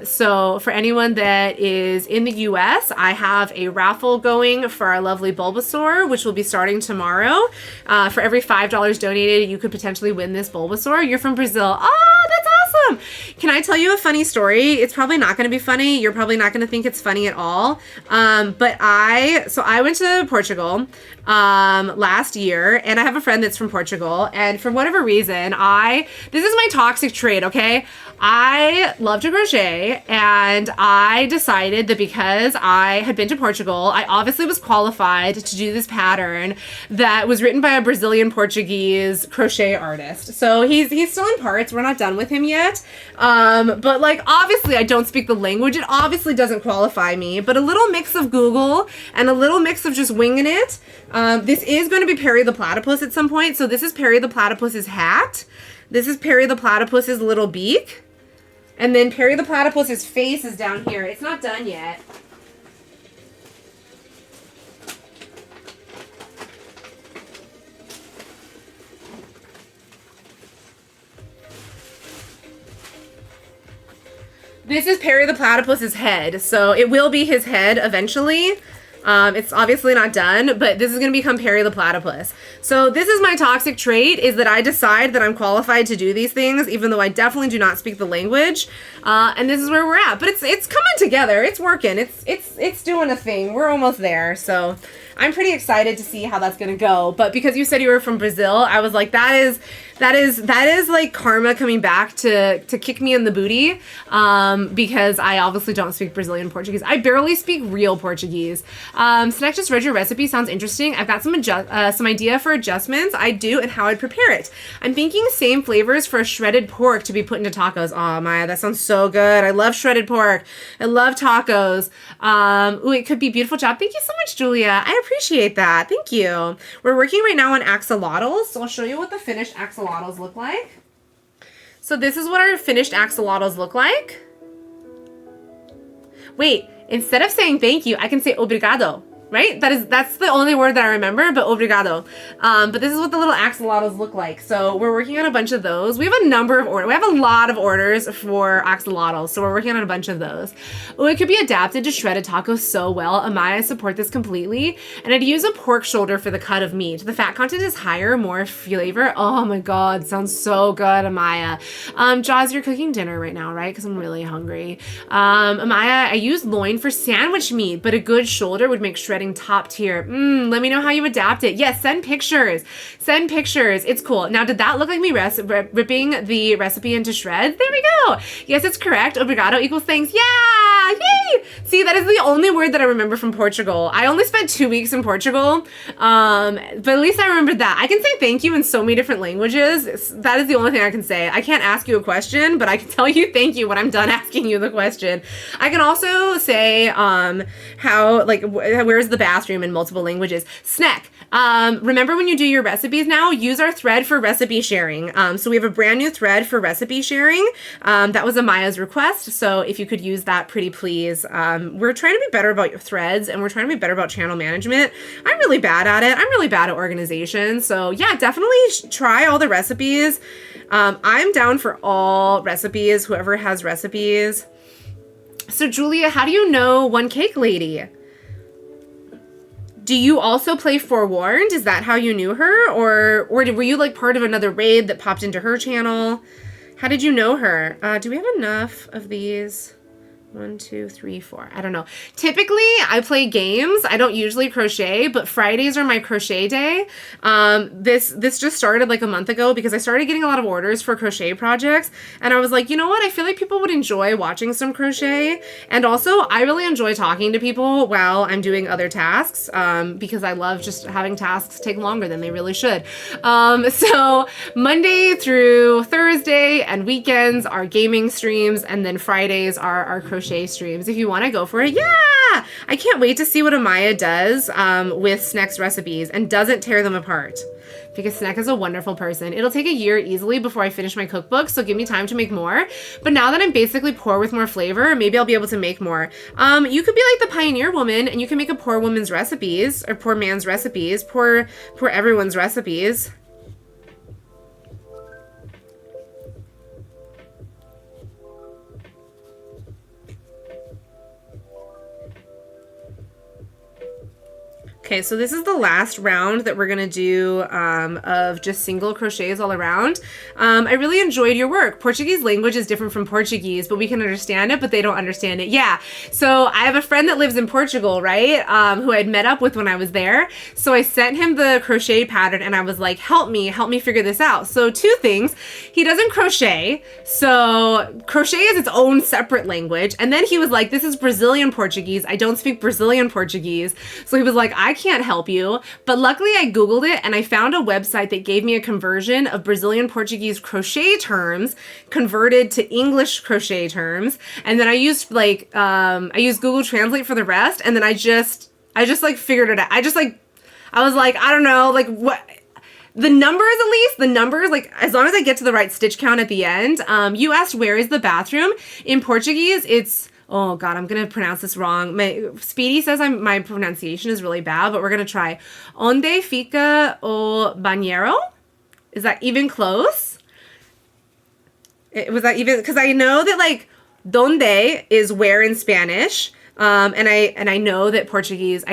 So for anyone that is in the US, I have a raffle going for our lovely Bulbasaur, which will be starting tomorrow. For every $5 donated, you could potentially win this Bulbasaur. You're from Brazil. Oh, that's awesome. Can I tell you a funny story? It's probably not going to be funny. You're probably not going to think it's funny at all. But I went to Portugal last year, and I have a friend that's from Portugal, and for whatever reason, this is my toxic trait, okay? I love to crochet, and I decided that because I had been to Portugal, I obviously was qualified to do this pattern that was written by a Brazilian Portuguese crochet artist. So he's still in parts. We're not done with him yet. But like, obviously I don't speak the language. It obviously doesn't qualify me, but a little mix of Google and a little mix of just winging it. This is going to be Perry the Platypus at some point. So this is Perry the Platypus's hat. This is Perry the Platypus's little beak. And then Perry the Platypus's face is down here. It's not done yet. This is Perry the Platypus's head, so it will be his head eventually. It's obviously not done, but this is going to become Perry the Platypus. So this is my toxic trait, is that I decide that I'm qualified to do these things, even though I definitely do not speak the language. And this is where we're at. But it's coming together. It's working. It's doing a thing. We're almost there. So I'm pretty excited to see how that's going to go. But because you said you were from Brazil, I was like, that is like karma coming back to kick me in the booty, because I obviously don't speak Brazilian Portuguese. I barely speak real Portuguese. Snack just read your recipe. Sounds interesting. I've got some idea for adjustments I do and how I'd prepare it. I'm thinking same flavors for a shredded pork to be put into tacos. Oh, Maya, that sounds so good. I love shredded pork. I love tacos. Ooh, it could be beautiful job. Thank you so much, Julia. I appreciate that. Thank you. We're working right now on axolotls, so I'll show you what the finished axolotls look like. So this is what our finished axolotls look like. Wait, instead of saying thank you, I can say obrigado, right? That's the only word that I remember, but obrigado. But this is what the little axolotls look like. So we're working on a bunch of those. We have a number of orders. We have a lot of orders for axolotls, so we're working on a bunch of those. Oh, it could be adapted to shredded tacos so well. Amaya, I support this completely. And I'd use a pork shoulder for the cut of meat. The fat content is higher, more flavor. Oh my God, sounds so good, Amaya. Jaws, you're cooking dinner right now, right? Because I'm really hungry. Amaya, I use loin for sandwich meat, but a good shoulder would make shredded top tier. Let me know how you adapt it. Yes, send pictures. Send pictures. It's cool. Now, did that look like me ripping the recipe into shreds? There we go. Yes, it's correct. Obrigado equals thanks. Yeah! Yay! See, that is the only word that I remember from Portugal. I only spent 2 weeks in Portugal, but at least I remembered that. I can say thank you in so many different languages. That is the only thing I can say. I can't ask you a question, but I can tell you thank you when I'm done asking you the question. I can also say where's the bathroom in multiple languages. Snack. Remember when you do your recipes now, use our thread for recipe sharing. So we have a brand new thread for recipe sharing. That was Amaya's request. So if you could use that, pretty please. We're trying to be better about your threads, and we're trying to be better about channel management. I'm really bad at it. I'm really bad at organization. So yeah, definitely try all the recipes. I'm down for all recipes, whoever has recipes. So Julia, how do you know One Cake Lady? Do you also play Forewarned? Is that how you knew her? Or were you like part of another raid that popped into her channel? How did you know her? Do we have enough of these? 1, 2, 3, 4. I don't know. Typically, I play games. I don't usually crochet, but Fridays are my crochet day. This just started like a month ago because I started getting a lot of orders for crochet projects, and I was like, you know what? I feel like people would enjoy watching some crochet, and also I really enjoy talking to people while I'm doing other tasks because I love just having tasks take longer than they really should. So Monday through Thursday and weekends are gaming streams, and then Fridays are our crochet streams. If you want to go for it, yeah! I can't wait to see what Amaya does with Sneck's recipes and doesn't tear them apart. Because Sneck is a wonderful person. It'll take a year easily before I finish my cookbook, so give me time to make more. But now that I'm basically poor with more flavor, maybe I'll be able to make more. You could be like the pioneer woman, and you can make a poor woman's recipes, or poor man's recipes, poor everyone's recipes. Okay, so this is the last round that we're gonna do of just single crochets all around. I really enjoyed your work. Portuguese language is different from Portuguese, but we can understand it, but they don't understand it. Yeah, so I have a friend that lives in Portugal, right, who I'd met up with when I was there. So I sent him the crochet pattern and I was like, help me figure this out. So 2 things, he doesn't crochet, so crochet is its own separate language. And then he was like, this is Brazilian Portuguese. I don't speak Brazilian Portuguese. So he was like, I can't help you. But luckily I Googled it and I found a website that gave me a conversion of Brazilian Portuguese crochet terms converted to English crochet terms. And then I used like, I used Google Translate for the rest. And then I just like figured it out. I was like, I don't know, like what, the numbers, like as long as I get to the right stitch count at the end. You asked, where is the bathroom? In Portuguese, it's, oh God, I'm going to pronounce this wrong. Speedy says my pronunciation is really bad, but we're going to try. Onde fica o banheiro? Is that even close? Was that even, because I know that like donde is where in Spanish. And I know that Portuguese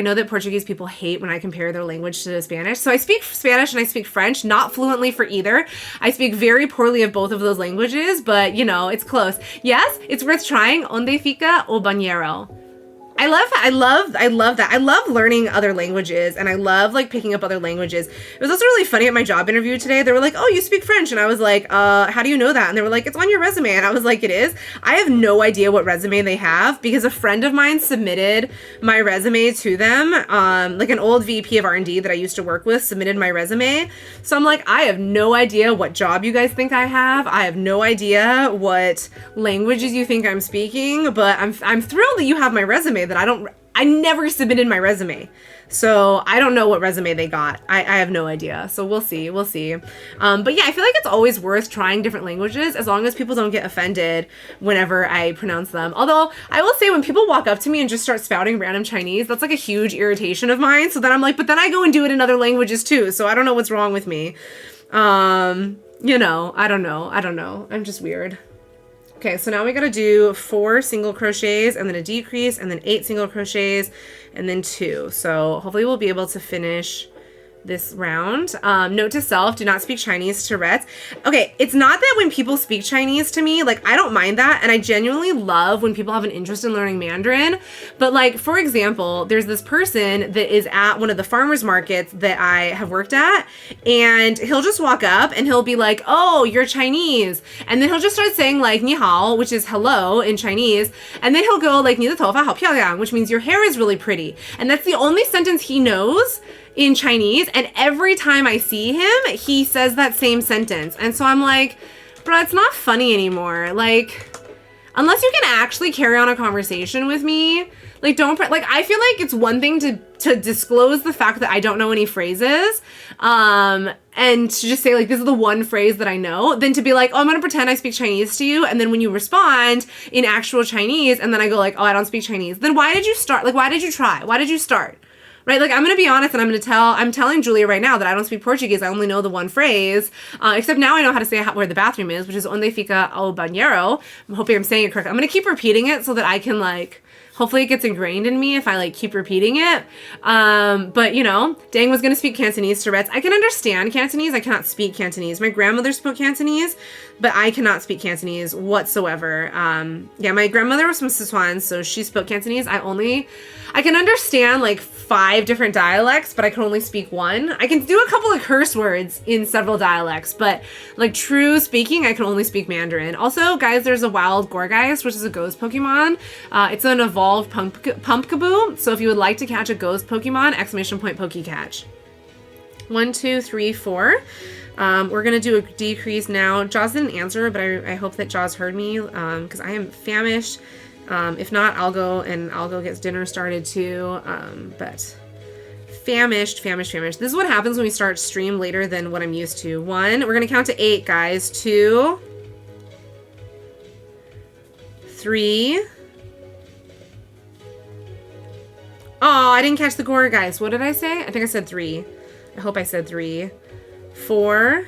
people hate when I compare their language to Spanish. So I speak Spanish and I speak French, not fluently for either. I speak very poorly of both of those languages, but you know, it's close. Yes, it's worth trying. Onde fica o banheiro? I love that. I love learning other languages, and I love like picking up other languages. It was also really funny at my job interview today. They were like, oh, you speak French. And I was like, how do you know that? And they were like, it's on your resume. And I was like, it is? I have no idea what resume they have because a friend of mine submitted my resume to them. Like an old VP of R&D that I used to work with submitted my resume. So I'm like, I have no idea what job you guys think I have. I have no idea what languages you think I'm speaking, but I'm thrilled that you have my resume that I never submitted my resume. So I don't know what resume they got. I have no idea. So we'll see. But yeah, I feel like it's always worth trying different languages as long as people don't get offended whenever I pronounce them. Although I will say when people walk up to me and just start spouting random Chinese, that's like a huge irritation of mine. So then I'm like, but then I go and do it in other languages too. So I don't know what's wrong with me. You know, I don't know. I'm just weird. Okay, so now we gotta do 4 single crochets and then a decrease and then 8 single crochets and then 2. So hopefully we'll be able to finish this round. Note to self, do not speak Chinese to Rhett. Okay, it's not that when people speak Chinese to me, like I don't mind that, and I genuinely love when people have an interest in learning Mandarin, but like for example, there's this person that is at one of the farmers markets that I have worked at, and he'll just walk up and he'll be like, oh, you're Chinese, and then he'll just start saying like ni hao, which is hello in Chinese, and then he'll go like ni de tou fa hao piao liang, which means your hair is really pretty, and that's the only sentence he knows in Chinese, and every time I see him, he says that same sentence. And so I'm like, bro, it's not funny anymore. Like, unless you can actually carry on a conversation with me, like don't, like I feel like it's one thing to disclose the fact that I don't know any phrases, and to just say like, this is the one phrase that I know, than to be like, oh, I'm gonna pretend I speak Chinese to you, and then when you respond in actual Chinese, and then I go like, oh, I don't speak Chinese, then why did you start? Like, why did you try? Why did you start? Right, like I'm gonna be honest, and I'm telling Julia right now that I don't speak Portuguese. I only know the one phrase, except now I know how to say where the bathroom is, which is onde fica o banheiro. I'm hoping I'm saying it correctly. I'm gonna keep repeating it so that I can like Hopefully it gets ingrained in me if I like keep repeating it. But you know, Dang was gonna speak Cantonese to Reds. I can understand Cantonese. I cannot speak Cantonese. My grandmother spoke Cantonese, but I cannot speak Cantonese whatsoever. Yeah, my grandmother was from Sichuan, so she spoke Cantonese. I can understand like 5 different dialects, but I can only speak one. I can do a couple of curse words in several dialects, but like true speaking, I can only speak Mandarin. Also, guys, there's a wild Gorgeist, which is a ghost Pokemon. It's an evolved Pumpkaboo. So if you would like to catch a ghost Pokemon, !PokeCatch. 1, 2, 3, 4. We're gonna do a decrease now. Jaws didn't answer, but I hope that Jaws heard me, because I am famished. If not, I'll go get dinner started too. But famished. This is what happens when we start stream later than what I'm used to. 1, we're gonna count to 8, guys. 2, 3. Oh, I didn't catch the gore, guys. What did I say? I think I said 3. I hope I said 3. 4,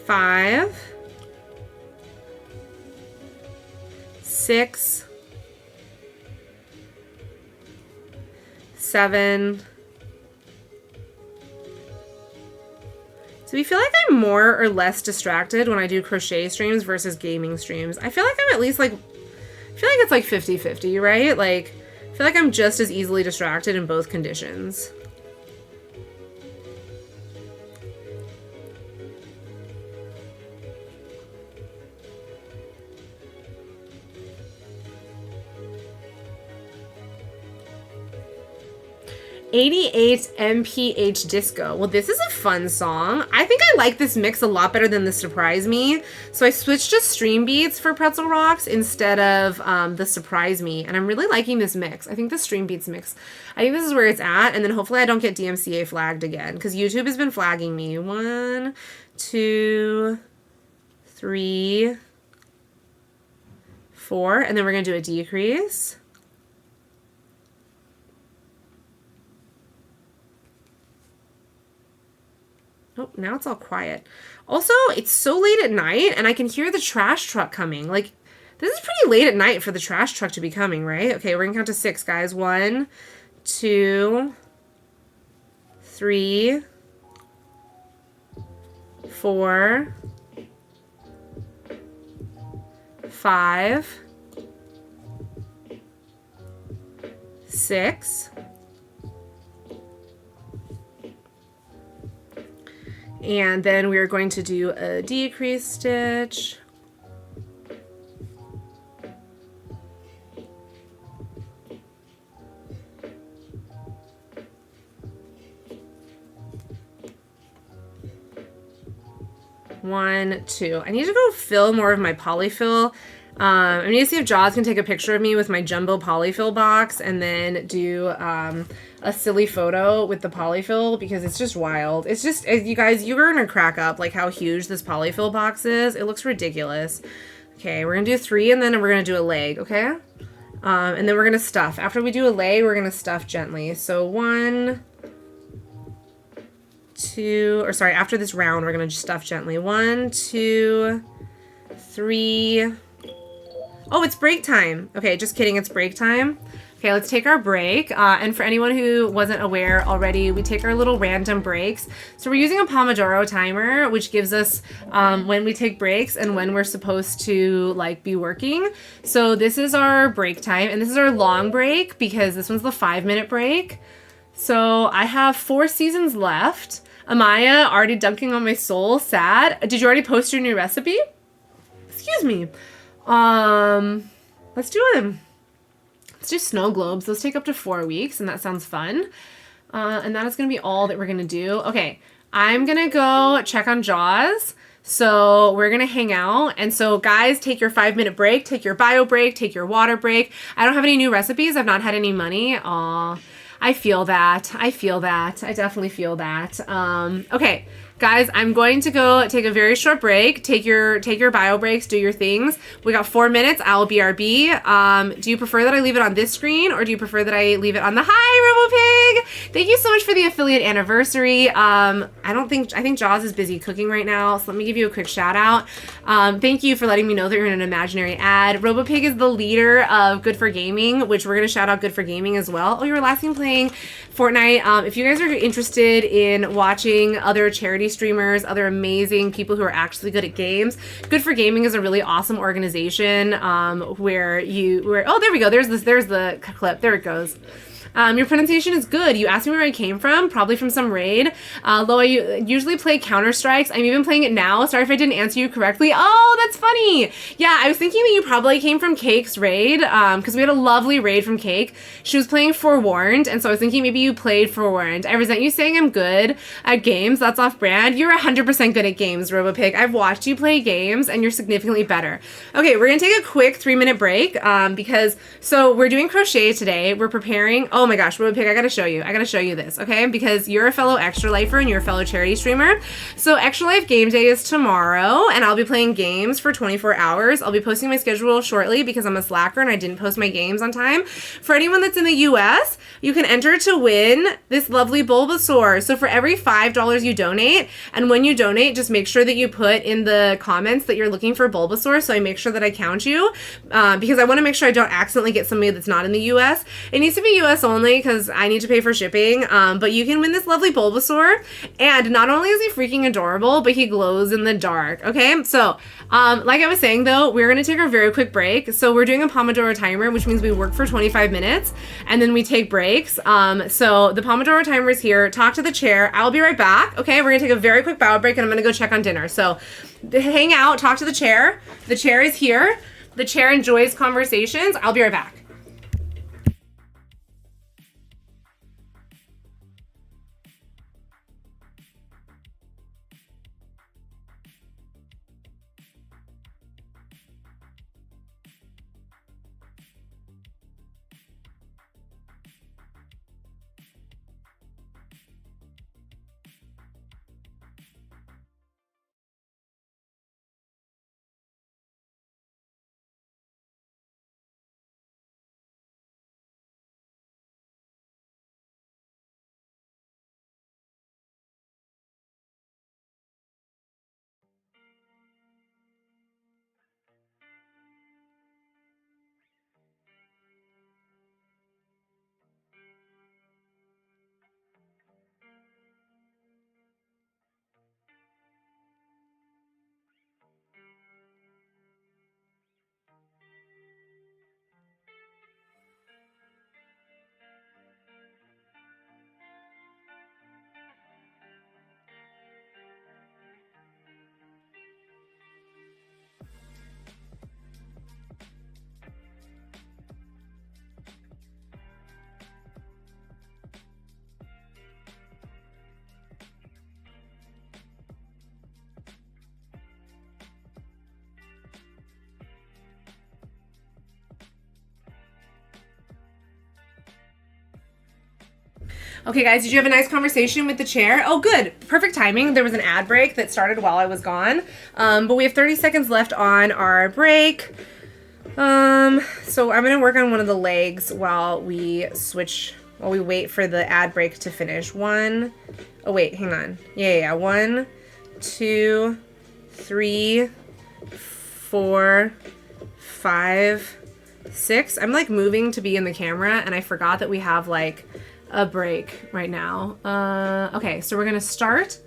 5, 6, 7. So we feel like I'm more or less distracted when I do crochet streams versus gaming streams. I feel like I'm at least like, I feel like it's like 50-50, right? Like, I feel like I'm just as easily distracted in both conditions. '88 MPH Disco. Well, this is a fun song. I think I like this mix a lot better than the Surprise Me. So I switched to Stream Beats for Pretzel Rocks instead of the Surprise Me. And I'm really liking this mix. I think the Stream Beats mix, I think this is where it's at. And then hopefully I don't get DMCA flagged again, because YouTube has been flagging me. 1, 2, 3, 4. And then we're going to do a decrease. Oh, now it's all quiet. Also, it's so late at night, and I can hear the trash truck coming. Like, this is pretty late at night for the trash truck to be coming, right? Okay, we're gonna count to 6, guys. 1, 2, 3, 4, 5, 6. And then we're going to do a decrease stitch. One, 2. I need to go fill more of my polyfill. I need to see if Jaws can take a picture of me with my jumbo polyfill box and then do a silly photo with the polyfill, because it's just wild. It's just, you guys, you're gonna crack up like how huge this polyfill box is. It looks ridiculous. Okay, we're gonna do 3 and then we're gonna do a leg, okay? And then we're gonna stuff. After we do a leg, we're gonna stuff gently. So 1, 2, or sorry, after this round, we're gonna just stuff gently. 1, 2, 3. Oh, it's break time. Okay, just kidding, it's break time. Okay, let's take our break. And for anyone who wasn't aware already, we take our little random breaks. So we're using a Pomodoro timer, which gives us when we take breaks and when we're supposed to like be working. So this is our break time, and this is our long break because this one's the 5-minute break. So I have 4 seasons left. Amaya, already dunking on my soul, sad. Did you already post your new recipe? Excuse me. Let's do snow globes. Those take up to 4 weeks, and that sounds fun. And that is going to be all that we're going to do. Okay, I'm going to go check on Jaws. So we're going to hang out. And so guys, take your 5-minute break, take your bio break, take your water break. I don't have any new recipes. I've not had any money. Aw, I feel that. I definitely feel that. Okay. Guys, I'm going to go take a very short break. Take your bio breaks, do your things. We got 4 minutes. I'll BRB. Do you prefer that I leave it on this screen, or do you prefer that I leave it on the hi, Robo Pig? Thank you so much for the affiliate anniversary. I think Jaws is busy cooking right now, so let me give you a quick shout out. Thank you for letting me know that you're in an imaginary ad. RoboPig is the leader of Good for Gaming, which we're going to shout out Good for Gaming as well. Oh, you were last seen playing Fortnite. If you guys are interested in watching other charity streamers, other amazing people who are actually good at games, Good for Gaming is a really awesome organization oh, there we go. There's the clip. There it goes. Your pronunciation is good. You asked me where I came from, probably from some raid. Though I usually play Counter-Strikes. I'm even playing it now. Sorry if I didn't answer you correctly. Oh, that's funny. Yeah, I was thinking that you probably came from Cake's raid, because we had a lovely raid from Cake. She was playing Forewarned, and so I was thinking maybe you played Forewarned. I resent you saying I'm good at games. That's off-brand. You're 100% good at games, RoboPig. I've watched you play games, and you're significantly better. Okay, we're going to take a quick 3-minute break, so we're doing crochet today. We're preparing... Oh my gosh, RoboPig, I gotta show you this, okay? Because you're a fellow Extra Lifer and you're a fellow charity streamer. So Extra Life Game Day is tomorrow, and I'll be playing games for 24 hours. I'll be posting my schedule shortly because I'm a slacker and I didn't post my games on time. For anyone that's in the US, you can enter to win this lovely Bulbasaur. So for every $5 you donate, and when you donate, just make sure that you put in the comments that you're looking for Bulbasaur, so I make sure that I count you, because I want to make sure I don't accidentally get somebody that's not in the US. It needs to be US only because I need to pay for shipping, but you can win this lovely Bulbasaur, and not only is he freaking adorable, but he glows in the dark, okay? So, like I was saying though, we're gonna take a very quick break. So we're doing a Pomodoro timer, which means we work for 25 minutes, and then we take breaks. So the Pomodoro timer is here. Talk to the chair. I'll be right back, okay? We're gonna take a very quick bow break, and I'm gonna go check on dinner. So hang out, talk to the chair. The chair is here. The chair enjoys conversations. I'll be right back. Okay, guys, did you have a nice conversation with the chair? Oh, good. Perfect timing. There was an ad break that started while I was gone. But we have 30 seconds left on our break. So I'm going to work on one of the legs while we wait for the ad break to finish. Oh, wait, hang on. Yeah. 1, 2, 3, 4, 5, 6. I'm like moving to be in the camera, and I forgot that we have like a break right now. Okay, so we're gonna start.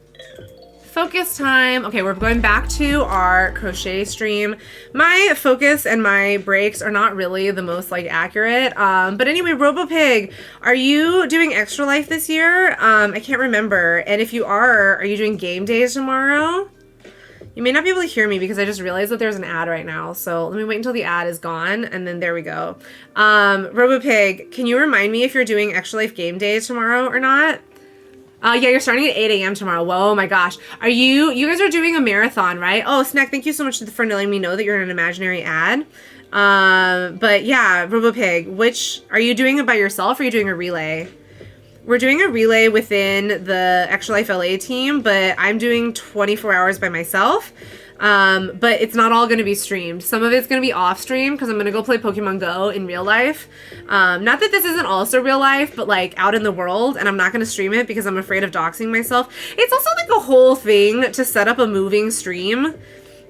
Focus time. Okay, we're going back to our crochet stream. My focus and my breaks are not really the most like accurate. But anyway, RoboPig, are you doing Extra Life this year? I can't remember. And if you are you doing game days tomorrow? You may not be able to hear me because I just realized that there's an ad right now. So let me wait until the ad is gone, and then there we go. RoboPig, can you remind me if you're doing Extra Life game days tomorrow or not? Yeah, you're starting at 8 a.m. tomorrow. Whoa, my gosh. You guys are doing a marathon, right? Oh, Snack, thank you so much for letting me know that you're in an imaginary ad. But yeah, RoboPig, are you doing it by yourself or are you doing a relay? We're doing a relay within the Extra Life LA team, but I'm doing 24 hours by myself. But it's not all going to be streamed. Some of it's going to be off stream because I'm going to go play Pokemon Go in real life. Not that this isn't also real life, but like out in the world, and I'm not going to stream it because I'm afraid of doxing myself. It's also like a whole thing to set up a moving stream.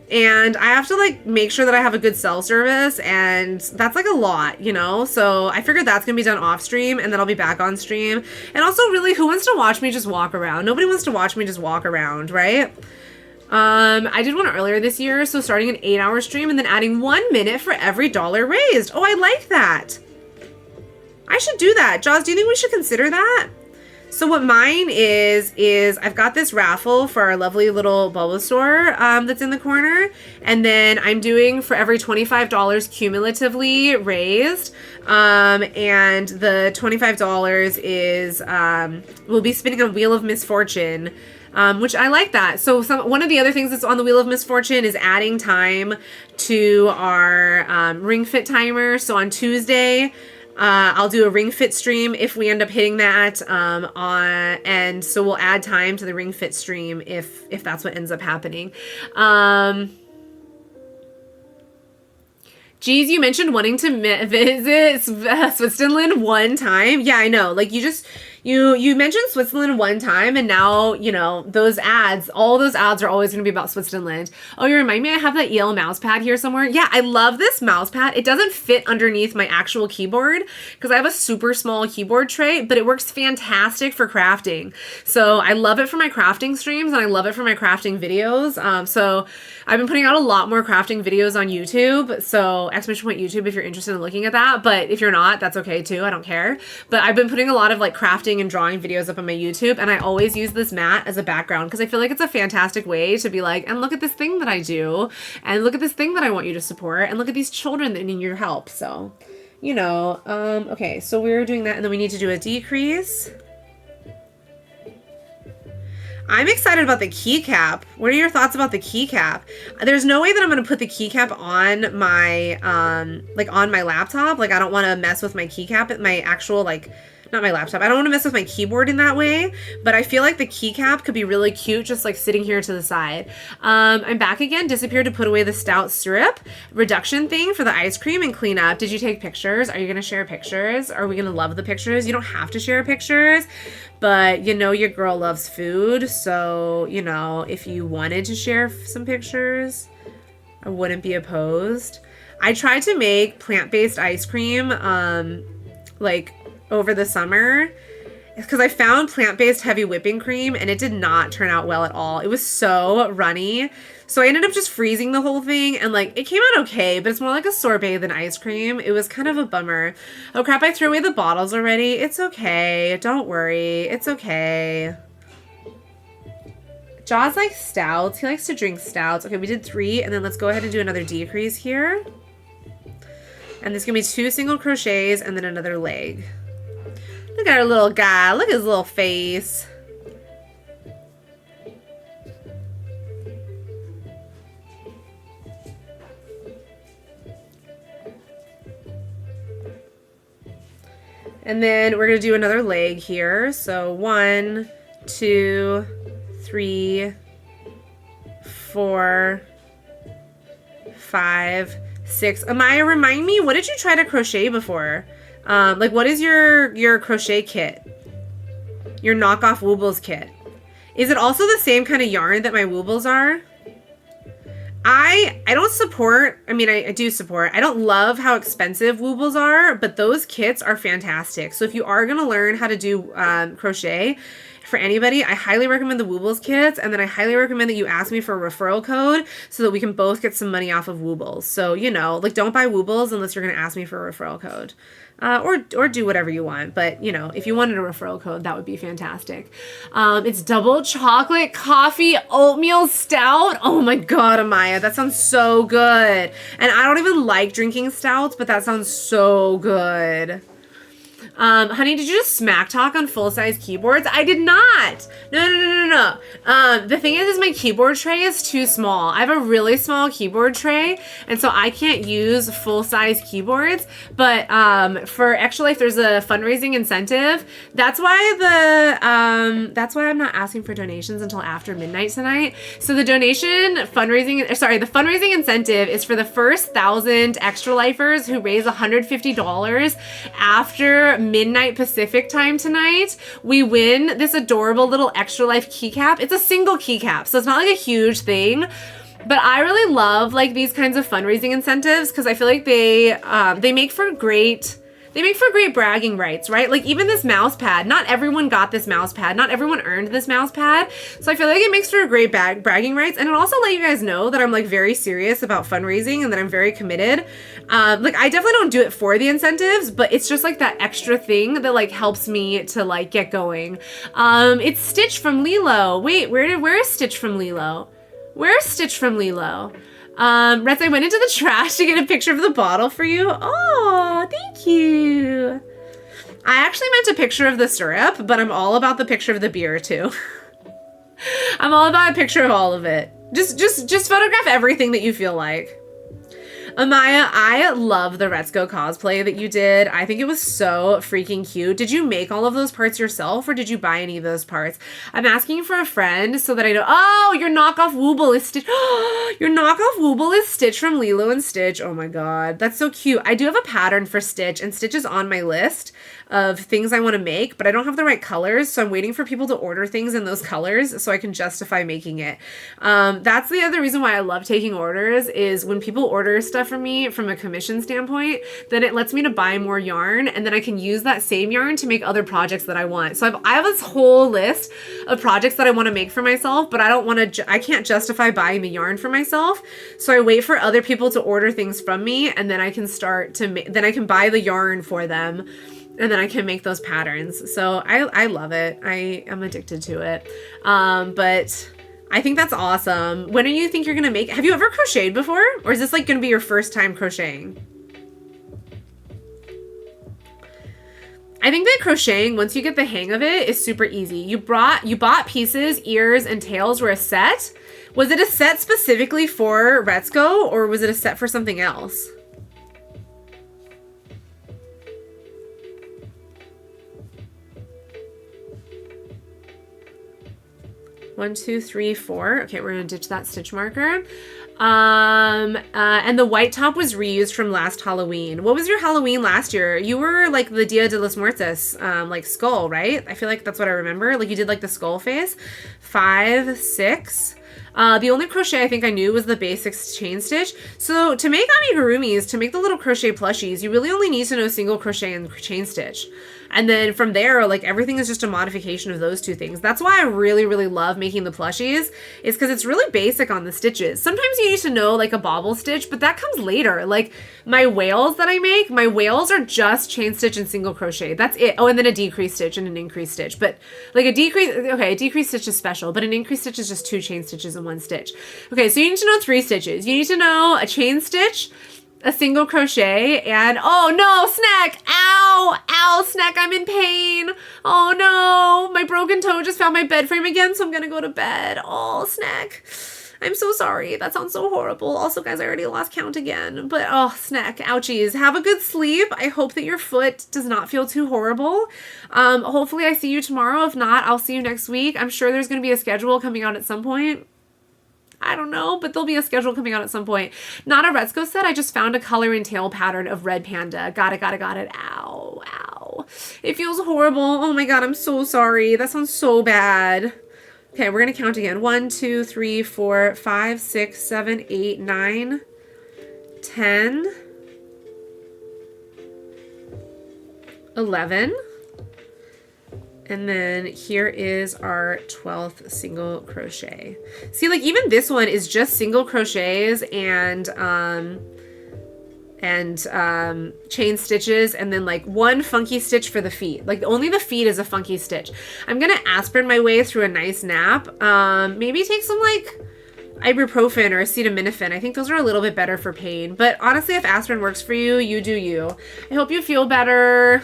And I have to like make sure that I have a good cell service, and that's like a lot, you know? So I figured that's gonna be done off stream, and then I'll be back on stream. And also, really, who wants to watch me just walk around? Nobody wants to watch me just walk around, right? I did one earlier this year, so starting an 8-hour stream and then adding 1 minute for every dollar raised. Oh, I like that. I should do that. Jaws, do you think we should consider that? So what mine is I've got this raffle for our lovely little Bulbasaur that's in the corner. And then I'm doing for every $25 cumulatively raised. And the $25 is, we'll be spinning a Wheel of Misfortune. Which I like that. So one of the other things that's on the Wheel of Misfortune is adding time to our Ring Fit timer. So on Tuesday, I'll do a Ring Fit stream if we end up hitting that, and so we'll add time to the Ring Fit stream if that's what ends up happening. Geez, you mentioned wanting to visit Switzerland one time. Yeah, I know. Like you mentioned Switzerland one time, and now, you know, all those ads are always going to be about Switzerland. Oh, you remind me, I have that EL mouse pad here somewhere. Yeah, I love this mouse pad. It doesn't fit underneath my actual keyboard because I have a super small keyboard tray, but it works fantastic for crafting. So I love it for my crafting streams, and I love it for my crafting videos. So I've been putting out a lot more crafting videos on YouTube. So !YouTube if you're interested in looking at that. But if you're not, that's okay too. I don't care. But I've been putting a lot of like crafting and drawing videos up on my YouTube, and I always use this mat as a background because I feel like it's a fantastic way to be like, and look at this thing that I do, and look at this thing that I want you to support, and look at these children that need your help. So, you know, okay, so we're doing that, and then we need to do a decrease. I'm excited about the keycap. What are your thoughts about the keycap? There's no way that I'm going to put the keycap on my, like on my laptop. Like I don't want to mess with my keycap, my actual, like, not my laptop. I don't want to mess with my keyboard in that way, but I feel like the keycap could be really cute just like sitting here to the side. I'm back again. Disappeared to put away the stout syrup reduction thing for the ice cream and clean up. Did you take pictures? Are you going to share pictures? Are we going to love the pictures? You don't have to share pictures, but you know your girl loves food. So, you know, if you wanted to share some pictures, I wouldn't be opposed. I tried to make plant-based ice cream, like over the summer because I found plant-based heavy whipping cream and it did not turn out well at all. It was so runny. So I ended up just freezing the whole thing, and like it came out okay, but it's more like a sorbet than ice cream. It was kind of a bummer. Oh crap, I threw away the bottles already. It's okay. Don't worry. It's okay. Jaws likes stouts. He likes to drink stouts. Okay, we did 3, and then let's go ahead and do another decrease here. And there's gonna be 2 single crochets and then another leg. Look at our little guy. Look at his little face. And then we're going to do another leg here. So 1, 2, 3, 4, 5, 6. Amaya, remind me, what did you try to crochet before? Like, what is your crochet kit? Your knockoff Woobles kit. Is it also the same kind of yarn that my Woobles are? I don't support, I mean, I do support. I don't love how expensive Woobles are, but those kits are fantastic. So if you are going to learn how to do crochet, for anybody, I highly recommend the Woobles kits, and then I highly recommend that you ask me for a referral code so that we can both get some money off of Woobles. So, you know, like, don't buy Woobles unless you're going to ask me for a referral code. Or do whatever you want. But, you know, if you wanted a referral code, that would be fantastic. It's double chocolate coffee oatmeal stout. Oh my God, Amaya, that sounds so good. And I don't even like drinking stouts, but that sounds so good. Honey, did you just smack talk on full-size keyboards? I did not. No. The thing is my keyboard tray is too small. I have a really small keyboard tray, and so I can't use full-size keyboards. But for Extra Life, there's a fundraising incentive. That's why I'm not asking for donations until after midnight tonight. So the the fundraising incentive is for the first 1,000 Extra Lifers who raise $150 after midnight Pacific time tonight. We win this adorable little Extra Life keycap. It's a single keycap, so it's not like a huge thing. But I really love like these kinds of fundraising incentives because I feel like they make for great bragging rights, right? Like even this mouse pad, not everyone got this mouse pad. Not everyone earned this mouse pad. So I feel like it makes for a great bragging rights. And it also let you guys know that I'm like very serious about fundraising and that I'm very committed. Like I definitely don't do it for the incentives, but it's just like that extra thing that like helps me to like get going. It's Stitch from Lilo. Wait, where is Stitch from Lilo? Where's Stitch from Lilo? Reds, I went into the trash to get a picture of the bottle for you. Oh, thank you. I actually meant a picture of the syrup, but I'm all about the picture of the beer too. I'm all about a picture of all of it. Just photograph everything that you feel like. Amaya, I love the Retzko cosplay that you did. I think it was so freaking cute. Did you make all of those parts yourself or did you buy any of those parts? I'm asking for a friend so that I know. Oh, your knockoff Wooble is Stitch. Your knockoff Wooble is Stitch from Lilo and Stitch. Oh my God, that's so cute. I do have a pattern for Stitch and Stitch is on my list of things I want to make, but I don't have the right colors. So I'm waiting for people to order things in those colors so I can justify making it. That's the other reason why I love taking orders is when people order stuff from me from a commission standpoint, then it lets me to buy more yarn and then I can use that same yarn to make other projects that I want. So I have this whole list of projects that I want to make for myself, but I can't justify buying the yarn for myself. So I wait for other people to order things from me and then I can then I can buy the yarn for them. And then I can make those patterns. So I love it. I am addicted to it. But I think that's awesome. When do you think you're going to make, have you ever crocheted before? Or is this like going to be your first time crocheting? I think that crocheting, once you get the hang of it, is super easy. You bought pieces, ears, and tails were a set. Was it a set specifically for Retzko or was it a set for something else? One, two, three, four. Okay, we're gonna ditch that stitch marker. And the white top was reused from last Halloween. What was your Halloween last year? You were like the Dia de los Muertos, like skull, right? I feel like that's what I remember. Like you did like the skull face. 5, 6. The only crochet I think I knew was the basics chain stitch. So to make amigurumis, to make the little crochet plushies, you really only need to know single crochet and chain stitch. And then from there, like everything is just a modification of those two things. That's why I really, really love making the plushies is because it's really basic on the stitches. Sometimes you need to know like a bobble stitch, but that comes later. Like my whales that I make, my whales are just chain stitch and single crochet. That's it. Oh, and then a decrease stitch and an increase stitch. But like a decrease stitch is special, but an increase stitch is just 2 chain stitches and 1 stitch. Okay, so you need to know 3 stitches. You need to know a chain stitch, a single crochet, and oh no, Snack! Ow, Snack, I'm in pain. Oh no, my broken toe just found my bed frame again, so I'm gonna go to bed. Oh, Snack, I'm so sorry. That sounds so horrible. Also, guys, I already lost count again. But oh, Snack, ouchies. Have a good sleep. I hope that your foot does not feel too horrible. Hopefully I see you tomorrow. If not, I'll see you next week. I'm sure there's gonna be a schedule coming out at some point. I don't know, but there'll be a schedule coming out at some point. Not a Retzko set. I just found a color and tail pattern of red panda. Got it. Ow. It feels horrible. Oh my God, I'm so sorry. That sounds so bad. Okay, we're going to count again. 1, 2, 3, 4, 5, 6, 7, 8, 9, 10, 11. And then here is our 12th single crochet. See, like even this one is just single crochets and chain stitches and then like 1 funky stitch for the feet. Like only the feet is a funky stitch. I'm gonna aspirin my way through a nice nap. Maybe take some like ibuprofen or acetaminophen. I think those are a little bit better for pain. But honestly, if aspirin works for you, you do you. I hope you feel better.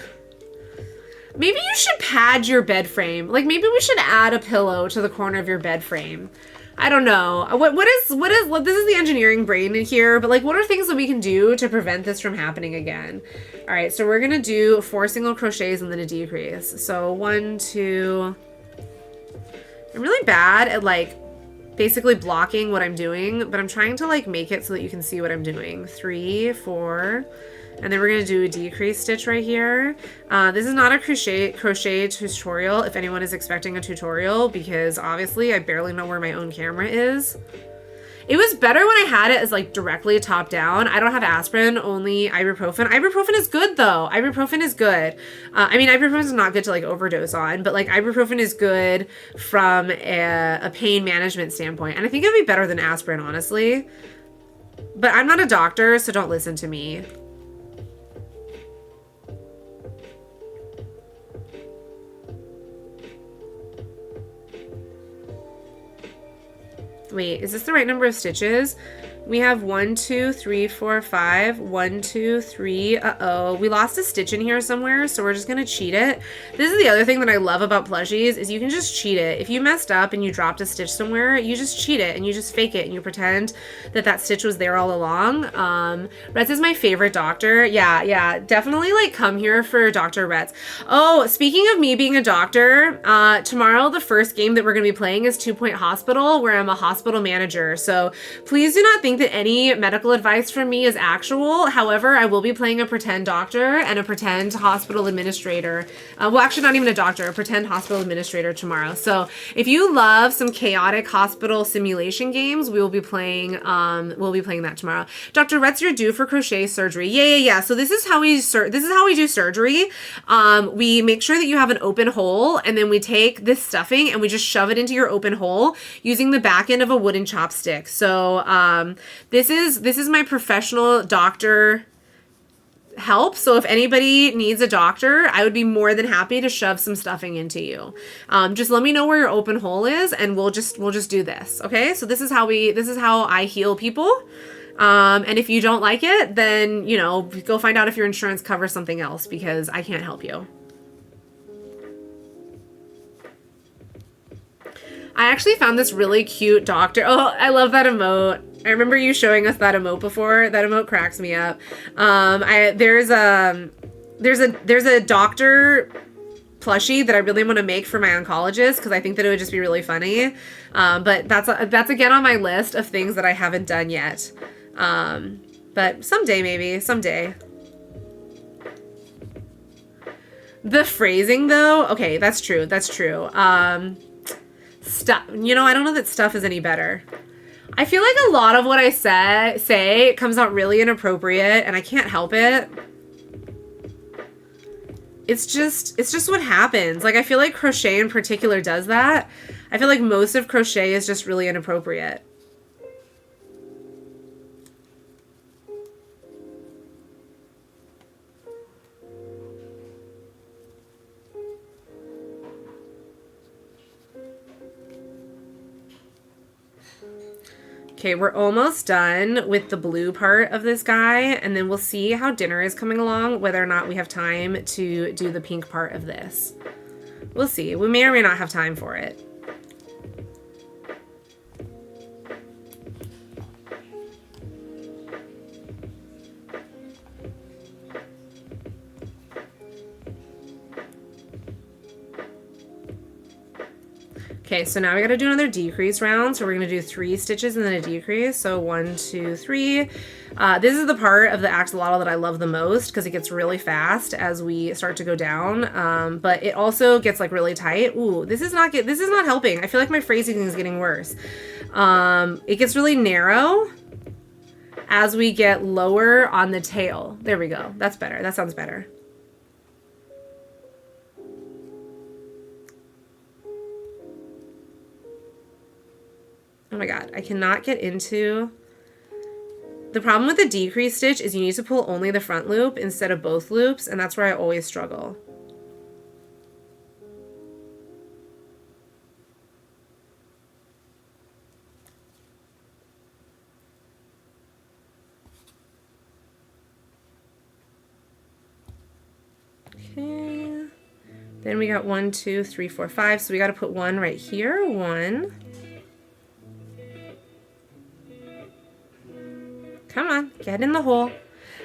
Maybe you should pad your bed frame. Like maybe we should add a pillow to the corner of your bed frame. I don't know. What is this is the engineering brain in here, but like what are things that we can do to prevent this from happening again? All right, so we're going to do 4 single crochets and then a decrease. So 1, 2. I'm really bad at like basically blocking what I'm doing, but I'm trying to like make it so that you can see what I'm doing. 3, 4. And then we're going to do a decrease stitch right here. This is not a crochet tutorial if anyone is expecting a tutorial, because obviously I barely know where my own camera is. It was better when I had it as like directly top down. I don't have aspirin, only ibuprofen. Ibuprofen is good though. Ibuprofen is good. I mean, ibuprofen is not good to like overdose on, but like ibuprofen is good from a pain management standpoint. And I think it'd be better than aspirin, honestly. But I'm not a doctor, so don't listen to me. Wait, is this the right number of stitches? We have 1, 2, 3, 4, 5. 1, 2, 3. Uh-oh. We lost a stitch in here somewhere, so we're just gonna cheat it. This is the other thing that I love about plushies, is you can just cheat it. If you messed up and you dropped a stitch somewhere, you just cheat it and you just fake it and you pretend that that stitch was there all along. Retz is my favorite doctor. Yeah, definitely like come here for Dr. Retz. Oh, speaking of me being a doctor, tomorrow the first game that we're gonna be playing is 2 Point Hospital, where I'm a hospital manager. So please do not think that any medical advice from me is actual. However, I will be playing a pretend doctor and a pretend hospital administrator. Well, actually not even a doctor, a pretend hospital administrator tomorrow. So if you love some chaotic hospital simulation games, we will be playing that tomorrow. Dr. Retz, you're due for crochet surgery. Yeah. So this is how we do surgery. We make sure that you have an open hole, and then we take this stuffing and we just shove it into your open hole using the back end of a wooden chopstick. So this is my professional doctor help. So if anybody needs a doctor, I would be more than happy to shove some stuffing into you. Just let me know where your open hole is, and we'll just do this. Okay. So this is how I heal people. And if you don't like it, then, you know, go find out if your insurance covers something else, because I can't help you. I actually found this really cute doctor. Oh, I love that emote. I remember you showing us that emote before. That emote cracks me up. There's a doctor plushie that I really want to make for my oncologist, because I think that it would just be really funny. But that's again on my list of things that I haven't done yet. But someday, maybe someday. The phrasing though, okay, that's true. Stuff, you know, I don't know that stuff is any better. I feel like a lot of what I say comes out really inappropriate, and I can't help it. It's just what happens. Like, I feel like crochet in particular does that. I feel like most of crochet is just really inappropriate. Okay, we're almost done with the blue part of this guy, and then we'll see how dinner is coming along, whether or not we have time to do the pink part of this. We'll see. We may or may not have time for it. Okay, so now we gotta do another decrease round. So we're gonna do 3 stitches and then a decrease. So 1, 2, 3. This is the part of the axolotl that I love the most, because it gets really fast as we start to go down. But it also gets like really tight. Ooh, this is not helping. I feel like my phrasing is getting worse. It gets really narrow as we get lower on the tail. There we go. That's better. That sounds better. Oh my god, I cannot get into... The problem with the decrease stitch is you need to pull only the front loop instead of both loops, and that's where I always struggle. Okay. Then we got 1, 2, 3, 4, 5. So we got to put one right here. 1. Come on, get in the hole.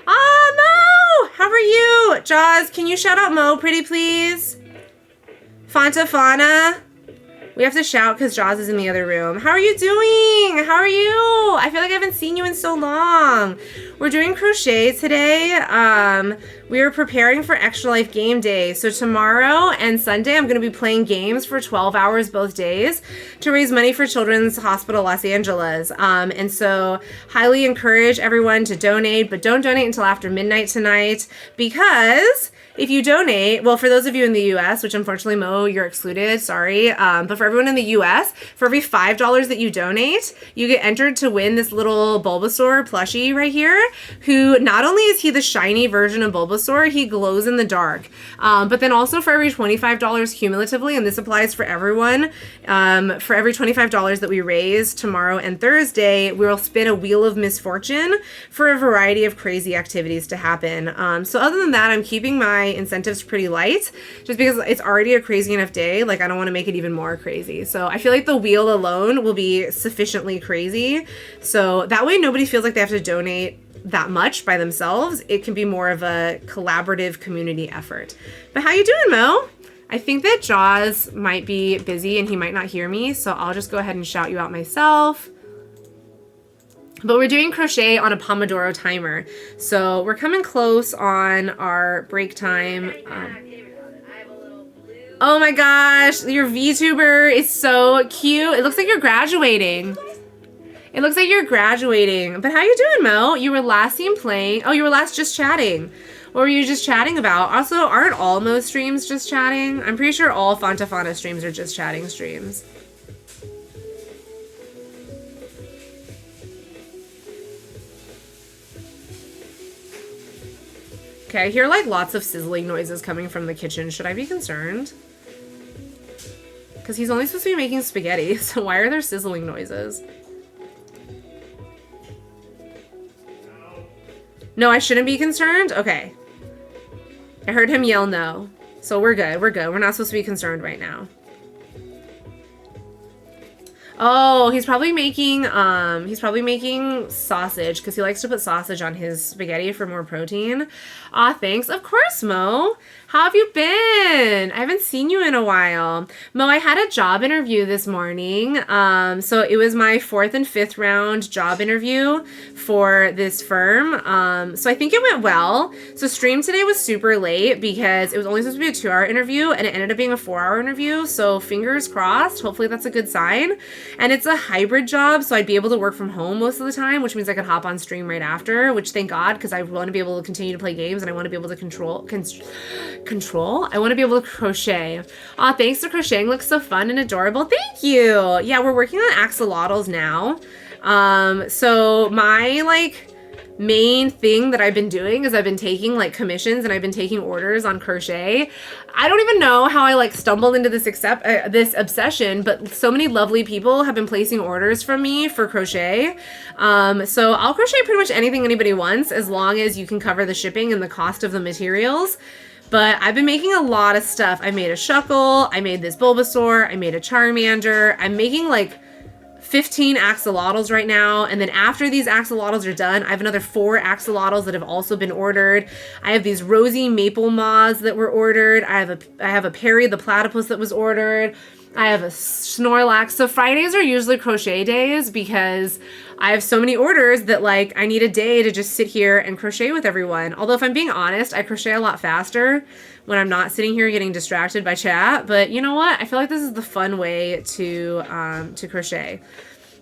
Ah, Mo! How are you? Jaws, can you shout out Mo pretty please? Fanta Fauna. We have to shout because Jaws is in the other room. How are you doing? How are you? I feel like I haven't seen you in so long. We're doing crochet today. We are preparing for Extra Life game day. So tomorrow and Sunday, I'm going to be playing games for 12 hours both days to raise money for Children's Hospital Los Angeles. And so highly encourage everyone to donate, but don't donate until after midnight tonight because if you donate, well, for those of you in the U.S., which unfortunately, Mo, you're excluded, sorry, but for everyone in the U.S., for every $5 that you donate, you get entered to win this little Bulbasaur plushie right here, who not only is he the shiny version of Bulbasaur, he glows in the dark. But then also for every $25 cumulatively, and this applies for everyone, for every $25 that we raise tomorrow and Thursday, we will spin a wheel of misfortune for a variety of crazy activities to happen. So other than that, I'm keeping my incentives pretty light just because it's already a crazy enough day. Like, I don't want to make it even more crazy. So I feel like the wheel alone will be sufficiently crazy. So that way nobody feels like they have to donate that much by themselves. It can be more of a collaborative community effort. But how you doing, Mo? I think that Jaws might be busy and he might not hear me. So I'll just go ahead and shout you out myself. But we're doing crochet on a Pomodoro timer. So we're coming close on our break time. Oh my gosh, your VTuber is so cute. It looks like you're graduating. It looks like you're graduating. But how you doing, Mo? You were last seen playing. Oh, you were last just chatting. What were you just chatting about? Also, aren't all Mo streams just chatting? I'm pretty sure all Fanta Fauna streams are just chatting streams. Okay, I hear like lots of sizzling noises coming from the kitchen. Should I be concerned? Because he's only supposed to be making spaghetti, so why are there sizzling noises? No, I shouldn't be concerned? Okay. I heard him yell no. So we're good, we're good. We're not supposed to be concerned right now. Oh, he's probably making sausage because he likes to put sausage on his spaghetti for more protein. Aw, thanks. Of course, Mo. How have you been? I haven't seen you in a while. Mo, I had a job interview this morning. So it was my 4th and 5th round job interview for this firm. So I think it went well. So stream today was super late because it was only supposed to be a 2-hour interview and it ended up being a 4-hour interview. So fingers crossed. Hopefully that's a good sign. And it's a hybrid job, so I'd be able to work from home most of the time, which means I could hop on stream right after, which thank God, because I want to be able to continue to play games and I want to be able to control. I want to be able to crochet. Aw, thanks to crocheting. Looks so fun and adorable. Thank you. Yeah, we're working on axolotls now. So my main thing that I've been doing is I've been taking commissions and I've been taking orders on crochet. I don't even know how I stumbled into this this obsession, but so many lovely people have been placing orders from me for crochet. So I'll crochet pretty much anything anybody wants as long as you can cover the shipping and the cost of the materials. But I've been making a lot of stuff. I made a Shuckle, I made this Bulbasaur, I made a Charmander. I'm making 15 axolotls right now, and then after these axolotls are done, I have another 4 axolotls that have also been ordered. I have these rosy maple moths that were ordered. I have a Perry the platypus that was ordered. I have a Snorlax. So Fridays are usually crochet days because I have so many orders that I need a day to just sit here and crochet with everyone. Although if I'm being honest, I crochet a lot faster when I'm not sitting here getting distracted by chat. But you know what? I feel like this is the fun way to crochet.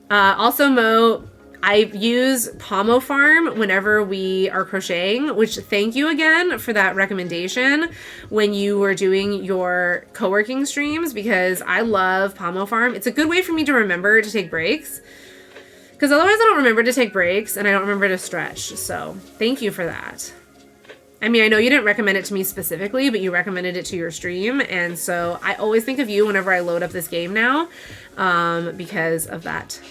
Also, Mo, I use Pomo Farm whenever we are crocheting, which thank you again for that recommendation when you were doing your co-working streams because I love Pomo Farm. It's a good way for me to remember to take breaks because otherwise I don't remember to take breaks and I don't remember to stretch. So thank you for that. I mean, I know you didn't recommend it to me specifically, but you recommended it to your stream. And so I always think of you whenever I load up this game now because of that.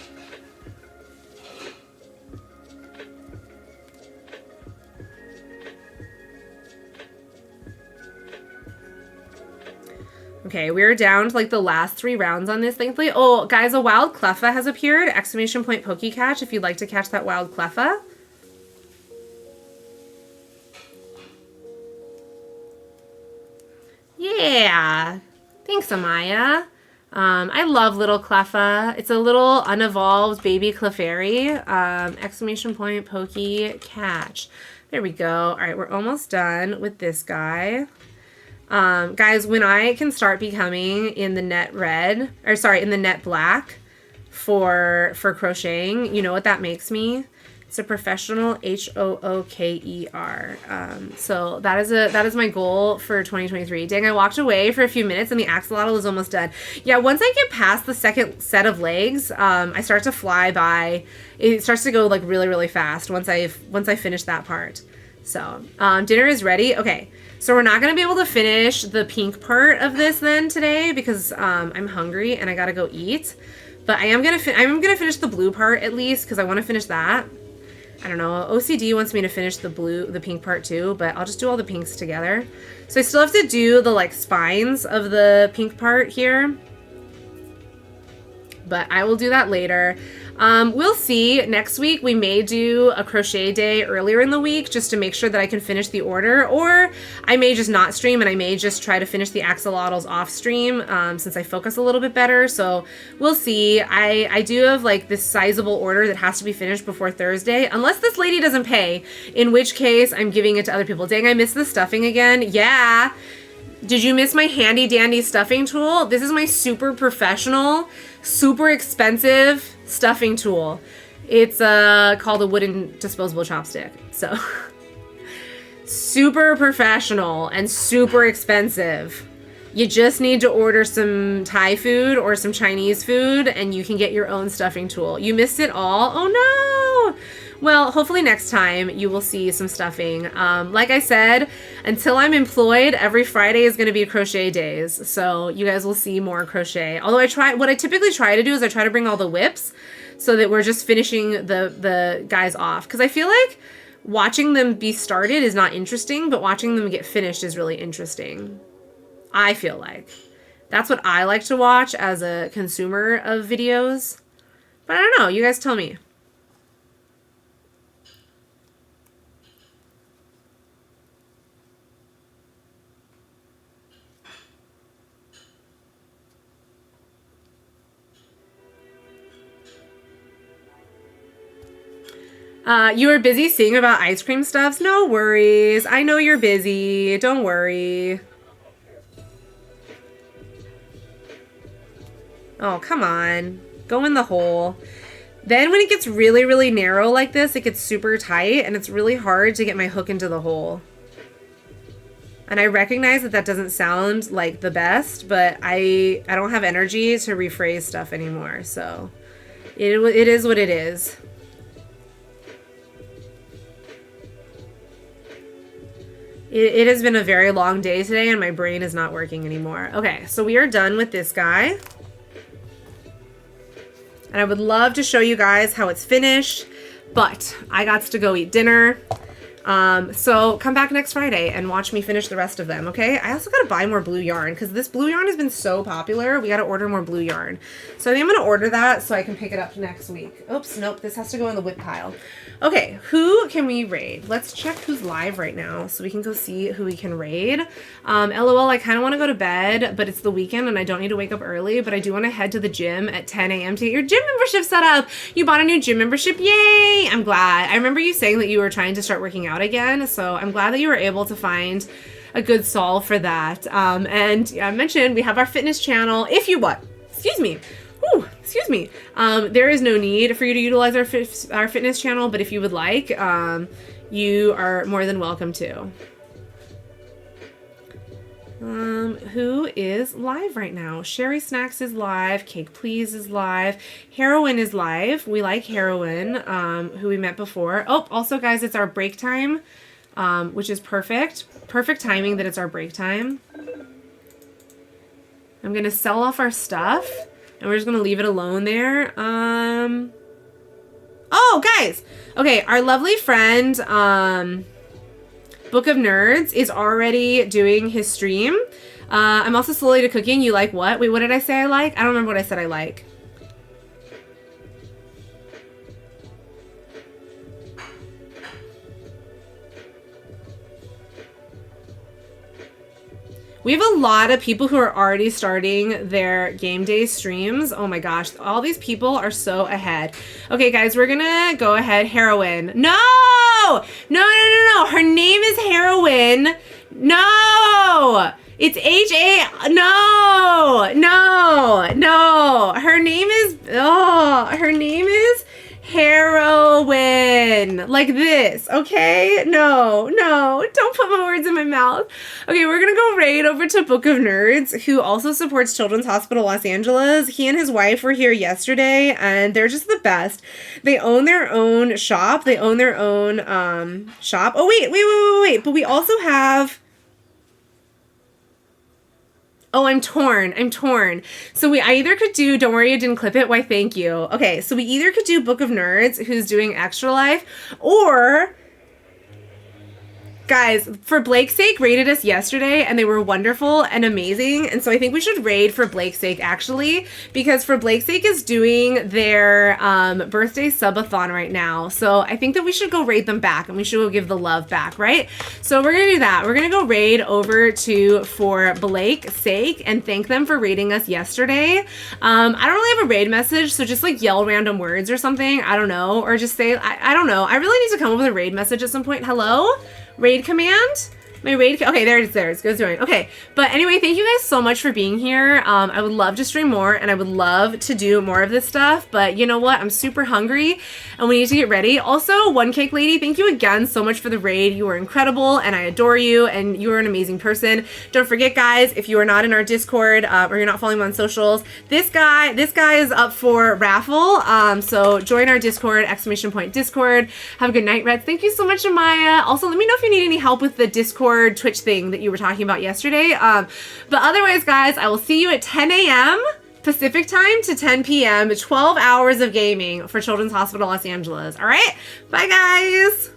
Okay, we're down to like the last 3 rounds on this, thankfully. Oh, guys, a wild cleffa has appeared. Exclamation point pokey catch if you'd like to catch that wild cleffa. Yeah. Thanks, Amaya. I love little cleffa. It's a little unevolved baby clefairy. Exclamation point pokey catch. There we go. All right, we're almost done with this guy. Guys, when I can start becoming in the net red, or sorry, in the net black for crocheting, you know what that makes me? It's a professional HOOKER. So that is my goal for 2023. Dang, I walked away for a few minutes and the axolotl is almost done. Yeah, once I get past the second set of legs, I start to fly by. It starts to go like really, really fast once I finish that part. So, dinner is ready. Okay. So we're not going to be able to finish the pink part of this then today because I'm hungry and I got to go eat. But I'm going to finish the blue part at least because I want to finish that. I don't know. OCD wants me to finish the pink part too, but I'll just do all the pinks together. So I still have to do the like spines of the pink part here. But I will do that later. We'll see. Next week we may do a crochet day earlier in the week just to make sure that I can finish the order, or I may just not stream and I may just try to finish the axolotls off stream since I focus a little bit better. So we'll see. I do have like this sizable order that has to be finished before Thursday, unless this lady doesn't pay, in which case I'm giving it to other people. Dang, I missed the stuffing again. Yeah. Did you miss my handy dandy stuffing tool? This is my super professional, super expensive stuffing tool. It's called a wooden disposable chopstick. So super professional and super expensive. You just need to order some Thai food or some Chinese food and you can get your own stuffing tool. You missed it all? Oh no! Well, hopefully next time you will see some stuffing. Like I said, until I'm employed, every Friday is going to be crochet days. So you guys will see more crochet. Although what I typically try to do is I try to bring all the whips so that we're just finishing the guys off. Because I feel like watching them be started is not interesting, but watching them get finished is really interesting. I feel like. That's what I like to watch as a consumer of videos. But I don't know. You guys tell me. You were busy seeing about ice cream stuffs? No worries. I know you're busy. Don't worry. Oh, come on. Go in the hole. Then when it gets really, really narrow like this, it gets super tight and it's really hard to get my hook into the hole. And I recognize that that doesn't sound like the best, but I don't have energy to rephrase stuff anymore. So it is what it is. It has been a very long day today and my brain is not working anymore. Okay, so we are done with this guy. And I would love to show you guys how it's finished, but I got to go eat dinner. So come back next Friday and watch me finish the rest of them, okay? I also gotta buy more blue yarn because this blue yarn has been so popular. We gotta order more blue yarn. So I think I'm gonna order that so I can pick it up next week. Oops, nope, this has to go in the whip pile. Okay, who can we raid? Let's check who's live right now so we can go see who we can raid. LOL, I kind of want to go to bed, but it's the weekend and I don't need to wake up early, but I do want to head to the gym at 10 a.m. to get your gym membership set up. You bought a new gym membership? Yay! I'm glad. I remember you saying that you were trying to start working out again, so I'm glad that you were able to find a good solve for that. And I mentioned we have our fitness channel. If you what? Excuse me. Ooh, excuse me. There is no need for you to utilize our fitness channel, but if you would like, you are more than welcome to. Who is live right now? Sherry Snacks is live. Cake Please is live. Heroine is live. We like Heroine, who we met before. Oh, also guys, it's our break time, which is perfect. Perfect timing that it's our break time. I'm going to sell off our stuff. And we're just going to leave it alone there. Oh, guys. Okay, our lovely friend, Book of Nerds, is already doing his stream. I'm also slowly to cooking. You like what? Wait, what did I say I like? I don't remember what I said I like. We have a lot of people who are already starting their game day streams. Oh my gosh, all these people are so ahead. Okay, guys, we're gonna go ahead. Heroine. No! No, no, no, no. Her name is Heroine. No! It's H-A... No! No! No! Her name is... Oh, her name is... Heroine, like this, okay? No, no, don't put my words in my mouth. Okay, we're gonna go right over to Book of Nerds, who also supports Children's Hospital Los Angeles. He and his wife were here yesterday, and they're just the best. They own their own shop. They own their own shop. Oh, wait. But we also have... Oh, I'm torn. So I either could do, don't worry, I didn't clip it. Why, thank you. Okay, so we either could do Book of Nerds, who's doing Extra Life, or... Guys, for Blake's sake, raided us yesterday, and they were wonderful and amazing, and so I think we should raid for Blake's sake, actually, because for Blake's sake is doing their birthday subathon right now, so I think that we should go raid them back, and we should go give the love back, right? So we're gonna do that. We're gonna go raid over to For Blake's Sake, and thank them for raiding us yesterday. I don't really have a raid message, so just like yell random words or something, I don't know, or just say, I don't know. I really need to come up with a raid message at some point. Hello? Raid command? My raid, okay, there it is, goes doing. Okay, but anyway, thank you guys so much for being here. I would love to stream more, and I would love to do more of this stuff, but you know what? I'm super hungry, and we need to get ready. Also, One Cake Lady, thank you again so much for the raid. You were incredible, and I adore you, and you are an amazing person. Don't forget, guys, if you are not in our Discord, or you're not following him on socials, this guy is up for raffle, so join our Discord, !Discord. Have a good night, Reds. Thank you so much, Amaya. Also, let me know if you need any help with the Discord Twitch thing that you were talking about yesterday. But otherwise, guys, I will see you at 10 a.m. Pacific time to 10 p.m. 12 hours of gaming for Children's Hospital Los Angeles. All right? Bye, guys.